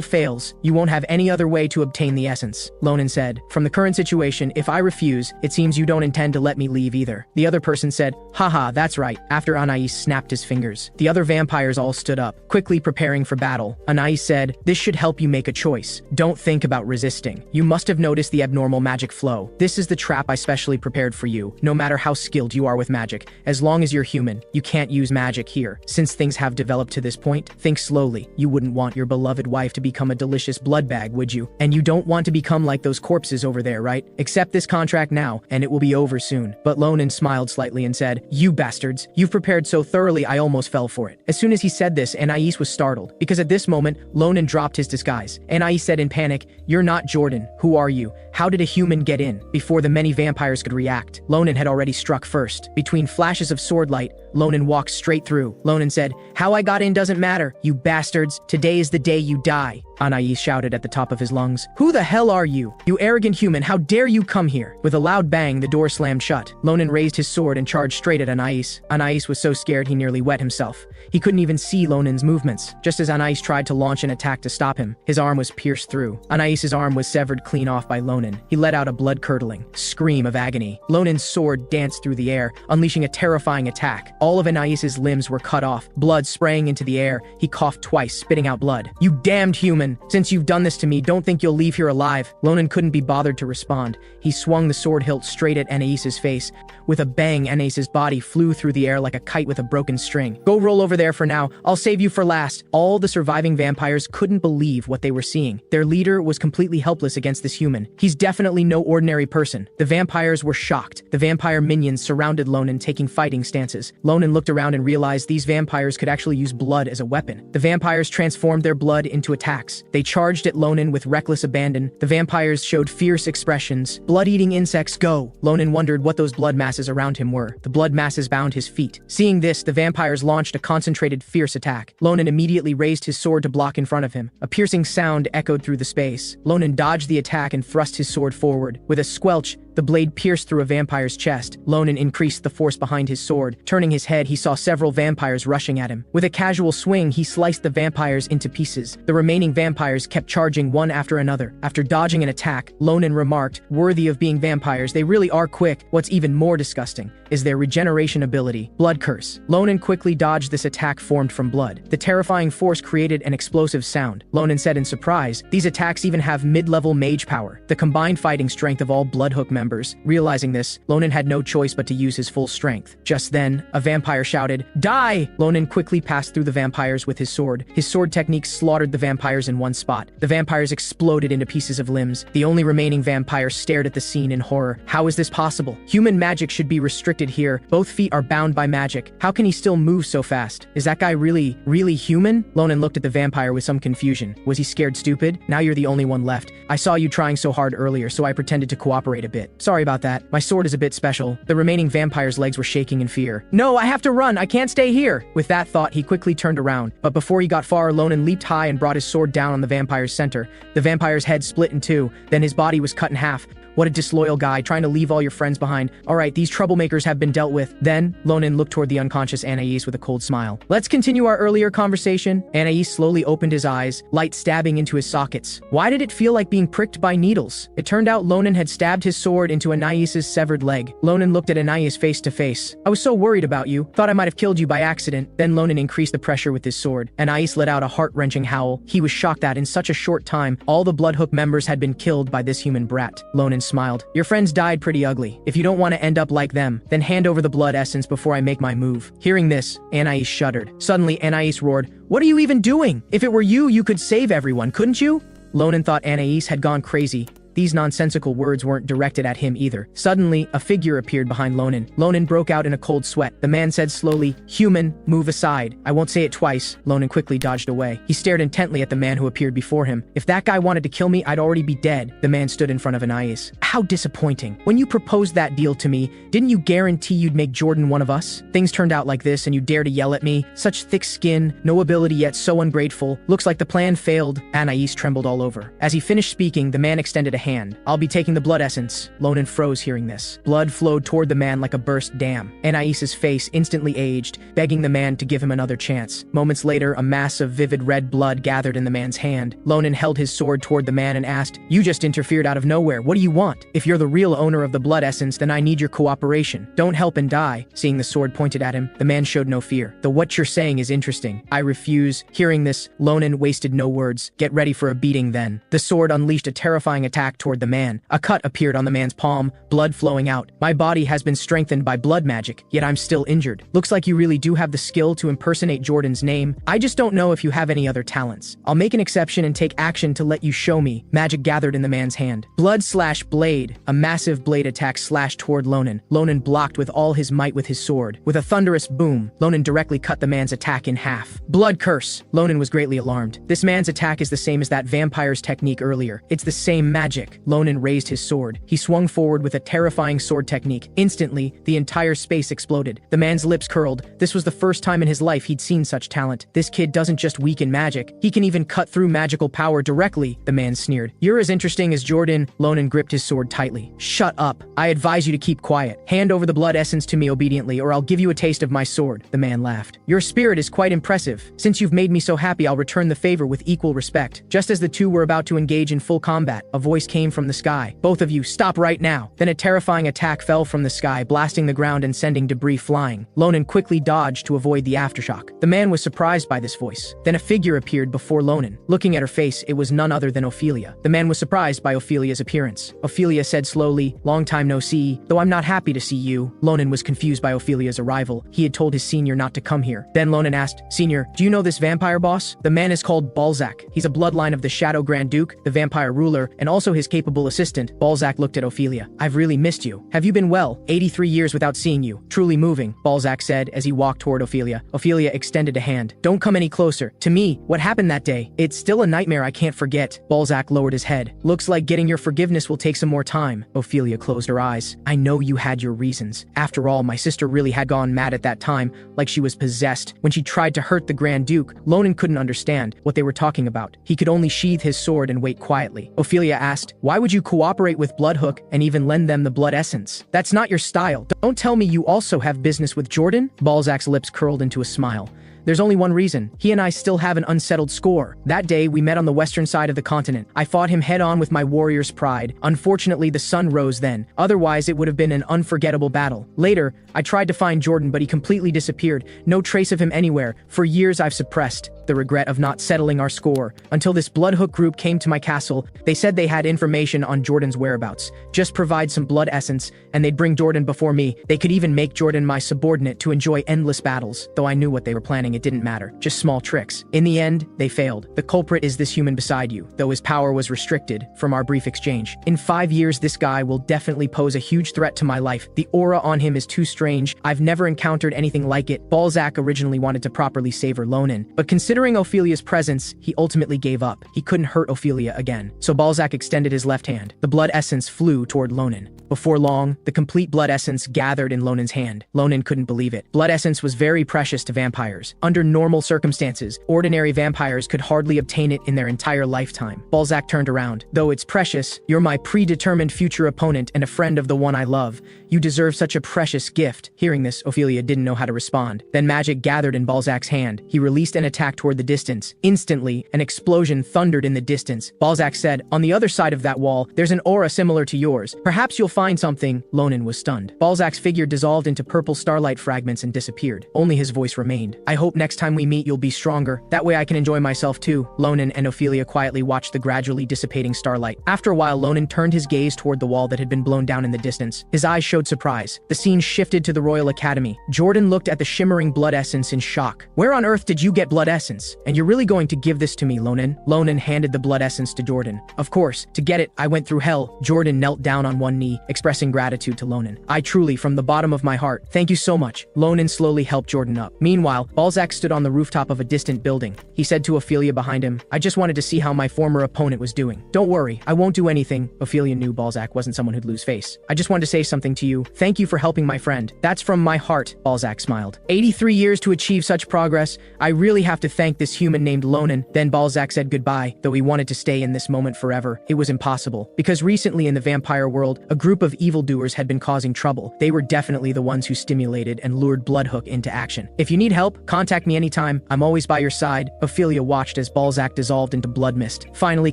Speaker 1: fails, you won't have any other way to obtain the essence. Ronan said, from the current situation, if I refuse, it seems you don't intend to let me leave either. The other person said, haha, that's right, after Anais snapped his fingers. The other vampires all stood up, quickly preparing for battle. Anais said, this should help you make a choice. Don't think about resisting. You must have noticed the abnormal magic flow. This is the trap I specially prepared for you. No matter how skilled you are with magic, as long as you're human, you can't use magic here. Since things have developed to this point, think slowly. You wouldn't want your beloved wife to become a delicious blood bag, would you? And you don't want to become like those corpses over there, right? Accept this contract now, and it will be over soon. But Ronan smiled slightly and said, you bastards, you've prepared so thoroughly I almost fell for it. As soon as he said this, Anais was startled, because at this moment, Ronan dropped his disguise. Anais said in panic, you're not Jordan. Who are you? How did a human get in? Before the many vampires could react, Ronan had already struck first. Between flashes of sword light, Ronan walked straight through. Ronan said, how I got in doesn't matter, you bastards. Today is the day you die. Anais shouted at the top of his lungs. Who the hell are you? You arrogant human, how dare you come here? With a loud bang, the door slammed shut. Ronan raised his sword and charged straight at Anais. Anais was so scared he nearly wet himself. He couldn't even see Ronan's movements. Just as Anais tried to launch an attack to stop him, his arm was pierced through. Anais's arm was severed clean off by Ronan. He let out a blood-curdling scream of agony. Ronan's sword danced through the air, unleashing a terrifying attack. All of Anais's limbs were cut off, blood spraying into the air. He coughed twice, spitting out blood. You damned human! Since you've done this to me, don't think you'll leave here alive. Ronan couldn't be bothered to respond. He swung the sword hilt straight at Anais's face. With a bang, Anais's body flew through the air like a kite with a broken string. Go roll over there for now. I'll save you for last. All the surviving vampires couldn't believe what they were seeing. Their leader was completely helpless against this human. He's definitely no ordinary person. The vampires were shocked. The vampire minions surrounded Ronan, taking fighting stances. Ronan looked around and realized these vampires could actually use blood as a weapon. The vampires transformed their blood into attacks. They charged at Ronan with reckless abandon. The vampires showed fierce expressions. Blood-eating insects, go! Ronan wondered what those blood masses around him were. The blood masses bound his feet. Seeing this, the vampires launched a concentrated, fierce attack. Ronan immediately raised his sword to block in front of him. A piercing sound echoed through the space. Ronan dodged the attack and thrust his sword forward. With a squelch, the blade pierced through a vampire's chest. Ronan increased the force behind his sword. Turning his head, he saw several vampires rushing at him. With a casual swing, he sliced the vampires into pieces. The remaining vampires kept charging one after another. After dodging an attack, Ronan remarked, worthy of being vampires, they really are quick. What's even more disgusting is their regeneration ability, Blood Curse. Ronan quickly dodged this attack formed from blood. The terrifying force created an explosive sound. Ronan said in surprise, these attacks even have mid-level mage power, the combined fighting strength of all Bloodhook members. Realizing this, Ronan had no choice but to use his full strength. Just then, a vampire shouted, die! Ronan quickly passed through the vampires with his sword. His sword technique slaughtered the vampires in one spot. The vampires exploded into pieces of limbs. The only remaining vampire stared at the scene in horror. How is this possible? Human magic should be restricted here. Both feet are bound by magic. How can he still move so fast? Is that guy really human? Ronan looked at the vampire with some confusion. Was he scared stupid? Now you're the only one left. I saw you trying so hard earlier, so I pretended to cooperate a bit. Sorry about that. My sword is a bit special. The remaining vampire's legs were shaking in fear. No, I have to run. I can't stay here. With that thought, he quickly turned around. But before he got far, Ronan leaped high and brought his sword down on the vampire's center. The vampire's head split in two. Then his body was cut in half. What a disloyal guy, trying to leave all your friends behind. Alright, these troublemakers have been dealt with. Then, Ronan looked toward the unconscious Anais with a cold smile. Let's continue our earlier conversation. Anais slowly opened his eyes, light stabbing into his sockets. Why did it feel like being pricked by needles? It turned out Ronan had stabbed his sword into Anais's severed leg. Ronan looked at Anais face to face. I was so worried about you. Thought I might have killed you by accident. Then Ronan increased the pressure with his sword. Anais let out a heart-wrenching howl. He was shocked that in such a short time, all the Bloodhook members had been killed by this human brat. Ronan smiled. Your friends died pretty ugly. If you don't want to end up like them, then hand over the blood essence before I make my move. Hearing this, Anais shuddered. Suddenly, Anais roared, "What are you even doing? If it were you, you could save everyone, couldn't you?" Ronan thought Anais had gone crazy. These nonsensical words weren't directed at him either. Suddenly, a figure appeared behind Ronan. Ronan broke out in a cold sweat. The man said slowly, "Human, move aside." I won't say it twice. Ronan quickly dodged away. He stared intently at the man who appeared before him. If that guy wanted to kill me, I'd already be dead. The man stood in front of Anais. How disappointing. When you proposed that deal to me, didn't you guarantee you'd make Jordan one of us? Things turned out like this and you dare to yell at me? Such thick skin, no ability yet so ungrateful. Looks like the plan failed. Anais trembled all over. As he finished speaking, the man extended a hand. "I'll be taking the blood essence." Ronan froze hearing this. Blood flowed toward the man like a burst dam. Anais's face instantly aged, begging the man to give him another chance. Moments later, a mass of vivid red blood gathered in the man's hand. Ronan held his sword toward the man and asked, "You just interfered out of nowhere. What do you want? If you're the real owner of the blood essence, then I need your cooperation. Don't help and die." Seeing the sword pointed at him, the man showed no fear. "Though what you're saying is interesting. I refuse." Hearing this, Ronan wasted no words. "Get ready for a beating then." The sword unleashed a terrifying attack toward the man. A cut appeared on the man's palm, blood flowing out. "My body has been strengthened by blood magic, yet I'm still injured. Looks like you really do have the skill to impersonate Jordan's name. I just don't know if you have any other talents. I'll make an exception and take action to let you show me." Magic gathered in the man's hand. Blood/blade. A massive blade attack slashed toward Ronan. Ronan blocked with all his might with his sword. With a thunderous boom, Ronan directly cut the man's attack in half. Blood curse. Ronan was greatly alarmed. This man's attack is the same as that vampire's technique earlier. It's the same magic. Ronan raised his sword. He swung forward with a terrifying sword technique. Instantly, the entire space exploded. The man's lips curled. This was the first time in his life he'd seen such talent. This kid doesn't just weaken magic. He can even cut through magical power directly, the man sneered. "You're as interesting as Jordan." Ronan gripped his sword tightly. "Shut up. I advise you to keep quiet. Hand over the blood essence to me obediently, or I'll give you a taste of my sword." The man laughed. "Your spirit is quite impressive. Since you've made me so happy, I'll return the favor with equal respect." Just as the two were about to engage in full combat, a voice came from the sky. "Both of you, stop right now." Then a terrifying attack fell from the sky, blasting the ground and sending debris flying. Ronan quickly dodged to avoid the aftershock. The man was surprised by this voice. Then a figure appeared before Ronan. Looking at her face, it was none other than Ophelia. The man was surprised by Ophelia's appearance. Ophelia said slowly, "Long time no see, though I'm not happy to see you." Ronan was confused by Ophelia's arrival. He had told his senior not to come here. Then Ronan asked, "Senior, do you know this vampire boss?" The man is called Balzac. He's a bloodline of the Shadow Grand Duke, the vampire ruler, and also his capable assistant. Balzac looked at Ophelia. "I've really missed you. Have you been well? 83 years without seeing you. Truly moving," Balzac said as he walked toward Ophelia. Ophelia extended a hand. "Don't come any closer. To me, what happened that day? It's still a nightmare I can't forget." Balzac lowered his head. "Looks like getting your forgiveness will take some more time." Ophelia closed her eyes. "I know you had your reasons. After all, my sister really had gone mad at that time, like she was possessed. When she tried to hurt the Grand Duke, Ronan couldn't understand what they were talking about. He could only sheathe his sword and wait quietly." Ophelia asked, "Why would you cooperate with Bloodhook and even lend them the blood essence? That's not your style. Don't tell me you also have business with Jordan?" Balzac's lips curled into a smile. "There's only one reason. He and I still have an unsettled score. That day, we met on the western side of the continent. I fought him head-on with my warrior's pride. Unfortunately, the sun rose then. Otherwise, it would have been an unforgettable battle. Later, I tried to find Jordan, but he completely disappeared. No trace of him anywhere. For years, I've suppressed the regret of not settling our score. Until this Bloodhook group came to my castle, they said they had information on Jordan's whereabouts. Just provide some blood essence, and they'd bring Jordan before me. They could even make Jordan my subordinate to enjoy endless battles. Though I knew what they were planning, it didn't matter. Just small tricks. In the end, they failed. The culprit is this human beside you, though his power was restricted from our brief exchange. In 5 years, this guy will definitely pose a huge threat to my life. The aura on him is too strange. I've never encountered anything like it." Balzac originally wanted to properly savor Ronan, but considering Ophelia's presence, he ultimately gave up. He couldn't hurt Ophelia again. So Balzac extended his left hand. The blood essence flew toward Ronan. Before long, the complete blood essence gathered in Ronan's hand. Ronan couldn't believe it. Blood essence was very precious to vampires. Under normal circumstances, ordinary vampires could hardly obtain it in their entire lifetime. Balzac turned around. "Though it's precious, you're my predetermined future opponent and a friend of the one I love. You deserve such a precious gift. Hearing this, Ophelia didn't know how to respond. Then magic gathered in Balzac's hand. He released an attack toward the distance. Instantly, an explosion thundered in the distance. Balzac said, "On the other side of that wall, there's an aura similar to yours. Perhaps you'll find something." Ronan was stunned. Balzac's figure dissolved into purple starlight fragments and disappeared. Only his voice remained. "I hope next time we meet you'll be stronger. That way I can enjoy myself too." Ronan and Ophelia quietly watched the gradually dissipating starlight. After a while, Ronan turned his gaze toward the wall that had been blown down in the distance. His eyes showed surprise. The scene shifted to the Royal Academy. Jordan looked at the shimmering blood essence in shock. "Where on earth did you get blood essence? And you're really going to give this to me, Ronan?" Ronan handed the blood essence to Jordan. "Of course. To get it, I went through hell." Jordan knelt down on one knee, expressing gratitude to Ronan. "I truly, from the bottom of my heart, thank you so much." Ronan slowly helped Jordan up. Meanwhile, Balzac stood on the rooftop of a distant building. He said to Ophelia behind him, "I just wanted to see how my former opponent was doing. Don't worry, I won't do anything." Ophelia knew Balzac wasn't someone who'd lose face. "I just wanted to say something to you. Thank you for helping my friend." "That's from my heart," Balzac smiled. 83 years to achieve such progress. I really have to thank this human named Ronan." Then Balzac said goodbye. Though he wanted to stay in this moment forever, it was impossible. Because recently in the vampire world, a group of evildoers had been causing trouble. They were definitely the ones who stimulated and lured Bloodhook into action. "If you need help, contact me anytime. I'm always by your side." Ophelia watched as Balzac dissolved into blood mist, finally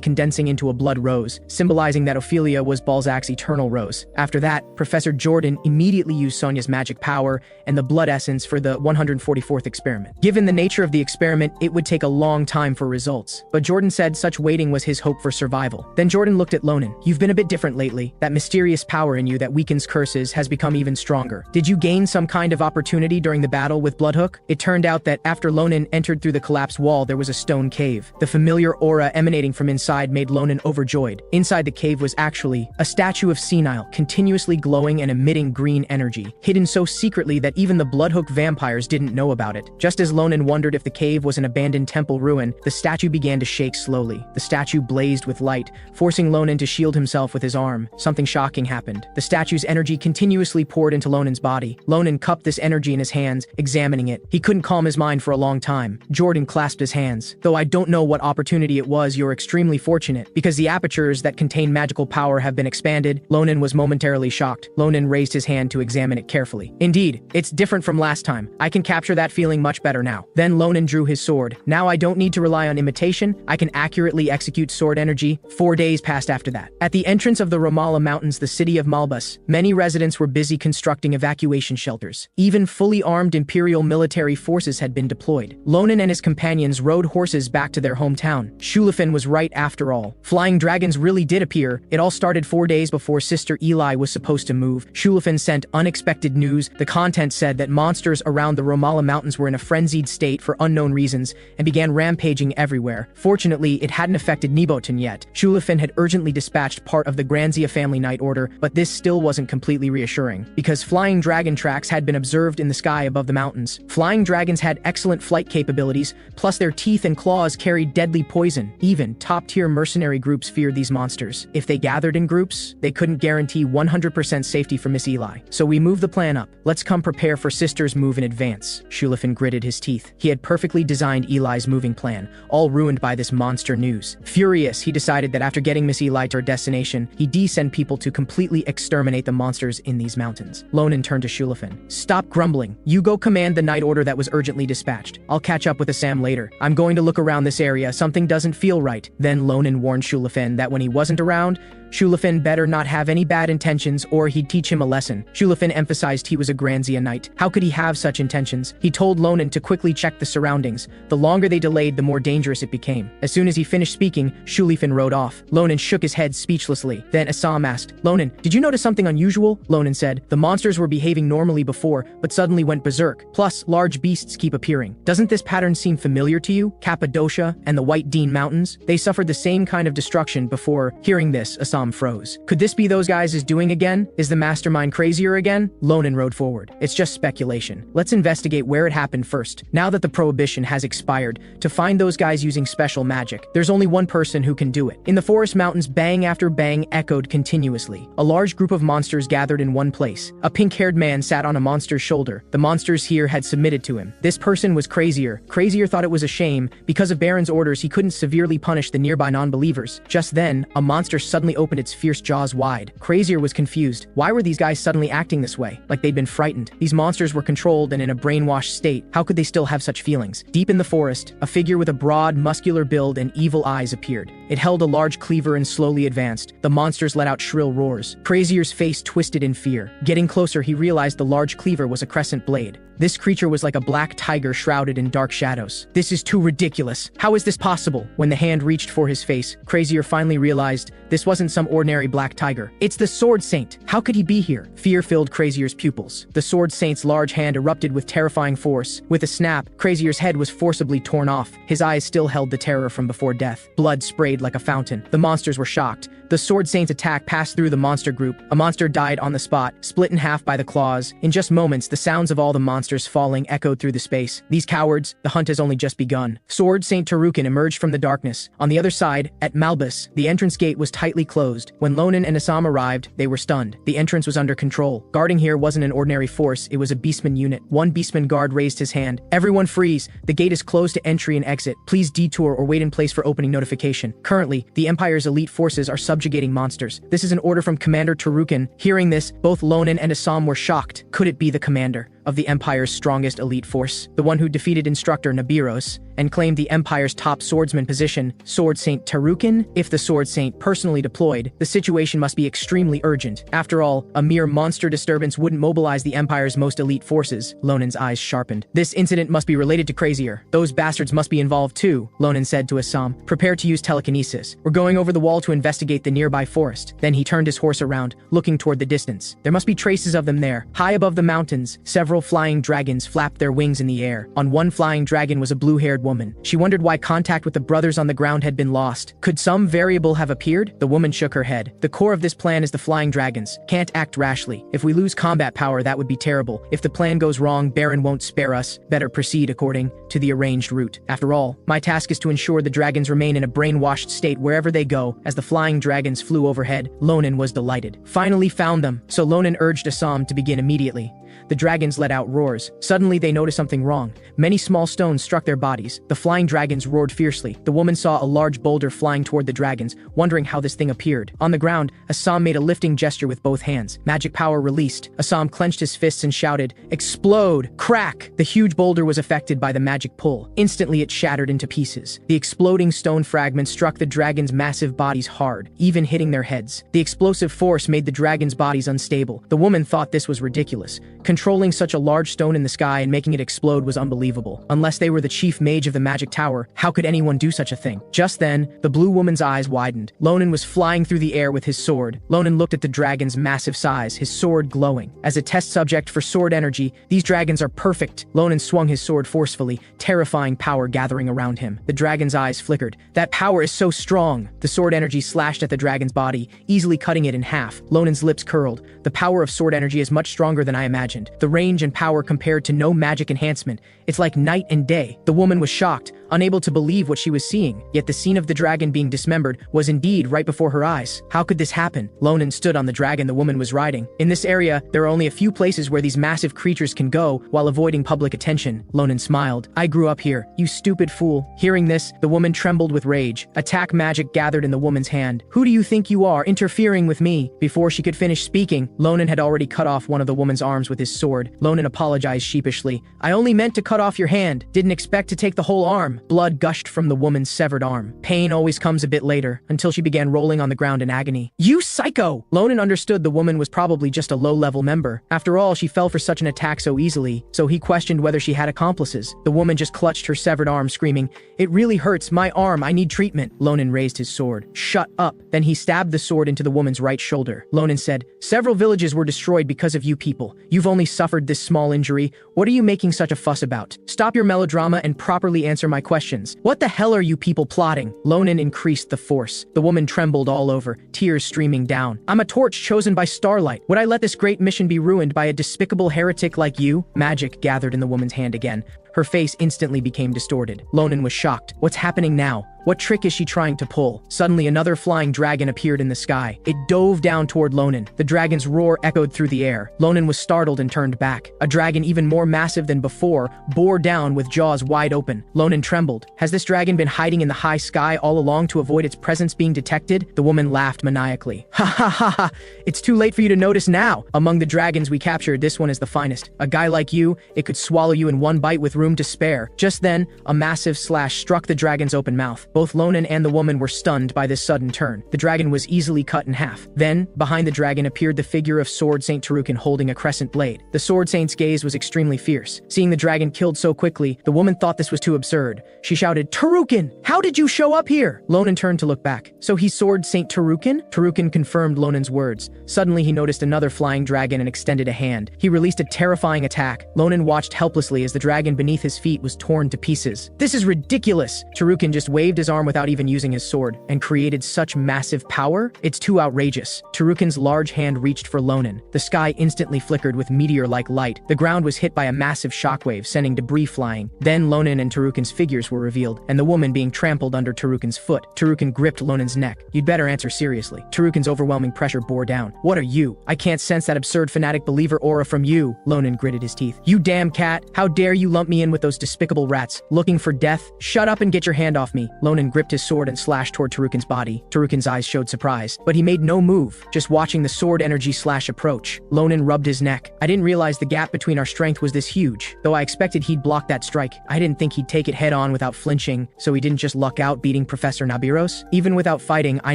Speaker 1: condensing into a blood rose, symbolizing that Ophelia was Balzac's eternal rose. After that, Professor Jordan immediately used Sonia's magic power and the blood essence for the 144th experiment. Given the nature of the experiment, it would take a long time for results. But Jordan said such waiting was his hope for survival. Then Jordan looked at Ronan. "You've been a bit different lately. That mysterious power in you that weakens curses has become even stronger. Did you gain some kind of opportunity during the battle with Bloodhook?" It turned out that after Ronan entered through the collapsed wall, there was a stone cave. The familiar aura emanating from inside made Ronan overjoyed. Inside the cave was actually a statue of Senile, continuously glowing and emitting green energy, hidden so secretly that even the Bloodhook vampires didn't know about it. Just as Ronan wondered if the cave was an abandoned temple ruin, the statue began to shake slowly. The statue blazed with light, forcing Ronan to shield himself with his arm. Something shocking happened. The statue's energy continuously poured into Ronan's body. Ronan cupped this energy in his hands, examining it. He couldn't calm his mind for a long time. Jordan clasped his hands. "Though I don't know what opportunity it was, you're extremely fortunate. Because the apertures that contain magical power have been expanded." Ronan was momentarily shocked. Ronan raised his hand to examine it carefully. "Indeed, it's different from last time. I can capture that feeling much better now." Then Ronan drew his sword. "Now I don't need to rely on imitation. I can accurately execute sword energy." 4 days passed after that. At the entrance of the Ramallah Mountains, the city of Malbas, many residents were busy constructing evacuation shelters. Even fully armed imperial military forces had been deployed. Ronan and his companions rode horses back to their hometown. Shulafin was right after all. Flying dragons really did appear. It all started 4 days before Sister Eli was supposed to move. Shulafin sent unexpected news. The content said that monsters around the Ramallah Mountains were in a frenzied state for unknown reasons and began rampaging everywhere. Fortunately, it hadn't affected Nebotan yet. Shulafin had urgently dispatched part of the Granzia family night order, but this still wasn't completely reassuring, because flying dragon tracks had been observed in the sky above the mountains. Flying dragons had excellent flight capabilities, plus their teeth and claws carried deadly poison. Even top-tier mercenary groups feared these monsters. If they gathered in groups, they couldn't guarantee 100% safety for Miss Eli. So we moved the plan up. "Let's come prepare for Sister's move in advance." Shulafin gritted his teeth. He had perfectly designed Eli's moving plan, all ruined by this monster news. Furious, he decided that after getting Miss Eli to her destination, he'd send people to completely exterminate the monsters in these mountains. Ronan turned to Shulafin. "Stop grumbling. You go command the night order that was urgently dispatched. I'll catch up with Assam later. I'm going to look around this area. Something doesn't feel right." Then Ronan warned Shulafin that when he wasn't around, Shulafin better not have any bad intentions or he'd teach him a lesson. Shulafin emphasized he was a Granzia knight. How could he have such intentions? He told Ronan to quickly check the surroundings. The longer they delayed, the more dangerous it became. As soon as he finished speaking, Shulafin rode off. Ronan shook his head speechlessly. Then Assam asked, "Ronan, did you notice something unusual?" Ronan said, "The monsters were behaving normally before, but suddenly went berserk. Plus, large beasts keep appearing. Doesn't this pattern seem familiar to you? Cappadocia and the White Dean Mountains? They suffered the same kind of destruction before." Hearing this, Assam froze. Could this be those guys is doing again? Is the mastermind crazier again? Ronan rode forward. "It's just speculation. Let's investigate where it happened first. Now that the prohibition has expired, to find those guys using special magic, there's only one person who can do it." In the forest mountains, bang after bang echoed continuously. A large group of monsters gathered in one place. A pink-haired man sat on a monster's shoulder. The monsters here had submitted to him. This person was Crazier. Crazier thought it was a shame. Because of Baron's orders, he couldn't severely punish the nearby non-believers. Just then, a monster suddenly opened its fierce jaws wide. Crazier was confused. Why were these guys suddenly acting this way? Like they'd been frightened. These monsters were controlled and in a brainwashed state. How could they still have such feelings? Deep in the forest, a figure with a broad, muscular build and evil eyes appeared. It held a large cleaver and slowly advanced. The monsters let out shrill roars. Crazier's face twisted in fear. Getting closer, he realized the large cleaver was a crescent blade. This creature was like a black tiger shrouded in dark shadows. This is too ridiculous. How is this possible? When the hand reached for his face, Crazier finally realized this wasn't some ordinary black tiger. It's the Sword Saint. How could he be here? Fear filled Crazier's pupils. The Sword Saint's large hand erupted with terrifying force. With a snap, Crazier's head was forcibly torn off. His eyes still held the terror from before death. Blood sprayed like a fountain. The monsters were shocked. The Sword Saint's attack passed through the monster group. A monster died on the spot, split in half by the claws. In just moments, the sounds of all the monsters falling echoed through the space. These cowards, the hunt has only just begun. Sword Saint Tarukan emerged from the darkness. On the other side, at Malbus, the entrance gate was tightly closed. When Ronan and Assam arrived, they were stunned. The entrance was under control. Guarding here wasn't an ordinary force, it was a beastman unit. One beastman guard raised his hand. Everyone freeze. The gate is closed to entry and exit. Please detour or wait in place for opening notification. Currently, the Empire's elite forces are subjugating monsters. This is an order from Commander Tarukan. Hearing this, both Ronan and Assam were shocked. Could it be the commander of the Empire's strongest elite force, the one who defeated instructor Nabiros and claimed the Empire's top swordsman position, Sword Saint Tarukan? If the Sword Saint personally deployed, the situation must be extremely urgent. After all, a mere monster disturbance wouldn't mobilize the Empire's most elite forces. Lonan's eyes sharpened. This incident must be related to Crazier. Those bastards must be involved too, Ronan said to Assam. Prepare to use telekinesis. We're going over the wall to investigate the nearby forest. Then he turned his horse around, looking toward the distance. There must be traces of them there. High above the mountains, several flying dragons flapped their wings in the air. On one flying dragon was a blue-haired woman. She wondered why contact with the brothers on the ground had been lost. Could some variable have appeared? The woman shook her head. The core of this plan is the flying dragons. Can't act rashly. If we lose combat power, that would be terrible. If the plan goes wrong, Baron won't spare us. Better proceed according to the arranged route. After all, my task is to ensure the dragons remain in a brainwashed state wherever they go. As the flying dragons flew overhead, Ronan was delighted. Finally found them. So Ronan urged Assam to begin immediately. The dragons let out roars. Suddenly they noticed something wrong. Many small stones struck their bodies. The flying dragons roared fiercely. The woman saw a large boulder flying toward the dragons, wondering how this thing appeared. On the ground, Assam made a lifting gesture with both hands. Magic power released. Assam clenched his fists and shouted, "Explode! Crack!" The huge boulder was affected by the magic pull. Instantly it shattered into pieces. The exploding stone fragments struck the dragons' massive bodies hard, even hitting their heads. The explosive force made the dragons' bodies unstable. The woman thought this was ridiculous. Controlling such a large stone in the sky and making it explode was unbelievable. Unless they were the chief mage of the magic tower, how could anyone do such a thing? Just then, the blue woman's eyes widened. Ronan was flying through the air with his sword. Ronan looked at the dragon's massive size, his sword glowing. As a test subject for sword energy, these dragons are perfect. Ronan swung his sword forcefully, terrifying power gathering around him. The dragon's eyes flickered. That power is so strong. The sword energy slashed at the dragon's body, easily cutting it in half. Ronan's lips curled. The power of sword energy is much stronger than I imagined. The range and power compared to no magic enhancement. It's like night and day. The woman was shocked, unable to believe what she was seeing. Yet the scene of the dragon being dismembered was indeed right before her eyes. How could this happen? Ronan stood on the dragon the woman was riding. In this area, there are only a few places where these massive creatures can go while avoiding public attention. Ronan smiled. I grew up here, you stupid fool. Hearing this, the woman trembled with rage. Attack magic gathered in the woman's hand. Who do you think you are, interfering with me? Before she could finish speaking, Ronan had already cut off one of the woman's arms with his sword. Ronan apologized sheepishly. I only meant to cut off your hand. Didn't expect to take the whole arm. Blood gushed from the woman's severed arm. Pain always comes a bit later, until she began rolling on the ground in agony. You psycho! Ronan understood the woman was probably just a low-level member. After all, she fell for such an attack so easily, so he questioned whether she had accomplices. The woman just clutched her severed arm, screaming, It really hurts, my arm, I need treatment. Ronan raised his sword. Shut up. Then he stabbed the sword into the woman's right shoulder. Ronan said, Several villages were destroyed because of you people. You've only suffered this small injury. What are you making such a fuss about? Stop your melodrama and properly answer my questions. What the hell are you people plotting? Ronan increased the force. The woman trembled all over, tears streaming down. I'm a torch chosen by starlight. Would I let this great mission be ruined by a despicable heretic like you? Magic gathered in the woman's hand again. Her face instantly became distorted. Ronan was shocked. What's happening now? What trick is she trying to pull? Suddenly, another flying dragon appeared in the sky. It dove down toward Ronan. The dragon's roar echoed through the air. Ronan was startled and turned back. A dragon even more massive than before bore down with jaws wide open. Ronan trembled. Has this dragon been hiding in the high sky all along to avoid its presence being detected? The woman laughed maniacally. Ha ha ha ha! It's too late for you to notice now. Among the dragons we captured, this one is the finest. A guy like you, it could swallow you in one bite with room to spare. Just then, a massive slash struck the dragon's open mouth. Both Ronan and the woman were stunned by this sudden turn. The dragon was easily cut in half. Then, behind the dragon appeared the figure of Sword Saint Tarukin holding a crescent blade. The Sword Saint's gaze was extremely fierce. Seeing the dragon killed so quickly, the woman thought this was too absurd. She shouted, "Tarukin, how did you show up here?" Ronan turned to look back. So he's Sword Saint Tarukin? Tarukin confirmed Lonan's words. Suddenly he noticed another flying dragon and extended a hand. He released a terrifying attack. Ronan watched helplessly as the dragon beneath his feet was torn to pieces. This is ridiculous! Tarukin just waved his arm without even using his sword and created such massive power? It's too outrageous. Tarukin's large hand reached for Ronan. The sky instantly flickered with meteor-like light. The ground was hit by a massive shockwave, sending debris flying. Then Ronan and Tarukin's figures were revealed, and the woman being trampled under Tarukin's foot. Tarukin gripped Lonan's neck. You'd better answer seriously. Tarukin's overwhelming pressure bore down. What are you? I can't sense that absurd fanatic believer aura from you. Ronan gritted his teeth. You damn cat! How dare you lump me in with those despicable rats? Looking for death? Shut up and get your hand off me. Ronan gripped his sword and slashed toward Tarukin's body. Tarukin's eyes showed surprise, but he made no move, just watching the sword energy slash approach. Ronan rubbed his neck. I didn't realize the gap between our strength was this huge. Though I expected he'd block that strike, I didn't think he'd take it head on without flinching, so he didn't just luck out beating Professor Nabiros. Even without fighting, I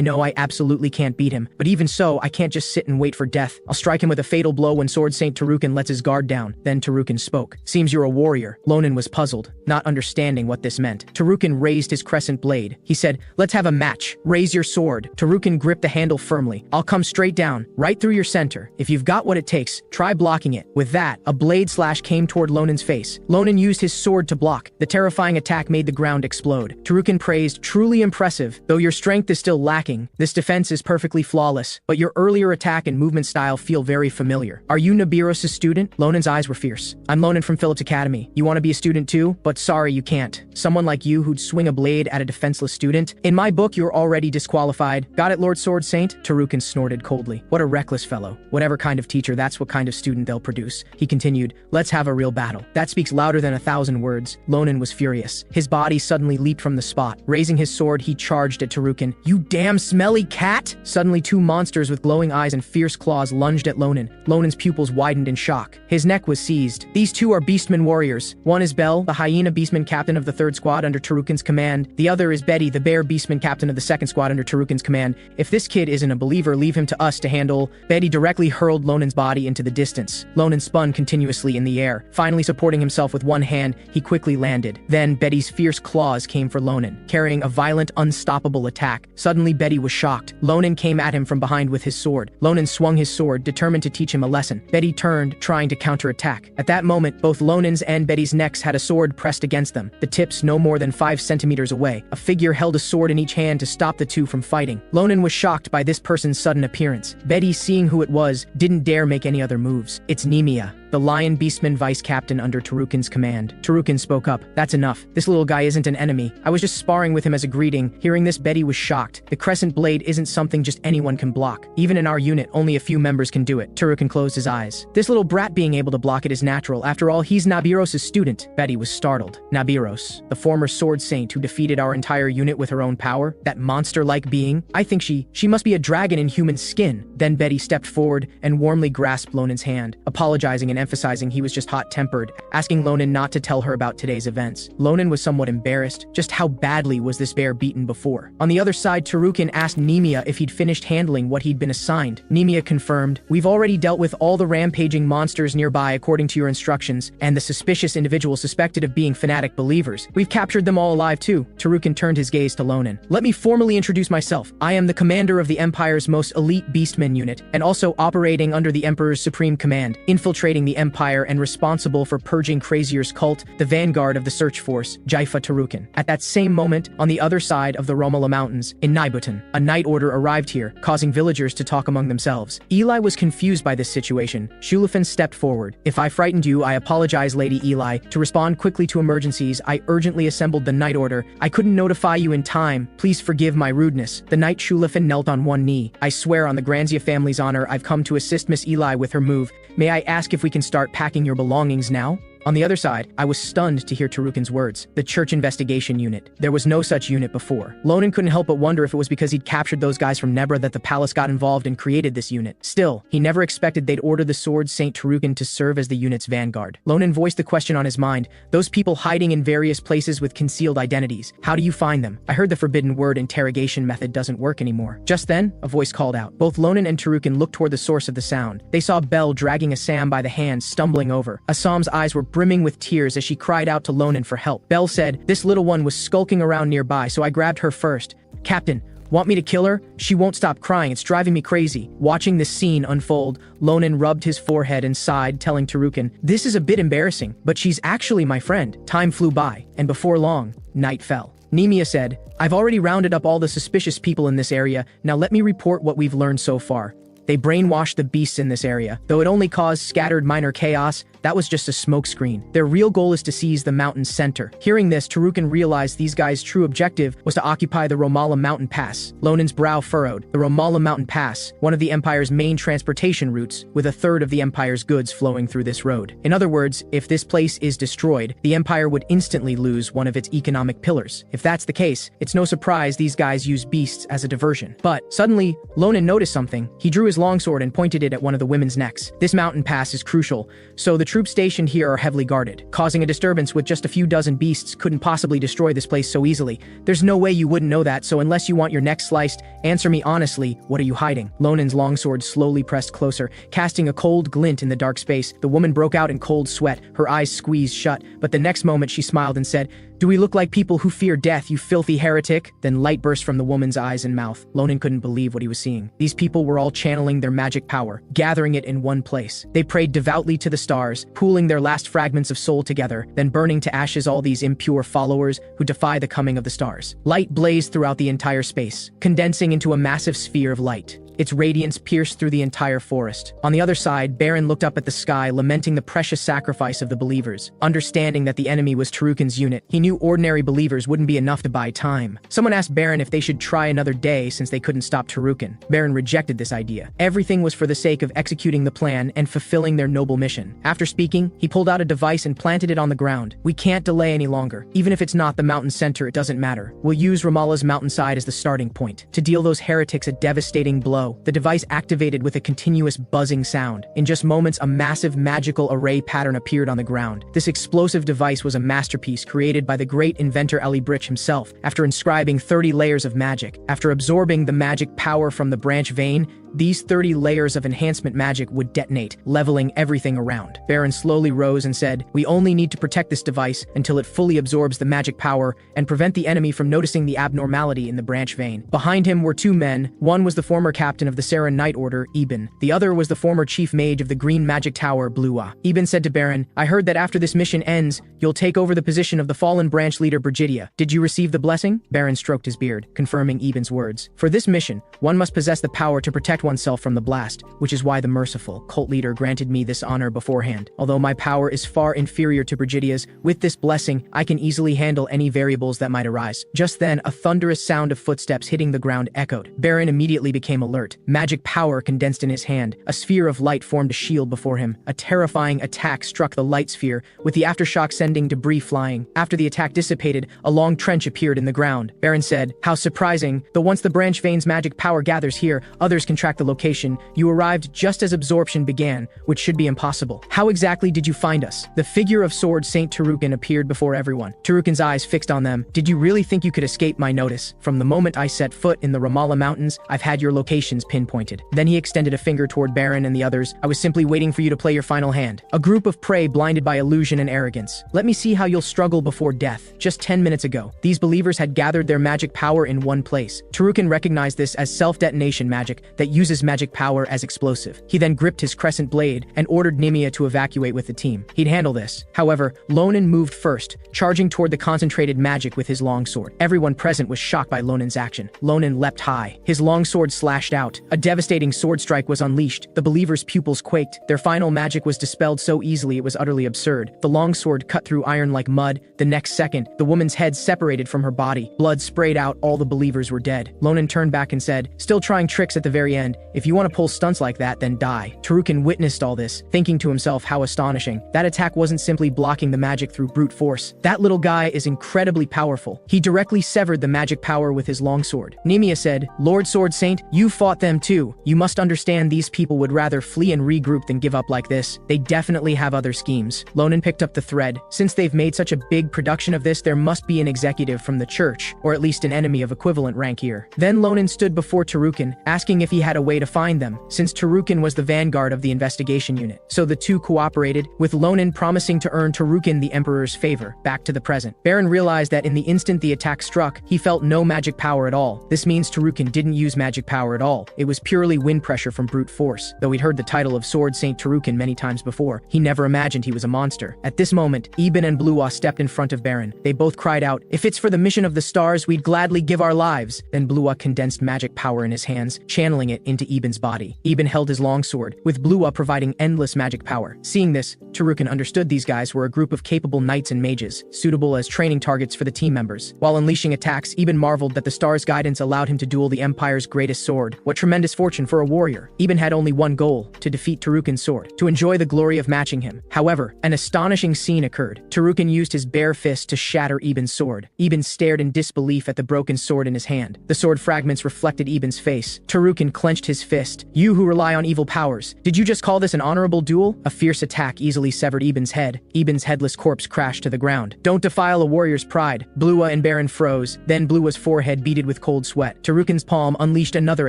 Speaker 1: know I absolutely can't beat him, but even so, I can't just sit and wait for death. I'll strike him with a fatal blow when Sword Saint Tarukin lets his guard down. Then Tarukin spoke. Seems you're a warrior. Ronan was puzzled, not understanding what this meant. Tarukin raised his crescent blade. He said, let's have a match. Raise your sword. Tarukin gripped the handle firmly. I'll come straight down, right through your center. If you've got what it takes, try blocking it. With that, a blade slash came toward Lonan's face. Ronan used his sword to block. The terrifying attack made the ground explode. Tarukin praised, truly impressive. Though your strength is still lacking, this defense is perfectly flawless, but your earlier attack and movement style feel very familiar. Are you Nabiros' student? Lonan's eyes were fierce. I'm Ronan from Phillips Academy. You want to be a student too? But sorry, you can't. Someone like you who'd swing a blade at a defenseless student? In my book, you're already disqualified. Got it, Lord Sword Saint? Tarukin snorted coldly. What a reckless fellow. Whatever kind of teacher, that's what kind of student they'll produce. He continued, let's have a real battle. That speaks louder than 1,000 words. Ronan was furious. His body suddenly leaped from the spot. Raising his sword, he charged at Tarukin. You damn smelly cat! Suddenly, two monsters with glowing eyes and fierce claws lunged at Ronan. Ronan's pupils widened in shock. His neck was seized. These two are Beastman warriors. One is Bell, the hyena Beastman captain of the 3rd squad under Tarukin's command. The other is Betty, the bear Beastman captain of the 2nd squad under Tarukin's command. If this kid isn't a believer, leave him to us to handle. Betty directly hurled Ronan's body into the distance. Ronan spun continuously in the air. Finally supporting himself with one hand, he quickly landed. Then Betty's fierce claws came for Ronan, carrying a violent, unstoppable attack. Suddenly Betty was shocked. Ronan came at him from behind with his sword. Ronan swung his sword, determined to teach him a lesson. Betty turned, trying to counterattack. At that moment, both Ronan's and Betty's necks had a sword pressed against them, the tips no more than 5 centimeters away. A figure held a sword in each hand to stop the two from fighting. Ronan was shocked by this person's sudden appearance. Betty, seeing who it was, didn't dare make any other moves. It's Nemia, the Lion Beastman vice captain under Tarukin's command. Tarukin spoke up. That's enough. This little guy isn't an enemy. I was just sparring with him as a greeting. Hearing this, Betty was shocked. The crescent blade isn't something just anyone can block. Even in our unit, only a few members can do it. Tarukin closed his eyes. This little brat being able to block it is natural. After all, he's Nabiros' student. Betty was startled. Nabiros, the former sword saint who defeated our entire unit with her own power? That monster-like being? I think she must be a dragon in human skin. Then Betty stepped forward and warmly grasped Ronan's hand, apologizing and emphasizing he was just hot-tempered, asking Ronan not to tell her about today's events. Ronan was somewhat embarrassed. Just how badly was this bear beaten before? On the other side, Tarukin asked Nemia if he'd finished handling what he'd been assigned. Nemia confirmed, we've already dealt with all the rampaging monsters nearby according to your instructions, and the suspicious individuals suspected of being fanatic believers. We've captured them all alive too. Tarukin turned his gaze to Ronan. Let me formally introduce myself. I am the commander of the Empire's most elite Beastmen unit, and also operating under the Emperor's supreme command, infiltrating the the Empire and responsible for purging Crazier's cult, the vanguard of the search force, Jaifa Tarukan. At that same moment, on the other side of the Romala Mountains, in Nibutan, a night order arrived here, causing villagers to talk among themselves. Eli was confused by this situation. Shulafin stepped forward. "If I frightened you, I apologize, Lady Eli. To respond quickly to emergencies, I urgently assembled the night order. I couldn't notify you in time. Please forgive my rudeness." The knight Shulafin knelt on one knee. "I swear on the Granzia family's honor, I've come to assist Miss Eli with her move. May I ask if we can start packing your belongings now?" On the other side, I was stunned to hear Tarukan's words. The Church Investigation Unit. There was no such unit before. Ronan couldn't help but wonder if it was because he'd captured those guys from Nebra that the palace got involved and created this unit. Still, he never expected they'd order the sword Saint Tarukan to serve as the unit's vanguard. Ronan voiced the question on his mind. "Those people hiding in various places with concealed identities. How do you find them? I heard the forbidden word interrogation method doesn't work anymore." Just then, a voice called out. Both Ronan and Tarukan looked toward the source of the sound. They saw Belle dragging Assam by the hand, stumbling over. Assam's eyes were brimming with tears as she cried out to Ronan for help. Belle said, "This little one was skulking around nearby, so I grabbed her first. Captain, want me to kill her? She won't stop crying, it's driving me crazy." Watching this scene unfold, Ronan rubbed his forehead and sighed, telling Tarukan, "This is a bit embarrassing, but she's actually my friend." Time flew by, and before long, night fell. Nemia said, "I've already rounded up all the suspicious people in this area, now let me report what we've learned so far. They brainwashed the beasts in this area. Though it only caused scattered minor chaos, that was just a smokescreen. Their real goal is to seize the mountain's center." Hearing this, Tarukan realized these guys' true objective was to occupy the Romala Mountain Pass. Lonan's brow furrowed. The Romala Mountain Pass, one of the Empire's main transportation routes, with a third of the Empire's goods flowing through this road. In other words, if this place is destroyed, the Empire would instantly lose one of its economic pillars. If that's the case, it's no surprise these guys use beasts as a diversion. But suddenly, Ronan noticed something. He drew his longsword and pointed it at one of the women's necks. This mountain pass is crucial, so the troops stationed here are heavily guarded. Causing a disturbance with just a few dozen beasts couldn't possibly destroy this place so easily. There's no way you wouldn't know that, so unless you want your neck sliced, answer me honestly, what are you hiding? Lonan's longsword slowly pressed closer, casting a cold glint in the dark space. The woman broke out in cold sweat, her eyes squeezed shut, but the next moment she smiled and said, "Do we look like people who fear death, you filthy heretic?" Then light burst from the woman's eyes and mouth. Ronan couldn't believe what he was seeing. These people were all channeling their magic power, gathering it in one place. They prayed devoutly to the stars, pooling their last fragments of soul together, then burning to ashes all these impure followers who defy the coming of the stars. Light blazed throughout the entire space, condensing into a massive sphere of light. Its radiance pierced through the entire forest. On the other side, Baron looked up at the sky, lamenting the precious sacrifice of the believers. Understanding that the enemy was Tarukan's unit, he knew ordinary believers wouldn't be enough to buy time. Someone asked Baron if they should try another day since they couldn't stop Tarukan. Baron rejected this idea. Everything was for the sake of executing the plan and fulfilling their noble mission. After speaking, he pulled out a device and planted it on the ground. "We can't delay any longer. Even if it's not the mountain center, it doesn't matter. We'll use Ramala's mountainside as the starting point to deal those heretics a devastating blow." The device activated with a continuous buzzing sound. In just moments, a massive magical array pattern appeared on the ground. This explosive device was a masterpiece created by the great inventor Ali Brich himself. After inscribing 30 layers of magic, after absorbing the magic power from the branch vein, these 30 layers of enhancement magic would detonate, leveling everything around. Baron slowly rose and said, "We only need to protect this device until it fully absorbs the magic power and prevent the enemy from noticing the abnormality in the branch vein." Behind him were two men. One was the former captain of the Saran Knight Order, Eben. The other was the former chief mage of the Green Magic Tower, Blua. Eben said to Baron, "I heard that after this mission ends, you'll take over the position of the fallen branch leader, Brigidia. Did you receive the blessing?" Baron stroked his beard, confirming Eben's words. "For this mission, one must possess the power to protect oneself from the blast, which is why the merciful cult leader granted me this honor beforehand. Although my power is far inferior to Brigidia's, with this blessing, I can easily handle any variables that might arise." Just then, a thunderous sound of footsteps hitting the ground echoed. Baron immediately became alert. Magic power condensed in his hand. A sphere of light formed a shield before him. A terrifying attack struck the light sphere, with the aftershock sending debris flying. After the attack dissipated, a long trench appeared in the ground. Baron said, "How surprising, though once the branch vein's magic power gathers here, others can track the location. You arrived just as absorption began, which should be impossible. How exactly did you find us?" The figure of Sword Saint Tarukan appeared before everyone. Tarukan's eyes fixed on them. "Did you really think you could escape my notice? From the moment I set foot in the Ramala Mountains, I've had your location questions pinpointed. Then he extended a finger toward Baron and the others. I was simply waiting for you to play your final hand. A group of prey blinded by illusion and arrogance. Let me see how you'll struggle before death. Just 10 minutes ago, these believers had gathered their magic power in one place. Tarukin recognized this as self-detonation magic that uses magic power as explosive. He then gripped his crescent blade and ordered Nimia to evacuate with the team. He'd handle this. However, Ronan moved first, charging toward the concentrated magic with his longsword. Everyone present was shocked by Ronan's action. Ronan leapt high. His longsword slashed out. A devastating sword strike was unleashed. The believers' pupils quaked. Their final magic was dispelled so easily it was utterly absurd. The longsword cut through iron like mud. The next second, the woman's head separated from her body. Blood sprayed out. All the believers were dead. Ronan turned back and said, still trying tricks at the very end. If you want to pull stunts like that, then die. Tarukin witnessed all this, thinking to himself how astonishing. That attack wasn't simply blocking the magic through brute force. That little guy is incredibly powerful. He directly severed the magic power with his longsword. Nimia said, Lord Sword Saint, you fought them too. You must understand these people would rather flee and regroup than give up like this. They definitely have other schemes. Ronan picked up the thread. Since they've made such a big production of this, there must be an executive from the church, or at least an enemy of equivalent rank here. Then Ronan stood before Tarukin, asking if he had a way to find them, since Tarukin was the vanguard of the investigation unit. So the two cooperated, with Ronan promising to earn Tarukin the Emperor's favor. Back to the present. Baron realized that in the instant the attack struck, he felt no magic power at all. This means Tarukin didn't use magic power at all. It was purely wind pressure from brute force. Though he'd heard the title of Sword Saint Tarukin many times before, he never imagined he was a monster. At this moment, Eben and Bluwa stepped in front of Baron. They both cried out, if it's for the mission of the stars, we'd gladly give our lives. Then Bluwa condensed magic power in his hands, channeling it into Eben's body. Eben held his longsword, with Bluwa providing endless magic power. Seeing this, Tarukin understood these guys were a group of capable knights and mages, suitable as training targets for the team members. While unleashing attacks, Eben marveled that the stars' guidance allowed him to duel the Empire's greatest sword. What tremendous fortune for a warrior. Eben had only one goal, to defeat Tarukin's sword, to enjoy the glory of matching him. However, an astonishing scene occurred. Tarukin used his bare fist to shatter Eben's sword. Eben stared in disbelief at the broken sword in his hand. The sword fragments reflected Eben's face. Tarukin clenched his fist. You who rely on evil powers, did you just call this an honorable duel? A fierce attack easily severed Eben's head. Eben's headless corpse crashed to the ground. Don't defile a warrior's pride. Bluwa and Baron froze. Then Bluwa's forehead beaded with cold sweat. Tarukin's palm unleashed another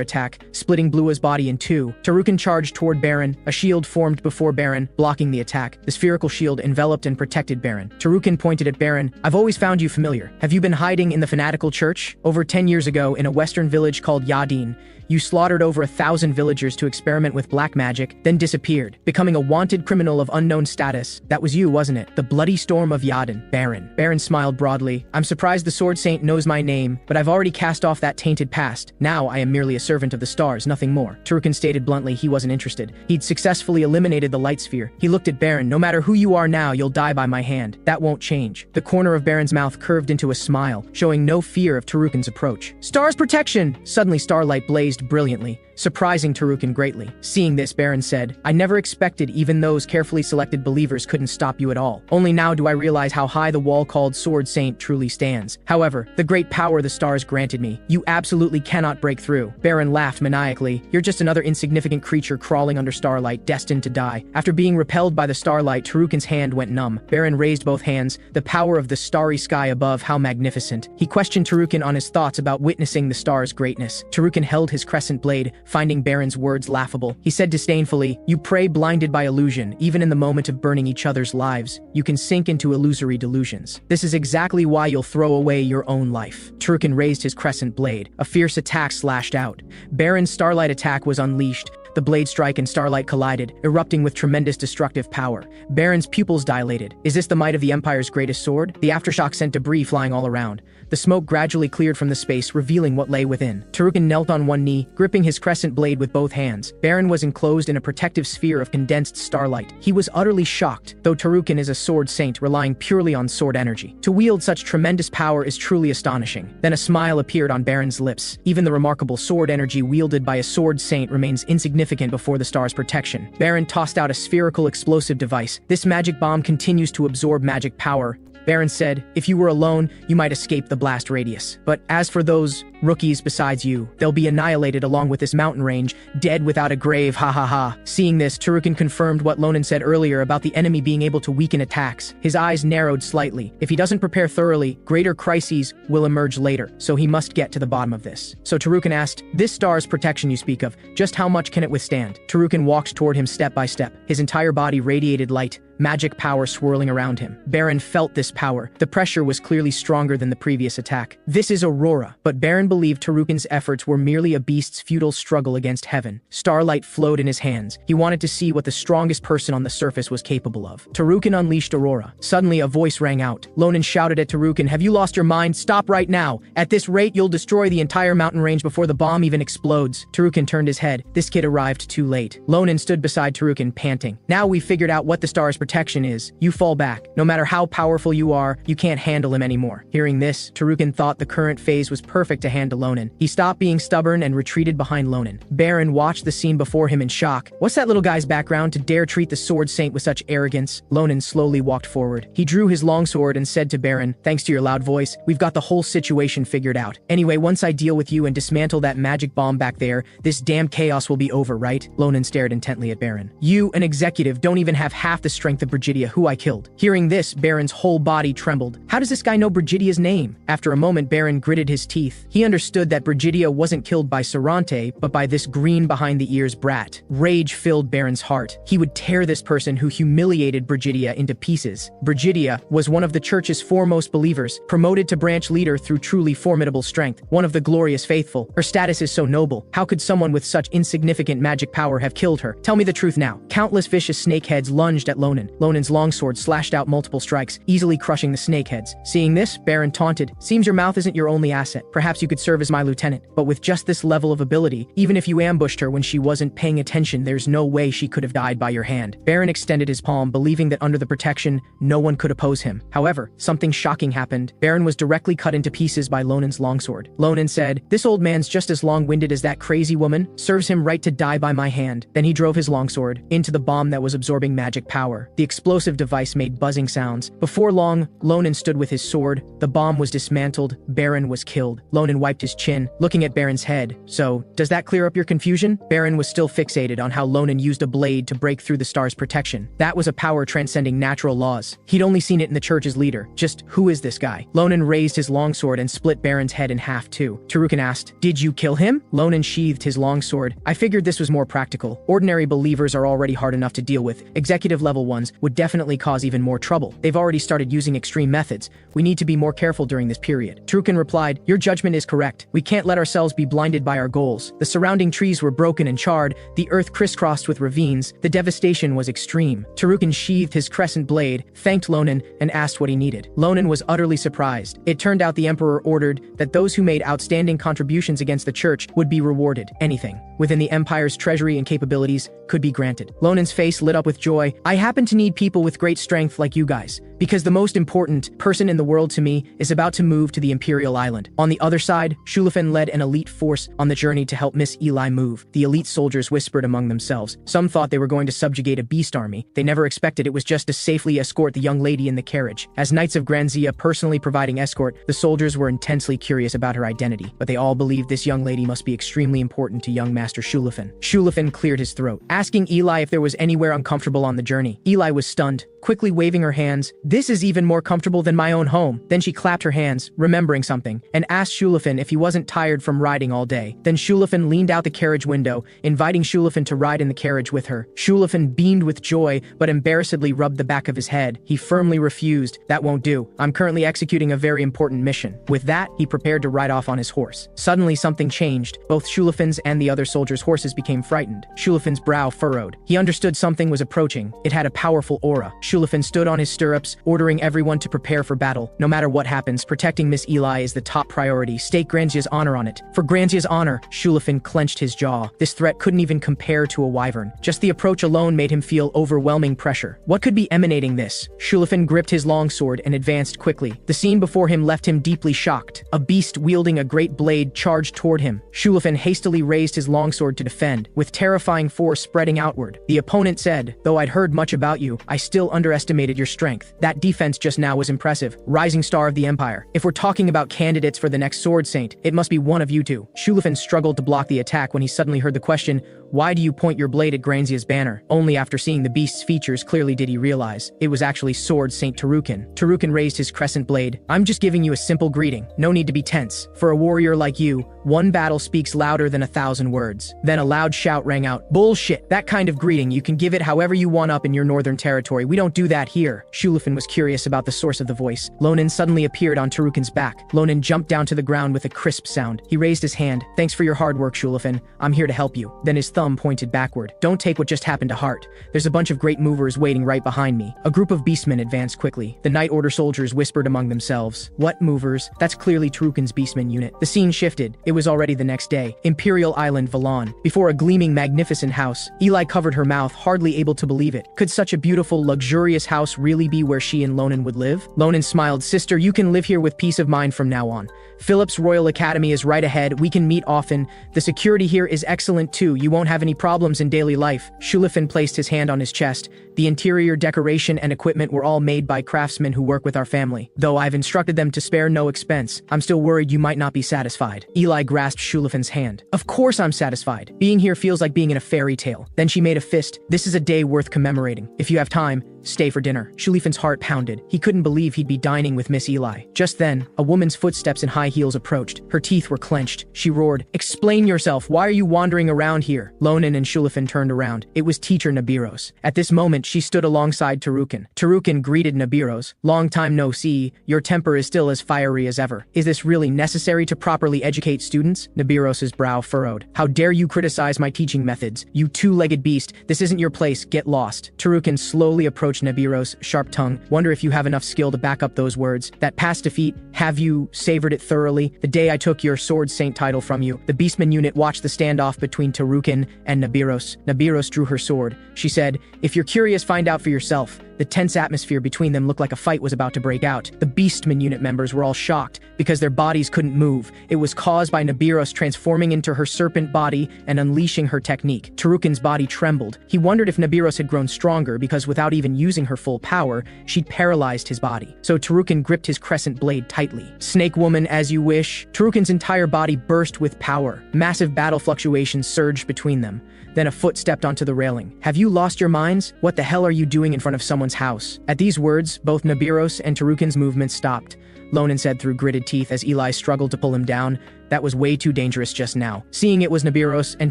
Speaker 1: attack, splitting Bluwa's body in two. Tarukin charged toward Baron. A shield formed before Baron, blocking the attack. The spherical shield enveloped and protected Baron. Tarukin pointed at Baron. I've always found you familiar. Have you been hiding in the fanatical church? Over 10 years ago, in a western village called Yadin, you slaughtered over 1,000 villagers to experiment with black magic, then disappeared, becoming a wanted criminal of unknown status. That was you, wasn't it? The bloody storm of Yadin. Baron. Baron smiled broadly. I'm surprised the Sword Saint knows my name, but I've already cast off that tainted past. Now I am merely a servant of the stars, nothing more. Tarukin stated bluntly he wasn't interested. He'd successfully eliminated the light sphere. He looked at Baron. No matter who you are now, you'll die by my hand. That won't change. The corner of Baron's mouth curved into a smile, showing no fear of Tarukin's approach. Stars protection! Suddenly starlight blazed brilliantly, surprising Tarukin greatly. Seeing this, Baron said, I never expected even those carefully selected believers couldn't stop you at all. Only now do I realize how high the wall called Sword Saint truly stands. However, the great power the stars granted me, you absolutely cannot break through. Baron laughed maniacally. You're just another insignificant creature crawling under starlight, destined to die. After being repelled by the starlight, Tarukin's hand went numb. Baron raised both hands. The power of the starry sky above, how magnificent. He questioned Tarukin on his thoughts about witnessing the star's greatness. Tarukin held his crescent blade, finding Baron's words laughable. He said disdainfully, you prey blinded by illusion. Even in the moment of burning each other's lives, you can sink into illusory delusions. This is exactly why you'll throw away your own life. Tarukin raised his crescent blade. A fierce attack slashed out. Baron's starlight attack was unleashed. The blade strike and starlight collided, erupting with tremendous destructive power. Baron's pupils dilated. Is this the might of the Empire's greatest sword? The aftershock sent debris flying all around. The smoke gradually cleared from the space, revealing what lay within. Tarukin knelt on one knee, gripping his crescent blade with both hands. Baron was enclosed in a protective sphere of condensed starlight. He was utterly shocked, though Tarukin is a sword saint relying purely on sword energy. To wield such tremendous power is truly astonishing. Then a smile appeared on Baron's lips. Even the remarkable sword energy wielded by a sword saint remains insignificant before the star's protection. Baron tossed out a spherical explosive device. This magic bomb continues to absorb magic power, Baron said, if you were alone, you might escape the blast radius. But as for those rookies besides you, they'll be annihilated along with this mountain range, dead without a grave, ha ha ha. Seeing this, Tarukin confirmed what Ronan said earlier about the enemy being able to weaken attacks. His eyes narrowed slightly. If he doesn't prepare thoroughly, greater crises will emerge later, so he must get to the bottom of this. So Tarukin asked, this star's protection you speak of, just how much can it withstand? Tarukin walked toward him step by step. His entire body radiated light, magic power swirling around him. Baron felt this power. The pressure was clearly stronger than the previous attack. This is Aurora, but Baron believed Tarukin's efforts were merely a beast's futile struggle against heaven. Starlight flowed in his hands. He wanted to see what the strongest person on the surface was capable of. Tarukin unleashed Aurora. Suddenly, a voice rang out. Ronan shouted at Tarukin, have you lost your mind? Stop right now. At this rate, you'll destroy the entire mountain range before the bomb even explodes. Tarukin turned his head. This kid arrived too late. Ronan stood beside Tarukin, panting. Now we've figured out what the star's protection is. You fall back. No matter how powerful you are, you can't handle him anymore. Hearing this, Tarukin thought the current phase was perfect to handle Ronan. He stopped being stubborn and retreated behind Ronan. Baron watched the scene before him in shock. What's that little guy's background to dare treat the sword saint with such arrogance? Ronan slowly walked forward. He drew his longsword and said to Baron, thanks to your loud voice, we've got the whole situation figured out. Anyway, once I deal with you and dismantle that magic bomb back there, this damn chaos will be over, right? Ronan stared intently at Baron. You, an executive, don't even have half the strength of Brigidia, who I killed. Hearing this, Baron's whole body trembled. How does this guy know Brigidia's name? After a moment, Baron gritted his teeth. He understood that Brigidia wasn't killed by Sarante, but by this green behind-the-ears brat. Rage filled Baron's heart. He would tear this person who humiliated Brigidia into pieces. Brigidia was one of the church's foremost believers, promoted to branch leader through truly formidable strength, one of the glorious faithful. Her status is so noble. How could someone with such insignificant magic power have killed her? Tell me the truth now. Countless vicious snakeheads lunged at Ronan. Ronan's longsword slashed out multiple strikes, easily crushing the snakeheads. Seeing this, Baron taunted, seems your mouth isn't your only asset. Perhaps you could serve as my lieutenant. But with just this level of ability, even if you ambushed her when she wasn't paying attention, there's no way she could have died by your hand. Baron extended his palm, believing that under the protection, no one could oppose him. However, something shocking happened. Baron was directly cut into pieces by Ronan's longsword. Ronan said, this old man's just as long-winded as that crazy woman. Serves him right to die by my hand. Then he drove his longsword into the bomb that was absorbing magic power. The explosive device made buzzing sounds. Before long, Ronan stood with his sword. The bomb was dismantled. Baron was killed. Ronan wiped his chin, looking at Baron's head. So, does that clear up your confusion? Baron was still fixated on how Ronan used a blade to break through the star's protection. That was a power transcending natural laws. He'd only seen it in the church's leader. Just, who is this guy? Ronan raised his longsword and split Baron's head in half too. Tarukin asked, did you kill him? Ronan sheathed his longsword. I figured this was more practical. Ordinary believers are already hard enough to deal with. Executive level ones would definitely cause even more trouble. They've already started using extreme methods. We need to be more careful during this period. Tarukin replied, your judgment is correct. We can't let ourselves be blinded by our goals. The surrounding trees were broken and charred, the earth crisscrossed with ravines, the devastation was extreme. Tarukin sheathed his crescent blade, thanked Ronan, and asked what he needed. Ronan was utterly surprised. It turned out the Emperor ordered that those who made outstanding contributions against the church would be rewarded. Anything within the Empire's treasury and capabilities could be granted. Ronan's face lit up with joy. I happen to need people with great strength like you guys, because the most important person in the world to me is about to move to the Imperial Island. On the other side, Shulafin led an elite force on the journey to help Miss Eli move. The elite soldiers whispered among themselves. Some thought they were going to subjugate a beast army. They never expected it was just to safely escort the young lady in the carriage. As Knights of Granzia personally providing escort, the soldiers were intensely curious about her identity, but they all believed this young lady must be extremely important to young Master Shulafin. Shulafin cleared his throat, asking Eli if there was anywhere uncomfortable on the journey. Eli was stunned, quickly waving her hands. This is even more comfortable than my own home. Then she clapped her hands, remembering something, and asked Shulafin if he wasn't tired from riding all day. Then Shulafin leaned out the carriage window, inviting Shulafin to ride in the carriage with her. Shulafin beamed with joy, but embarrassedly rubbed the back of his head. He firmly refused. That won't do. I'm currently executing a very important mission. With that, he prepared to ride off on his horse. Suddenly something changed. Both Shulafin's and the other soldiers' horses became frightened. Shulafin's brow furrowed. He understood something was approaching. It had a powerful aura. Shulafin stood on his stirrups, ordering everyone to prepare for battle. No matter what happens, protecting Miss Eli is the top priority. Stake Granzia's honor on it. For Granzia's honor, Shulafin clenched his jaw. This threat couldn't even compare to a wyvern. Just the approach alone made him feel overwhelming pressure. What could be emanating this? Shulafin gripped his longsword and advanced quickly. The scene before him left him deeply shocked. A beast wielding a great blade charged toward him. Shulafin hastily raised his longsword to defend, with terrifying force spreading outward. The opponent said, though I'd heard much about you, I still underestimated your strength. That That defense just now was impressive. Rising star of the Empire. If we're talking about candidates for the next Sword Saint, it must be one of you two. Shulafin struggled to block the attack when he suddenly heard the question, "Why do you point your blade at Granzia's banner?" Only after seeing the beast's features clearly did he realize it was actually Sword Saint Tarukin. Tarukin raised his crescent blade. "I'm just giving you a simple greeting. No need to be tense. For a warrior like you, one battle speaks louder than 1,000 words." Then a loud shout rang out. "Bullshit! That kind of greeting, you can give it however you want up in your northern territory. We don't do that here." Shulafin was curious about the source of the voice. Ronan suddenly appeared on Tarukin's back. Ronan jumped down to the ground with a crisp sound. He raised his hand. "Thanks for your hard work, Shulafin. I'm here to help you." Then his thumb pointed backward. "Don't take what just happened to heart. There's a bunch of great movers waiting right behind me." A group of beastmen advanced quickly. The Night Order soldiers whispered among themselves. "What movers? That's clearly Tarukin's beastman unit." The scene shifted. It was already the next day. Imperial Island, Valon. Before a gleaming, magnificent house. Eli covered her mouth, hardly able to believe it. Could such a beautiful, luxurious house really be where she and Ronan would live? Ronan smiled. "Sister, you can live here with peace of mind from now on. Phillips Royal Academy is right ahead. We can meet often. The security here is excellent too. You won't have any problems in daily life." Shulafin placed his hand on his chest. "The interior decoration and equipment were all made by craftsmen who work with our family. Though I've instructed them to spare no expense, I'm still worried you might not be satisfied." Eli grasped Shulafin's hand. "Of course I'm satisfied. Being here feels like being in a fairy tale." Then she made a fist. "This is a day worth commemorating. If you have time, stay for dinner." Shulifin's heart pounded. He couldn't believe he'd be dining with Miss Eli. Just then, a woman's footsteps in high heels approached. Her teeth were clenched. She roared, "Explain yourself. Why are you wandering around here?" Ronan and Shulafin turned around. It was teacher Nabiros. At this moment, she stood alongside Tarukin. Tarukin greeted Nabiros. "Long time no see. Your temper is still as fiery as ever. Is this really necessary to properly educate students?" Nabiros's brow furrowed. "How dare you criticize my teaching methods? You two-legged beast. This isn't your place. Get lost." Tarukin slowly approached Nabiros, sharp tongue. "Wonder if you have enough skill to back up those words. That past defeat, have you savored it thoroughly? The day I took your Sword Saint title from you." The Beastman unit watched the standoff between Tarukin and Nabiros. Nabiros drew her sword. She said, "If you're curious, find out for yourself." The tense atmosphere between them looked like a fight was about to break out. The Beastman unit members were all shocked because their bodies couldn't move. It was caused by Nabiros transforming into her serpent body and unleashing her technique. Tarukin's body trembled. He wondered if Nabiros had grown stronger because without even using her full power, she'd paralyzed his body. So Tarukin gripped his crescent blade tightly. "Snake woman, as you wish." Tarukin's entire body burst with power. Massive battle fluctuations surged between them. Then a foot stepped onto the railing. "Have you lost your minds? What the hell are you doing in front of someone's house?" At these words, both Nabiros and Tarukin's movements stopped. Ronan said through gritted teeth as Eli struggled to pull him down, "That was way too dangerous just now." Seeing it was Nabiros and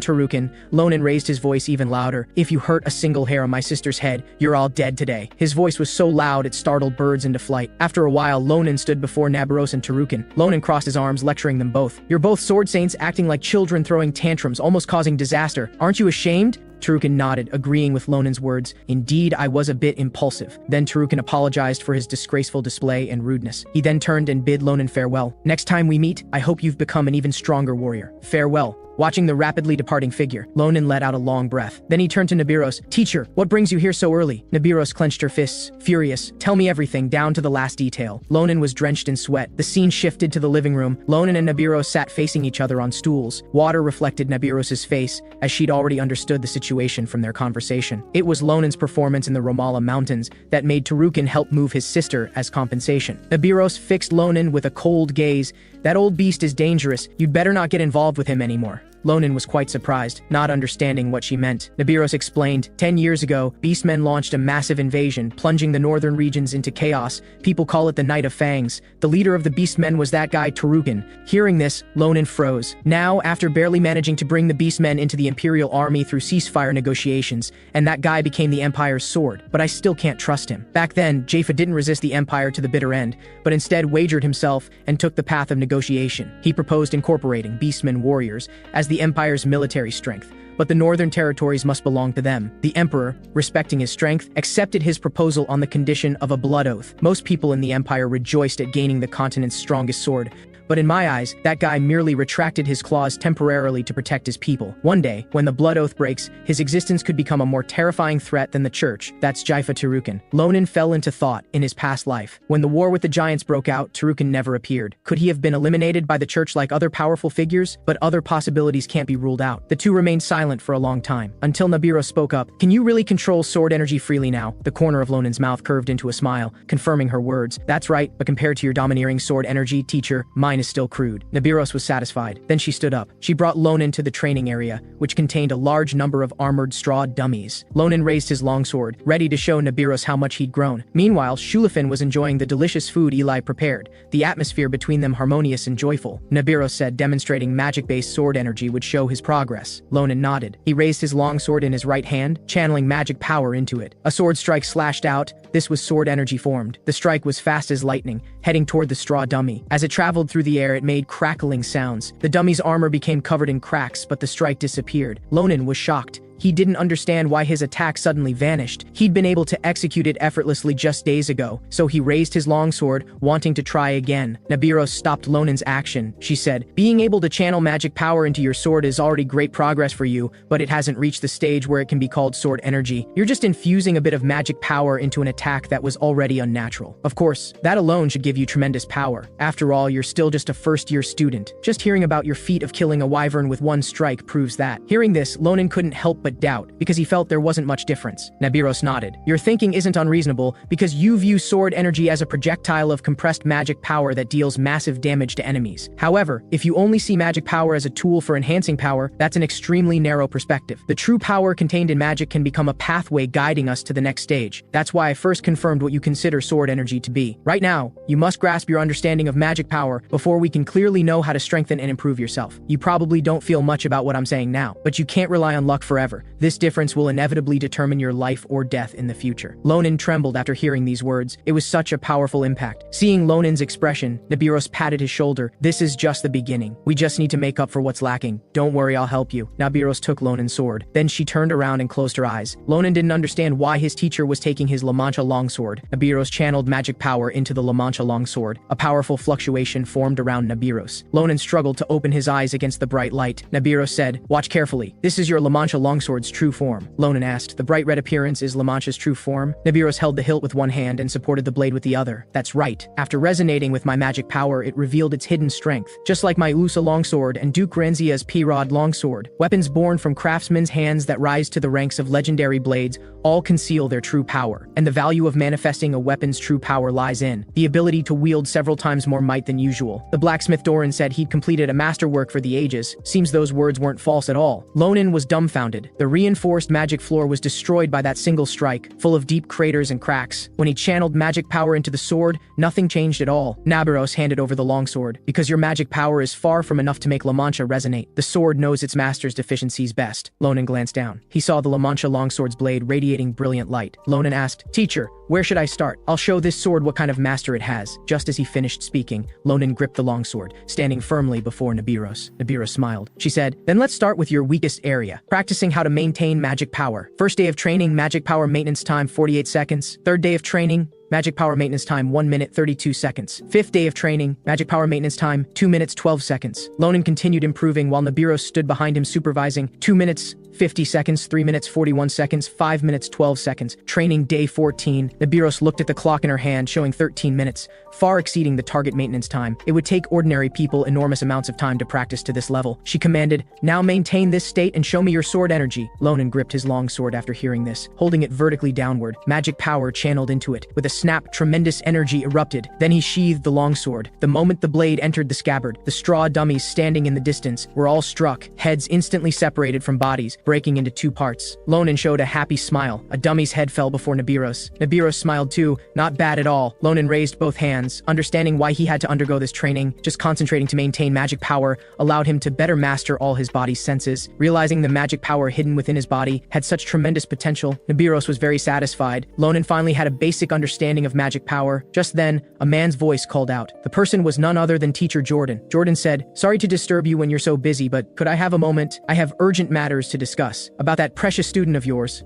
Speaker 1: Tarukin, Ronan raised his voice even louder. "If you hurt a single hair on my sister's head, you're all dead today." His voice was so loud it startled birds into flight. After a while, Ronan stood before Nabiros and Tarukin. Ronan crossed his arms, lecturing them both. "You're both sword saints acting like children throwing tantrums, almost causing disaster. Aren't you ashamed?" Tarukin nodded, agreeing with Ronan's words. "Indeed, I was a bit impulsive." Then Tarukin apologized for his disgraceful display and rudeness. He then turned and bid Ronan farewell. "Next time we meet, I hope you've become an even stronger warrior. Farewell." Watching the rapidly departing figure, Ronan let out a long breath. Then he turned to Nabiros. "Teacher, what brings you here so early?" Nabiros clenched her fists, furious. "Tell me everything, down to the last detail." Ronan was drenched in sweat. The scene shifted to the living room. Ronan and Nabiros sat facing each other on stools. Water reflected Nabiros's face, as she'd already understood the situation from their conversation. It was Ronan's performance in the Romala Mountains that made Tarukin help move his sister as compensation. Nabiros fixed Ronan with a cold gaze. "That old beast is dangerous. You'd better not get involved with him anymore." Ronan was quite surprised, not understanding what she meant. Nabiros explained, 10 years ago, Beastmen launched a massive invasion, plunging the northern regions into chaos. People call it the Night of Fangs. The leader of the Beastmen was that guy Tarukin." Hearing this, Ronan froze. Now, after barely managing to bring the Beastmen into the Imperial army through ceasefire negotiations, and that guy became the Empire's sword. But I still can't trust him. Back then, Jaffa didn't resist the Empire to the bitter end, but instead wagered himself and took the path of negotiation. He proposed incorporating Beastmen warriors as the Empire's military strength, but the northern territories must belong to them. The Emperor, respecting his strength, accepted his proposal on the condition of a blood oath. Most people in the Empire rejoiced at gaining the continent's strongest sword, but in my eyes, that guy merely retracted his claws temporarily to protect his people. One day, when the blood oath breaks, his existence could become a more terrifying threat than the church. That's Jaifa Tarukan. Ronan fell into thought in his past life. When the war with the giants broke out, Tarukan never appeared. Could he have been eliminated by the church like other powerful figures? But other possibilities can't be ruled out. The two remained silent for a long time, until Nabiros spoke up. Can you really control sword energy freely now? The corner of Ronan's mouth curved into a smile, confirming her words. That's right, but compared to your domineering sword energy, teacher, mine is still crude. Nabiros was satisfied. Then she stood up. She brought Ronan to the training area, which contained a large number of armored straw dummies. Ronan raised his longsword, ready to show Nabiros how much he'd grown. Meanwhile, Shulafin was enjoying the delicious food Eli prepared, the atmosphere between them harmonious and joyful. Nabiros said demonstrating magic-based sword energy would show his progress. Ronan nodded. He raised his longsword in his right hand, channeling magic power into it. A sword strike slashed out. This was sword energy formed. The strike was fast as lightning, heading toward the straw dummy. As it traveled through the air, it made crackling sounds. The dummy's armor became covered in cracks, but the strike disappeared. Ronan was shocked. He didn't understand why his attack suddenly vanished. He'd been able to execute it effortlessly just days ago, so he raised his longsword, wanting to try again. Nabiros stopped Ronan's action. She said, being able to channel magic power into your sword is already great progress for you, but it hasn't reached the stage where it can be called sword energy. You're just infusing a bit of magic power into an attack that was already unnatural. Of course, that alone should give you tremendous power. After all, you're still just a first-year student. Just hearing about your feat of killing a wyvern with one strike proves that. Hearing this, Ronan couldn't help but doubt, because he felt there wasn't much difference. Nabiros nodded. Your thinking isn't unreasonable, because you view sword energy as a projectile of compressed magic power that deals massive damage to enemies. However, if you only see magic power as a tool for enhancing power, that's an extremely narrow perspective. The true power contained in magic can become a pathway guiding us to the next stage. That's why I first confirmed what you consider sword energy to be. Right now, you must grasp your understanding of magic power before we can clearly know how to strengthen and improve yourself. You probably don't feel much about what I'm saying now, but you can't rely on luck forever. This difference will inevitably determine your life or death in the future. Ronan trembled after hearing these words. It was such a powerful impact. Seeing Ronan's expression, Nabiros patted his shoulder. This is just the beginning. We just need to make up for what's lacking. Don't worry, I'll help you. Nabiros took Ronan's sword. Then she turned around and closed her eyes. Ronan didn't understand why his teacher was taking his La Mancha longsword. Nabiros channeled magic power into the La Mancha longsword. A powerful fluctuation formed around Nabiros. Ronan struggled to open his eyes against the bright light. Nabiros said, watch carefully. This is your La Mancha longsword's true form. Ronan asked, the bright red appearance is La Mancha's true form? Nabiros held the hilt with one hand and supported the blade with the other. That's right. After resonating with my magic power, it revealed its hidden strength. Just like my Usa longsword and Duke Renzia's P-Rod longsword, weapons born from craftsmen's hands that rise to the ranks of legendary blades all conceal their true power. And the value of manifesting a weapon's true power lies in the ability to wield several times more might than usual. The blacksmith Doran said he'd completed a masterwork for the ages. Seems those words weren't false at all. Ronan was dumbfounded. The reinforced magic floor was destroyed by that single strike, full of deep craters and cracks. When he channeled magic power into the sword, nothing changed at all. Nabiros handed over the longsword. Because your magic power is far from enough to make La Mancha resonate. The sword knows its master's deficiencies best. Ronan glanced down. He saw the La Mancha longsword's blade radiating brilliant light. Ronan asked, teacher, where should I start? I'll show this sword what kind of master it has. Just as he finished speaking, Ronan gripped the longsword, standing firmly before Nabiros. Nabiros smiled. She said, then let's start with your weakest area, practicing how to maintain magic power. First day of training, magic power maintenance time 48 seconds. Third day of training, magic power maintenance time 1 minute 32 seconds. Fifth day of training, magic power maintenance time 2 minutes 12 seconds. Ronan continued improving while Nabiros stood behind him supervising. 2 minutes 50 seconds, 3 minutes 41 seconds, 5 minutes 12 seconds. Training day 14. Nabiros looked at the clock in her hand, showing 13 minutes, far exceeding the target maintenance time. It would take ordinary people enormous amounts of time to practice to this level. She commanded, now maintain this state and show me your sword energy. Ronan gripped his long sword after hearing this, holding it vertically downward. Magic power channeled into it. With a snap, tremendous energy erupted. Then he sheathed the longsword. The moment the blade entered the scabbard, the straw dummies standing in the distance were all struck, heads instantly separated from bodies, breaking into two parts. Ronan showed a happy smile. A dummy's head fell before Nabiros. Nabiros smiled too. Not bad at all. Ronan raised both hands, understanding why he had to undergo this training. Just concentrating to maintain magic power allowed him to better master all his body's senses. Realizing the magic power hidden within his body had such tremendous potential, Nabiros was very satisfied. Ronan finally had a basic understanding of magic power. Just then, a man's voice called out. The person was none other than Teacher Jordan. Jordan said, sorry to disturb you when you're so busy, but could I have a moment? I have urgent matters to discuss about that precious student of yours.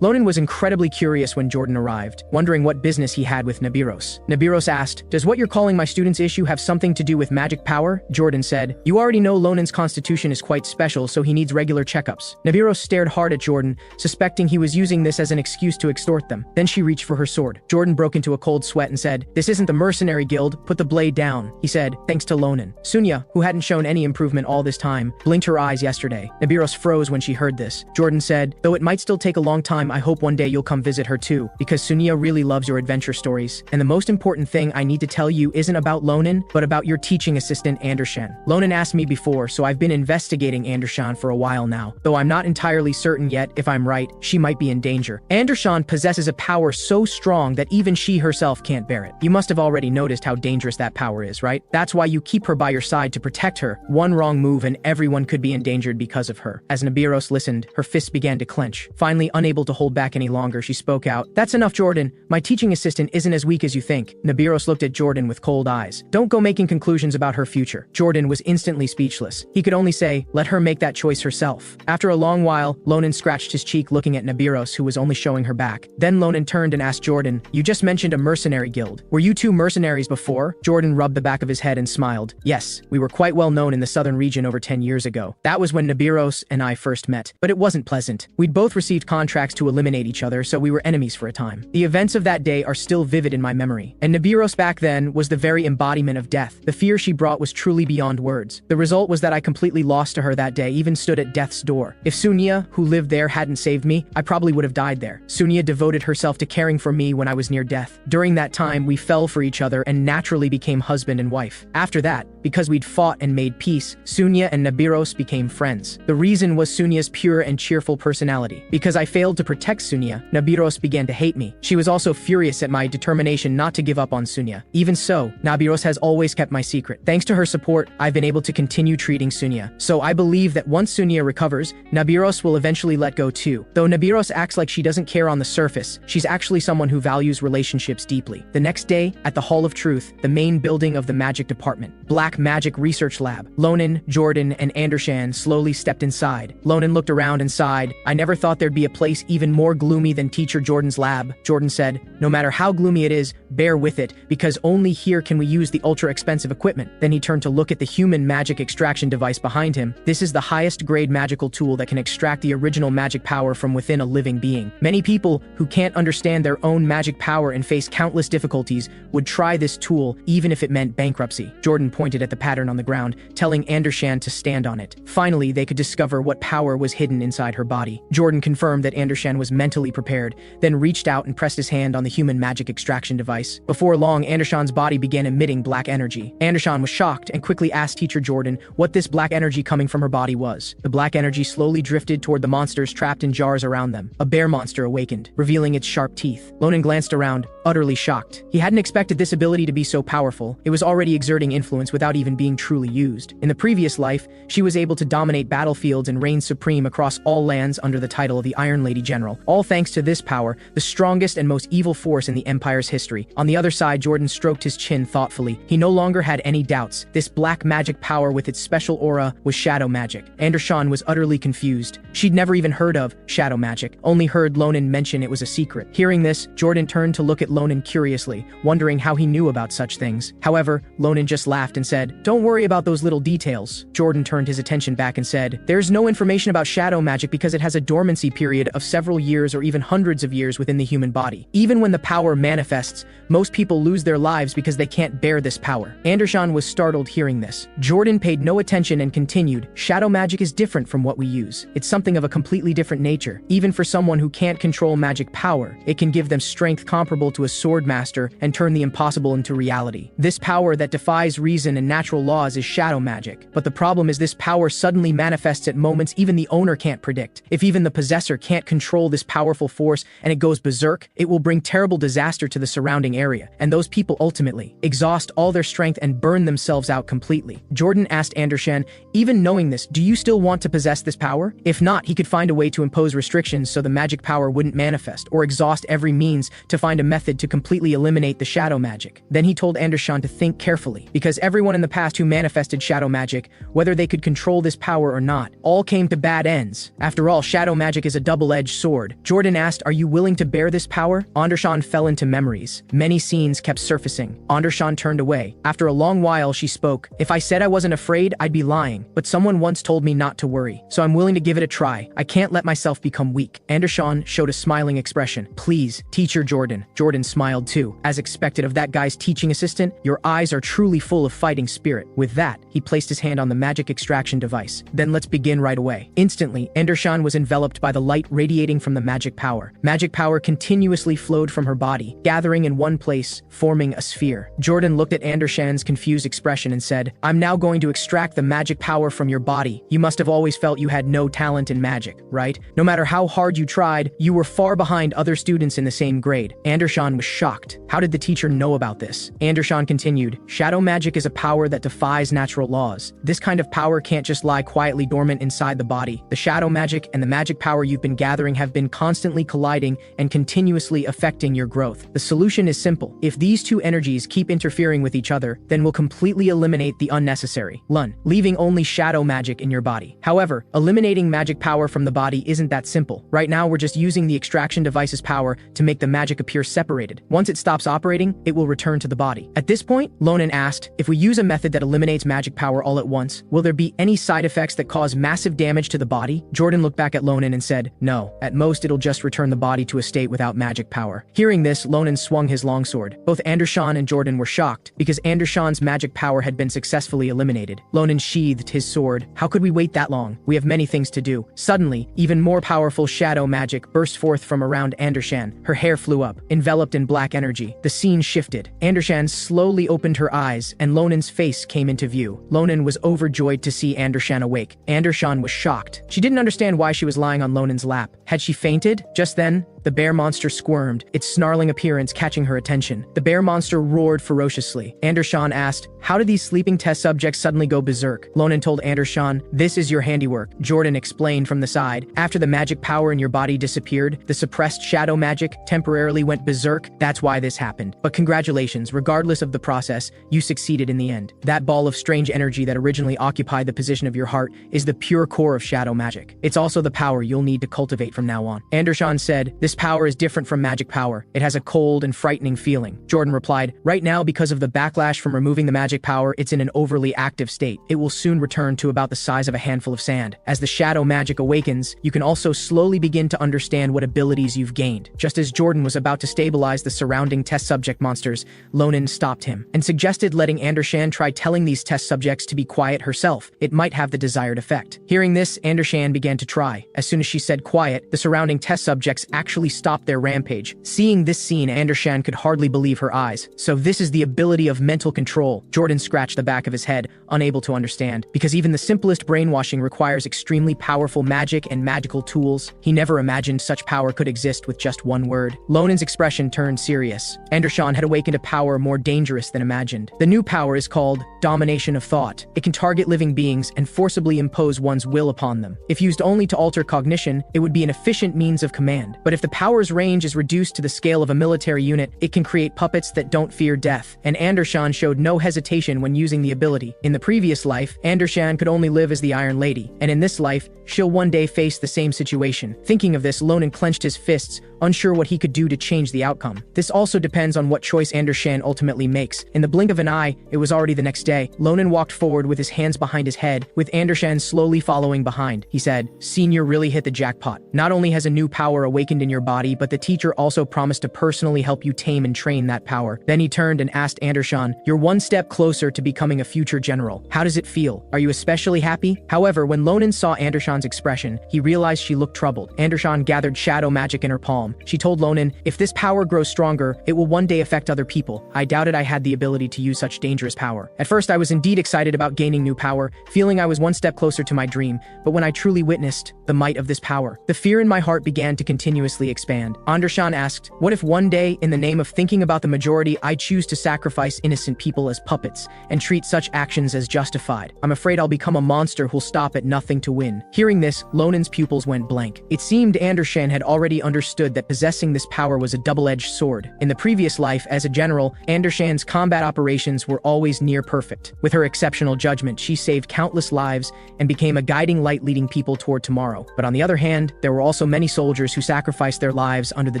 Speaker 1: Ronan was incredibly curious when Jordan arrived, wondering what business he had with Nabiros. Nabiros asked, "Does what you're calling my student's issue have something to do with magic power?" Jordan said, "You already know Ronan's constitution is quite special, so he needs regular checkups." Nabiros stared hard at Jordan, suspecting he was using this as an excuse to extort them. Then she reached for her sword. Jordan broke into a cold sweat and said, "This isn't the mercenary guild, put the blade down," he said, thanks to Ronan. Sunya, who hadn't shown any improvement all this time, blinked her eyes yesterday. Nabiros froze when she heard this. Jordan said, "Though it might still take a long time, I hope one day you'll come visit her too, because Sunya really loves your adventure stories. And the most important thing I need to tell you isn't about Ronan, but about your teaching assistant Andershan. Ronan asked me before, so I've been investigating Andershan for a while now. Though I'm not entirely certain yet if I'm right, she might be in danger. Andershan possesses a power so strong that even she herself can't bear it. You must have already noticed how dangerous that power is, right? That's why you keep her by your side to protect her. One wrong move and everyone could be endangered because of her." As Nabiros listened, her fists began to clench. Finally, unable to hold back any longer, she spoke out, "That's enough, Jordan. My teaching assistant isn't as weak as you think." Nabiros looked at Jordan with cold eyes. "Don't go making conclusions about her future." Jordan was instantly speechless. He could only say, "Let her make that choice herself." After a long while, Ronan scratched his cheek looking at Nabiros, who was only showing her back. Then Ronan turned and asked Jordan, "You just mentioned a mercenary guild. Were you two mercenaries before?" Jordan rubbed the back of his head and smiled. "Yes, we were quite well known in the southern region over 10 years ago. That was when Nabiros and I first met. But it wasn't pleasant. We'd both received contracts to eliminate each other, so we were enemies for a time. The events of that day are still vivid in my memory. And Nabiros back then was the very embodiment of death. The fear she brought was truly beyond words. The result was that I completely lost to her that day, even stood at death's door. If Sunya, who lived there, hadn't saved me, I probably would have died there. Sunya devoted herself to caring for me when I was near death. During that time, we fell for each other and naturally became husband and wife. After that, because we'd fought and made peace, Sunya and Nabiros became friends. The reason was Sunya's pure and cheerful personality. Because I failed to protect Sunya, Nabiros began to hate me. She was also furious at my determination not to give up on Sunya. Even so, Nabiros has always kept my secret. Thanks to her support, I've been able to continue treating Sunya. So I believe that once Sunya recovers, Nabiros will eventually let go too. Though Nabiros acts like she doesn't care on the surface, she's actually someone who values relationships deeply." The next day, at the Hall of Truth, the main building of the magic department, Black Magic Research Lab, Ronan, Jordan, and Andershan slowly stepped inside. Ronan looked around and sighed. "I never thought there'd be a place even more gloomy than Teacher Jordan's lab." Jordan said, "No matter how gloomy it is, bear with it, because only here can we use the ultra-expensive equipment." Then he turned to look at the human magic extraction device behind him. This is the highest grade magical tool that can extract the original magic power from within a living being. Many people who can't understand their own magic power and face countless difficulties would try this tool even if it meant bankruptcy. Jordan pointed at the pattern on the ground, telling Andershan to stand on it. Finally, they could discover what power was hidden inside her body. Jordan confirmed that Andershan was mentally prepared, then reached out and pressed his hand on the human magic extraction device. Before long, Andershan's body began emitting black energy. Andershan was shocked and quickly asked Teacher Jordan what this black energy coming from her body was. The black energy slowly drifted toward the monsters trapped in jars around them. A bear monster awakened, revealing its sharp teeth. Ronan glanced around, utterly shocked. He hadn't expected this ability to be so powerful. It was already exerting influence without even being truly used. In the previous life, she was able to dominate battlefields and reign supreme across all lands under the title of the Iron Lady General. All thanks to this power, the strongest and most evil force in the Empire's history. On the other side, Jordan stroked his chin thoughtfully. He no longer had any doubts. This black magic power with its special aura was shadow magic. Andershan was utterly confused. She'd never even heard of shadow magic, only heard Ronan mention it was a secret. Hearing this, Jordan turned to look at Ronan curiously, wondering how he knew about such things. However, Ronan just laughed and said, "Don't worry about those little details." Jordan turned his attention back and said, "There's no information about shadow magic because it has a dormancy period of several years or even hundreds of years within the human body. Even when the power manifests, most people lose their lives because they can't bear this power." Andershan was startled hearing this. Jordan paid no attention and continued, "Shadow magic is different from what we use. It's something of a completely different nature. Even for someone who can't control magic power, it can give them strength comparable to a sword master and turn the impossible into reality. This power that defies reason and natural laws is shadow magic. But the problem is this power suddenly manifests at moments even the owner can't predict. If even the possessor can't control this powerful force and it goes berserk, it will bring terrible disaster to the surrounding area, and those people ultimately exhaust all their strength and burn themselves out completely." Jordan asked Andershan, "Even knowing this, do you still want to possess this power? If not, he could find a way to impose restrictions so the magic power wouldn't manifest, or exhaust every means to find a method to completely eliminate the shadow magic." Then he told Andershan to think carefully, because everyone in the past who manifested shadow magic, whether they could control this power or not, all came to bad ends. After all, shadow magic is a double-edged sword. Jordan asked, "Are you willing to bear this power?" Andershan fell into memories. Many scenes kept surfacing. Andershan turned away. After a long while, she spoke. "If I said I wasn't afraid, I'd be lying. But someone once told me not to worry. So I'm willing to give it a try. I can't let myself become weak." Andershan showed a smiling expression. "Please, teacher Jordan." Jordan smiled too. As expected of that guy's teaching assistant, "Your eyes are truly full of fighting spirit." With that, he placed his hand on the magic extraction device. "Then let's begin right away." Instantly, Andershan was enveloped by the light radiating from the magic power. Magic power continuously flowed from her body, gathering in one place, forming a sphere. Jordan looked at Andershan's confused expression and said, "I'm now going to extract the magic power from your body. You must have always felt you had no talent in magic, right? No matter how hard you tried, you were far behind other students in the same grade." Andershan was shocked. How did the teacher know about this? Andershan continued, "Shadow magic is a power that defies natural laws. This kind of power can't just lie quietly dormant inside the body. The shadow magic and the magic power you've been gathering have been constantly colliding and continuously affecting your growth. The solution is simple. If these two energies keep interfering with each other, then we'll completely eliminate the unnecessary Lun, leaving only shadow magic in your body. However, eliminating magic power from the body isn't that simple. Right now, we're just using the extraction device's power to make the magic appear separated. Once it stops operating, it will return to the body." At this point, Ronan asked, "If we use a method that eliminates magic power all at once, will there be any side effects that cause massive damage to the body?" Jordan looked back at Ronan and said, "No. At most, it'll just return the body to a state without magic power." Hearing this, Ronan swung his longsword. Both Andershan and Jordan were shocked, because Andershan's magic power had been successfully eliminated. Ronan sheathed his sword. "How could we wait that long? We have many things to do." Suddenly, even more powerful shadow magic burst forth from around Andershan. Her hair flew up, enveloped in black energy. The scene shifted. Andershan slowly opened her eyes, and Lonan's face came into view. Ronan was overjoyed to see Andershan awake. Andershan was shocked. She didn't understand why she was lying on Lonan's lap. Had she fainted? Just then, the bear monster squirmed, its snarling appearance catching her attention. The bear monster roared ferociously. Andershan asked, "How did these sleeping test subjects suddenly go berserk?" Ronan told Andershan, "This is your handiwork." Jordan explained from the side, "After the magic power in your body disappeared, the suppressed shadow magic temporarily went berserk. That's why this happened. But congratulations, regardless of the process, you succeeded in the end. That ball of strange energy that originally occupied the position of your heart is the pure core of shadow magic. It's also the power you'll need to cultivate from now on." Andershan said, "This power is different from magic power. It has a cold and frightening feeling." Jordan replied, "Right now, because of the backlash from removing the magic power, it's in an overly active state. It will soon return to about the size of a handful of sand. As the shadow magic awakens, you can also slowly begin to understand what abilities you've gained." Just as Jordan was about to stabilize the surrounding test subject monsters, Ronan stopped him and suggested letting Andershan try telling these test subjects to be quiet herself. It might have the desired effect. Hearing this, Andershan began to try. As soon as she said quiet, the surrounding test subjects actually stopped their rampage. Seeing this scene, Andershan could hardly believe her eyes. So this is the ability of mental control. Jordan scratched the back of his head, unable to understand. Because even the simplest brainwashing requires extremely powerful magic and magical tools. He never imagined such power could exist with just one word. Lonan's expression turned serious. Andershan had awakened a power more dangerous than imagined. The new power is called domination of thought. It can target living beings and forcibly impose one's will upon them. If used only to alter cognition, it would be an efficient means of command. But if the power's range is reduced to the scale of a military unit, it can create puppets that don't fear death. And Andershan showed no hesitation when using the ability. In the previous life, Andershan could only live as the Iron Lady. And in this life, she'll one day face the same situation. Thinking of this, Ronan clenched his fists, unsure what he could do to change the outcome. This also depends on what choice Andershan ultimately makes. In the blink of an eye, it was already the next day. Ronan walked forward with his hands behind his head, with Andershan slowly following behind. He said, "Senior really hit the jackpot. Not only has a new power awakened in your body, but the teacher also promised to personally help you tame and train that power." Then he turned and asked Andershan, "You're one step closer to becoming a future general. How does it feel? Are you especially happy?" However, when Ronan saw Andershan's expression, he realized she looked troubled. Andershan gathered shadow magic in her palm. She told Ronan, "If this power grows stronger, it will one day affect other people. I doubted I had the ability to use such dangerous power. At first, I was indeed excited about gaining new power, feeling I was one step closer to my dream, but when I truly witnessed the might of this power, the fear in my heart began to continuously dramatically expand. Andershan asked, what if one day, in the name of thinking about the majority, I choose to sacrifice innocent people as puppets and treat such actions as justified? I'm afraid I'll become a monster who'll stop at nothing to win. Hearing this, Lonan's pupils went blank. It seemed Andershan had already understood that possessing this power was a double-edged sword. In the previous life, as a general, Andershan's combat operations were always near perfect. With her exceptional judgment, she saved countless lives and became a guiding light leading people toward tomorrow. But on the other hand, there were also many soldiers who sacrificed their lives under the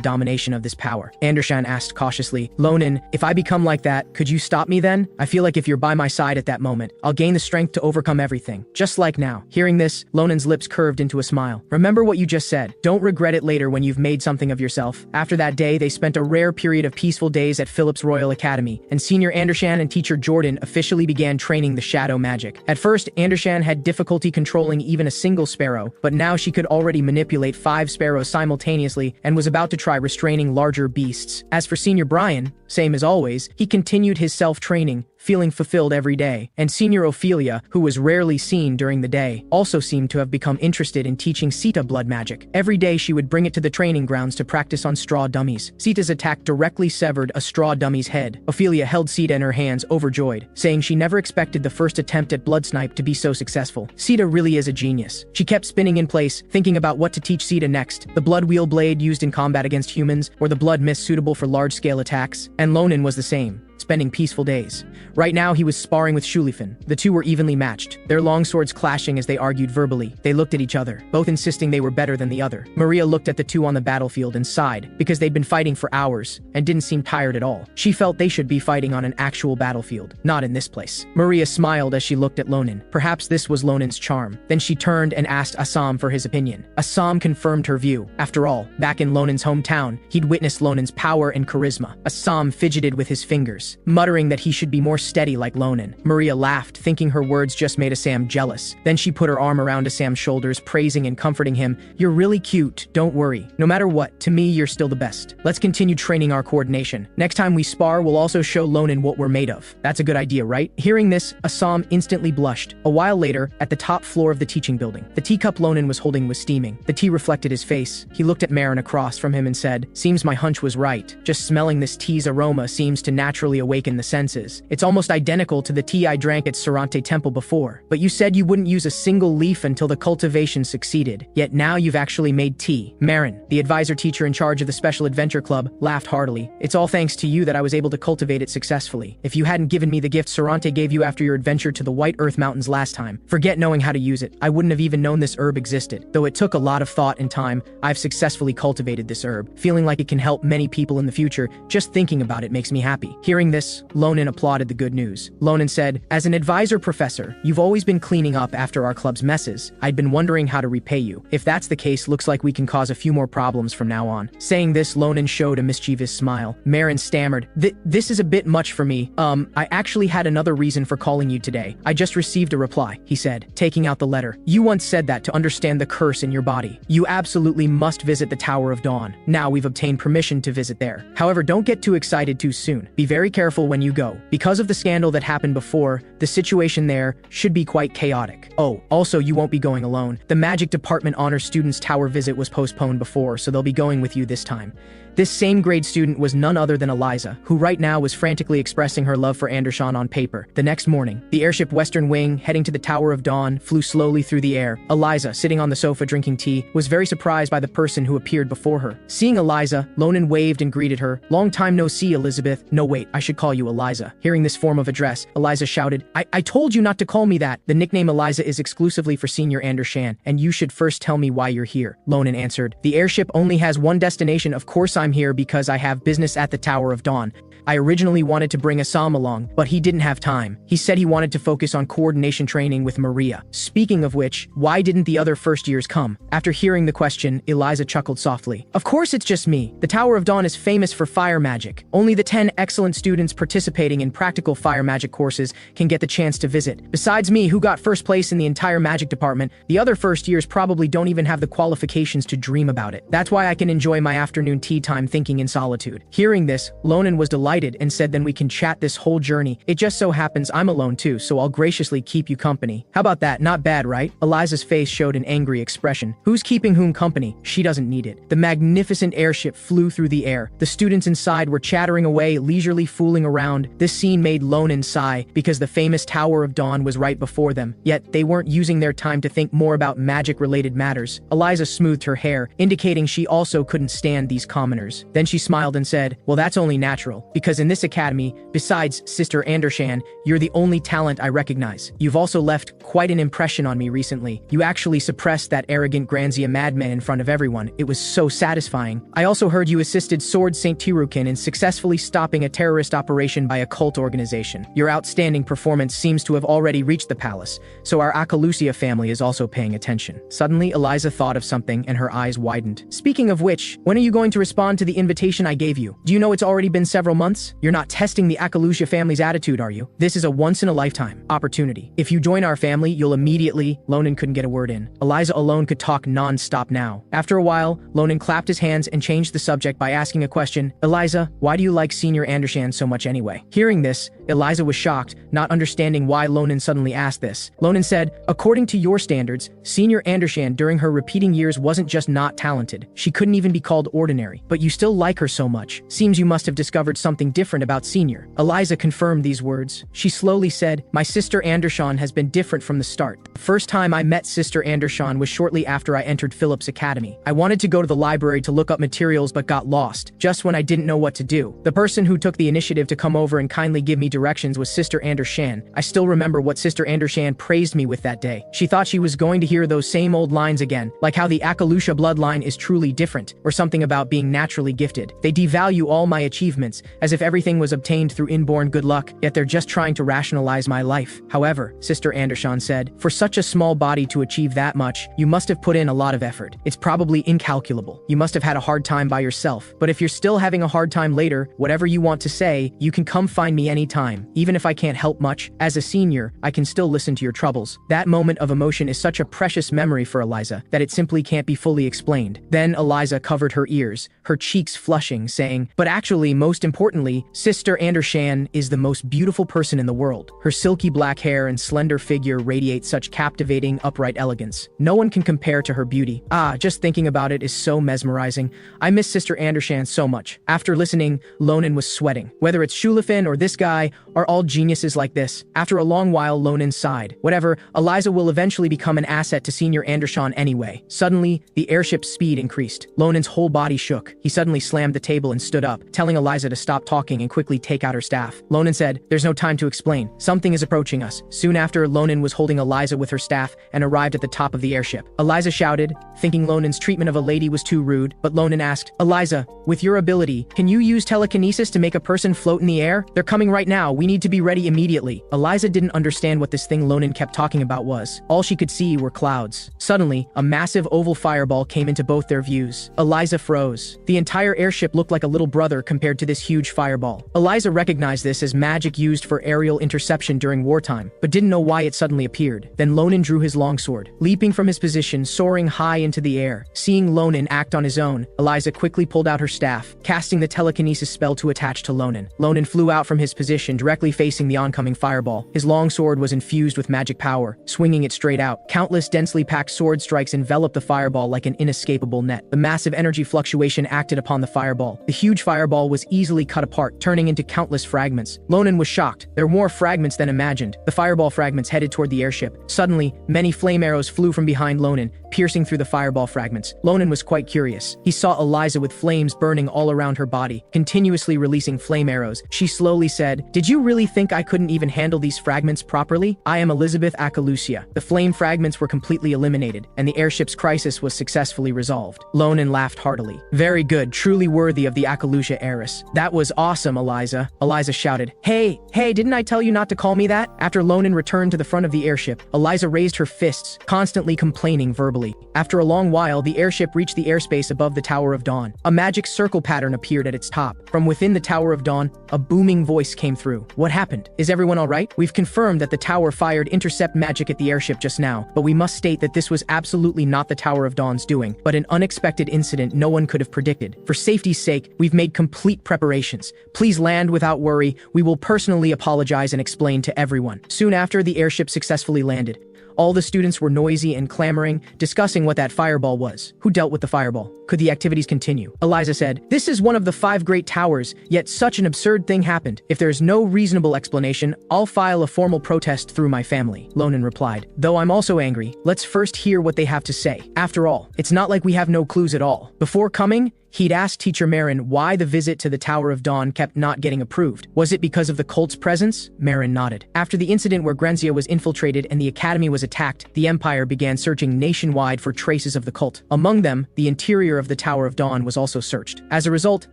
Speaker 1: domination of this power. Andershan asked cautiously, Lonan, if I become like that, could you stop me then? I feel like if you're by my side at that moment, I'll gain the strength to overcome everything, just like now. Hearing this, Lonan's lips curved into a smile. Remember what you just said. Don't regret it later when you've made something of yourself. After that day, they spent a rare period of peaceful days at Phillips Royal Academy, and Senior Andershan and teacher Jordan officially began training the shadow magic. At first, Andershan had difficulty controlling even a single sparrow, but now she could already manipulate 5 sparrows simultaneously and was about to try restraining larger beasts. As for Senior Brian, same as always, he continued his self-training, feeling fulfilled every day. And Senior Ophelia, who was rarely seen during the day, also seemed to have become interested in teaching Sita blood magic. Every day she would bring it to the training grounds to practice on straw dummies. Sita's attack directly severed a straw dummy's head. Ophelia held Sita in her hands, overjoyed, saying she never expected the first attempt at blood snipe to be so successful. Sita really is a genius. She kept spinning in place, thinking about what to teach Sita next. The blood wheel blade used in combat against humans, or the blood mist suitable for large-scale attacks. And Lonan was the same, spending peaceful days. Right now, he was sparring with Shulifin. The two were evenly matched, their long swords clashing as they argued verbally. They looked at each other, both insisting they were better than the other. Maria looked at the two on the battlefield and sighed, because they'd been fighting for hours and didn't seem tired at all. She felt they should be fighting on an actual battlefield, not in this place. Maria smiled as she looked at Lonan. Perhaps this was Lonan's charm. Then she turned and asked Assam for his opinion. Assam confirmed her view. After all, back in Lonan's hometown, he'd witnessed Lonan's power and charisma. Assam fidgeted with his fingers, muttering that he should be more steady like Lonan. Maria laughed, thinking her words just made Assam jealous. Then she put her arm around Assam's shoulders, praising and comforting him. You're really cute, don't worry. No matter what, to me, you're still the best. Let's continue training our coordination. Next time we spar, we'll also show Lonan what we're made of. That's a good idea, right? Hearing this, Assam instantly blushed. A while later, at the top floor of the teaching building, the teacup Lonan was holding was steaming. The tea reflected his face. He looked at Marin across from him and said, seems my hunch was right. Just smelling this tea's aroma seems to naturally awaken the senses. It's almost identical to the tea I drank at Sarante Temple before. But you said you wouldn't use a single leaf until the cultivation succeeded. Yet now you've actually made tea. Marin, the advisor teacher in charge of the Special Adventure Club, laughed heartily. It's all thanks to you that I was able to cultivate it successfully. If you hadn't given me the gift Sarante gave you after your adventure to the White Earth Mountains last time, forget knowing how to use it. I wouldn't have even known this herb existed. Though it took a lot of thought and time, I've successfully cultivated this herb, feeling like it can help many people in the future. Just thinking about it makes me happy. Hearing this, Lonan applauded the good news. Lonan said, as an advisor professor, you've always been cleaning up after our club's messes. I'd been wondering how to repay you. If that's the case, looks like we can cause a few more problems from now on. Saying this, Lonan showed a mischievous smile. Marin stammered, this is a bit much for me. I actually had another reason for calling you today. I just received a reply, he said, taking out the letter. You once said that to understand the curse in your body, you absolutely must visit the Tower of Dawn. Now we've obtained permission to visit there. However, don't get too excited too soon. Be very careful when you go. Because of the scandal that happened before, the situation there should be quite chaotic. Oh, also you won't be going alone. The Magic Department Honor Students Tower visit was postponed before, so they'll be going with you this time. This same grade student was none other than Eliza, who right now was frantically expressing her love for Andershan on paper. The next morning, the airship Western Wing, heading to the Tower of Dawn, flew slowly through the air. Eliza, sitting on the sofa drinking tea, was very surprised by the person who appeared before her. Seeing Eliza, Lonan waved and greeted her. Long time no see, Elizabeth. No wait, I should call you Eliza. Hearing this form of address, Eliza shouted, I told you not to call me that. The nickname Eliza is exclusively for Senior Andershan, and you should first tell me why you're here. Lonan answered, the airship only has one destination. Of course I'm here because I have business at the Tower of Dawn. I originally wanted to bring Assam along, but he didn't have time. He said he wanted to focus on coordination training with Maria. Speaking of which, why didn't the other first years come? After hearing the question, Eliza chuckled softly. Of course it's just me. The Tower of Dawn is famous for fire magic. Only the 10 excellent students participating in practical fire magic courses can get the chance to visit. Besides me, who got first place in the entire magic department, the other first years probably don't even have the qualifications to dream about it. That's why I can enjoy my afternoon tea time thinking in solitude. Hearing this, Lonan was delighted delighted and said then we can chat this whole journey. It just so happens I'm alone too, so I'll graciously keep you company. How about that? Not bad, right? Eliza's face showed an angry expression. Who's keeping whom company? She doesn't need it. The magnificent airship flew through the air. The students inside were chattering away, leisurely fooling around. This scene made Ronan sigh because the famous Tower of Dawn was right before them, yet they weren't using their time to think more about magic-related matters. Eliza smoothed her hair, indicating she also couldn't stand these commoners. Then she smiled and said, well, that's only natural, because in this academy, besides Sister Andershan, you're the only talent I recognize. You've also left quite an impression on me recently. You actually suppressed that arrogant Granzia madman in front of everyone. It was so satisfying. I also heard you assisted Sword St. Tirukin in successfully stopping a terrorist operation by a cult organization. Your outstanding performance seems to have already reached the palace, so our Akalusia family is also paying attention. Suddenly, Eliza thought of something and her eyes widened. Speaking of which, when are you going to respond to the invitation I gave you? Do you know it's already been several months? You're not testing the Akalusia family's attitude, are you? This is a once-in-a-lifetime opportunity. If you join our family, you'll immediately— Ronan couldn't get a word in. Eliza alone could talk non-stop now. After a while, Ronan clapped his hands and changed the subject by asking a question. Eliza, why do you like Senior Andershan so much anyway? Hearing this, Eliza was shocked, not understanding why Ronan suddenly asked this. Ronan said, according to your standards, Senior Andershan during her repeating years wasn't just not talented. She couldn't even be called ordinary. But you still like her so much. Seems you must have discovered something different about Senior. Eliza confirmed these words. She slowly said, my sister Andershan has been different from the start. The first time I met Sister Andershan was shortly after I entered Phillips Academy. I wanted to go to the library to look up materials but got lost, just when I didn't know what to do. The person who took the initiative to come over and kindly give me directions was Sister Andershan. I still remember what Sister Andershan praised me with that day. She thought she was going to hear those same old lines again, like how the Akalusha bloodline is truly different, or something about being naturally gifted. They devalue all my achievements, as if everything was obtained through inborn good luck, yet they're just trying to rationalize my life. However, Sister Andershan said, for such a small body to achieve that much, you must have put in a lot of effort. It's probably incalculable. You must have had a hard time by yourself. But if you're still having a hard time later, whatever you want to say, you can come find me anytime. Even if I can't help much, as a senior, I can still listen to your troubles. That moment of emotion is such a precious memory for Eliza that it simply can't be fully explained. Then Eliza covered her ears, her cheeks flushing, saying, but actually, most importantly, Sister Andershan is the most beautiful person in the world. Her silky black hair and slender figure radiate such captivating, upright elegance. No one can compare to her beauty. Just thinking about it is so mesmerizing. I miss Sister Andershan so much. After listening, Ronan was sweating. Whether it's Shulafin or this guy, are all geniuses like this? After a long while, Ronan sighed. Whatever, Eliza will eventually become an asset to Senior Andershan anyway. Suddenly, the airship's speed increased. Ronan's whole body shook. He suddenly slammed the table and stood up, telling Eliza to stop talking and quickly take out her staff. Ronan said, there's no time to explain. Something is approaching us. Soon after, Ronan was holding Eliza with her staff and arrived at the top of the airship. Eliza shouted, thinking Ronan's treatment of a lady was too rude, but Ronan asked, Eliza, with your ability, can you use telekinesis to make a person float in the air? They're coming right now. We need to be ready immediately. Eliza didn't understand what this thing Ronan kept talking about was. All she could see were clouds. Suddenly, a massive oval fireball came into both their views. Eliza froze. The entire airship looked like a little brother compared to this huge fireball. Eliza recognized this as magic used for aerial interception during wartime, but didn't know why it suddenly appeared. Then Ronan drew his longsword, leaping from his position, soaring high into the air. Seeing Ronan act on his own, Eliza quickly pulled out her staff, casting the telekinesis spell to attach to Ronan. Ronan flew out from his position, directly facing the oncoming fireball. His longsword was infused with magic power, swinging it straight out. Countless densely packed sword strikes enveloped the fireball like an inescapable net. The massive energy fluctuation acted upon the fireball. The huge fireball was easily cut apart, turning into countless fragments. Ronan was shocked. There were more fragments than imagined. The fireball fragments headed toward the airship. Suddenly, many flame arrows flew from behind Ronan, piercing through the fireball fragments. Ronan was quite curious. He saw Eliza with flames burning all around her body, continuously releasing flame arrows. She slowly said, did you really think I couldn't even handle these fragments properly? I am Elizabeth Akalusia. The flame fragments were completely eliminated, and the airship's crisis was successfully resolved. Ronan laughed heartily. Very good, truly worthy of the Akalusia heiress. That was awesome, Eliza. Eliza shouted, hey, didn't I tell you not to call me that? After Ronan returned to the front of the airship, Eliza raised her fists, constantly complaining verbally. After a long while, the airship reached the airspace above the Tower of Dawn. A magic circle pattern appeared at its top. From within the Tower of Dawn, a booming voice came through. through. What happened? Is everyone alright? We've confirmed that the tower fired intercept magic at the airship just now, but we must state that this was absolutely not the Tower of Dawn's doing, but an unexpected incident no one could have predicted. For safety's sake, we've made complete preparations. Please land without worry. We will personally apologize and explain to everyone. Soon after, the airship successfully landed. All the students were noisy and clamoring, discussing what that fireball was. Who dealt with the fireball? Could the activities continue? Eliza said, "This is one of the 5 great towers, yet such an absurd thing happened. If there's no reasonable explanation, I'll file a formal protest through my family." Ronan replied, "Though I'm also angry, let's first hear what they have to say. After all, it's not like we have no clues at all." Before coming, he'd asked Teacher Marin why the visit to the Tower of Dawn kept not getting approved. Was it because of the cult's presence? Marin nodded. After the incident where Grenzia was infiltrated and the academy was attacked, the Empire began searching nationwide for traces of the cult. Among them, the interior of the Tower of Dawn was also searched. As a result,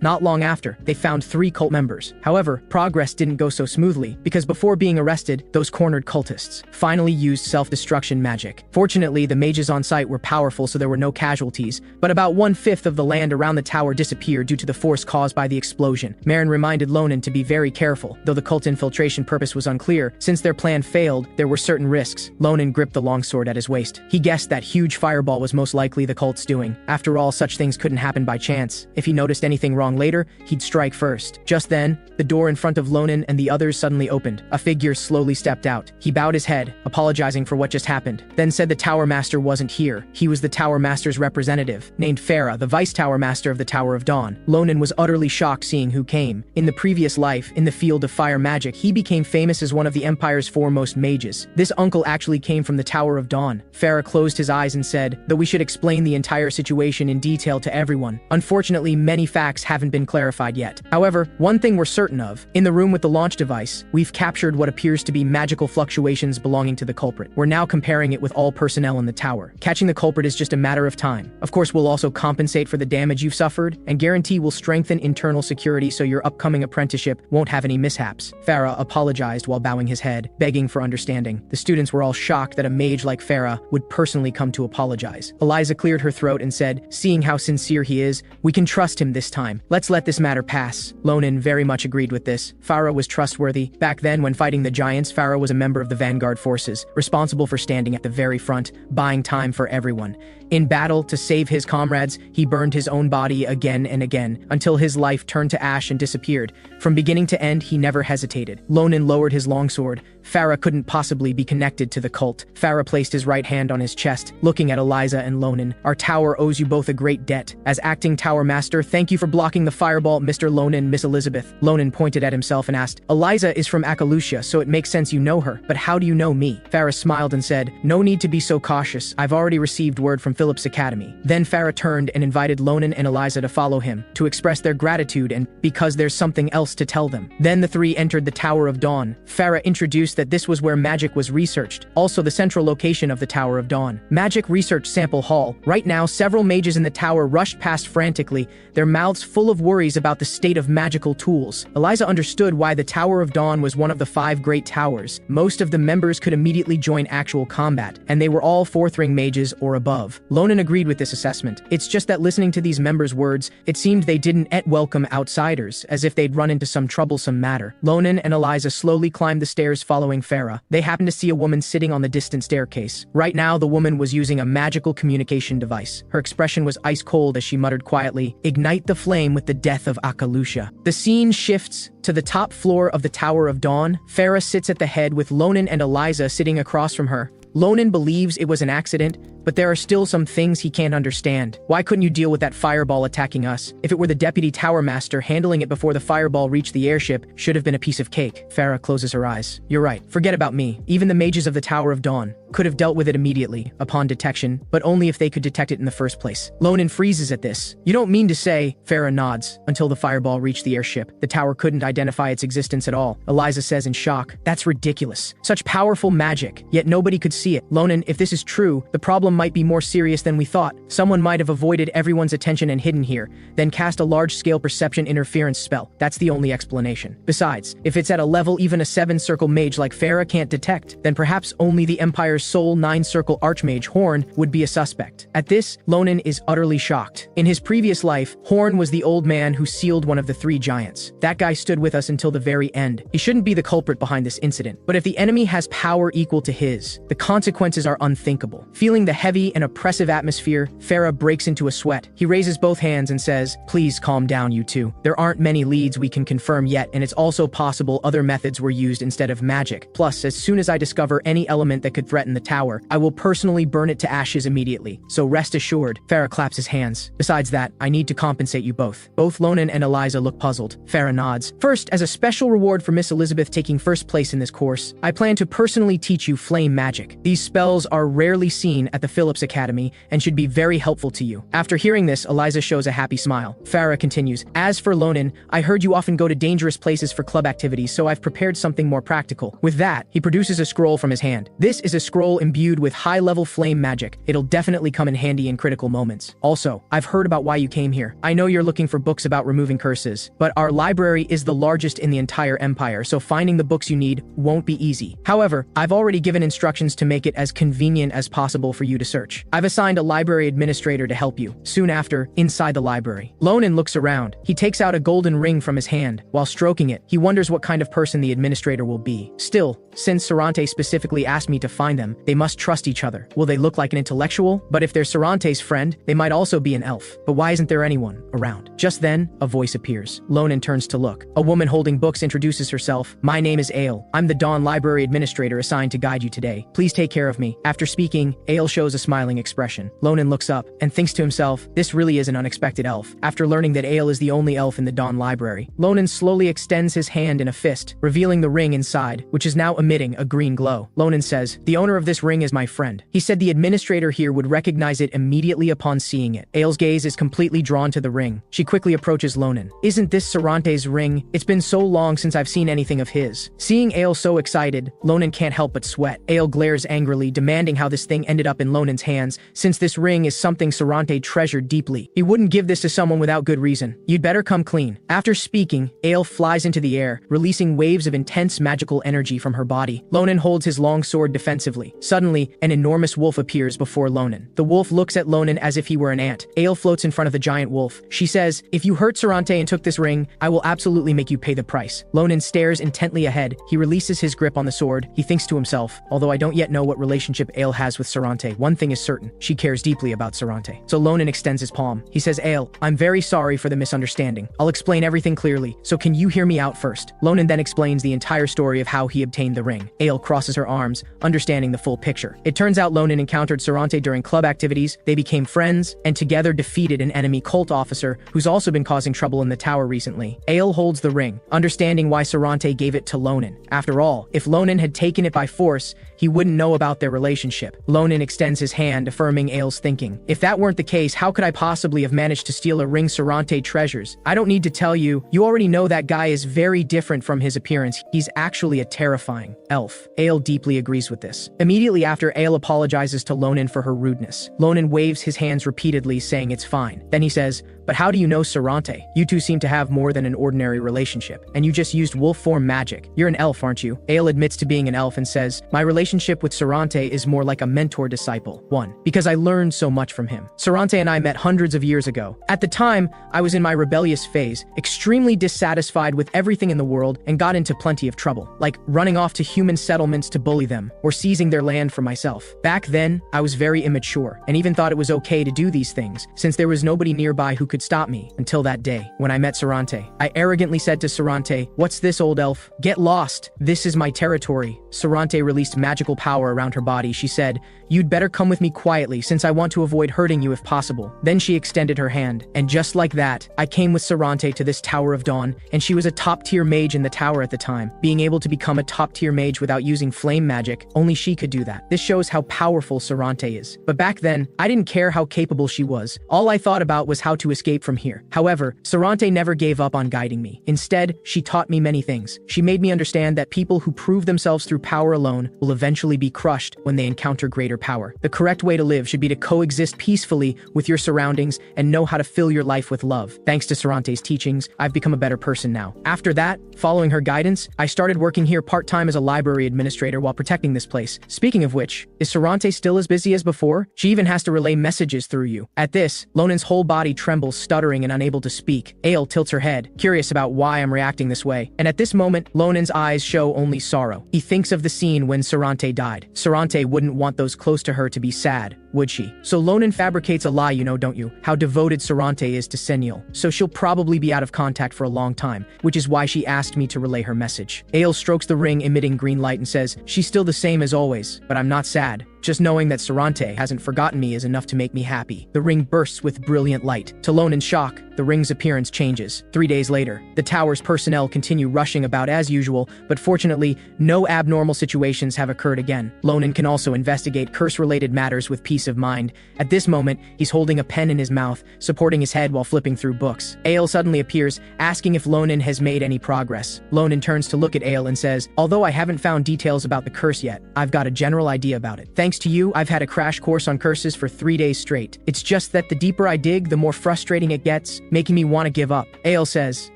Speaker 1: not long after, they found 3 cult members. However, progress didn't go so smoothly, because before being arrested, those cornered cultists finally used self-destruction magic. Fortunately, the mages on site were powerful, so there were no casualties, but about 1/5 of the land around the tower disappeared due to the force caused by the explosion. Marin reminded Ronan to be very careful. Though the cult infiltration purpose was unclear, since their plan failed, there were certain risks. Ronan gripped the longsword at his waist. He guessed that huge fireball was most likely the cult's doing. After all, such things couldn't happen by chance. If he noticed anything wrong later, he'd strike first. Just then, the door in front of Ronan and the others suddenly opened. A figure slowly stepped out. He bowed his head, apologizing for what just happened, then said the Tower Master wasn't here. He was the Tower Master's representative, named Farah, the Vice Tower Master of the Tower of Dawn. Ronan was utterly shocked seeing who came. In the previous life, in the field of fire magic, he became famous as one of the Empire's foremost mages. This uncle actually came from the Tower of Dawn. Farah closed his eyes and said, "Though we should explain the entire situation in detail to everyone. Unfortunately, many facts haven't been clarified yet. However, one thing we're certain of, in the room with the launch device, we've captured what appears to be magical fluctuations belonging to the culprit. We're now comparing it with all personnel in the tower. Catching the culprit is just a matter of time. Of course, we'll also compensate for the damage you've suffered, and guarantee we'll strengthen internal security so your upcoming apprenticeship won't have any mishaps." Farah apologized while bowing his head, begging for understanding. The students were all shocked that a mage like Farah would personally come to apologize. Eliza cleared her throat and said, "Seeing how sincere he is, we can trust him this time. Let's let this matter pass." Ronan very much agreed with this. Farah was trustworthy. Back then, when fighting the giants, Farah was a member of the Vanguard forces, responsible for standing at the very front, buying time for everyone. In battle, to save his comrades, he burned his own body again and again, until his life turned to ash and disappeared. From beginning to end, he never hesitated. Ronan lowered his longsword. Farah couldn't possibly be connected to the cult. Farah placed his right hand on his chest, looking at Eliza and Ronan. "Our tower owes you both a great debt. As acting tower master, thank you for blocking the fireball, Mr. Ronan, Miss Elizabeth." Ronan pointed at himself and asked, "Eliza is from Akalusia, so it makes sense you know her, but how do you know me?" Farah smiled and said, "No need to be so cautious. I've already received word from Phillips Academy." Then Farah turned and invited Ronan and Eliza to follow him, to express their gratitude and because there's something else to tell them. Then the 3 entered the Tower of Dawn. Farah introduced that this was where magic was researched, also the central location of the Tower of Dawn. Magic Research Sample Hall. Right now, several mages in the tower rushed past frantically, their mouths full of worries about the state of magical tools. Eliza understood why the Tower of Dawn was one of the 5 great towers. Most of the members could immediately join actual combat, and they were all 4th ring mages or above. Ronan agreed with this assessment. It's just that listening to these members' words, it seemed they didn't welcome outsiders, as if they'd run into some troublesome matter. Ronan and Eliza slowly climbed the stairs following Farah. They happened to see a woman sitting on the distant staircase. Right now, the woman was using a magical communication device. Her expression was ice cold as she muttered quietly, "Ignite the flame with the death of Akalusha." The scene shifts to the top floor of the Tower of Dawn. Farah sits at the head with Ronan and Eliza sitting across from her. Ronan believes it was an accident, but there are still some things he can't understand. Why couldn't you deal with that fireball attacking us? If it were the deputy tower master, handling it before the fireball reached the airship should have been a piece of cake. Farah closes her eyes. You're right. Forget about me. Even the mages of the Tower of Dawn could have dealt with it immediately, upon detection, but only if they could detect it in the first place. Ronan freezes at this. You don't mean to say, Farah nods, until the fireball reached the airship. The tower couldn't identify its existence at all. Eliza says in shock, that's ridiculous. Such powerful magic, yet nobody could see it. Ronan, if this is true, the problem problem might be more serious than we thought. Someone might have avoided everyone's attention and hidden here, then cast a large-scale perception interference spell. That's the only explanation. Besides, if it's at a level even a 7-circle mage like Farah can't detect, then perhaps only the Empire's sole 9-circle archmage Horn would be a suspect. At this, Ronan is utterly shocked. In his previous life, Horn was the old man who sealed one of the 3 giants. That guy stood with us until the very end. He shouldn't be the culprit behind this incident. But if the enemy has power equal to his, the consequences are unthinkable. Feeling the heavy and oppressive atmosphere, Farah breaks into a sweat. He raises both hands and says, "Please calm down, you two. There aren't many leads we can confirm yet, and it's also possible other methods were used instead of magic. Plus, as soon as I discover any element that could threaten the tower, I will personally burn it to ashes immediately. So rest assured." Farah claps his hands. "Besides that, I need to compensate you both." Both Ronan and Eliza look puzzled. Farah nods. "First, as a special reward for Miss Elizabeth taking first place in this course, I plan to personally teach you flame magic. These spells are rarely seen at the Phillips Academy and should be very helpful to you." After hearing this, Eliza shows a happy smile. Farah continues, "As for Ronan, I heard you often go to dangerous places for club activities, so I've prepared something more practical." With that, he produces a scroll from his hand. This is a scroll imbued with high-level flame magic. It'll definitely come in handy in critical moments. Also, I've heard about why you came here. I know you're looking for books about removing curses, but our library is the largest in the entire empire, so finding the books you need won't be easy. However, I've already given instructions to make it as convenient as possible for you to search. I've assigned a library administrator to help you. Soon after, inside the library, Ronan looks around. He takes out a golden ring from his hand. While stroking it, he wonders what kind of person the administrator will be. Still, since Sarante specifically asked me to find them, they must trust each other. Will they look like an intellectual? But if they're Sarante's friend, they might also be an elf. But why isn't there anyone around? Just then, a voice appears. Ronan turns to look. A woman holding books introduces herself. "My name is Ale. I'm the Dawn Library Administrator assigned to guide you today. Please take care of me." After speaking, Ale shows a smiling expression. Ronan looks up and thinks to himself, this really is an unexpected elf. After learning that Ale is the only elf in the Dawn Library, Ronan slowly extends his hand in a fist, revealing the ring inside, which is now emitting a green glow. Ronan says, "The owner of this ring is my friend. He said the administrator here would recognize it immediately upon seeing it." Ale's gaze is completely drawn to the ring. She quickly approaches Ronan. "Isn't this Sarante's ring? It's been so long since I've seen anything of his." Seeing Ale so excited, Ronan can't help but sweat. Ale glares angrily, demanding how this thing ended up in Ronan's hands, since this ring is something Sarante treasured deeply. He wouldn't give this to someone without good reason. "You'd better come clean." After speaking, Ale flies into the air, releasing waves of intense magical energy from her body. Ronan holds his long sword defensively. Suddenly, an enormous wolf appears before Ronan. The wolf looks at Ronan as if he were an ant. Ale floats in front of the giant wolf. She says, "If you hurt Sarante and took this ring, I will absolutely make you pay the price." Ronan stares intently ahead. He releases his grip on the sword. He thinks to himself, although I don't yet know what relationship Ale has with Sarante, one thing is certain, she cares deeply about Sarante. So Ronan extends his palm. He says, "Ale, I'm very sorry for the misunderstanding. I'll explain everything clearly, so can you hear me out first?" Ronan then explains the entire story of how he obtained the ring. Ale crosses her arms, understanding the full picture. It turns out Ronan encountered Sarante during club activities, they became friends, and together defeated an enemy cult officer who's also been causing trouble in the tower recently. Ale holds the ring, understanding why Sarante gave it to Ronan. After all, if Ronan had taken it by force, he wouldn't know about their relationship. Ronan extends his hand, affirming Ale's thinking. "If that weren't the case, how could I possibly have managed to steal a ring Sarante treasures? I don't need to tell you, you already know that guy is very different from his appearance. He's actually a terrifying elf." Ale deeply agrees with this. Immediately after, Ale apologizes to Ronan for her rudeness. Ronan waves his hands repeatedly, saying it's fine. Then he says, "But how do you know Sarante? You two seem to have more than an ordinary relationship, and you just used wolf form magic. You're an elf, aren't you?" Ale admits to being an elf and says, "My relationship with Sarante is more like a mentor-disciple one, because I learned so much from him. Sarante and I met hundreds of years ago. At the time, I was in my rebellious phase, extremely dissatisfied with everything in the world, and got into plenty of trouble, like running off to human settlements to bully them, or seizing their land for myself. Back then, I was very immature, and even thought it was okay to do these things, since there was nobody nearby who could stop me, until that day, when I met Sarante. I arrogantly said to Sarante, 'What's this, old elf? Get lost. This is my territory.' Sarante released magical power around her body. She said, 'You'd better come with me quietly, since I want to avoid hurting you if possible.' Then she extended her hand, and just like that, I came with Sarante to this Tower of Dawn, and she was a top-tier mage in the tower at the time. Being able to become a top-tier mage without using flame magic, only she could do that. This shows how powerful Sarante is. But back then, I didn't care how capable she was. All I thought about was how to escape from here. However, Sarante never gave up on guiding me. Instead, she taught me many things. She made me understand that people who prove themselves through power alone will eventually be crushed when they encounter greater power. The correct way to live should be to coexist peacefully with your surroundings and know how to fill your life with love. Thanks to Sarante's teachings, I've become a better person now. After that, following her guidance, I started working here part-time as a library administrator while protecting this place. Speaking of which, is Sarante still as busy as before? She even has to relay messages through you. At this, Lonan's whole body trembles, stuttering and unable to speak. Ale tilts her head, curious about why I'm reacting this way. And at this moment, Lonan's eyes show only sorrow. He thinks of the scene when Sarante died. Sarante wouldn't want those close to her to be sad, would she? So Ronan fabricates a lie, you know, don't you? How devoted Sarante is to Senil. So she'll probably be out of contact for a long time, which is why she asked me to relay her message. Ale strokes the ring emitting green light and says, she's still the same as always, but I'm not sad. Just knowing that Sarante hasn't forgotten me is enough to make me happy. The ring bursts with brilliant light. To Lonan's shock, the ring's appearance changes. 3 days later, the tower's personnel continue rushing about as usual, but fortunately, no abnormal situations have occurred again. Ronan can also investigate curse-related matters with peace of mind. At this moment, he's holding a pen in his mouth, supporting his head while flipping through books. Ale suddenly appears, asking if Ronan has made any progress. Ronan turns to look at Ale and says, although I haven't found details about the curse yet, I've got a general idea about it. Thanks to you, I've had a crash course on curses for 3 days straight. It's just that the deeper I dig, the more frustrating it gets, making me want to give up. Ale says,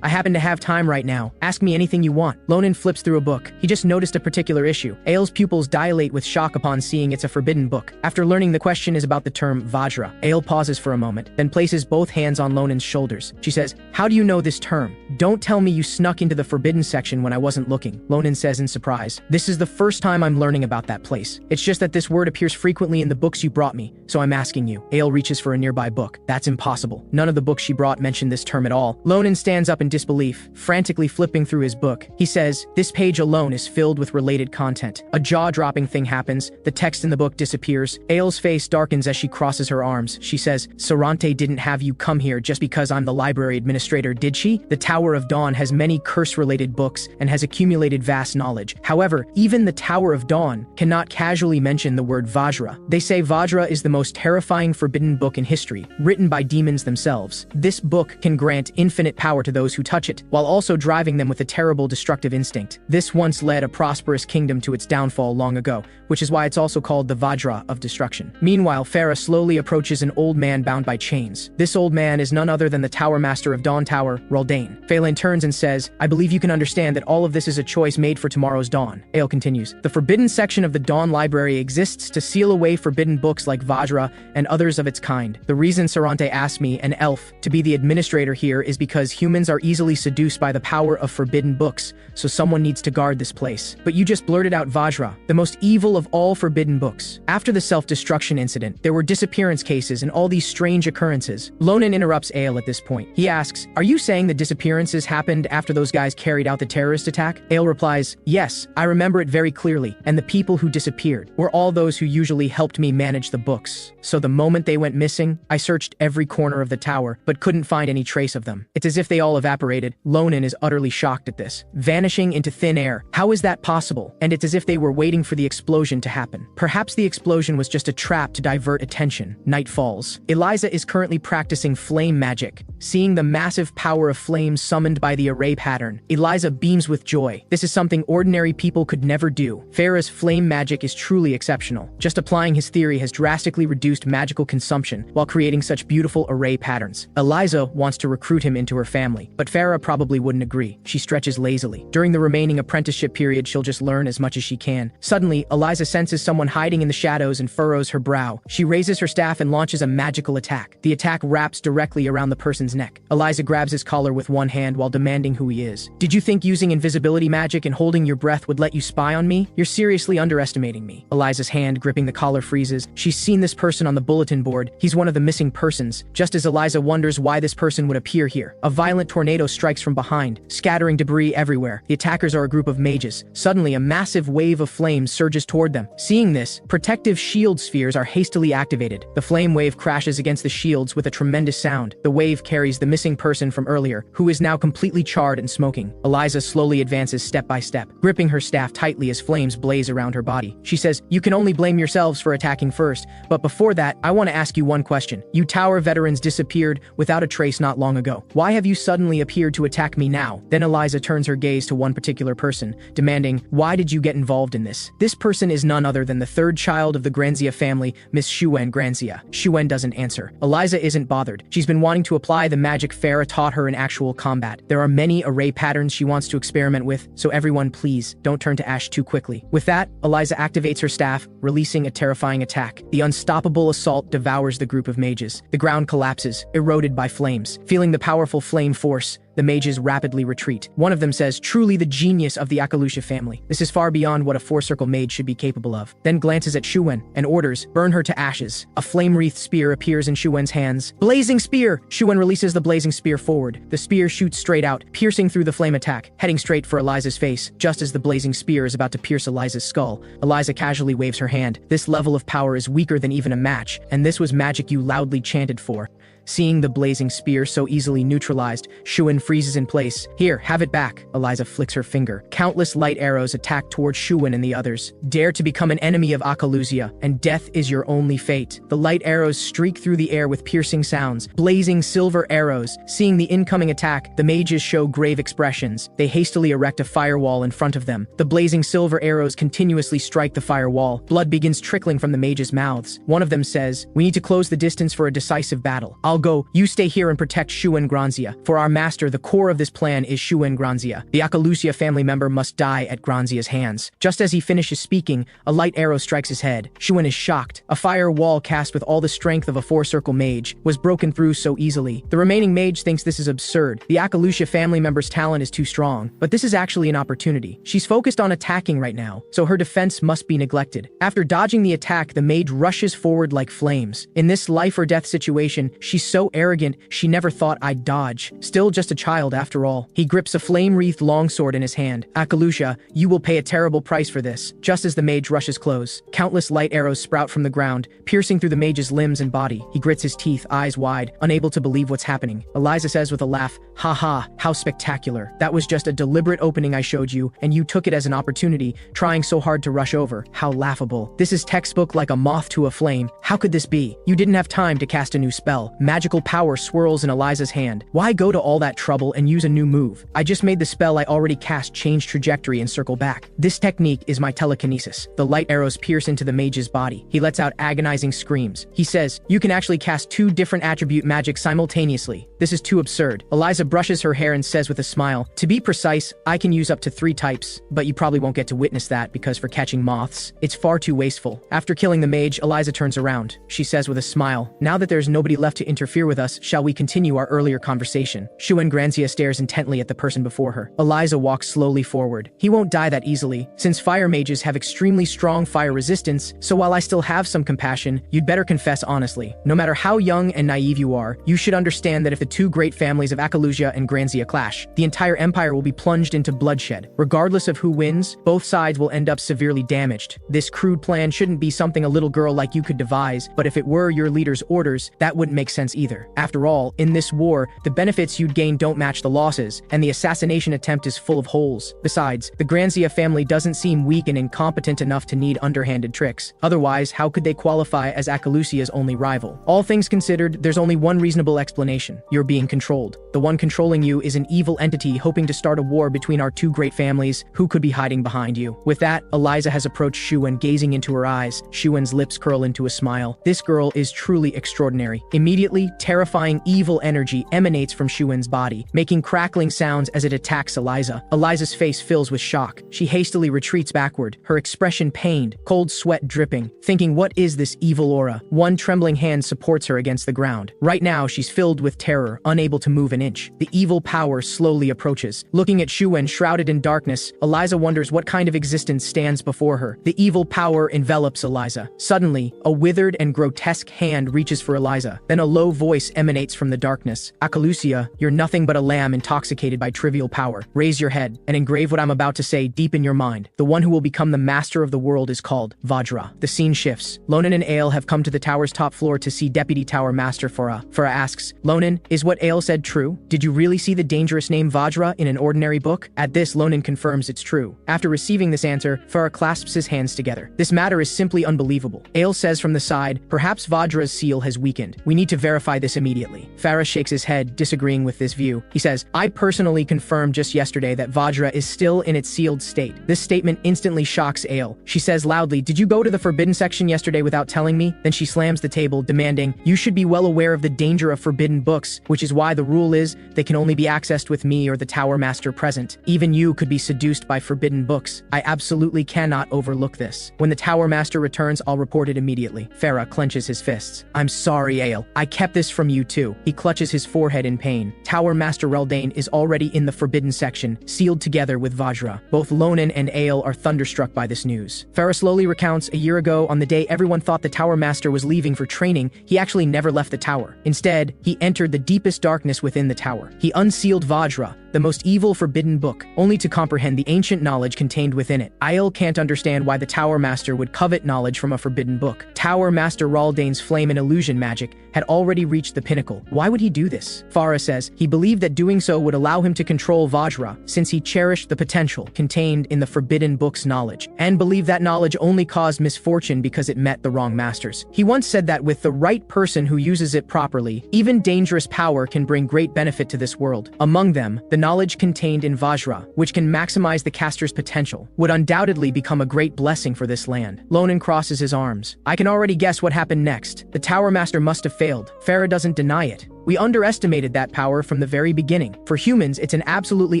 Speaker 1: I happen to have time right now. Ask me anything you want. Ronan flips through a book. He just noticed a particular issue. Ale's pupils dilate with shock upon seeing it's a forbidden book. After learning the question is about the term Vajra, Ale pauses for a moment, then places both hands on Lonan's shoulders. She says, how do you know this term? Don't tell me you snuck into the forbidden section when I wasn't looking. Ronan says in surprise, this is the first time I'm learning about that place. It's just that this word appears frequently in the books you brought me, so I'm asking you. Ale reaches for a nearby book. That's impossible. None of the books she brought mention this term at all. Ronan stands up in disbelief, frantically flipping through his book. He says, this page alone is filled with related content. A jaw-dropping thing happens. The text in the book disappears. Ale's face darkens as she crosses her arms. She says, Sarante didn't have you come here just because I'm the library administrator, did she? The Tower of Dawn has many curse-related books and has accumulated vast knowledge. However, even the Tower of Dawn cannot casually mention the word Vajra. They say Vajra is the most terrifying forbidden book in history, written by demons themselves. This book can grant infinite power to those who touch it, while also driving them with a terrible destructive instinct. This once led a prosperous kingdom to its downfall long ago, which is why it's also called the Vajra of destruction. Meanwhile, Farah slowly approaches an old man bound by chains. This old man is none other than the Tower Master of Dawn Tower, Raldane. Phelan turns and says, I believe you can understand that all of this is a choice made for tomorrow's dawn. Ale continues, the forbidden section of the Dawn Library exists to seal away forbidden books like Vajra and others of its kind. The reason Sarante asked me, an elf, to be the administrator here is because humans are easily seduced by the power of forbidden books, so someone needs to guard this place. But you just blurted out Vajra, the most evil of all forbidden books. After the self-destruction incident, there were disappearance cases and all these strange occurrences. Ronan interrupts Ale at this point. He asks, are you saying the disappearances happened after those guys carried out the terrorist attack? Ale replies, yes, I remember it very clearly, and the people who disappeared were all those who usually helped me manage the books. So the moment they went missing, I searched every corner of the tower, but couldn't find any trace of them. It's as if they all evaporated. Ronan is utterly shocked at this. Vanishing into thin air. How is that possible? And it's as if they were waiting for the explosion to happen. Perhaps the explosion was just a trap to divert attention. Night falls. Eliza is currently practicing flame magic. Seeing the massive power of flames summoned by the array pattern, Eliza beams with joy. This is something ordinary people could never do. Farah's flame magic is truly exceptional. Just applying his theory has drastically reduced magical consumption while creating such beautiful array patterns. Eliza wants to recruit him into her family, but Farah probably wouldn't agree. She stretches lazily. During the remaining apprenticeship period, she'll just learn as much as she can. Suddenly, Eliza senses someone hiding in the shadows and furrows her brow. She raises her staff and launches a magical attack. The attack wraps directly around the person's neck. Eliza grabs his collar with one hand while demanding who he is. Did you think using invisibility magic and holding your breath would let you spy on me? You're seriously underestimating me. Eliza's hand gripping the collar freezes. She's seen this person on the bulletin board. He's one of the missing persons. Just as Eliza wonders why this person would appear here, a violent tornado strikes from behind, scattering debris everywhere. The attackers are a group of mages. Suddenly, a massive wave of flames surges toward them. Seeing this, protective shield spheres are hastily activated. The flame wave crashes against the shields with a tremendous sound. The wave carries the missing person from earlier, who is now completely charred and smoking. Eliza slowly advances step by step, gripping her staff tightly as flames blaze around her body. She says, you can only blame yourselves for attacking first, but before that, I want to ask you one question. You tower veterans disappeared without a trace not long ago. Why have you suddenly appeared to attack me now? Then Eliza turns her gaze to one particular person, demanding, why did you get involved in this? This person is none other than the third child of the Granzia family, Miss Shuen Granzia. Shuen doesn't answer. Eliza isn't bothered. She's been wanting to apply the magic Farah taught her in actual combat. There are many array patterns she wants to experiment with, so everyone please, don't turn to ash too quickly. With that, Eliza activates her staff, releasing a terrifying attack. The unstoppable assault devours the group of mages. The ground collapses, eroded by flames. Feeling the powerful flame force, the mages rapidly retreat. One of them says, truly the genius of the Akalusha family. This is far beyond what a four-circle mage should be capable of. Then glances at Shuen and orders, burn her to ashes. A flame-wreathed spear appears in Shuen's hands. Blazing spear! Shuen releases the blazing spear forward. The spear shoots straight out, piercing through the flame attack, heading straight for Eliza's face. Just as the blazing spear is about to pierce Eliza's skull, Eliza casually waves her hand. This level of power is weaker than even a match, and this was magic you loudly chanted for. Seeing the blazing spear so easily neutralized, Shuen freezes in place. Here, have it back. Eliza flicks her finger. Countless light arrows attack towards Shuen and the others. Dare to become an enemy of Akalusia, and death is your only fate. The light arrows streak through the air with piercing sounds. Blazing silver arrows. Seeing the incoming attack, the mages show grave expressions. They hastily erect a firewall in front of them. The blazing silver arrows continuously strike the firewall. Blood begins trickling from the mages' mouths. One of them says, we need to close the distance for a decisive battle. I'll go. You stay here and protect Shuen Granzia. For our master, the core of this plan is Shuen Granzia. The Akalusia family member must die at Granzia's hands. Just as he finishes speaking, a light arrow strikes his head. Shuen is shocked. A fire wall cast with all the strength of a four-circle mage was broken through so easily. The remaining mage thinks this is absurd. The Akalusia family member's talent is too strong, but this is actually an opportunity. She's focused on attacking right now, so her defense must be neglected. After dodging the attack, the mage rushes forward like flames. In this life or death situation, she's so arrogant, she never thought I'd dodge. Still just a child after all. He grips a flame-wreathed longsword in his hand. Akalusha, you will pay a terrible price for this. Just as the mage rushes close, countless light arrows sprout from the ground, piercing through the mage's limbs and body. He grits his teeth, eyes wide, unable to believe what's happening. Eliza says with a laugh, haha, how spectacular. That was just a deliberate opening I showed you, and you took it as an opportunity, trying so hard to rush over. How laughable. This is textbook like a moth to a flame. How could this be? You didn't have time to cast a new spell. Magical power swirls in Eliza's hand. Why go to all that trouble and use a new move? I just made the spell I already cast change trajectory and circle back. This technique is my telekinesis. The light arrows pierce into the mage's body. He lets out agonizing screams. He says, you can actually cast two different attribute magic simultaneously. This is too absurd. Eliza brushes her hair and says with a smile, to be precise, I can use up to 3 types, but you probably won't get to witness that because for catching moths, it's far too wasteful. After killing the mage, Eliza turns around. She says with a smile, now that there's nobody left to interfere with us, shall we continue our earlier conversation? Shuen Granzia stares intently at the person before her. Eliza walks slowly forward. He won't die that easily, since fire mages have extremely strong fire resistance, so while I still have some compassion, you'd better confess honestly. No matter how young and naive you are, you should understand that if the two great families of Akalusia and Granzia clash, the entire empire will be plunged into bloodshed. Regardless of who wins, both sides will end up severely damaged. This crude plan shouldn't be something a little girl like you could devise, but if it were your leader's orders, that wouldn't make sense either. After all, in this war, the benefits you'd gain don't match the losses, and the assassination attempt is full of holes. Besides, the Granzia family doesn't seem weak and incompetent enough to need underhanded tricks. Otherwise, how could they qualify as Akalusia's only rival? All things considered, there's only one reasonable explanation. You're being controlled. The one controlling you is an evil entity hoping to start a war between our two great families. Who could be hiding behind you? With that, Eliza has approached Shuen, gazing into her eyes. Shuen's lips curl into a smile. This girl is truly extraordinary. Immediately, terrifying evil energy emanates from Shuen's body, making crackling sounds as it attacks Eliza. Eliza's face fills with shock. She hastily retreats backward, her expression pained, cold sweat dripping, thinking, what is this evil aura? One trembling hand supports her against the ground. Right now, she's filled with terror, unable to move an inch. The evil power slowly approaches. Looking at Shuen shrouded in darkness, Eliza wonders what kind of existence stands before her. The evil power envelops Eliza. Suddenly, a withered and grotesque hand reaches for Eliza. Then a low low voice emanates from the darkness. Akalusia, you're nothing but a lamb intoxicated by trivial power. Raise your head and engrave what I'm about to say deep in your mind. The one who will become the master of the world is called Vajra. The scene shifts. Ronan and Ale have come to the tower's top floor to see Deputy Tower Master Farah. Farah asks, Ronan, is what Ale said true? Did you really see the dangerous name Vajra in an ordinary book? At this, Ronan confirms it's true. After receiving this answer, Farah clasps his hands together. This matter is simply unbelievable. Ale says from the side, perhaps Vajra's seal has weakened. We need to verify this immediately. Farah shakes his head, disagreeing with this view. He says, I personally confirmed just yesterday that Vajra is still in its sealed state. This statement instantly shocks Ale. She says loudly, did you go to the forbidden section yesterday without telling me? Then she slams the table, demanding, you should be well aware of the danger of forbidden books, which is why the rule is they can only be accessed with me or the Tower Master present. Even you could be seduced by forbidden books. I absolutely cannot overlook this. When the Tower Master returns, I'll report it immediately. Farah clenches his fists. I'm sorry, Ale. I kept this from you too. He clutches his forehead in pain. Tower Master Reldane is already in the forbidden section, sealed together with Vajra. Both Ronan and Ale are thunderstruck by this news. Farah slowly recounts a year ago, on the day everyone thought the Tower Master was leaving for training, he actually never left the tower. Instead, he entered the deepest darkness within the tower. He unsealed Vajra, the most evil forbidden book, only to comprehend the ancient knowledge contained within it. Aiel can't understand why the Tower Master would covet knowledge from a forbidden book. Tower Master Raldane's flame and illusion magic had already reached the pinnacle. Why would he do this? Farah says he believed that doing so would allow him to control Vajra, since he cherished the potential contained in the forbidden book's knowledge, and believed that knowledge only caused misfortune because it met the wrong masters. He once said that with the right person who uses it properly, even dangerous power can bring great benefit to this world. Among them, the knowledge contained in Vajra, which can maximize the caster's potential, would undoubtedly become a great blessing for this land. Ronan crosses his arms. I can already guess what happened next. The Tower Master must have failed. Farah doesn't deny it. We underestimated that power from the very beginning. For humans, it's an absolutely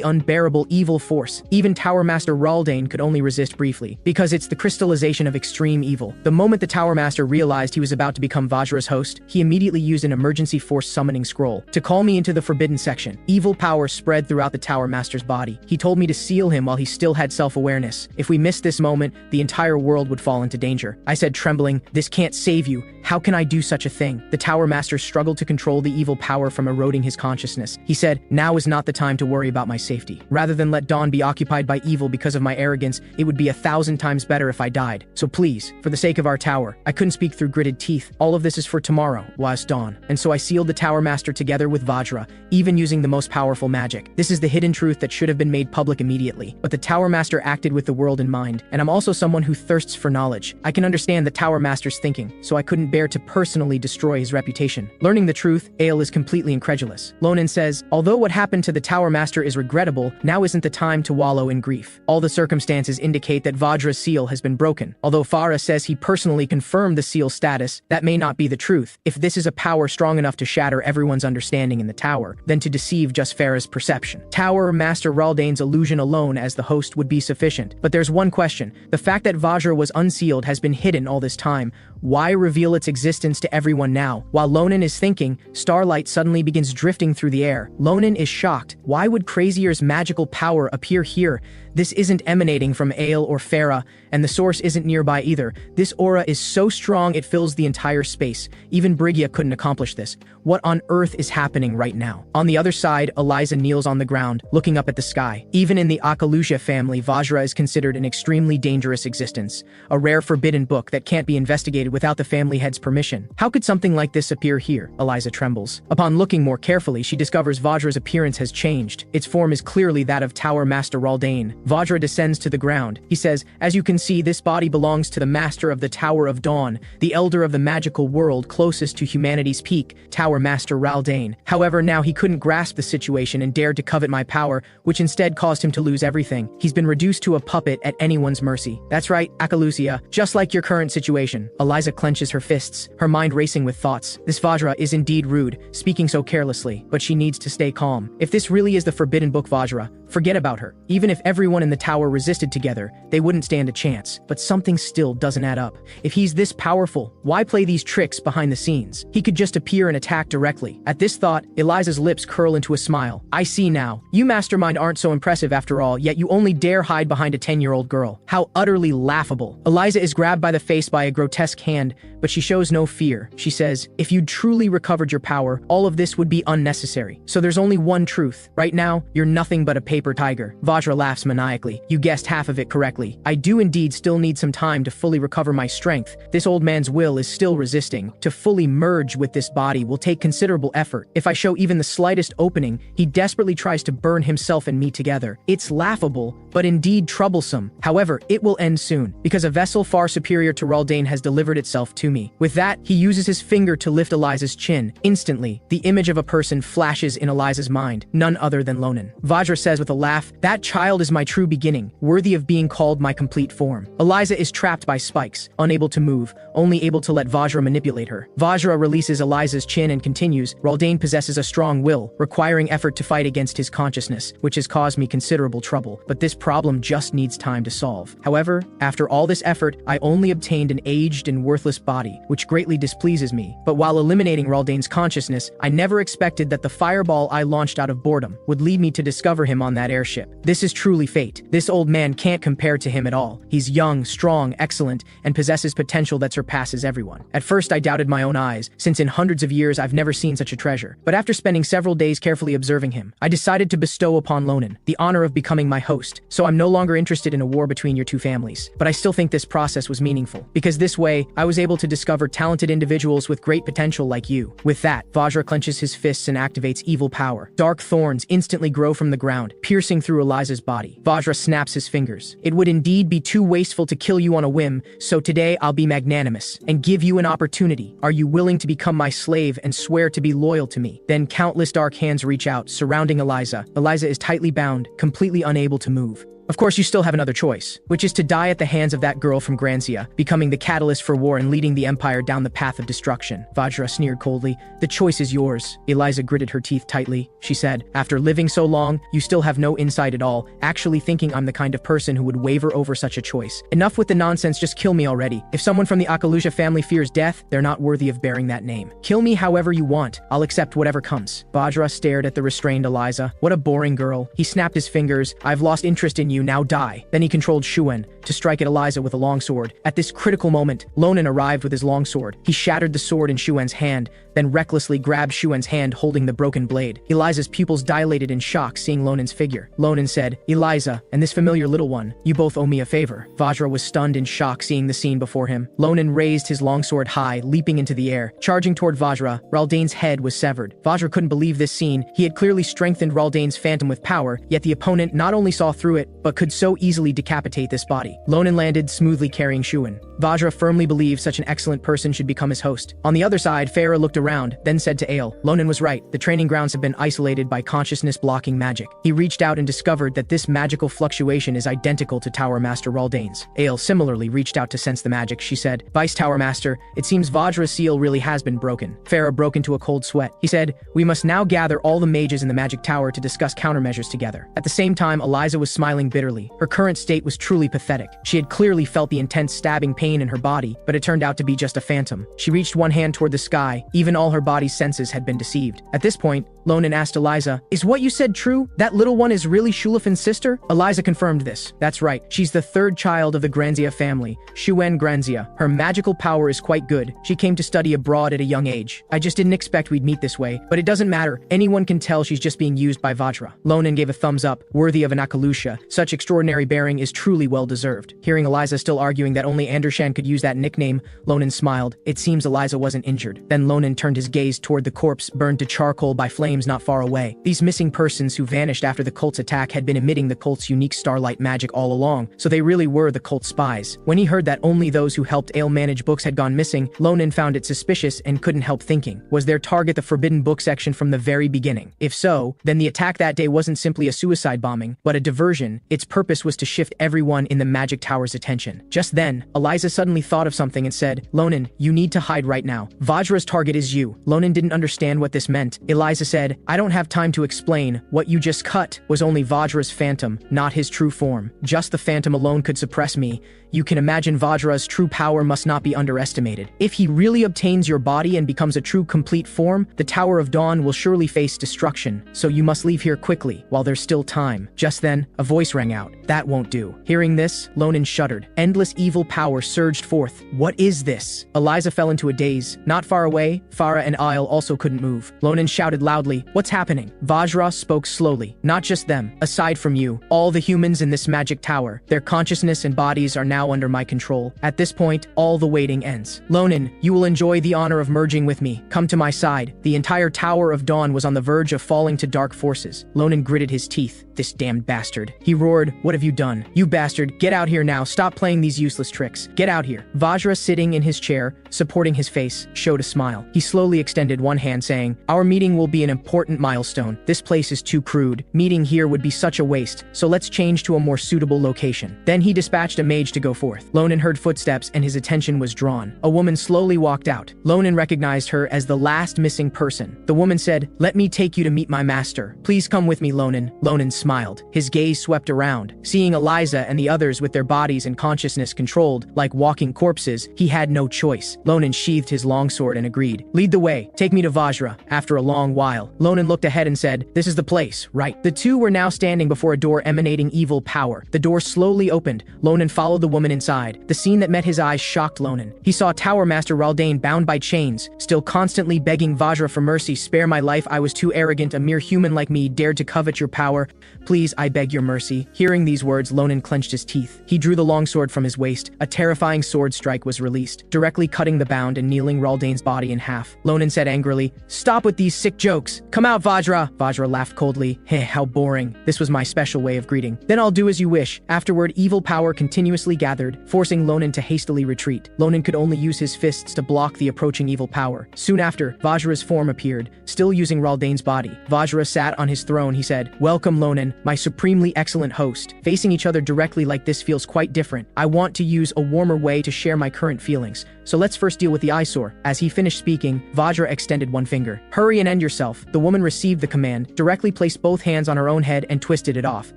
Speaker 1: unbearable evil force. Even Tower Master Raldane could only resist briefly, because it's the crystallization of extreme evil. The moment the Tower Master realized he was about to become Vajra's host, he immediately used an emergency force summoning scroll to call me into the forbidden section. Evil power spread throughout the Tower Master's body. He told me to seal him while he still had self-awareness. If we missed this moment, the entire world would fall into danger. I said, trembling, this can't save you. How can I do such a thing? The Tower Master struggled to control the evil power from eroding his consciousness. He said, now is not the time to worry about my safety. Rather than let Dawn be occupied by evil because of my arrogance, it would be 1,000 times better if I died. So please, for the sake of our tower, I couldn't speak through gritted teeth. All of this is for tomorrow, was Dawn. And so I sealed the Tower Master together with Vajra, even using the most powerful magic. This is the hidden truth that should have been made public immediately. But the Tower Master acted with the world in mind, and I'm also someone who thirsts for knowledge. I can understand the Tower Master's thinking, so I couldn't bear to personally destroy his reputation. Learning the truth, Ale is completely incredulous. Ronan says, although what happened to the Tower Master is regrettable, now isn't the time to wallow in grief. All the circumstances indicate that Vajra's seal has been broken. Although Farah says he personally confirmed the seal's status, that may not be the truth. If this is a power strong enough to shatter everyone's understanding in the tower, then to deceive just Farah's perception. Tower Master Raldane's illusion alone as the host would be sufficient. But there's one question. The fact that Vajra was unsealed has been hidden all this time. Why reveal its existence to everyone now? While Ronan is thinking, starlight suddenly begins drifting through the air. Ronan is shocked. Why would Crazier's magical power appear here? This isn't emanating from Ale or Farah, and the source isn't nearby either. This aura is so strong it fills the entire space. Even Briggia couldn't accomplish this. What on earth is happening right now? On the other side, Eliza kneels on the ground, looking up at the sky. Even in the Akalusha family, Vajra is considered an extremely dangerous existence, a rare forbidden book that can't be investigated without the family head's permission. How could something like this appear here? Eliza trembles. Upon looking more carefully, she discovers Vajra's appearance has changed. Its form is clearly that of Tower Master Raldane. Vajra descends to the ground. He says, as you can see, this body belongs to the Master of the Tower of Dawn, the Elder of the magical world closest to humanity's peak, Tower Master Raldane. However, now he couldn't grasp the situation and dared to covet my power, which instead caused him to lose everything. He's been reduced to a puppet at anyone's mercy. That's right, Akalusia, just like your current situation. Eliza clenches her fists, her mind racing with thoughts. This Vajra is indeed rude, speaking so carelessly, but she needs to stay calm. If this really is the forbidden book Vajra, forget about her. Even if everyone in the tower resisted together, they wouldn't stand a chance. But something still doesn't add up. If he's this powerful, why play these tricks behind the scenes? He could just appear and attack directly. At this thought, Eliza's lips curl into a smile. I see now. You mastermind aren't so impressive after all, yet you only dare hide behind a 10-year-old girl. How utterly laughable. Eliza is grabbed by the face by a grotesque hand, but she shows no fear. She says, if you'd truly recovered your power, all of this would be unnecessary. So there's only one truth. Right now, you're nothing but a paper tiger. Vajra laughs maniacally. You guessed half of it correctly. I do indeed still need some time to fully recover my strength. This old man's will is still resisting. To fully merge with this body will take considerable effort. If I show even the slightest opening, he desperately tries to burn himself and me together. It's laughable, but indeed troublesome. However, it will end soon, because a vessel far superior to Raldane has delivered itself to me. With that, he uses his finger to lift Eliza's chin. Instantly, the image of a person flashes in Eliza's mind, none other than Ronan. Vajra says with a laugh, that child is my true beginning, worthy of being called my complete form. Eliza is trapped by spikes, unable to move, only able to let Vajra manipulate her. Vajra releases Eliza's chin and continues, Raldane possesses a strong will, requiring effort to fight against his consciousness, which has caused me considerable trouble, but this problem just needs time to solve. However, after all this effort, I only obtained an aged and worthless body, which greatly displeases me. But while eliminating Raldane's consciousness, I never expected that the fireball I launched out of boredom would lead me to discover him on that airship. This is truly fate. This old man can't compare to him at all. He's young, strong, excellent, and possesses potential that surpasses everyone. At first I doubted my own eyes, since in hundreds of years I've never seen such a treasure. But after spending several days carefully observing him, I decided to bestow upon Ronan the honor of becoming my host. So I'm no longer interested in a war between your two families. But I still think this process was meaningful, because this way, I was able to discover talented individuals with great potential like you. With that, Vajra clenches his fists and activates evil power. Dark thorns instantly grow from the ground, piercing through Eliza's body. Vajra snaps his fingers. It would indeed be too wasteful to kill you on a whim, so today I'll be magnanimous and give you an opportunity. Are you willing to become my slave and swear to be loyal to me? Then countless dark hands reach out, surrounding Eliza. Eliza is tightly bound, completely unable to move. Of course, you still have another choice, which is to die at the hands of that girl from Granzia, becoming the catalyst for war and leading the Empire down the path of destruction. Vajra sneered coldly. The choice is yours. Eliza gritted her teeth tightly. She said, after living so long, you still have no insight at all, actually thinking I'm the kind of person who would waver over such a choice. Enough with the nonsense, just kill me already. If someone from the Akalusha family fears death, they're not worthy of bearing that name. Kill me however you want. I'll accept whatever comes. Vajra stared at the restrained Eliza. What a boring girl. He snapped his fingers. I've lost interest in you, now die. Then he controlled Shuen to strike at Eliza with a longsword. At this critical moment, Ronan arrived with his longsword. He shattered the sword in Shuen's hand, then recklessly grabbed Shuen's hand holding the broken blade. Eliza's pupils dilated in shock seeing Ronan's figure. Ronan said, Eliza, and this familiar little one, you both owe me a favor. Vajra was stunned in shock seeing the scene before him. Ronan raised his longsword high, leaping into the air. Charging toward Vajra, Raldane's head was severed. Vajra couldn't believe this scene. He had clearly strengthened Raldane's phantom with power, yet the opponent not only saw through it, but could so easily decapitate this body. Ronan landed smoothly carrying Shuen. Vajra firmly believed such an excellent person should become his host. On the other side, Farah looked around, then said to Ale, Ronan was right. The training grounds have been isolated by consciousness-blocking magic. He reached out and discovered that this magical fluctuation is identical to Tower Master Raldane's. Ale similarly reached out to sense the magic. She said, Vice Tower Master, it seems Vajra's seal really has been broken. Farah broke into a cold sweat. He said, we must now gather all the mages in the magic tower to discuss countermeasures together. At the same time, Eliza was smiling bitterly. Her current state was truly pathetic. She had clearly felt the intense stabbing pain in her body, but it turned out to be just a phantom. She reached one hand toward the sky. Even all her body's senses had been deceived. At this point, Ronan asked Eliza, is what you said true? That little one is really Shulifan's sister? Eliza confirmed this. That's right. She's the third child of the Granzia family, Shuen Granzia. Her magical power is quite good. She came to study abroad at a young age. I just didn't expect we'd meet this way, but it doesn't matter. Anyone can tell she's just being used by Vajra. Ronan gave a thumbs up, worthy of an Akalusha. Such extraordinary bearing is truly well-deserved. Hearing Eliza still arguing that only Andershan could use that nickname, Ronan smiled. It seems Eliza wasn't injured. Then Ronan turned his gaze toward the corpse burned to charcoal by flames flames not far away. These missing persons who vanished after the cult's attack had been emitting the cult's unique starlight magic all along, so they really were the cult spies. When he heard that only those who helped Ale manage books had gone missing, Ronan found it suspicious and couldn't help thinking, was their target the forbidden book section from the very beginning? If so, then the attack that day wasn't simply a suicide bombing, but a diversion. Its purpose was to shift everyone in the magic tower's attention. Just then, Eliza suddenly thought of something and said, "Ronan, you need to hide right now. Vajra's target is you." Ronan didn't understand what this meant. Eliza said, "I don't have time to explain. What you just cut was only Vajra's phantom, not his true form. Just the phantom alone could suppress me. You can imagine Vajra's true power must not be underestimated. If he really obtains your body and becomes a true complete form, the Tower of Dawn will surely face destruction, so you must leave here quickly, while there's still time." Just then, a voice rang out. "That won't do." Hearing this, Ronan shuddered. Endless evil power surged forth. What is this? Eliza fell into a daze. Not far away, Farah and Isle also couldn't move. Ronan shouted loudly, "What's happening?" Vajra spoke slowly. "Not just them. Aside from you, all the humans in this magic tower, their consciousness and bodies are now under my control. At this point, all the waiting ends. Ronan, you will enjoy the honor of merging with me. Come to my side." The entire Tower of Dawn was on the verge of falling to dark forces. Ronan gritted his teeth. "This damned bastard." He roared, "What have you done? You bastard, get out here now. Stop playing these useless tricks. Get out here." Vajra, sitting in his chair, supporting his face, showed a smile. He slowly extended one hand, saying, "Our meeting will be an important milestone. This place is too crude. Meeting here would be such a waste, so let's change to a more suitable location." Then he dispatched a mage to go forth. Ronan heard footsteps and his attention was drawn. A woman slowly walked out. Ronan recognized her as the last missing person. The woman said, "Let me take you to meet my master. Please come with me, Ronan." Ronan smiled. His gaze swept around. Seeing Eliza and the others with their bodies and consciousness controlled, like walking corpses, he had no choice. Ronan sheathed his longsword and agreed. "Lead the way. Take me to Vajra." After a long while, Ronan looked ahead and said, "This is the place, right?" The two were now standing before a door emanating evil power. The door slowly opened. Ronan followed the woman inside. The scene that met his eyes shocked Ronan. He saw Tower Master Raldane bound by chains, still constantly begging Vajra for mercy. "Spare my life. I was too arrogant. A mere human like me dared to covet your power. Please, I beg your mercy." Hearing these words, Ronan clenched his teeth. He drew the longsword from his waist. A terrifying sword strike was released, directly cutting the bound and kneeling Raldane's body in half. Ronan said angrily, "Stop with these sick jokes. Come out, Vajra." Vajra laughed coldly. "Heh, how boring. This was my special way of greeting." "Then I'll do as you wish." Afterward, evil power continuously gathered, forcing Ronan to hastily retreat. Ronan could only use his fists to block the approaching evil power. Soon after, Vajra's form appeared, still using Raldane's body. Vajra sat on his throne. He said, "Welcome, Ronan, my supremely excellent host. Facing each other directly like this feels quite different. I want to use a warmer way to share my current feelings. So let's first deal with the eyesore." As he finished speaking, Vajra extended one finger. "Hurry and end yourself." The woman received the command, directly placed both hands on her own head and twisted it off.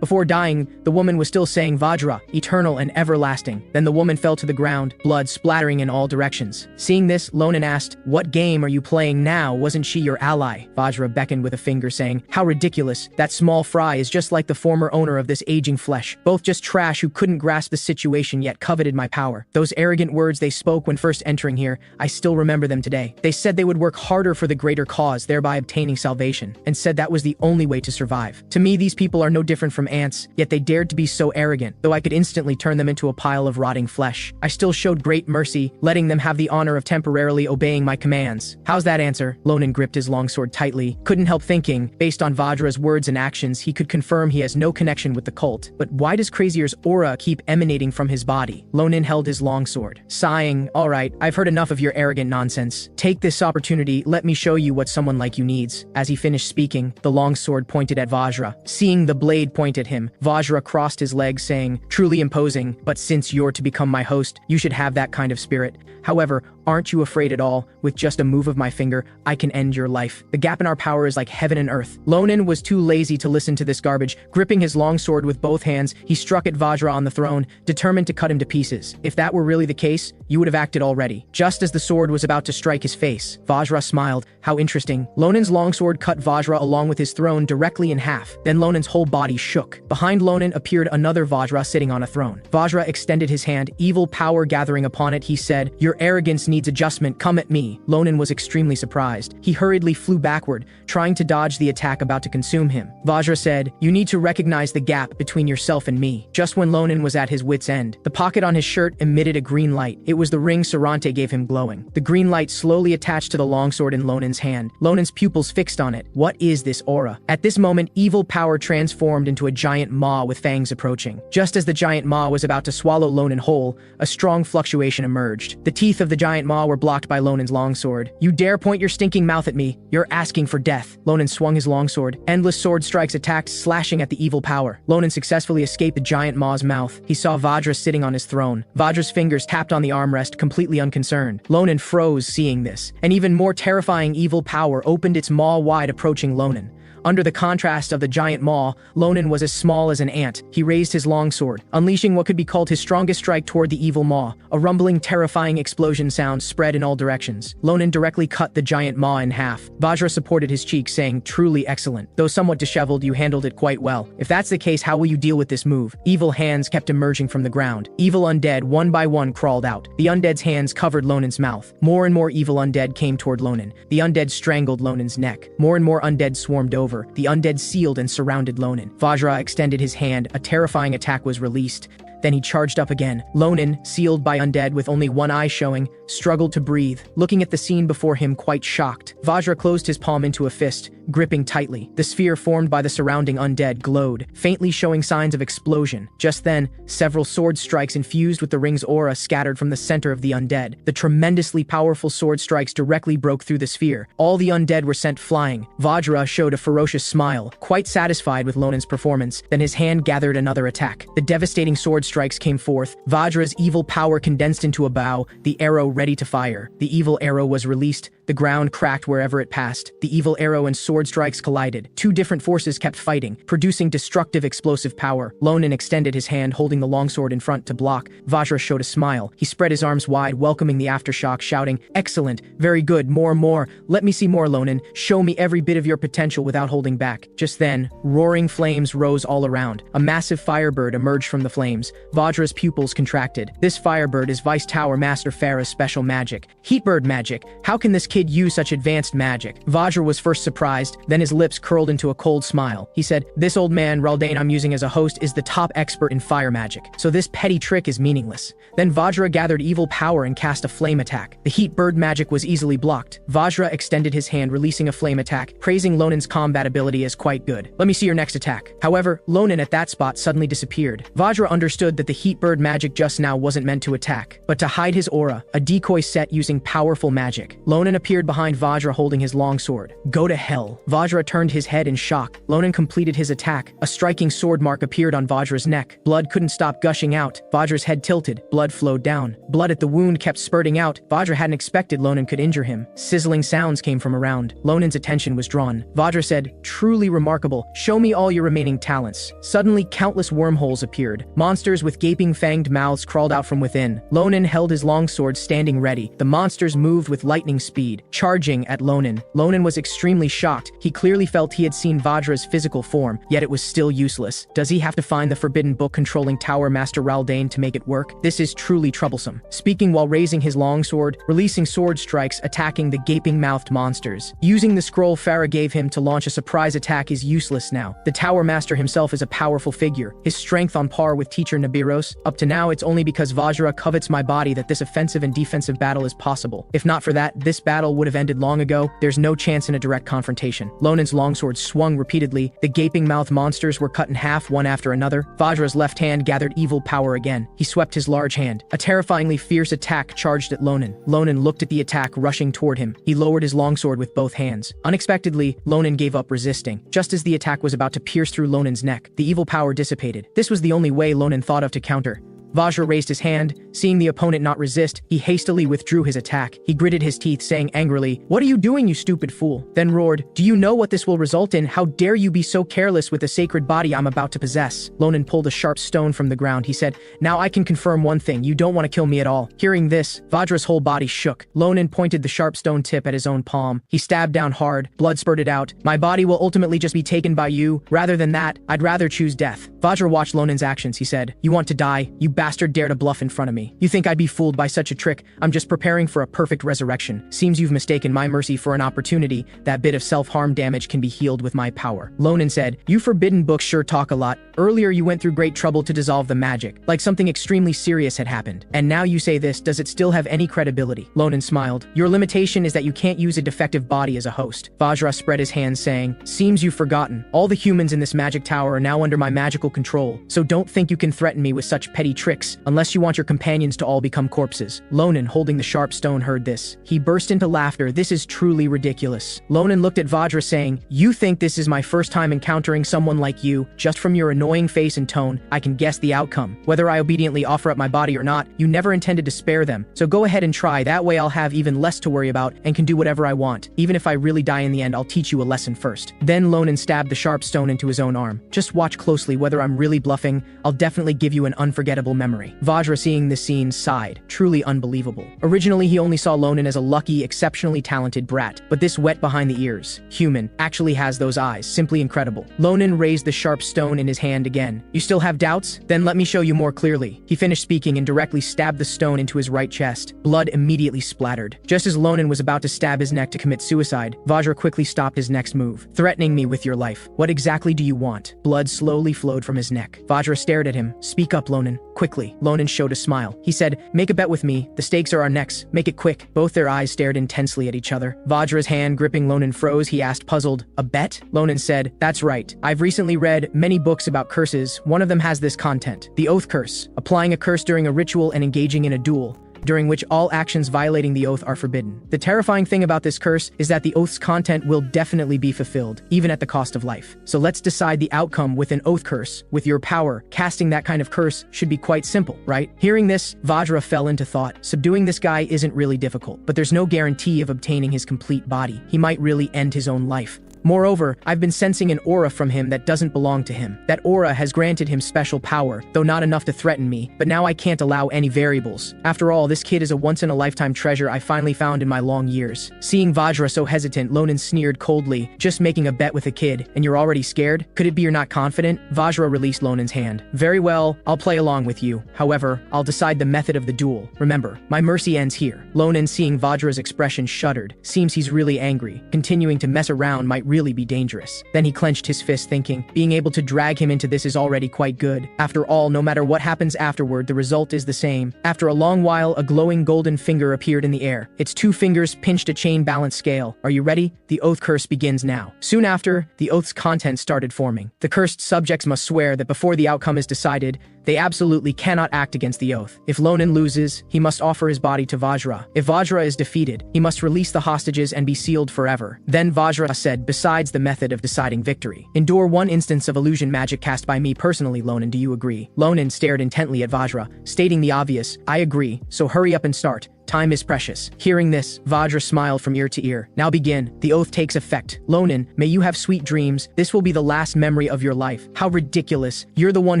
Speaker 1: Before dying, the woman was still saying, "Vajra, eternal and everlasting." Then the woman fell to the ground, blood splattering in all directions. Seeing this, Ronan asked, "What game are you playing now? Wasn't she your ally?" Vajra beckoned with a finger, saying, "How ridiculous. That small fry is just like the former owner of this aging flesh. Both just trash who couldn't grasp the situation yet coveted my power." Those arrogant words they spoke when first entering here, I still remember them today. They said they would work harder for the greater cause, thereby obtaining salvation, and said that was the only way to survive. To me, these people are no different from ants, yet they dared to be so arrogant, though I could instantly turn them into a pile of rotting flesh. I still showed great mercy, letting them have the honor of temporarily obeying my commands. How's that answer? Ronan gripped his longsword tightly. Couldn't help thinking, based on Vajra's words and actions, he could confirm he has no connection with the cult. But why does Crazier's aura keep emanating from his body? Ronan held his longsword, sighing, "All right, I've heard enough of your arrogant nonsense. Take this opportunity, let me show you what someone like you needs." As he finished speaking, the longsword pointed at Vajra. Seeing the blade point at him, Vajra crossed his legs, saying, "Truly imposing, but since you're to become my host, you should have that kind of spirit. However, aren't you afraid at all? With just a move of my finger, I can end your life. The gap in our power is like heaven and earth." Ronan was too lazy to listen to this garbage. Gripping his longsword with both hands, he struck at Vajra on the throne, determined to cut him to pieces. If that were really the case, you would have acted already. Just as the sword was about to strike his face, Vajra smiled. How interesting. Ronan's longsword cut Vajra along with his throne directly in half. Then Ronan's whole body shook. Behind Ronan appeared another Vajra sitting on a throne. Vajra extended his hand, evil power gathering upon it. He said, "Your arrogance needs adjustment, come at me. Ronan was extremely surprised. He hurriedly flew backward, trying to dodge the attack about to consume him. Vajra said, you need to recognize the gap between yourself and me. Just when Ronan was at his wit's end, the pocket on his shirt emitted a green light. It was the ring Sarante gave him glowing. The green light slowly attached to the longsword in Ronan's hand. Ronan's pupils fixed on it. What is this aura? At this moment, evil power transformed into a giant maw with fangs approaching. Just as the giant maw was about to swallow Ronan whole, a strong fluctuation emerged. The teeth of the giant maw were blocked by Ronan's longsword. You dare point your stinking mouth at me? You're asking for death. Ronan swung his longsword. Endless sword strikes attacked, slashing at the evil power. Ronan successfully escaped the giant maw's mouth. He saw Vajra sitting on his throne. Vajra's fingers tapped on the armrest, completely unconcerned. Ronan froze seeing this. An even more terrifying evil power opened its maw wide, approaching Ronan. Under the contrast of the giant maw, Ronan was as small as an ant. He raised his longsword, unleashing what could be called his strongest strike toward the evil maw. A rumbling, terrifying explosion sound spread in all directions. Ronan directly cut the giant maw in half. Vajra supported his cheek, saying, truly excellent. Though somewhat disheveled, you handled it quite well. If that's the case, how will you deal with this move? Evil hands kept emerging from the ground. Evil undead, one by one, crawled out. The undead's hands covered Ronan's mouth. More and more evil undead came toward Ronan. The undead strangled Ronan's neck. More and more undead swarmed over. The undead sealed and surrounded Ronan. Vajra extended his hand. A terrifying attack was released. Then he charged up again. Ronan, sealed by undead with only one eye showing, struggled to breathe, looking at the scene before him quite shocked. Vajra closed his palm into a fist, gripping tightly. The sphere formed by the surrounding undead glowed, faintly showing signs of explosion. Just then, several sword strikes infused with the ring's aura scattered from the center of the undead. The tremendously powerful sword strikes directly broke through the sphere. All the undead were sent flying. Vajra showed a ferocious smile, quite satisfied with Ronan's performance. Then his hand gathered another attack. The devastating sword strikes came forth. Vajra's evil power condensed into a bow, the arrow ready to fire. The evil arrow was released. The ground cracked wherever it passed. The evil arrow and sword strikes collided. Two different forces kept fighting, producing destructive explosive power. Ronan extended his hand, holding the longsword in front to block. Vajra showed a smile. He spread his arms wide, welcoming the aftershock, shouting, excellent, very good, more. Let me see more, Ronan. Show me every bit of your potential without holding back. Just then, roaring flames rose all around. A massive firebird emerged from the flames. Vajra's pupils contracted. This firebird is Vice Tower Master Farah's special magic. Heatbird magic. How can this kid use such advanced magic? Vajra was first surprised, then his lips curled into a cold smile. He said, this old man, Raldane, I'm using as a host, is the top expert in fire magic, so this petty trick is meaningless. Then Vajra gathered evil power and cast a flame attack. The heat bird magic was easily blocked. Vajra extended his hand, releasing a flame attack, praising Ronan's combat ability as quite good. Let me see your next attack. However, Ronan at that spot suddenly disappeared. Vajra understood that the heat bird magic just now wasn't meant to attack, but to hide his aura, a decoy set using powerful magic. Ronan appeared behind Vajra holding his longsword. Go to hell. Vajra turned his head in shock. Ronan completed his attack. A striking sword mark appeared on Vajra's neck. Blood couldn't stop gushing out. Vajra's head tilted. Blood flowed down. Blood at the wound kept spurting out. Vajra hadn't expected Ronan could injure him. Sizzling sounds came from around. Ronan's attention was drawn. Vajra said, truly remarkable. Show me all your remaining talents. Suddenly, countless wormholes appeared. Monsters with gaping fanged mouths crawled out from within. Ronan held his longsword standing ready. The monsters moved with lightning speed, charging at Ronan. Ronan was extremely shocked. He clearly felt he had seen Vajra's physical form, yet it was still useless. Does he have to find the forbidden book controlling Tower Master Raldane to make it work? This is truly troublesome. Speaking while raising his longsword, releasing sword strikes, attacking the gaping-mouthed monsters. Using the scroll Farah gave him to launch a surprise attack is useless now. The Tower Master himself is a powerful figure, his strength on par with teacher Nabiros. Up to now, it's only because Vajra covets my body that this offensive and defensive battle is possible. If not for that, this battle would have ended long ago. There's no chance in a direct confrontation. Ronan's longsword swung repeatedly. The gaping-mouthed monsters were cut in half one after another. Vajra's left hand gathered evil power again. He swept his large hand. A terrifyingly fierce attack charged at Ronan. Ronan looked at the attack rushing toward him. He lowered his longsword with both hands. Unexpectedly, Ronan gave up resisting. Just as the attack was about to pierce through Ronan's neck, the evil power dissipated. This was the only way Ronan thought of to counter. Vajra raised his hand. Seeing the opponent not resist, he hastily withdrew his attack. He gritted his teeth, saying angrily, "What are you doing, you stupid fool?" Then roared, "Do you know what this will result in? How dare you be so careless with the sacred body I'm about to possess?" Ronan pulled a sharp stone from the ground. He said, "Now I can confirm one thing. You don't want to kill me at all." Hearing this, Vajra's whole body shook. Ronan pointed the sharp stone tip at his own palm. He stabbed down hard. Blood spurted out. "My body will ultimately just be taken by you. Rather than that, I'd rather choose death." Vajra watched Ronan's actions. He said, "You want to die? You bastard dare to bluff in front of me. You think I'd be fooled by such a trick? I'm just preparing for a perfect resurrection. Seems you've mistaken my mercy for an opportunity. That bit of self-harm damage can be healed with my power. Ronan said, you forbidden books sure talk a lot. Earlier you went through great trouble to dissolve the magic, like something extremely serious had happened. And now you say this, does it still have any credibility? Ronan smiled. Your limitation is that you can't use a defective body as a host. Vajra spread his hands saying, seems you've forgotten. All the humans in this magic tower are now under my magical control, so don't think you can threaten me with such petty tricks, unless you want your companions to all become corpses. Ronan, holding the sharp stone, heard this. He burst into laughter. This is truly ridiculous. Ronan looked at Vajra saying, you think this is my first time encountering someone like you? Just from your annoying face and tone, I can guess the outcome. Whether I obediently offer up my body or not, you never intended to spare them, so go ahead and try. That way I'll have even less to worry about and can do whatever I want. Even if I really die in the end, I'll teach you a lesson first. Then Ronan stabbed the sharp stone into his own arm. Just watch closely. Whether I'm really bluffing, I'll definitely give you an unforgettable memory. Vajra, seeing this scene, sighed. Truly unbelievable. Originally, he only saw Ronan as a lucky, exceptionally talented brat, but this wet behind the ears, human, actually has those eyes. Simply incredible. Ronan raised the sharp stone in his hand again. You still have doubts? Then let me show you more clearly. He finished speaking and directly stabbed the stone into his right chest. Blood immediately splattered. Just as Ronan was about to stab his neck to commit suicide, Vajra quickly stopped his next move. Threatening me with your life. What exactly do you want? Blood slowly flowed from his neck. Vajra stared at him. Speak up, Ronan. Quickly. Ronan showed a smile. He said, make a bet with me. The stakes are our necks. Make it quick. Both their eyes stared intensely at each other. Vajra's hand gripping Ronan froze. He asked, puzzled, a bet? Ronan said, that's right. I've recently read many books about curses. One of them has this content. The oath curse. Applying a curse during a ritual and engaging in a duel, during which all actions violating the oath are forbidden. The terrifying thing about this curse is that the oath's content will definitely be fulfilled, even at the cost of life. So let's decide the outcome with an oath curse. With your power, casting that kind of curse should be quite simple, right? Hearing this, Vajra fell into thought. Subduing this guy isn't really difficult, but there's no guarantee of obtaining his complete body. He might really end his own life. Moreover, I've been sensing an aura from him that doesn't belong to him. That aura has granted him special power, though not enough to threaten me, but now I can't allow any variables. After all, this kid is a once-in-a-lifetime treasure I finally found in my long years. Seeing Vajra so hesitant, Ronan sneered coldly, just making a bet with a kid, and you're already scared? Could it be you're not confident? Vajra released Ronan's hand. Very well, I'll play along with you. However, I'll decide the method of the duel. Remember, my mercy ends here. Ronan, seeing Vajra's expression, shuddered. Seems he's really angry. Continuing to mess around might really be dangerous. Then he clenched his fist, thinking, being able to drag him into this is already quite good. After all, no matter what happens afterward, the result is the same. After a long while, a glowing golden finger appeared in the air. Its two fingers pinched a chain balance scale. Are you ready? The oath curse begins now. Soon after, the oath's content started forming. The cursed subjects must swear that before the outcome is decided, they absolutely cannot act against the oath. If Ronan loses, he must offer his body to Vajra. If Vajra is defeated, he must release the hostages and be sealed forever. Then Vajra said, besides the method of deciding victory, endure one instance of illusion magic cast by me personally. Ronan, do you agree? Ronan stared intently at Vajra, stating the obvious, I agree, so hurry up and start. Time is precious. Hearing this, Vajra smiled from ear to ear. Now begin. The oath takes effect. Ronan, may you have sweet dreams. This will be the last memory of your life. How ridiculous. You're the one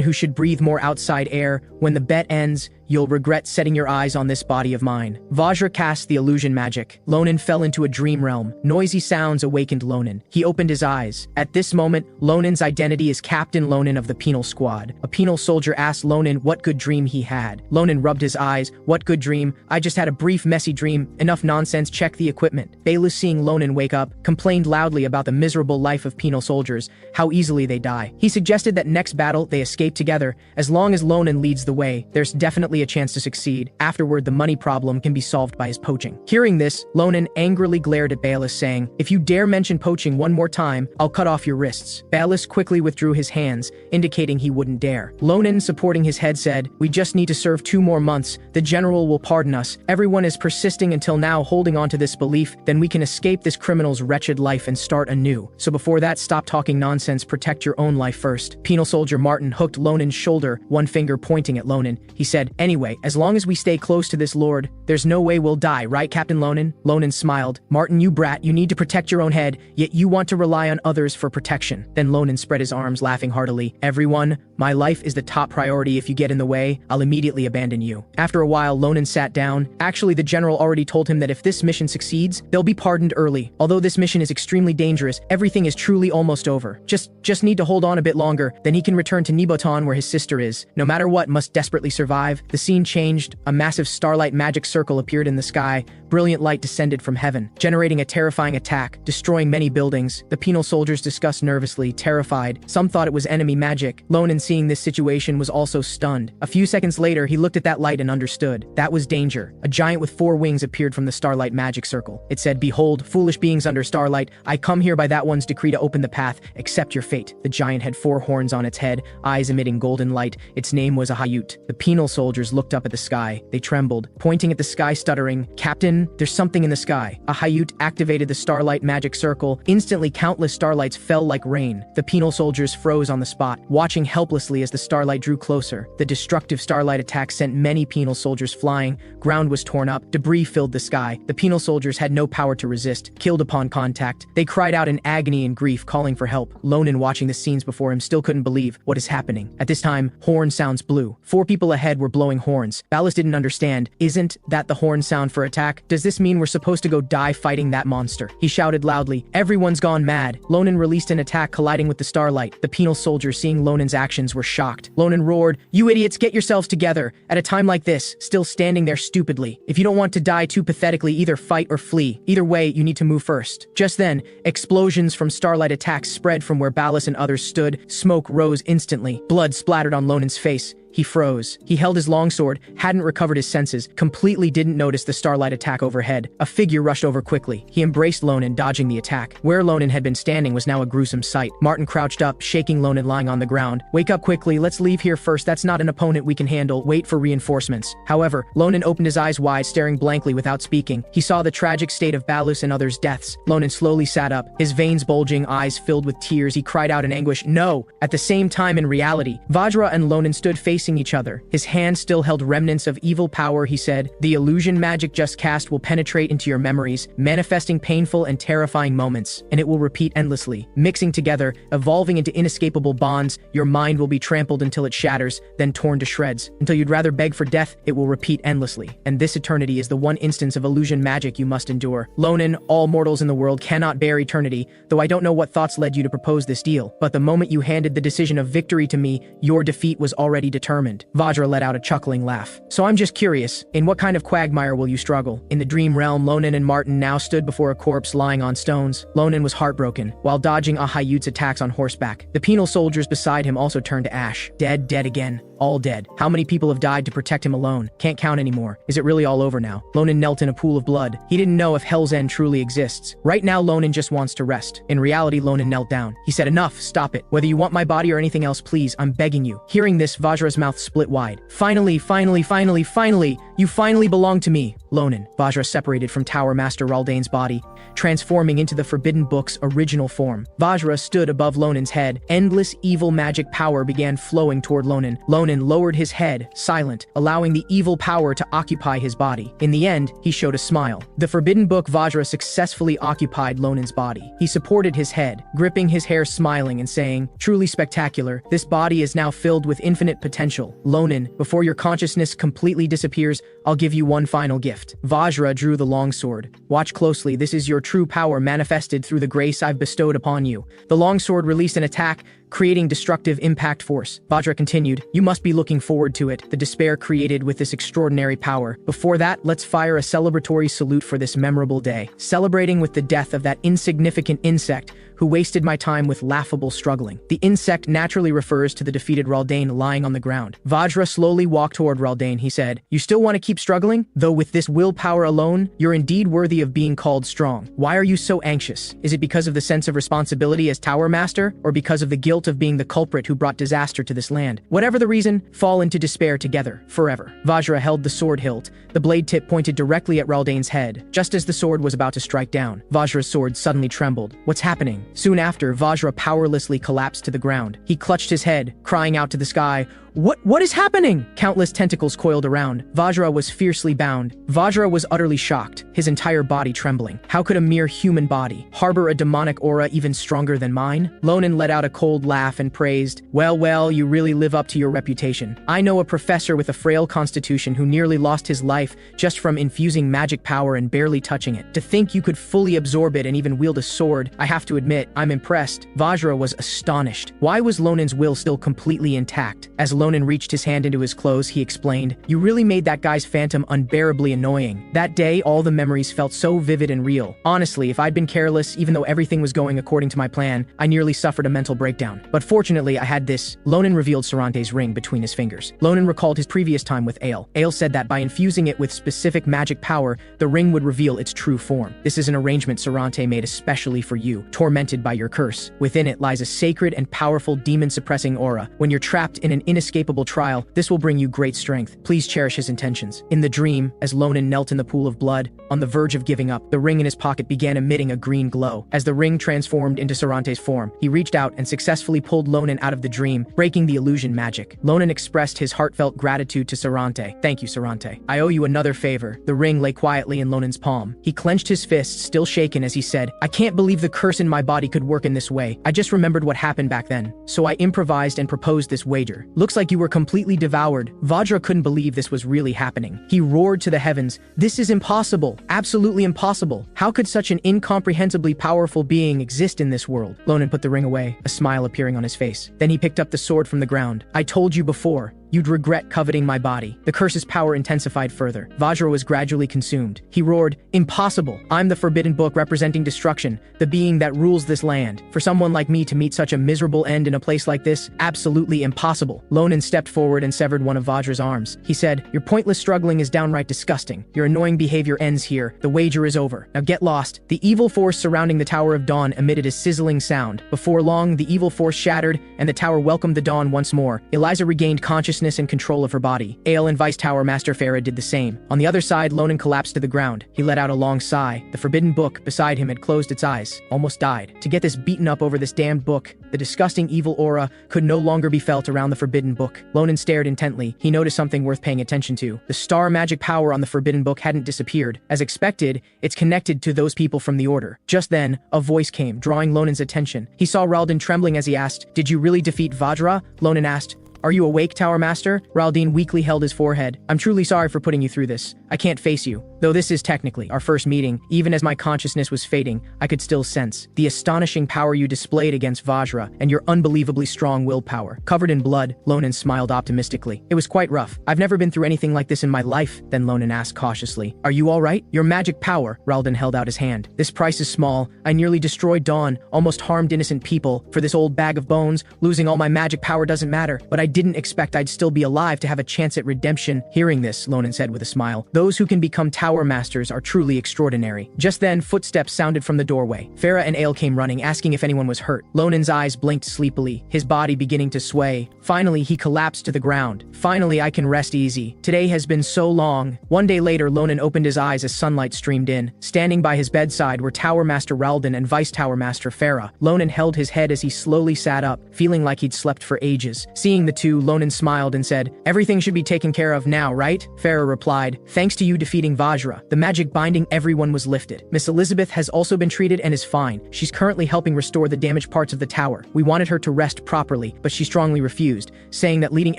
Speaker 1: who should breathe more outside air. When the bet ends, you'll regret setting your eyes on this body of mine. Vajra cast the illusion magic. Ronan fell into a dream realm. Noisy sounds awakened Ronan. He opened his eyes. At this moment, Ronan's identity is Captain Ronan of the penal squad. A penal soldier asked Ronan what good dream he had. Ronan rubbed his eyes. What good dream? I just had a brief messy dream. Enough nonsense, check the equipment. Bayless, seeing Ronan wake up, complained loudly about the miserable life of penal soldiers, how easily they die. He suggested that next battle they escape together. As long as Ronan leads the way, there's definitely a chance to succeed. Afterward, the money problem can be solved by his poaching. Hearing this, Ronan angrily glared at Bayless, saying, if you dare mention poaching one more time, I'll cut off your wrists. Bayless quickly withdrew his hands, indicating he wouldn't dare. Ronan, supporting his head, said, we just need to serve 2 more months. The general will pardon us. Everyone is persisting until now, holding on to this belief, then we can escape this criminal's wretched life and start anew. So before that, stop talking nonsense, protect your own life first. Penal soldier Martin hooked Ronan's shoulder, one finger pointing at Ronan. He said, anyway, as long as we stay close to this lord, there's no way we'll die, right, Captain Ronan? Ronan smiled. Martin, you brat, you need to protect your own head, yet you want to rely on others for protection. Then Ronan spread his arms, laughing heartily. Everyone, My life is the top priority. If you get in the way, I'll immediately abandon you. After a while, Ronan sat down. Actually, the general already told him that if this mission succeeds, they'll be pardoned early. Although this mission is extremely dangerous, everything is truly almost over. Just need to hold on a bit longer, then he can return to Nibotan where his sister is. No matter what, must desperately survive. The scene changed. A massive starlight magic circle appeared in the sky. Brilliant light descended from heaven, generating a terrifying attack, destroying many buildings. The penal soldiers discussed nervously, terrified. Some thought it was enemy magic. Ronan, seeing this situation, was also stunned. A few seconds later, he looked at that light and understood. That was danger. A giant with 4 wings appeared from the starlight magic circle. It said, "Behold, foolish beings under starlight, I come here by that one's decree to open the path. Accept your fate." The giant had 4 horns on its head, eyes emitting golden light. Its name was a Hayut. The penal soldiers looked up at the sky. They trembled, pointing at the sky, stuttering, "Captain, there's something in the sky." A Hayut activated the starlight magic circle. Instantly, countless starlights fell like rain. The penal soldiers froze on the spot, watching helplessly as the starlight drew closer. The destructive starlight attack sent many penal soldiers flying. Ground was torn up. Debris filled the sky. The penal soldiers had no power to resist, killed upon contact. They cried out in agony and grief, calling for help. Ronan, watching the scenes before him, still couldn't believe what is happening. At this time, horn sounds blew. 4 people ahead were blowing horns. Ballas didn't understand. Isn't that the horn sound for attack? Does this mean we're supposed to go die fighting that monster? He shouted loudly. Everyone's gone mad. Ronan released an attack, colliding with the starlight. The penal soldiers, seeing Ronan's actions, were shocked. Ronan roared, "You idiots, get yourselves together. At a time like this, still standing there stupidly. If you don't want to die too pathetically, either fight or flee. Either way, you need to move first." Just then, explosions from starlight attacks spread from where Ballas and others stood. Smoke rose instantly. Blood splattered on Ronan's face. He froze. He held his longsword, hadn't recovered his senses, completely didn't notice the starlight attack overhead. A figure rushed over quickly. He embraced Ronan, dodging the attack. Where Ronan had been standing was now a gruesome sight. Martin crouched up, shaking Ronan lying on the ground. "Wake up quickly, let's leave here first. That's not an opponent we can handle. Wait for reinforcements." However, Ronan opened his eyes wide, staring blankly without speaking. He saw the tragic state of Ballas and others' deaths. Ronan slowly sat up, his veins bulging, eyes filled with tears. He cried out in anguish, "No!" At the same time, in reality, Vajra and Ronan stood facing each other. His hand still held remnants of evil power. He said, "The illusion magic just cast will penetrate into your memories, manifesting painful and terrifying moments, and it will repeat endlessly, mixing together, evolving into inescapable bonds. Your mind will be trampled until it shatters, then torn to shreds. Until you'd rather beg for death, it will repeat endlessly. And this eternity is the one instance of illusion magic you must endure. Ronan, all mortals in the world cannot bear eternity, though I don't know what thoughts led you to propose this deal. But the moment you handed the decision of victory to me, your defeat was already determined." Vajra let out a chuckling laugh. "So I'm just curious, in what kind of quagmire will you struggle?" In the dream realm, Ronan and Martin now stood before a corpse lying on stones. Ronan was heartbroken, while dodging Ahayut's attacks on horseback. The penal soldiers beside him also turned to ash. Dead, dead again. All dead. How many people have died to protect him alone? Can't count anymore. Is it really all over now? Ronan knelt in a pool of blood. He didn't know if Hell's End truly exists. Right now, Ronan just wants to rest. In reality, Ronan knelt down. He said, "Enough, stop it. Whether you want my body or anything else, please, I'm begging you." Hearing this, Vajra's mouth split wide. Finally, you finally belong to me, Ronan. Vajra separated from Tower Master Raldane's body, transforming into the Forbidden Book's original form. Vajra stood above Ronan's head. Endless evil magic power began flowing toward Ronan. Ronan lowered his head, silent, allowing the evil power to occupy his body. In the end, he showed a smile. The Forbidden Book Vajra successfully occupied Ronan's body. He supported his head, gripping his hair, smiling and saying, "Truly spectacular. This body is now filled with infinite potential. Ronan, before your consciousness completely disappears, I'll give you one final gift." Vajra drew the longsword. "Watch closely. This is your true power manifested through the grace I've bestowed upon you." The longsword released an attack, creating destructive impact force. Vajra continued, "You must be looking forward to it, the despair created with this extraordinary power. Before that, let's fire a celebratory salute for this memorable day, celebrating with the death of that insignificant insect who wasted my time with laughable struggling." The insect naturally refers to the defeated Raldane lying on the ground. Vajra slowly walked toward Raldane. He said, "You still want to keep struggling? Though with this willpower alone, you're indeed worthy of being called strong. Why are you so anxious? Is it because of the sense of responsibility as Tower Master, or because of the guilt of being the culprit who brought disaster to this land? Whatever the reason, fall into despair together, forever." Vajra held the sword hilt. The blade tip pointed directly at Raldane's head. Just as the sword was about to strike down, Vajra's sword suddenly trembled. "What's happening?" Soon after, Vajra powerlessly collapsed to the ground. He clutched his head, crying out to the sky, What is happening? Countless tentacles coiled around. Vajra was fiercely bound. Vajra was utterly shocked, his entire body trembling. How could a mere human body harbor a demonic aura even stronger than mine? Ronan let out a cold laugh and praised, well, you really live up to your reputation. I know a professor with a frail constitution who nearly lost his life just from infusing magic power and barely touching it. To think you could fully absorb it and even wield a sword, I have to admit, I'm impressed. Vajra was astonished. Why was Lonan's will still completely intact? As Ronan reached his hand into his clothes, he explained, you really made that guy's phantom unbearably annoying. That day, all the memories felt so vivid and real. Honestly, if I'd been careless, even though everything was going according to my plan, I nearly suffered a mental breakdown. But fortunately, I had this. Ronan revealed Sarante's ring between his fingers. Ronan recalled his previous time with Ale. Ale said that by infusing it with specific magic power, the ring would reveal its true form. This is an arrangement Sarante made especially for you, tormented by your curse. Within it lies a sacred and powerful demon-suppressing aura. When you're trapped in an inescapable trial, this will bring you great strength. Please cherish his intentions. In the dream, as Ronan knelt in the pool of blood, on the verge of giving up, the ring in his pocket began emitting a green glow. As the ring transformed into Sarante's form, he reached out and successfully pulled Ronan out of the dream, breaking the illusion magic. Ronan expressed his heartfelt gratitude to Sarante. Thank you, Sarante. I owe you another favor. The ring lay quietly in Ronan's palm. He clenched his fists, still shaken, as he said, I can't believe the curse in my body could work in this way. I just remembered what happened back then. So I improvised and proposed this wager. Looks like you were completely devoured. Vajra couldn't believe this was really happening. He roared to the heavens, this is impossible. Absolutely impossible. How could such an incomprehensibly powerful being exist in this world? Ronan put the ring away, a smile appearing on his face. Then he picked up the sword from the ground. I told you before. You'd regret coveting my body. The curse's power intensified further. Vajra was gradually consumed. He roared, impossible. I'm the forbidden book representing destruction, the being that rules this land. For someone like me to meet such a miserable end in a place like this, absolutely impossible. Ronan stepped forward and severed one of Vajra's arms. He said, your pointless struggling is downright disgusting. Your annoying behavior ends here. The wager is over. Now get lost. The evil force surrounding the Tower of Dawn emitted a sizzling sound. Before long, the evil force shattered, and the tower welcomed the dawn once more. Eliza regained consciousness and control of her body. Ale and Vice Tower Master Farah did the same. On the other side, Ronan collapsed to the ground. He let out a long sigh. The forbidden book beside him had closed its eyes, almost died. To get this beaten up over this damned book, the disgusting evil aura could no longer be felt around the forbidden book. Ronan stared intently. He noticed something worth paying attention to. The star magic power on the forbidden book hadn't disappeared. As expected, it's connected to those people from the order. Just then, a voice came, drawing Ronan's attention. He saw Raldin trembling as he asked, did you really defeat Vajra? Ronan asked, are you awake, Tower Master? Raldin weakly held his forehead. I'm truly sorry for putting you through this. I can't face you. Though this is technically our first meeting, even as my consciousness was fading, I could still sense the astonishing power you displayed against Vajra and your unbelievably strong willpower. Covered in blood, Ronan smiled optimistically. It was quite rough. I've never been through anything like this in my life. Then Ronan asked cautiously, are you all right? Your magic power, Raldin held out his hand. This price is small. I nearly destroyed Dawn, almost harmed innocent people. For this old bag of bones, losing all my magic power doesn't matter, but I didn't expect I'd still be alive to have a chance at redemption. Hearing this, Ronan said with a smile, those who can become Tower Masters are truly extraordinary. Just then, footsteps sounded from the doorway. Farah and Ale came running, asking if anyone was hurt. Ronan's eyes blinked sleepily, his body beginning to sway. Finally, he collapsed to the ground. Finally, I can rest easy. Today has been so long. One day later, Ronan opened his eyes as sunlight streamed in. Standing by his bedside were Tower Master Raldin and Vice Tower Master Farah. Ronan held his head as he slowly sat up, feeling like he'd slept for ages. Seeing the two, Ronan smiled and said, everything should be taken care of now, right? Farah replied, thanks to you defeating Vajra, the magic binding everyone was lifted. Miss Elizabeth has also been treated and is fine. She's currently helping restore the damaged parts of the tower. We wanted her to rest properly, but she strongly refused, saying that leading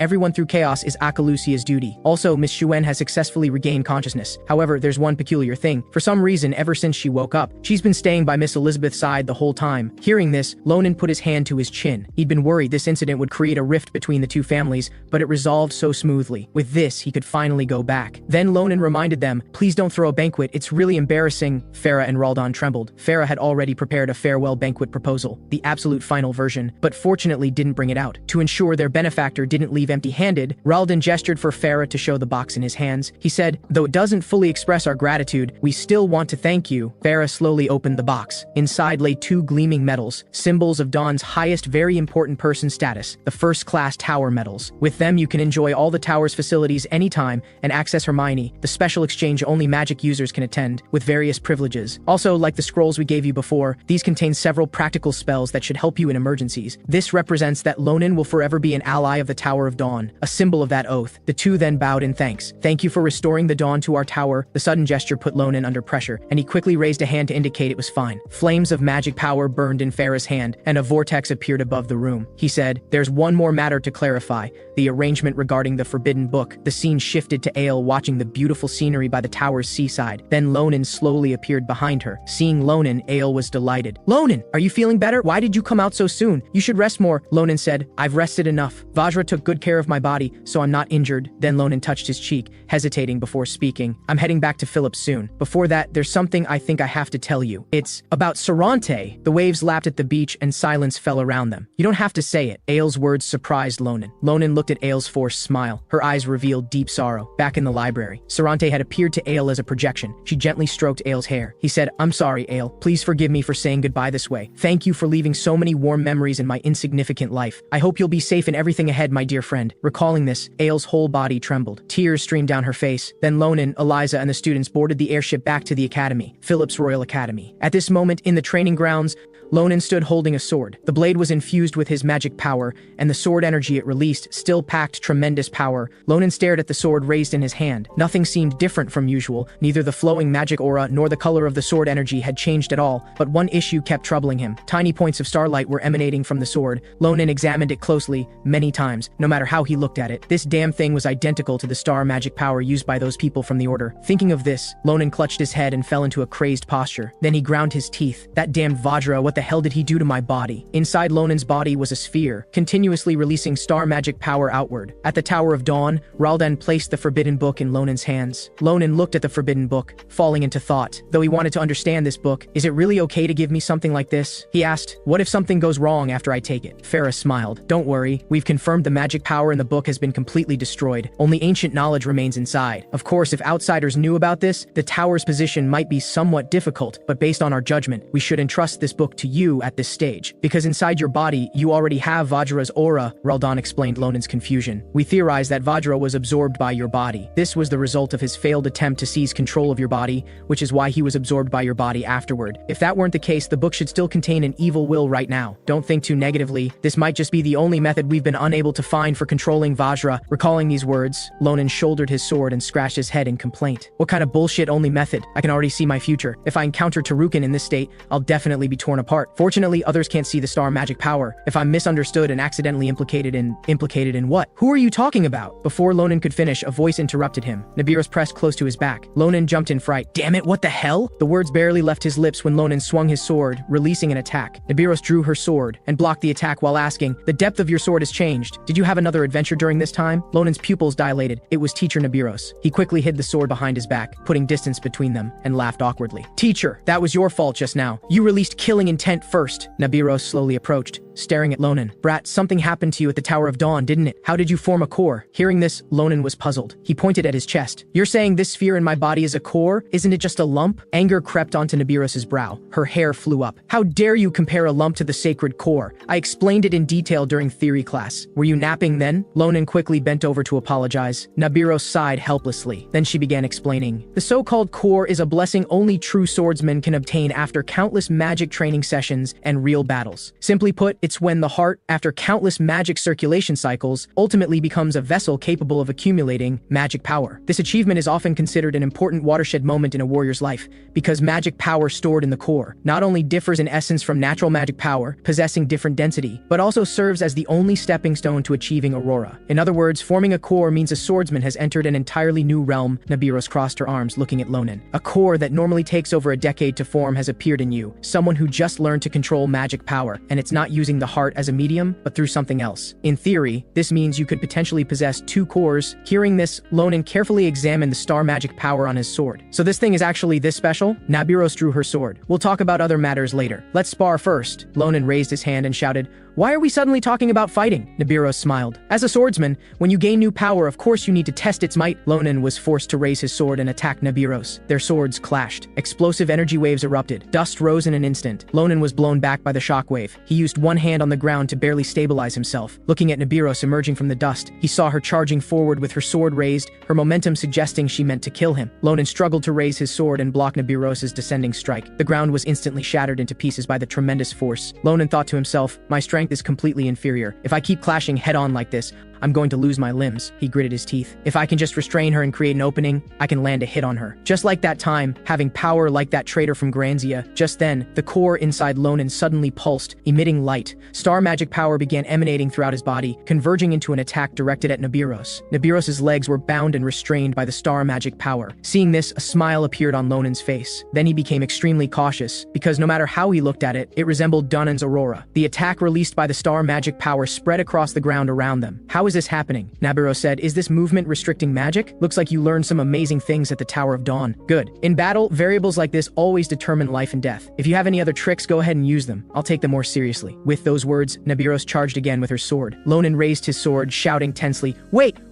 Speaker 1: everyone through chaos is Akalusia's duty. Also, Miss Shuen has successfully regained consciousness. However, there's one peculiar thing. For some reason, ever since she woke up, she's been staying by Miss Elizabeth's side the whole time. Hearing this, Ronan put his hand to his chin. He'd been worried this incident would create a rift between the two families, but it resolved so smoothly. With this, he could finally go back. Then Ronan reminded them, please don't throw a banquet, it's really embarrassing. Farah and Raldon trembled. Farah had already prepared a farewell banquet proposal, the absolute final version, but fortunately didn't bring it out. To ensure their benefactor didn't leave empty-handed, Raldon gestured for Farah to show the box in his hands. He said, though it doesn't fully express our gratitude, we still want to thank you. Farah slowly opened the box. Inside lay two gleaming medals, symbols of Dawn's highest very important person status, the first-class tower medals. With them, you can enjoy all the tower's facilities anytime and access Hermione, the special exchange only only magic users can attend, with various privileges. Also, like the scrolls we gave you before, these contain several practical spells that should help you in emergencies. This represents that Ronan will forever be an ally of the Tower of Dawn, a symbol of that oath. The two then bowed in thanks. Thank you for restoring the dawn to our tower. The sudden gesture put Ronan under pressure, and he quickly raised a hand to indicate it was fine. Flames of magic power burned in Farah's hand, and a vortex appeared above the room. He said, "There's one more matter to clarify. The arrangement regarding the forbidden book." The scene shifted to Ale watching the beautiful scenery by the tower's seaside. Then Ronan slowly appeared behind her. Seeing Ronan, Ale was delighted. "Ronan, are you feeling better? Why did you come out so soon? You should rest more." Ronan said, "I've rested enough. Vajra took good care of my body, so I'm not injured." Then Ronan touched his cheek, hesitating before speaking. "I'm heading back to Phillips soon. Before that, there's something I think I have to tell you. It's about Sarante." The waves lapped at the beach and silence fell around them. "You don't have to say it." Ale's words surprised Ronan. Ronan looked at Ale's forced smile. Her eyes revealed deep sorrow. Back in the library, Sarante had appeared to Ale as a projection. She gently stroked Ale's hair. He said, "I'm sorry, Ale. Please forgive me for saying goodbye this way. Thank you for leaving so many warm memories in my insignificant life. I hope you'll be safe in everything ahead, my dear friend." Recalling this, Ale's whole body trembled. Tears streamed down her face. Then Ronan, Eliza, and the students boarded the airship back to the academy, Phillips Royal Academy. At this moment, in the training grounds, Ronan stood holding a sword. The blade was infused with his magic power, and the sword energy it released still packed tremendous power. Ronan stared at the sword raised in his hand. Nothing seemed different from usual. Neither the flowing magic aura nor the color of the sword energy had changed at all, but one issue kept troubling him. Tiny points of starlight were emanating from the sword. Ronan examined it closely, many times, no matter how he looked at it. This damn thing was identical to the star magic power used by those people from the Order. Thinking of this, Ronan clutched his head and fell into a crazed posture. Then he ground his teeth. That damned Vajra, what the hell did he do to my body? Inside Ronan's body was a sphere, continuously releasing star magic power outward. At the Tower of Dawn, Roldan placed the forbidden book in Ronan's hands. Ronan looked at the forbidden book, falling into thought. Though he wanted to understand this book, "Is it really okay to give me something like this?" he asked. "What if something goes wrong after I take it?" Farah smiled. "Don't worry, we've confirmed the magic power in the book has been completely destroyed. Only ancient knowledge remains inside. Of course, if outsiders knew about this, the tower's position might be somewhat difficult, but based on our judgment, we should entrust this book to you at this stage. Because inside your body, you already have Vajra's aura," Roldan explained Ronan's confusion. "We theorize that Vajra was absorbed by your body. This was the result of his failed attempt to seize control of your body, which is why he was absorbed by your body afterward. If that weren't the case, the book should still contain an evil will right now. Don't think too negatively. This might just be the only method we've been unable to find for controlling Vajra." Recalling these words, Ronan shouldered his sword and scratched his head in complaint. "What kind of bullshit only method? I can already see my future. If I encounter Tarukan in this state, I'll definitely be torn apart. Fortunately, others can't see the star magic power. If I'm misunderstood and accidentally implicated in what? Who are you talking about?" Before Ronan could finish, a voice interrupted him. Nabiros pressed close to his back. Ronan jumped in fright. "Damn it, what the hell?" The words barely left his lips when Ronan swung his sword, releasing an attack. Nabiros drew her sword and blocked the attack while asking, "The depth of your sword has changed. Did you have another adventure during this time?" Ronan's pupils dilated. It was Teacher Nabiros. He quickly hid the sword behind his back, putting distance between them, and laughed awkwardly. "Teacher, that was your fault just now. You released killing intent first." Nabiros slowly approached, staring at Ronan. "Brat, something happened to you at the Tower of Dawn, didn't it? How did you form a core?" Hearing this, Ronan was puzzled. He pointed at his chest. "You're saying this sphere in my body is a core? Isn't it just a lump?" Anger crept onto Nabiros's brow. Her hair flew up. "How dare you compare a lump to the sacred core? I explained it in detail during theory class. Were you napping then?" Ronan quickly bent over to apologize. Nabiros sighed helplessly. Then she began explaining. "The so-called core is a blessing only true swordsmen can obtain after countless magic training sessions and real battles. Simply put, it's when the heart, after countless magic circulation cycles, ultimately becomes a vessel capable of accumulating magic power. This achievement is often considered an important watershed moment in a warrior's life, because magic power stored in the core not only differs in essence from natural magic power, possessing different density, but also serves as the only stepping stone to achieving aurora. In other words, forming a core means a swordsman has entered an entirely new realm." Nabiros crossed her arms, looking at Ronan. "A core that normally takes over a decade to form has appeared in you, someone who just learned to control magic power, and it's not using the heart as a medium, but through something else. In theory, this means you could potentially possess 2 cores." Hearing this, Ronan carefully examined the star magic power on his sword. "So this thing is actually this special?" Nabiros drew her sword. "We'll talk about other matters later. Let's spar first." Ronan raised his hand and shouted, Why are we suddenly talking about fighting? Nabiros smiled. As a swordsman, when you gain new power, of course you need to test its might. Ronan was forced to raise his sword and attack Nabiros. Their swords clashed. Explosive energy waves erupted. Dust rose in an instant. Ronan was blown back by the shockwave. He used one hand on the ground to barely stabilize himself. Looking at Nabiros emerging from the dust, he saw her charging forward with her sword raised, her momentum suggesting she meant to kill him. Ronan struggled to raise his sword and block Nabiros's descending strike. The ground was instantly shattered into pieces by the tremendous force. Ronan thought to himself, my strength is completely inferior. If I keep clashing head-on like this, I'm going to lose my limbs. He gritted his teeth. If I can just restrain her and create an opening, I can land a hit on her. Just like that time, having power like that traitor from Granzia. Just then, the core inside Ronan suddenly pulsed, emitting light. Star magic power began emanating throughout his body, converging into an attack directed at Nabiros. Nabiros's legs were bound and restrained by the star magic power. Seeing this, a smile appeared on Ronan's face. Then he became extremely cautious, because no matter how he looked at it, it resembled Dunan's aurora. The attack released by the star magic power spread across the ground around them. How is this happening? Nabiros said, is this movement restricting magic? Looks like you learned some amazing things at the Tower of Dawn. Good. In battle, variables like this always determine life and death. If you have any other tricks, go ahead and use them. I'll take them more seriously. With those words, Nabiros charged again with her sword. Ronan raised his sword, shouting tensely,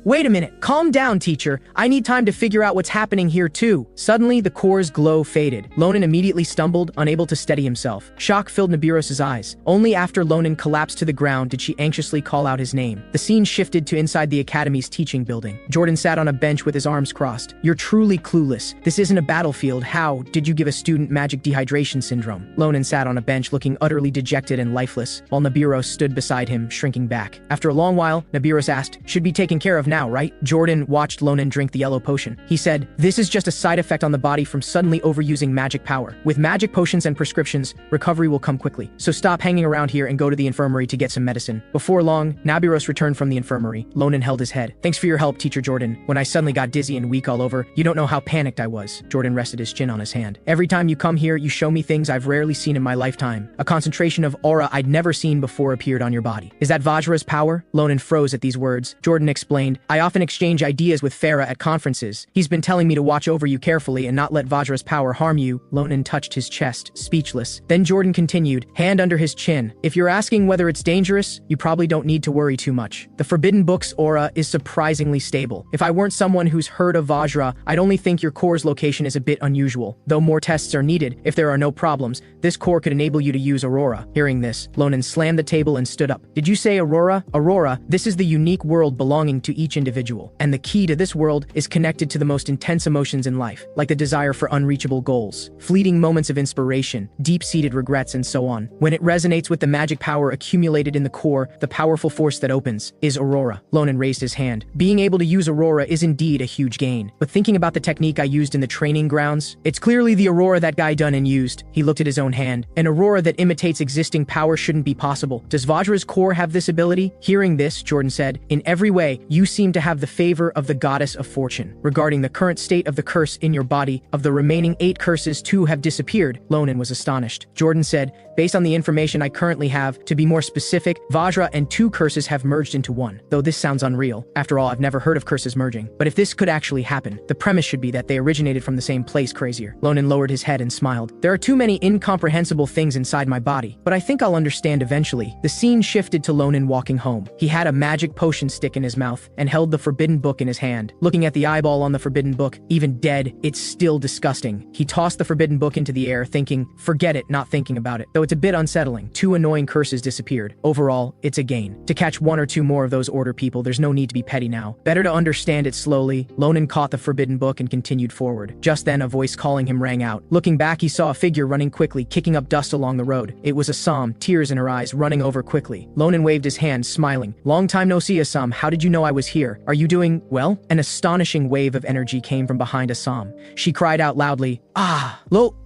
Speaker 1: Wait a minute. Calm down, teacher. I need time to figure out what's happening here too. Suddenly, the core's glow faded. Ronan immediately stumbled, unable to steady himself. Shock filled Nabiros's eyes. Only after Ronan collapsed to the ground did she anxiously call out his name. The scene shifted to inside the academy's teaching building. Jordan sat on a bench with his arms crossed. You're truly clueless. This isn't a battlefield. How did you give a student magic dehydration syndrome? Ronan sat on a bench looking utterly dejected and lifeless, while Nabiros stood beside him, shrinking back. After a long while, Nabiros asked, should be taken care of now, right? Jordan watched Ronan drink the yellow potion. He said, this is just a side effect on the body from suddenly overusing magic power. With magic potions and prescriptions, recovery will come quickly. So stop hanging around here and go to the infirmary to get some medicine. Before long, Nabiros returned from the infirmary. Ronan held his head. Thanks for your help, Teacher Jordan. When I suddenly got dizzy and weak all over, you don't know how panicked I was. Jordan rested his chin on his hand. Every time you come here, you show me things I've rarely seen in my lifetime. A concentration of aura I'd never seen before appeared on your body. Is that Vajra's power? Ronan froze at these words. Jordan explained, I often exchange ideas with Farah at conferences. He's been telling me to watch over you carefully and not let Vajra's power harm you. Ronan touched his chest, speechless. Then Jordan continued, hand under his chin. If you're asking whether it's dangerous, you probably don't need to worry too much. The Forbidden Book's aura is surprisingly stable. If I weren't someone who's heard of Vajra, I'd only think your core's location is a bit unusual. Though more tests are needed, if there are no problems, this core could enable you to use Aurora. Hearing this, Ronan slammed the table and stood up. Did you say Aurora? Aurora, this is the unique world belonging to each individual. And the key to this world is connected to the most intense emotions in life, like the desire for unreachable goals, fleeting moments of inspiration, deep-seated regrets, and so on. When it resonates with the magic power accumulated in the core, the powerful force that opens is Aurora. Ronan raised his hand. Being able to use Aurora is indeed a huge gain. But thinking about the technique I used in the training grounds, it's clearly the Aurora that guy Dunnan used. He looked at his own hand. An Aurora that imitates existing power shouldn't be possible. Does Vajra's core have this ability? Hearing this, Jordan said, in every way, you seem to have the favor of the goddess of fortune. Regarding the current state of the curse in your body, of the remaining 8 curses 2 have disappeared. Ronan was astonished. Jordan said, based on the information I currently have, to be more specific, Vajra and 2 curses have merged into 1. Though this sounds unreal. After all, I've never heard of curses merging. But if this could actually happen, the premise should be that they originated from the same place. Crazier. Ronan lowered his head and smiled. There are too many incomprehensible things inside my body, but I think I'll understand eventually. The scene shifted to Ronan walking home. He had a magic potion stick in his mouth and held the forbidden book in his hand. Looking at the eyeball on the forbidden book, even dead, it's still disgusting. He tossed the forbidden book into the air, thinking, forget it, not thinking about it. Though it's a bit unsettling. 2 annoying curses disappeared. Overall, it's a gain. To catch 1 or 2 more of those order people, there's no need to be petty now. Better to understand it slowly. Ronan caught the forbidden book and continued forward. Just then, a voice calling him rang out. Looking back, he saw a figure running quickly, kicking up dust along the road. It was Assam, tears in her eyes, running over quickly. Ronan waved his hand, smiling. Long time no see, Assam. How did you know I was here? Are you doing well? An astonishing wave of energy came from behind Assam. She cried out loudly,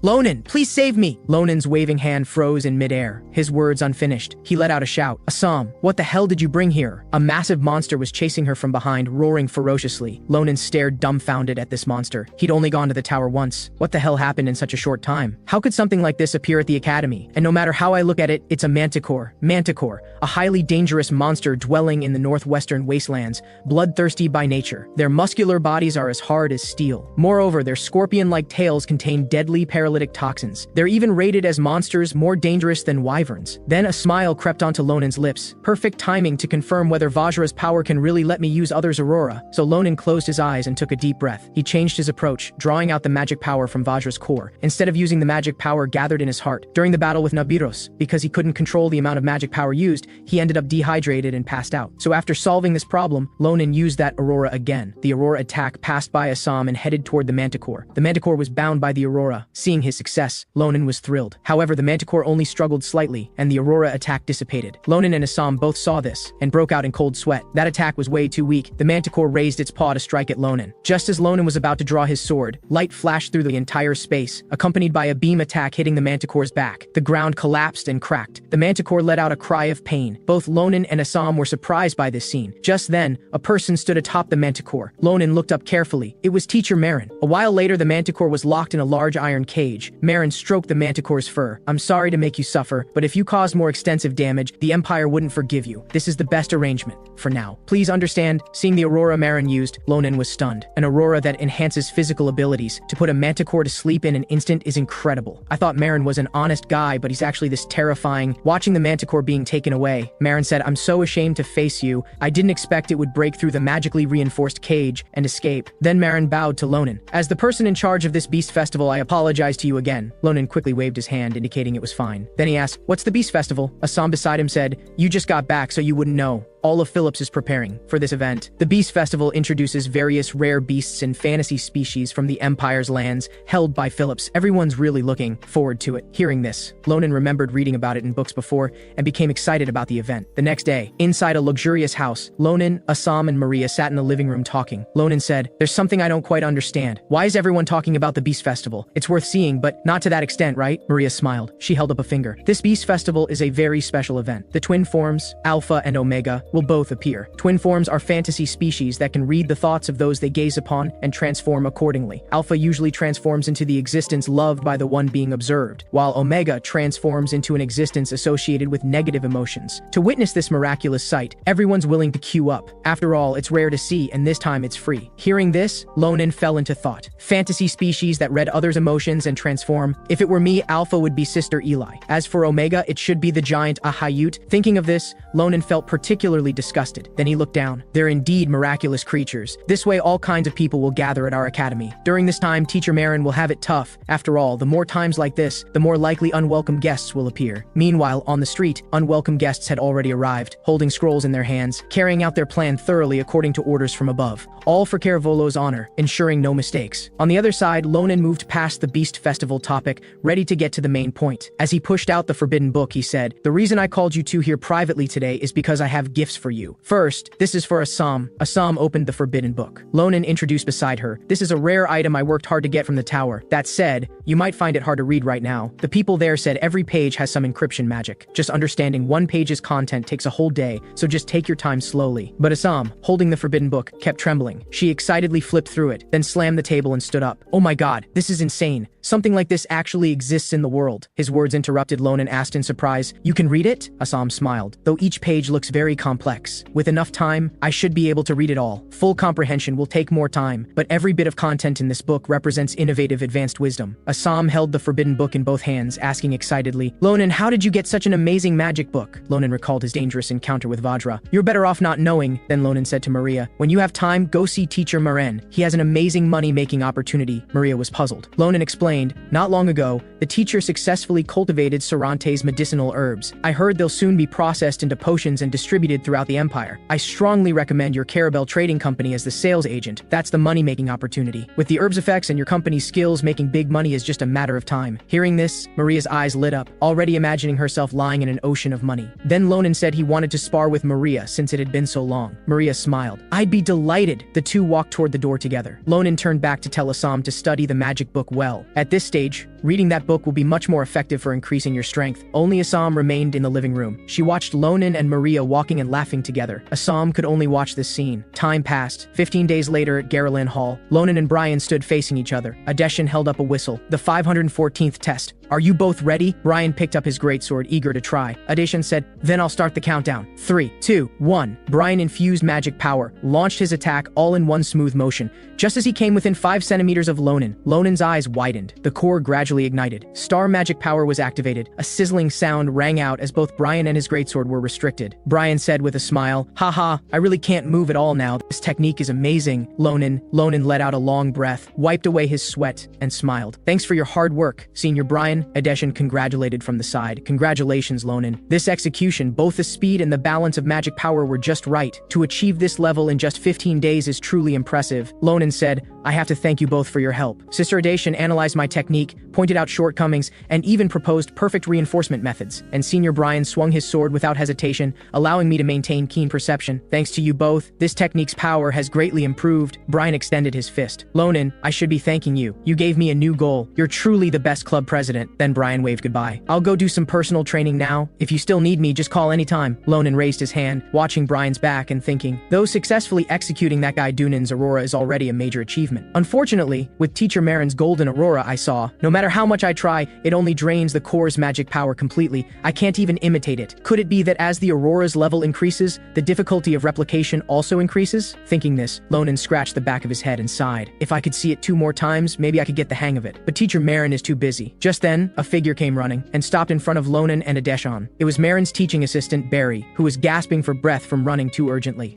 Speaker 1: Ronan, please save me! Ronan's waving hand froze in midair, his words unfinished. He let out a shout. Assam, what the hell did you bring here? A massive monster was chasing her from behind, roaring ferociously. Ronan stared dumbfounded at this monster. He'd only gone to the tower once. What the hell happened in such a short time? How could something like this appear at the academy? And no matter how I look at it, it's a manticore. Manticore, a highly dangerous monster dwelling in the northwestern wastelands, bloodthirsty by nature. Their muscular bodies are as hard as steel. Moreover, their scorpion-like tails contain deadly paralytic toxins. They're even rated as monsters more dangerous than wyverns. Then a smile crept onto Lonan's lips. Perfect timing to confirm whether Vajra's power can really let me use others' aurora. So Ronan closed his eyes and took a deep breath. He changed his approach, drawing out the magic power from Vajra's core, instead of using the magic power gathered in his heart. During the battle with Nabiros, because he couldn't control the amount of magic power used, he ended up dehydrated and passed out. So after solving this problem, Ronan used that aurora again. The aurora attack passed by Assam and headed toward the manticore. The manticore was bound by the aurora. Seeing his success, Ronan was thrilled. However, the manticore only struggled slightly, and the aurora attack dissipated. Ronan and Assam both saw this, and broke out in cold sweat. That attack was way too weak. The manticore raised its paw to strike at Ronan. Just as Ronan was about to draw his sword, light flashed through the entire space, accompanied by a beam attack hitting the manticore's back. The ground collapsed and cracked. The manticore let out a cry of pain. Both Ronan and Assam were surprised by this scene. Just then, a person stood atop the manticore. Ronan looked up carefully. It was Teacher Marin. A while later, the manticore was locked in a large iron cage. Marin stroked the manticore's fur. "I'm sorry to make you suffer, but if you caused more extensive damage, the Empire wouldn't forgive you. This is the best arrangement, for now. Please understand." Seeing the aurora Marin used, Ronan was stunned. An aurora that enhances physical abilities. To put a manticore to sleep in an instant is incredible. I thought Marin was an honest guy, but he's actually this terrifying. Watching the manticore being taken away, Marin said, "I'm so ashamed to face you. I didn't expect it would break through the magically reinforced cage and escape." Then Marin bowed to Ronan. "As the person in charge of this beast festival, I apologize to you again." Ronan quickly waved his hand, indicating it was fine. Then he asked, "What's the beast festival?" Assam beside him said, "You just got back, so you wouldn't know. All of Phillips is preparing for this event." The Beast Festival introduces various rare beasts and fantasy species from the Empire's lands, held by Phillips. Everyone's really looking forward to it. Hearing this, Ronan remembered reading about it in books before and became excited about the event. The next day, inside a luxurious house, Ronan, Assam, and Maria sat in the living room talking. Ronan said, "There's something I don't quite understand. Why is everyone talking about the Beast Festival? It's worth seeing, but not to that extent, right?" Maria smiled. She held up a finger. "This Beast Festival is a very special event. The twin forms, Alpha and Omega, will both appear. Twin forms are fantasy species that can read the thoughts of those they gaze upon and transform accordingly. Alpha usually transforms into the existence loved by the one being observed, while Omega transforms into an existence associated with negative emotions. To witness this miraculous sight, everyone's willing to queue up. After all, it's rare to see, and this time it's free." Hearing this, Ronan fell into thought. Fantasy species that read others' emotions and transform. If it were me, Alpha would be Sister Eli. As for Omega, it should be the giant Ahayut. Thinking of this, Ronan felt particularly disgusted. Then he looked down. They're indeed miraculous creatures. This way all kinds of people will gather at our academy. During this time, Teacher Marin will have it tough. After all, the more times like this, the more likely unwelcome guests will appear. Meanwhile, on the street, unwelcome guests had already arrived, holding scrolls in their hands, carrying out their plan thoroughly according to orders from above. All for Caravolo's honor, ensuring no mistakes. On the other side, Ronan moved past the Beast Festival topic, ready to get to the main point. As he pushed out the forbidden book, he said, "The reason I called you two here privately today is because I have gifts for you. First, this is for Assam." Assam opened the forbidden book. Ronan introduced beside her, "This is a rare item I worked hard to get from the tower. That said, you might find it hard to read right now. The people there said every page has some encryption magic. Just understanding one page's content takes a whole day, so just take your time slowly." But Assam, holding the forbidden book, kept trembling. She excitedly flipped through it, then slammed the table and stood up. "Oh my god, this is insane. Something like this actually exists in the world." His words interrupted. Ronan asked in surprise, "You can read it?" Assam smiled. "Though each page looks very complex. With enough time, I should be able to read it all. Full comprehension will take more time, but every bit of content in this book represents innovative advanced wisdom." Assam held the forbidden book in both hands, asking excitedly, "Ronan, how did you get such an amazing magic book?" Ronan recalled his dangerous encounter with Vajra. "You're better off not knowing." Then Ronan said to Maria, "When you have time, go see Teacher Marin. He has an amazing money-making opportunity." Maria was puzzled. Ronan explained, "Not long ago, the teacher successfully cultivated Sarante's medicinal herbs. I heard they'll soon be processed into potions and distributed throughout the Empire. I strongly recommend your Carabel Trading Company as the sales agent. That's the money-making opportunity. With the herbs effects and your company's skills, making big money is just a matter of time." Hearing this, Maria's eyes lit up, already imagining herself lying in an ocean of money. Then Ronan said he wanted to spar with Maria since it had been so long. Maria smiled. "I'd be delighted." The two walked toward the door together. Ronan turned back to tell Assam to study the magic book well. At this stage, reading that book will be much more effective for increasing your strength. Only Assam remained in the living room. She watched Ronan and Maria walking and laughing together. Assam could only watch this scene. Time passed. 15 days later at Garland Hall, Ronan and Brian stood facing each other. Adeshan held up a whistle. "The 514th test. Are you both ready? Brian picked up his greatsword, eager to try. Adeshan said, then I'll start the countdown. 3, 2, 1. Brian infused magic power, launched his attack all in one smooth motion. Just as he came within 5 centimeters of Ronan, Lonan's eyes widened. The core gradually ignited. Star magic power was activated. A sizzling sound rang out as both Brian and his greatsword were restricted. Brian said with a smile, haha, I really can't move at all now. This technique is amazing. Ronan let out a long breath, wiped away his sweat, and smiled. Thanks for your hard work, Senior Brian. Adeshan congratulated from the side. Congratulations, Ronan. This execution, both the speed and the balance of magic power were just right. To achieve this level in just 15 days is truly impressive. Ronan said, I have to thank you both for your help. Sister Adeshan analyzed my technique, pointed out shortcomings, and even proposed perfect reinforcement methods. And Senior Brian swung his sword without hesitation, allowing me to maintain keen perception. Thanks to you both, this technique's power has greatly improved. Brian extended his fist. Ronan, I should be thanking you. You gave me a new goal. You're truly the best club president. Then Brian waved goodbye. I'll go do some personal training now. If you still need me, just call anytime. Ronan raised his hand, watching Brian's back and thinking, though successfully executing that guy Dunan's aurora is already a major achievement. Unfortunately, with Teacher Marin's golden aurora I saw, no matter how much I try, it only drains the core's magic power completely. I can't even imitate it. Could it be that as the aurora's level increases, the difficulty of replication also increases? Thinking this, Ronan scratched the back of his head and sighed. If I could see it 2 more times, maybe I could get the hang of it. But Teacher Marin is too busy. Just then, a figure came running and stopped in front of Ronan and Adeshan. It was Marin's teaching assistant, Barry, who was gasping for breath from running too urgently.